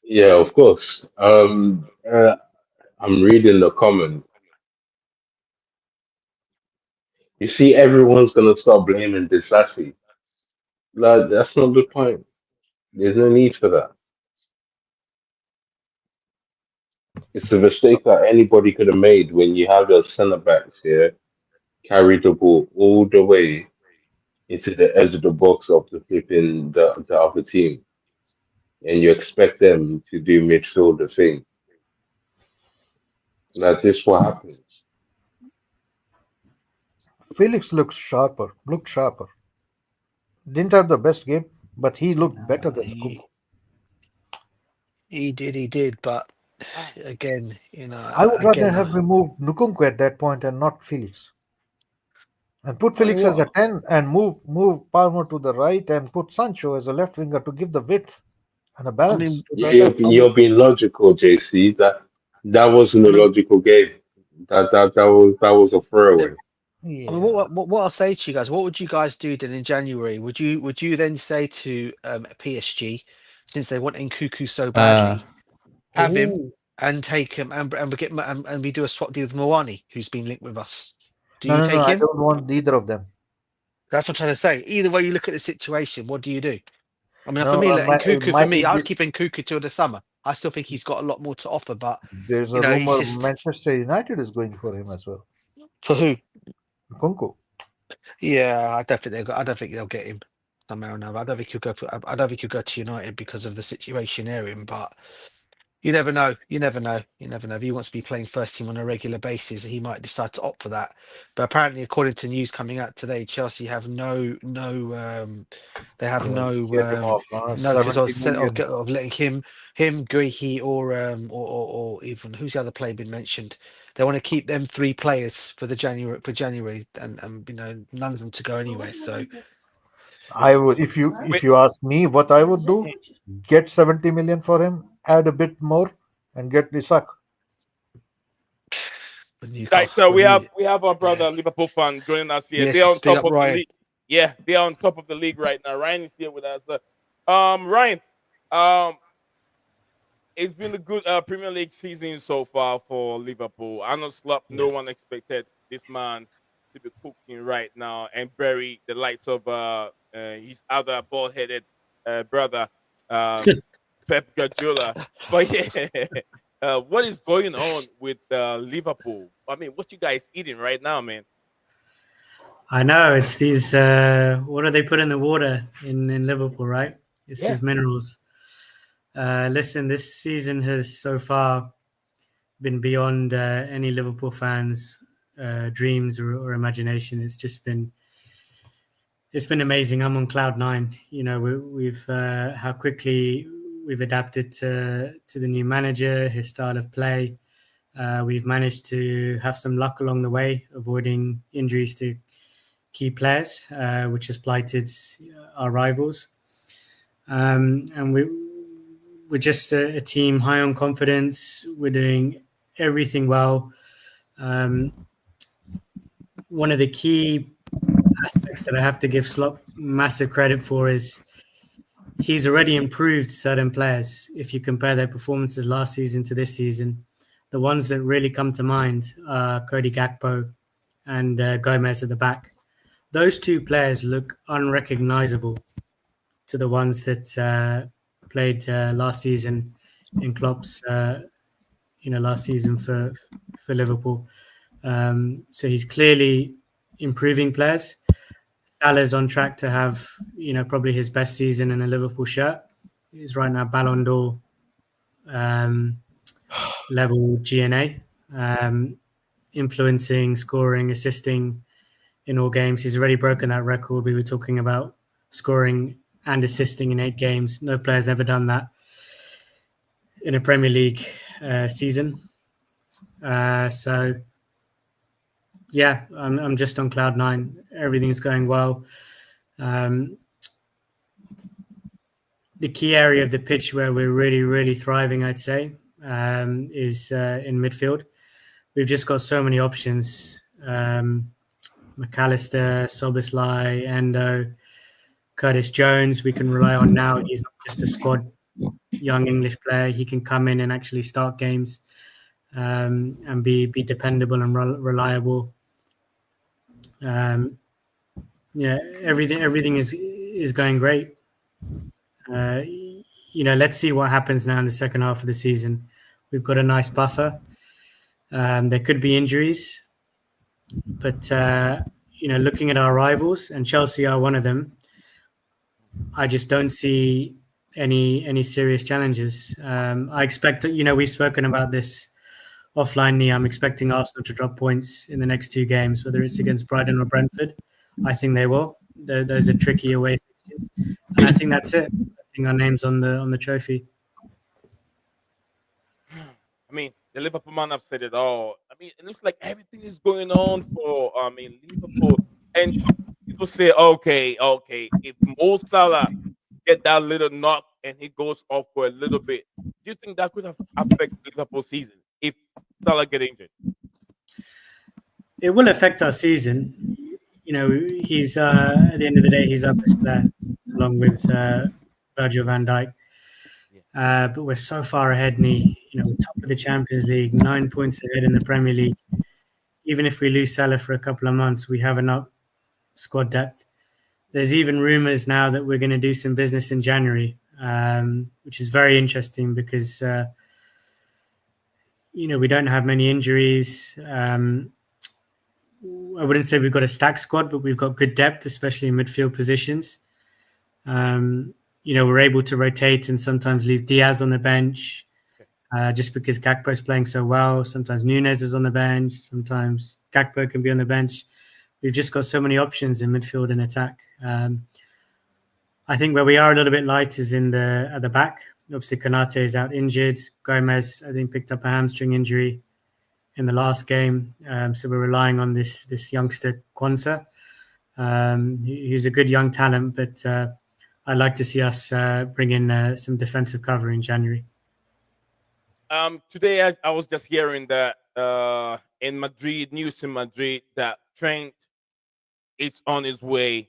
Yeah, of course. I'm reading the comment. You see, everyone's gonna start blaming Disassi. Like, that's not the point. There's no need for that. It's a mistake that anybody could have made when you have your centre backs here carry the ball all the way into the edge of the box of the other team. and you expect them to do midfielder things. Like this, what happens? Felix looked sharper. Didn't have the best game, but he looked better than Nkunku. He did. But again, you know, I would rather have removed Nkunku at that point and not Felix. And put Felix as a 10 and move Palmer to the right and put Sancho as a left winger to give the width and a balance to the attack. You're being logical, JC. That wasn't a logical game. That was a throwaway. I mean, what I'll say to you guys, what would you guys do then in January? Would you then say to PSG, since they want Nkuku so badly, have him and take him and we do a swap deal with Moani, who's been linked with us? Do you take I him? don't want either of them. That's what I'm trying to say. Either way you look at the situation, what do you do? I mean, No, for me, Nkuku, for me, I'd this- keep Nkuku till the summer. I still think he's got a lot more to offer, but There's a you know, he's rumor just- Manchester United is going for him as well. for who? Nkunku. Yeah, I don't think they'll get him somehow or another. I don't think he'll go to United because of the situation they're in. But you never know. You never know. If he wants to be playing first team on a regular basis, he might decide to opt for that. But apparently, according to news coming out today, Chelsea have no because of letting him, Guehi, or even who's the other player been mentioned. They want to keep them 3 players for January, and you know, none of them to go anyway. So I would, if you ask me, what I would do: get 70 million for him, add a bit more, and get Isak. Right, so we have our brother Liverpool fan joining us here. Yes, they're on big top up of the Ryan. league. Yeah, they're on top of the league right now. Ryan is here with us. Ryan, it's been a good Premier League season so far for Liverpool. Arnold Slot, no one expected this man to be cooking right now and bury the likes of his other bald-headed brother, Pep Guardiola. But yeah, what is going on with Liverpool? I mean, what you guys eating right now, man? I know it's these. What do they put in the water in Liverpool, right? It's these minerals. Listen, this season has so far been beyond any Liverpool fans' dreams or imagination. It's been amazing. I'm on cloud 9. You know, we've how quickly we've adapted to the new manager, his style of play. We've managed to have some luck along the way, avoiding injuries to key players, which has blighted our rivals. And we're just a team high on confidence. We're doing everything well. One of the key aspects that I have to give Slot massive credit for is he's already improved certain players. If you compare their performances last season to this season, the ones that really come to mind are Cody Gakpo and Gomez at the back. Those 2 players look unrecognizable to the ones that played last season in Klopp's, last season for Liverpool. So he's clearly improving players. Salah's on track to have, probably his best season in a Liverpool shirt. He's right now Ballon d'Or level GNA, influencing, scoring, assisting in all games. He's already broken that record. We were talking about scoring and assisting in 8 games. No player's ever done that in a Premier League season. So, yeah, I'm just on cloud 9. Everything's going well. The key area of the pitch where we're really, really thriving, I'd say, is in midfield. We've just got so many options. McAllister, Soboslai, Endo, Curtis Jones, we can rely on now. He's not just a squad young English player. He can come in and actually start games and be dependable and reliable. Everything is going great. Let's see what happens now in the second half of the season. We've got a nice buffer. There could be injuries. But, looking at our rivals, and Chelsea are one of them, I just don't see any serious challenges. I expect, we've spoken about this offline. I'm expecting Arsenal to drop points in the next 2 games, whether it's against Brighton or Brentford. I think they will. Those are tricky away fixtures, and I think that's it. I think our name's on the trophy. I mean, the Liverpool man have said it all. I mean, it looks like everything is going on for Liverpool, and people say, okay, if Mo Salah get that little knock and he goes off for a little bit, do you think that could have affected Liverpool season if Salah get injured? It will affect our season. He's at the end of the day, he's our best player, along with Virgil van Dijk. But we're so far ahead, we're top of the Champions League, 9 points ahead in the Premier League. Even if we lose Salah for a couple of months, we have enough squad depth. There's even rumours now that we're going to do some business in January, which is very interesting because, we don't have many injuries. I wouldn't say we've got a stacked squad, but we've got good depth, especially in midfield positions. We're able to rotate and sometimes leave Diaz on the bench just because Gakpo is playing so well. Sometimes Nunes is on the bench. Sometimes Gakpo can be on the bench. We've just got so many options in midfield and attack. I think where we are a little bit light is at the back. Obviously, Konate is out injured. Gomez, I think, picked up a hamstring injury in the last game. So we're relying on this youngster, Kwanzaa. He's a good young talent, but I'd like to see us bring in some defensive cover in January. Today I was just hearing that in Madrid, news in Madrid, that Trent is on his way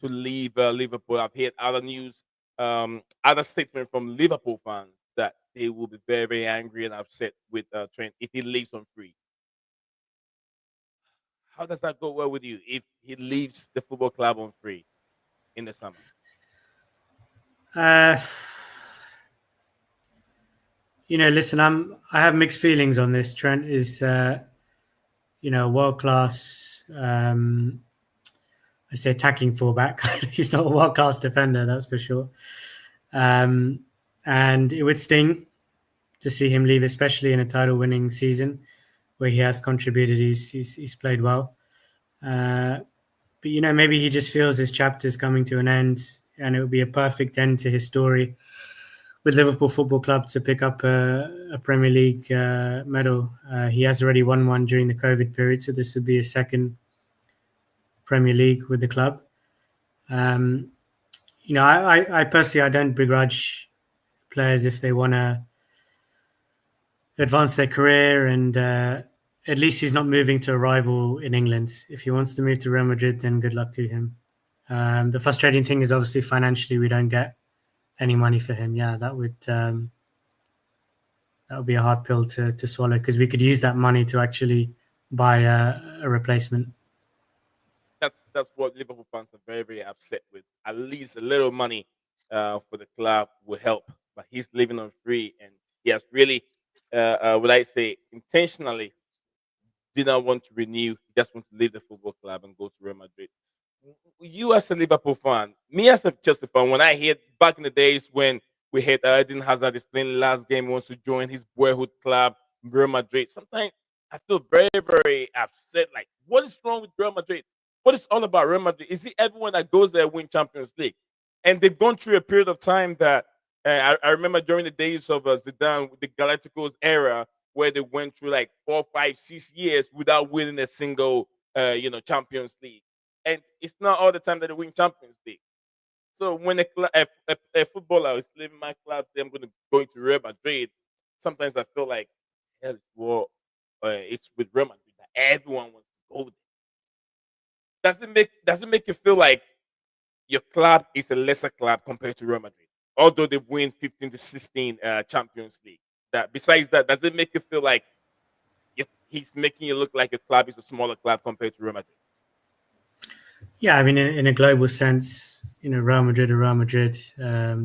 to leave Liverpool. I've heard other news, other statement from Liverpool fans that they will be very, very angry and upset with Trent if he leaves on free. How does that go well with you if he leaves the football club on free in the summer? Listen, I have mixed feelings on this. Trent is, world class. I say attacking fullback. He's not a world class defender, that's for sure. And it would sting to see him leave, especially in a title-winning season where he has contributed. He's played well. But maybe he just feels his chapter is coming to an end, and it would be a perfect end to his story with Liverpool Football Club to pick up a Premier League medal. He has already won one during the COVID period, so this would be his second Premier League with the club. I personally, I don't begrudge players if they want to advance their career, and at least he's not moving to a rival in England. If he wants to move to Real Madrid, then good luck to him. The frustrating thing is obviously financially we don't get any money for him. Yeah, that would be a hard pill to swallow, because we could use that money to actually buy a replacement. That's what Liverpool fans are very, very upset with. At least a little money for the club will help, but he's living on free, and he has really, would I say, intentionally did not want to renew. He just want to leave the football club and go to Real Madrid. You as a Liverpool fan, me as a Chelsea fan, when I heard back in the days when we had Eden Hazard is playing last game, wants to join his boyhood club, Real Madrid, sometimes I feel very, very upset. Like, what is wrong with Real Madrid? What is all about Real Madrid? Is it everyone that goes there win Champions League? And they've gone through a period of time that I remember during the days of Zidane, the Galacticos era, where they went through like 4, 5, 6 years without winning a single, Champions League. And it's not all the time that they win Champions League. So when a footballer is leaving my club, say I'm going to go into Real Madrid, sometimes I feel like, hell, well, it's with Real Madrid that everyone wants to go there. Does it make you feel like your club is a lesser club compared to Real Madrid, although they win 15 to 16 Champions League? That besides that, does it make you feel like he's making you look like your club is a smaller club compared to Real Madrid? Yeah, I mean, in a global sense, Real Madrid are Real Madrid. They're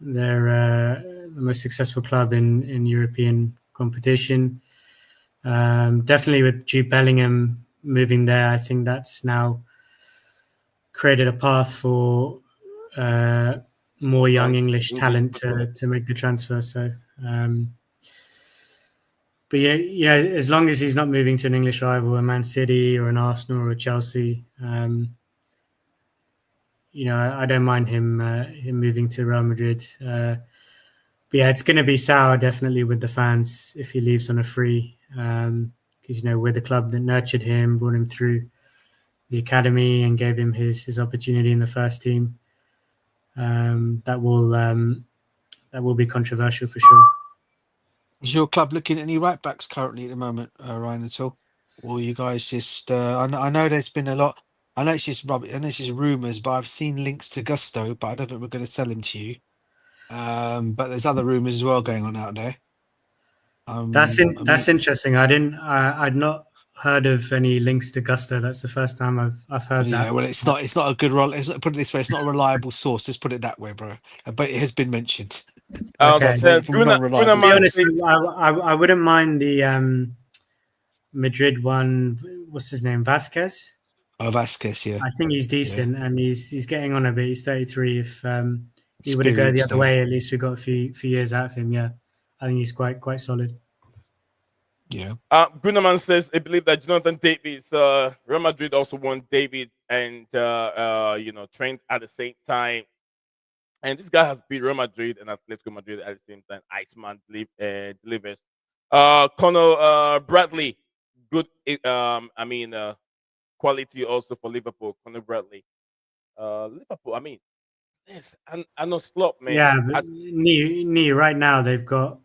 the most successful club in European competition. Definitely with Jude Bellingham moving there, I think that's now created a path for more young English English talent football. to make the transfer. So, but yeah, as long as he's not moving to an English rival, a Man City or an Arsenal or a Chelsea, I don't mind him moving to Real Madrid. But yeah, it's going to be sour definitely with the fans if he leaves on a free, because we're the club that nurtured him, brought him through the academy, and gave him his opportunity in the first team. That will be controversial for sure. Is your club looking at any right backs currently at the moment, Ryan, at all? Or you guys just? I know there's been a lot. I know it's just rubbish. I know it's just rumours, but I've seen links to Gusto, but I don't think we're going to sell him to you. But there's other rumours as well going on out there. That's interesting. I'd not heard of any links to Gusto. That's the first time I've heard that. Yeah, well, it's not a good role. Put it this way, it's not a reliable source. Let's put it that way, bro. But it has been mentioned. Okay. Bruno To be honest, I wouldn't mind the Madrid one. What's his name? Vasquez. Oh, Vasquez, yeah. I think he's decent, and he's getting on a bit. He's 33. If he were to go the other way, at least we got a few years out of him. Yeah, I think he's quite solid. Yeah. Brunoman says I believe that Jonathan David, Real Madrid also won David and Trent at the same time. And this guy has beat Real Madrid and Atletico Madrid at the same time. Iceman delivers. Conor Bradley, good. Quality also for Liverpool. Conor Bradley. Liverpool. I mean, yes, I know slop, man. Yeah, but right now they've got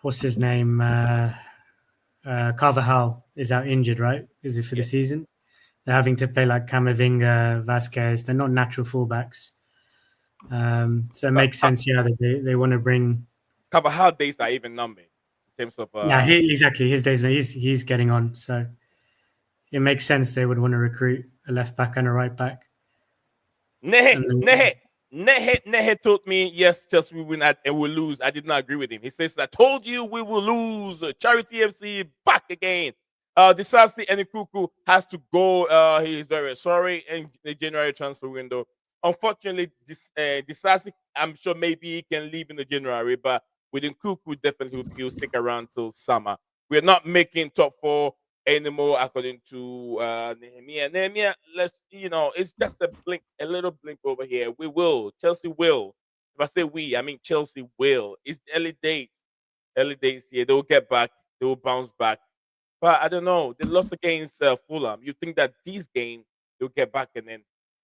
what's his name? Carvajal is out injured, right? Is it for the season? They're having to play like Camavinga, Vasquez. They're not natural fullbacks. So it makes sense, that they want to bring Carvajal days are even numbered in terms of exactly his days. He's getting on, so it makes sense they would want to recruit a left back and a right back. Nehe told me yes, just we win and we'll lose. I did not agree with him. He says, I told you we will lose. Charity FC back again. Disasi and Kuku has to go. He is very sorry in the January transfer window. Unfortunately, Disasi, I'm sure maybe he can leave in the January, but within Kuku, definitely he'll stick around till summer. We're not making top 4 anymore, according to Nehemiah. Nehemiah, it's just a little blink over here. We will. Chelsea will. If I say we, I mean Chelsea will. It's early days. Early days here. They'll get back. They will bounce back. But I don't know. They lost against Fulham. You think that this game they'll get back and then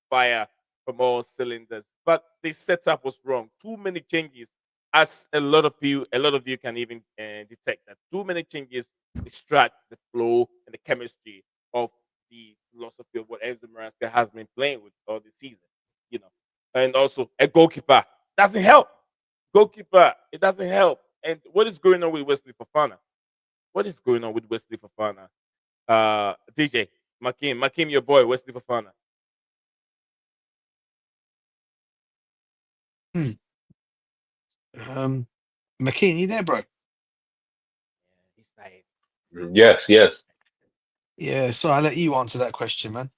fire from all cylinders? But the setup was wrong. Too many changes, as a lot of you can even detect that. Too many changes distract the flow and the chemistry of the philosophy of what Enzo Maresca has been playing with all the season. And also a goalkeeper doesn't help. Goalkeeper, it doesn't help. And what is going on with Wesley Fofana? What is going on with Wesley Fofana? DJ, Makim, your boy, Wesley Fofana. McKean, you there, bro? He's tired. Yes. Yeah, so I'll let you answer that question, man.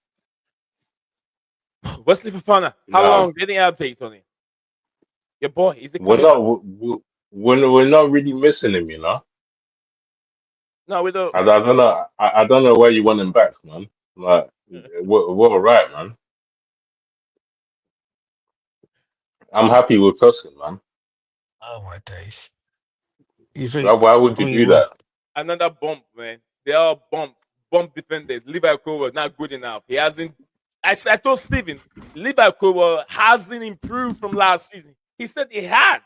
Wesley Fofana, how long? Any updates on him? Your boy, is it coming? We're not really missing him, No, we don't. I don't know. I don't know why you want him back, man. Like, we're all right, man. I'm happy with Tuscan, man. Oh my days! Why would you do that? Another bump, man. They are bump defenders. Levi Cole not good enough. He hasn't. I told Steven, Levi Cole hasn't improved from last season. He said he has.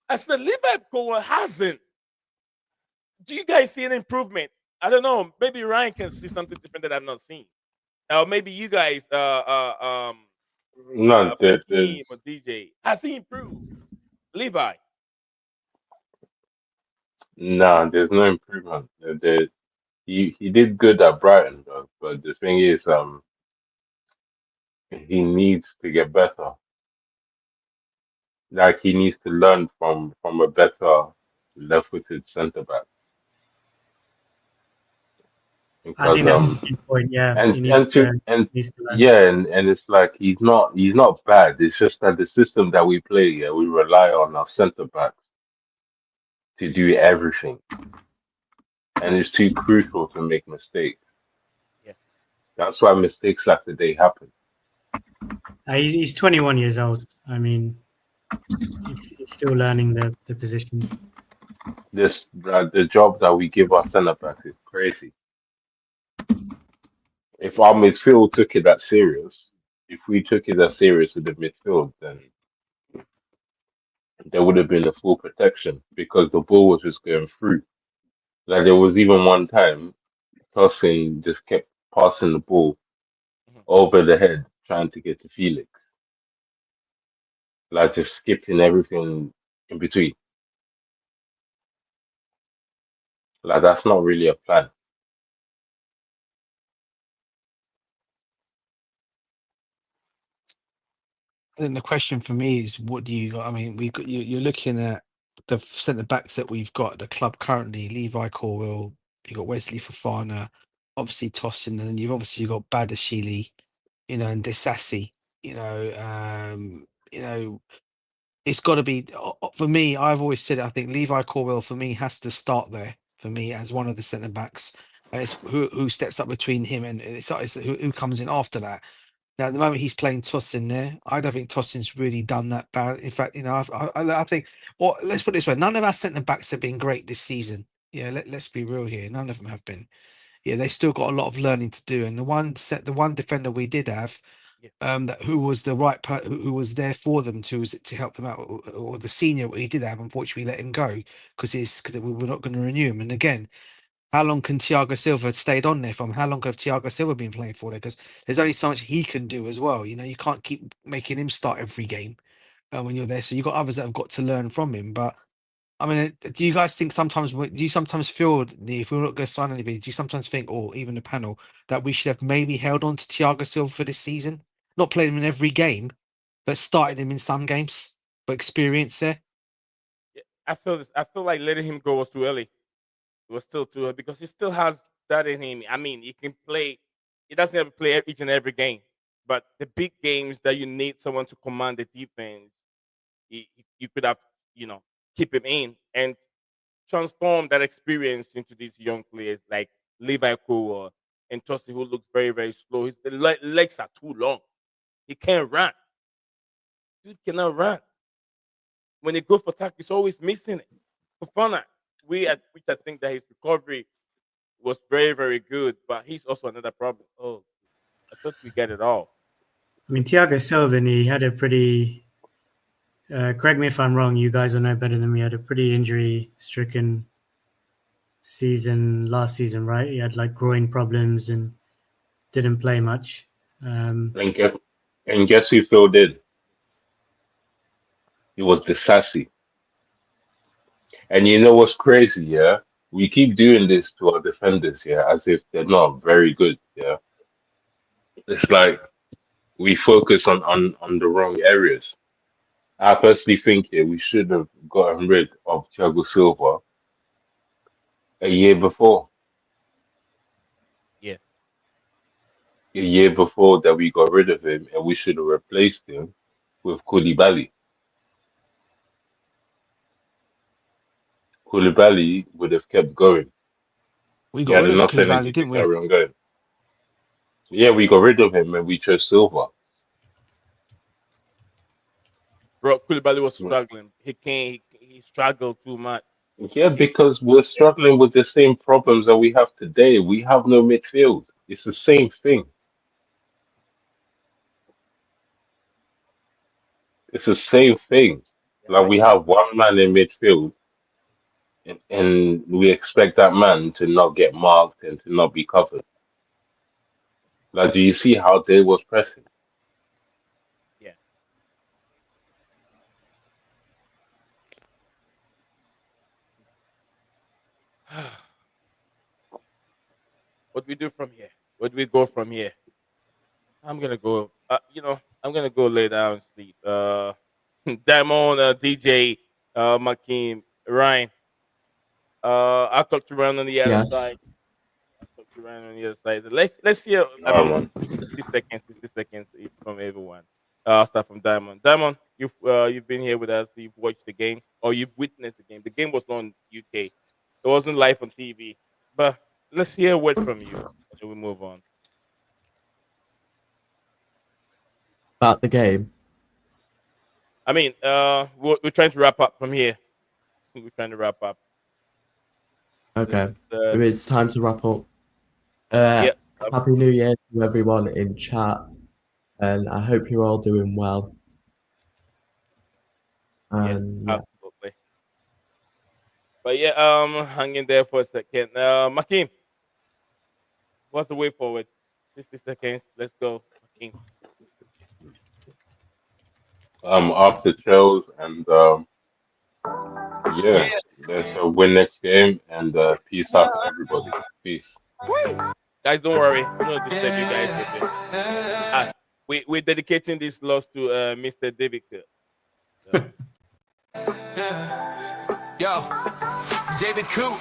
I said Levi Cole hasn't. Do you guys see an improvement? I don't know. Maybe Ryan can see something different that I've not seen. Or maybe you guys, No, team or DJ, has he improved? Levi. No, there's no improvement. He did good at Brighton, though, but the thing is, he needs to get better. Like, he needs to learn from a better left-footed centre back. I because think that's the key point. Yeah, he needs and to, to and needs to learn. yeah, and it's like he's not bad. It's just that the system that we play, yeah, we rely on our centre backs to do everything, and it's too crucial to make mistakes. Yeah. That's why mistakes like today happen. He's 21 years old. I mean, he's still learning the positions. This the job that we give our centre backs is crazy. If our midfield took it that serious, if we took it that serious with the midfield, then there would have been a full protection because the ball was just going through. Like there was even one time Tosin just kept passing the ball Mhm. over the head, trying to get to Felix, like just skipping everything in between. Like that's not really a plan. I think the question for me is, what do you got? I mean, we've got you're looking at the centre backs that we've got at the club currently. Levi Corwell, you got Wesley Fofana, obviously Tosin, and then you've obviously got Badashili, and Disassi. You know, it's got to be for me. I've always said it, I think Levi Corwell for me has to start there for me as one of the centre backs. And it's who steps up between him and it's who comes in after that. Now, at the moment, he's playing Tosin there. I don't think Tosin's really done that bad. In fact, I think, well, let's put it this way: none of our centre backs have been great this season. Yeah, let's be real here. None of them have been. Yeah, they still got a lot of learning to do. And the one defender we did have, Yeah. that who was the right who was there for them to help them out, or the senior we did have. Unfortunately, we let him go because we were not going to renew him. And again, how long can Thiago Silva stayed on there from? How long have Thiago Silva been playing for there? Because there's only so much he can do as well. You can't keep making him start every game when you're there. So you've got others that have got to learn from him. But I mean, do you guys think sometimes? Do you sometimes feel, if we're not going to sign anybody, do you sometimes think, or even the panel, that we should have maybe held on to Thiago Silva for this season, not playing him in every game, but started him in some games, but experience there? Yeah, I feel this. I feel like letting him go was too early. It was still too early because he still has that in him. I mean, he can play. He doesn't have to play each and every game, but the big games that you need someone to command the defense, you could have, you know, keep him in and transform that experience into these young players like Levi Cole and Tosi, who looks very, very slow. His legs are too long. He can't run. Dude cannot run. When he goes for tackle, he's always missing it. For fun, which I think that his recovery was very, very good, but he's also another problem. Oh, I thought we get it all. I mean, Thiago Silva, he had a pretty. Correct me if I'm wrong. You guys will know better than me. Had a pretty injury-stricken season last season, right? He had like groin problems and didn't play much. And guess who Phil did? It was the sassy. And you know what's crazy, yeah? We keep doing this to our defenders, yeah, as if they're not very good, yeah. It's like we focus on the wrong areas. I personally think, yeah, we should have gotten rid of Thiago Silva a year before. Yeah, A year before that we got rid of him, and we should have replaced him with Koulibaly. Koulibaly would have kept going. We He got had rid of enough energy Koulibaly, to didn't we? carry on going. Yeah, we got rid of him and we chose Silva. bro. Koulibaly was struggling. He can't. He struggled too much. Yeah, He, because we're struggling with the same problems that we have today. We have no midfield. It's the same thing. It's the same thing. yeah, Like I we get. have one man in midfield, and we expect that man to not get marked and to not be covered. Like, do you see how they was pressing? Yeah. What we do from here? What we go from here? I'm gonna go. I'm gonna go lay down and sleep. Damon, DJ, Makeem, Ryan. I'll talk to you around on the other Yes. side. I'll talk to you you, Ryan, on the other side. Let's hear. I Oh, mean, man. 60 seconds each from everyone. I'll start from Diamond. Diamond, you've been here with us. You've watched the game, or you've witnessed the game. The game was not in UK. It wasn't live on TV. But let's hear a word from you, and then we move on. About the game. I mean, we're trying to wrap up from here. We're trying to wrap up. Okay. Uh, It's time to wrap up. yeah. Happy New Year to everyone in chat, and I hope you're all doing well. And yeah. Absolutely. But yeah, hang in there for a second. Makim, what's the way forward? 60 seconds. Let's go, Makim. After Chels and yeah, let's win next game and peace out to everybody. Peace. Guys, don't worry. I'm not disturb you guys with it. We're dedicating this loss to Mr. David. Yo, David Coot.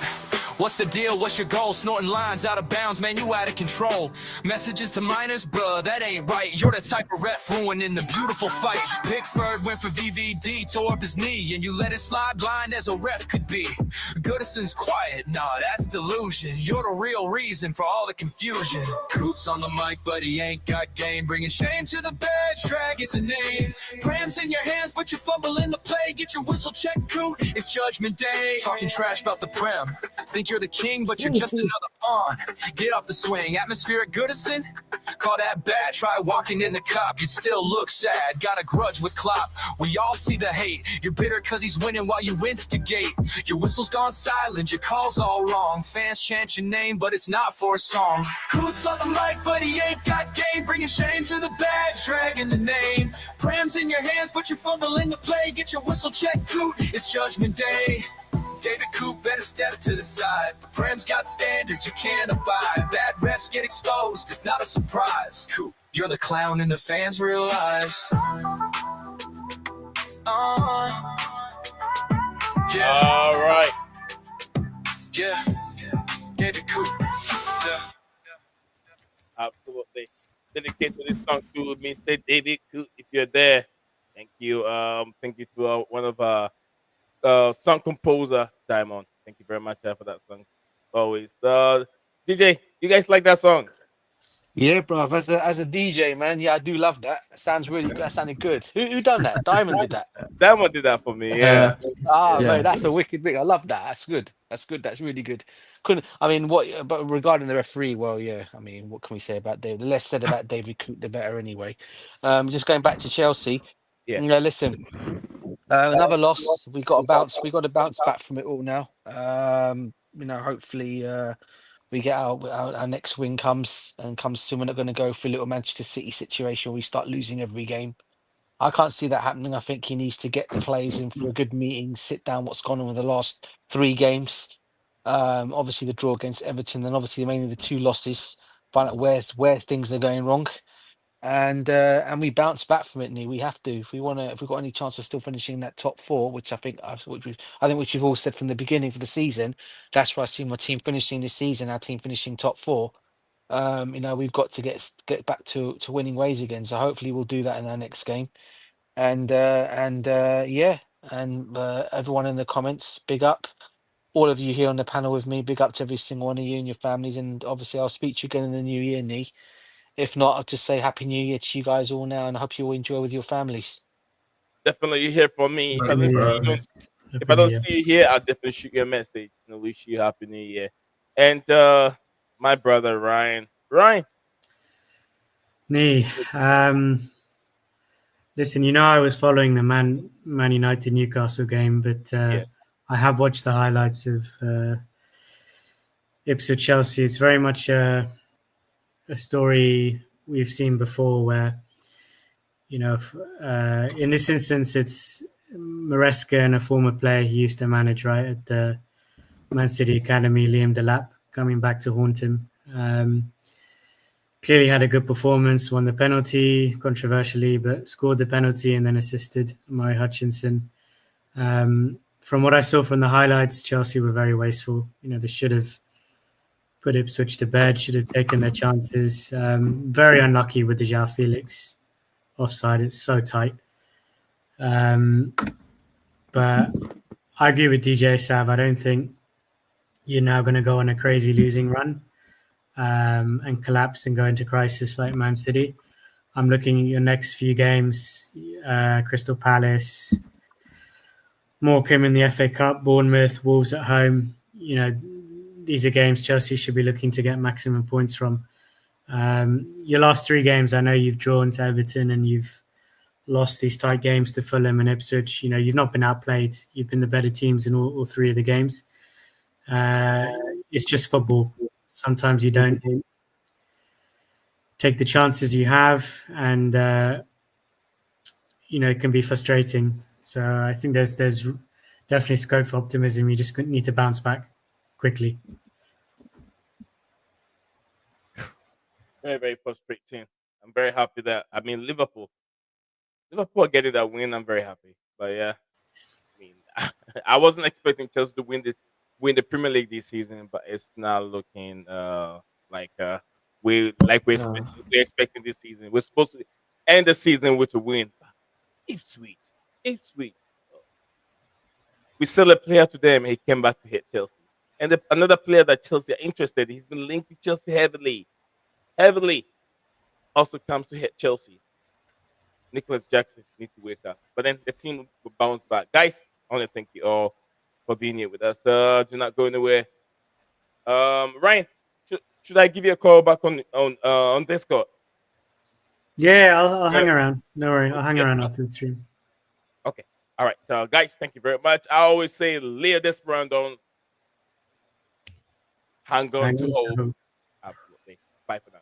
What's the deal? What's your goal? Snorting lines out of bounds, man, you out of control. Messages to minors, bruh, that ain't right. You're the type of ref ruining the beautiful fight. Pickford went for VVD, tore up his knee, and you let it slide blind as a ref could be. Goodison's quiet, nah, that's delusion. You're the real reason for all the confusion. Coot's on the mic, but he ain't got game. Bringing shame to the badge, dragging the name. Prams in your hands, but you fumble in the play. Get your whistle checked, Coot, it's judgment day. Talking trash about the Prem. Think you're the king, but you're just another pawn. Get off the swing. Atmospheric Goodison? Call that bad. Try walking in the cop. You'd still look sad. Got a grudge with Klopp. We all see the hate. You're bitter cause he's winning while you instigate. Your whistle's gone silent. Your call's all wrong. Fans chant your name, but it's not for a song. Coots on the mic, but he ain't got game. Bringing shame to the badge, dragging the name. Prams in your hands, but you're fumbling the play. Get your whistle checked, Coot. It's judgment day. David Coop better step to the side. The Prem's got standards you can't abide. Bad refs get exposed, it's not a surprise. Coop, you're the clown and the fans realize. Yeah. All right. Yeah. David Coop. Yeah. Absolutely. Dedicate to this song to Mr. David Coot if you're there. Thank you. Thank you to one of our song composer Diamond. Thank you very much for that song. Always. DJ, you guys like that song? Yeah, bro. As a DJ, man, yeah, I do love that. That sounded good. Who done that? Diamond did that. Diamond did that for me. Yeah. Mate, that's a wicked thing. I love that. That's good. That's good. That's really good. But regarding the referee, well, yeah. I mean, what can we say about David? The less said about David Coop, the better. Anyway, just going back to Chelsea. Yeah. You know, listen. Another loss. We got to bounce. We got to bounce back from it all now. You know, hopefully, we get our next win comes soon. We're not going to go for a little Manchester City situation where we start losing every game. I can't see that happening. I think he needs to get the players in for a good meeting, sit down what's gone on with the last 3 games. Obviously the draw against Everton, and obviously mainly the 2 losses. Find out where things are going wrong. And we bounce back from it. We have to if we've got any chance of still finishing in that top 4, which which we've all said from the beginning for the season. That's where I see my team finishing this season. Our team finishing top 4. You know, we've got to get back to winning ways again. So hopefully we'll do that in our next game. And everyone in the comments, big up. All of you here on the panel with me, big up to every single one of you and your families. And obviously I'll speak to you again in the new year, Nee. If not, I'll just say Happy New Year to you guys all now, and I hope you all enjoy with your families. Definitely you hear from me. If I don't see you here, I'll definitely shoot you a message and wish you Happy New Year. And my brother Ryan. Nee, listen, you know I was following the Man United Newcastle game, but I have watched the highlights of Ipswich Chelsea. It's very much a story we've seen before where, you know, in this instance, it's Maresca and a former player he used to manage, right, at the Man City Academy, Liam Delap, coming back to haunt him. Clearly had a good performance, won the penalty controversially, but scored the penalty and then assisted Murray Hutchinson. From what I saw from the highlights, Chelsea were very wasteful. You know, they should have put Ipswich to bed, should have taken their chances. Very unlucky with the João Felix offside. It's so tight. But I agree with DJ Sav. I don't think you're now going to go on a crazy losing run and collapse and go into crisis like Man City. I'm looking at your next few games, Crystal Palace, Morecambe in the FA Cup, Bournemouth, Wolves at home. You know, these are games Chelsea should be looking to get maximum points from. Your last 3 games, I know you've drawn to Everton and you've lost these tight games to Fulham and Ipswich. You know, you've not been outplayed. You've been the better teams in all 3 of the games. It's just football. Sometimes you don't take the chances you have, and you know, it can be frustrating. So I think there's definitely scope for optimism. You just need to bounce back quickly. Very, very frustrating. I'm very happy that, I mean, Liverpool are getting that win. I'm very happy. But yeah, I mean, I wasn't expecting Chelsea to win the Premier League this season, but it's not looking like we're expecting this season. We're supposed to end the season with a win. Ipswich. We sell a player to them, and he came back to hit Chelsea. And another player that Chelsea are interested in, he's been linked with Chelsea heavily, also comes to hit Chelsea. Nicholas Jackson needs to wake up. But then the team will bounce back. Guys, I want to thank you all for being here with us. Do not go anywhere. Ryan, should I give you a call back on Discord? Yeah, I'll hang around. No worry, I'll hang around after the stream. Okay. All right. So, guys, thank you very much. I always say, Leo Desperandon, hang on to hope. Absolutely. Bye for now.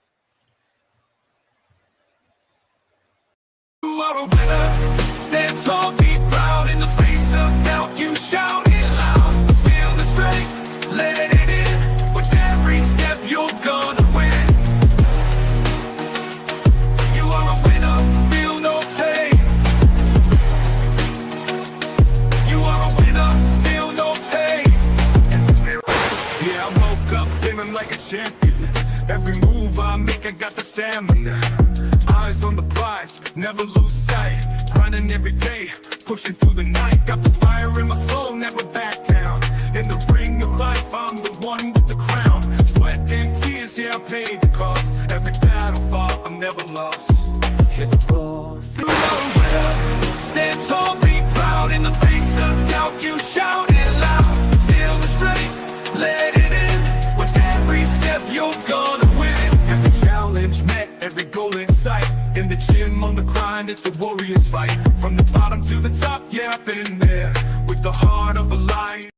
You are a winner. Stand tall, be proud. In the face of doubt, you shout it loud. Feel the strength, let it in. With every step, you're gonna win. You are a winner, feel no pain. You are a winner, feel no pain. Yeah, I woke up feeling like a champion. Every move I make, I got the stamina. Eyes on the prize, never lose sight. Grinding every day, pushing through the night. Got the fire in my soul, never back down. In the ring of life, I'm the one with the crown. Sweat and tears, yeah, I paid the cost. Every battle fought, I'm never lost. Hit the ball, feel a winner. Stand tall, be proud. In the face of doubt, you shout it loud. Feel the strength, let it in. With every step, you're gonna win. Every challenge met, every goal in sight. In the gym, on the grind, it's a warrior's fight. From the bottom to the top, yeah, I've been there. With the heart of a lion.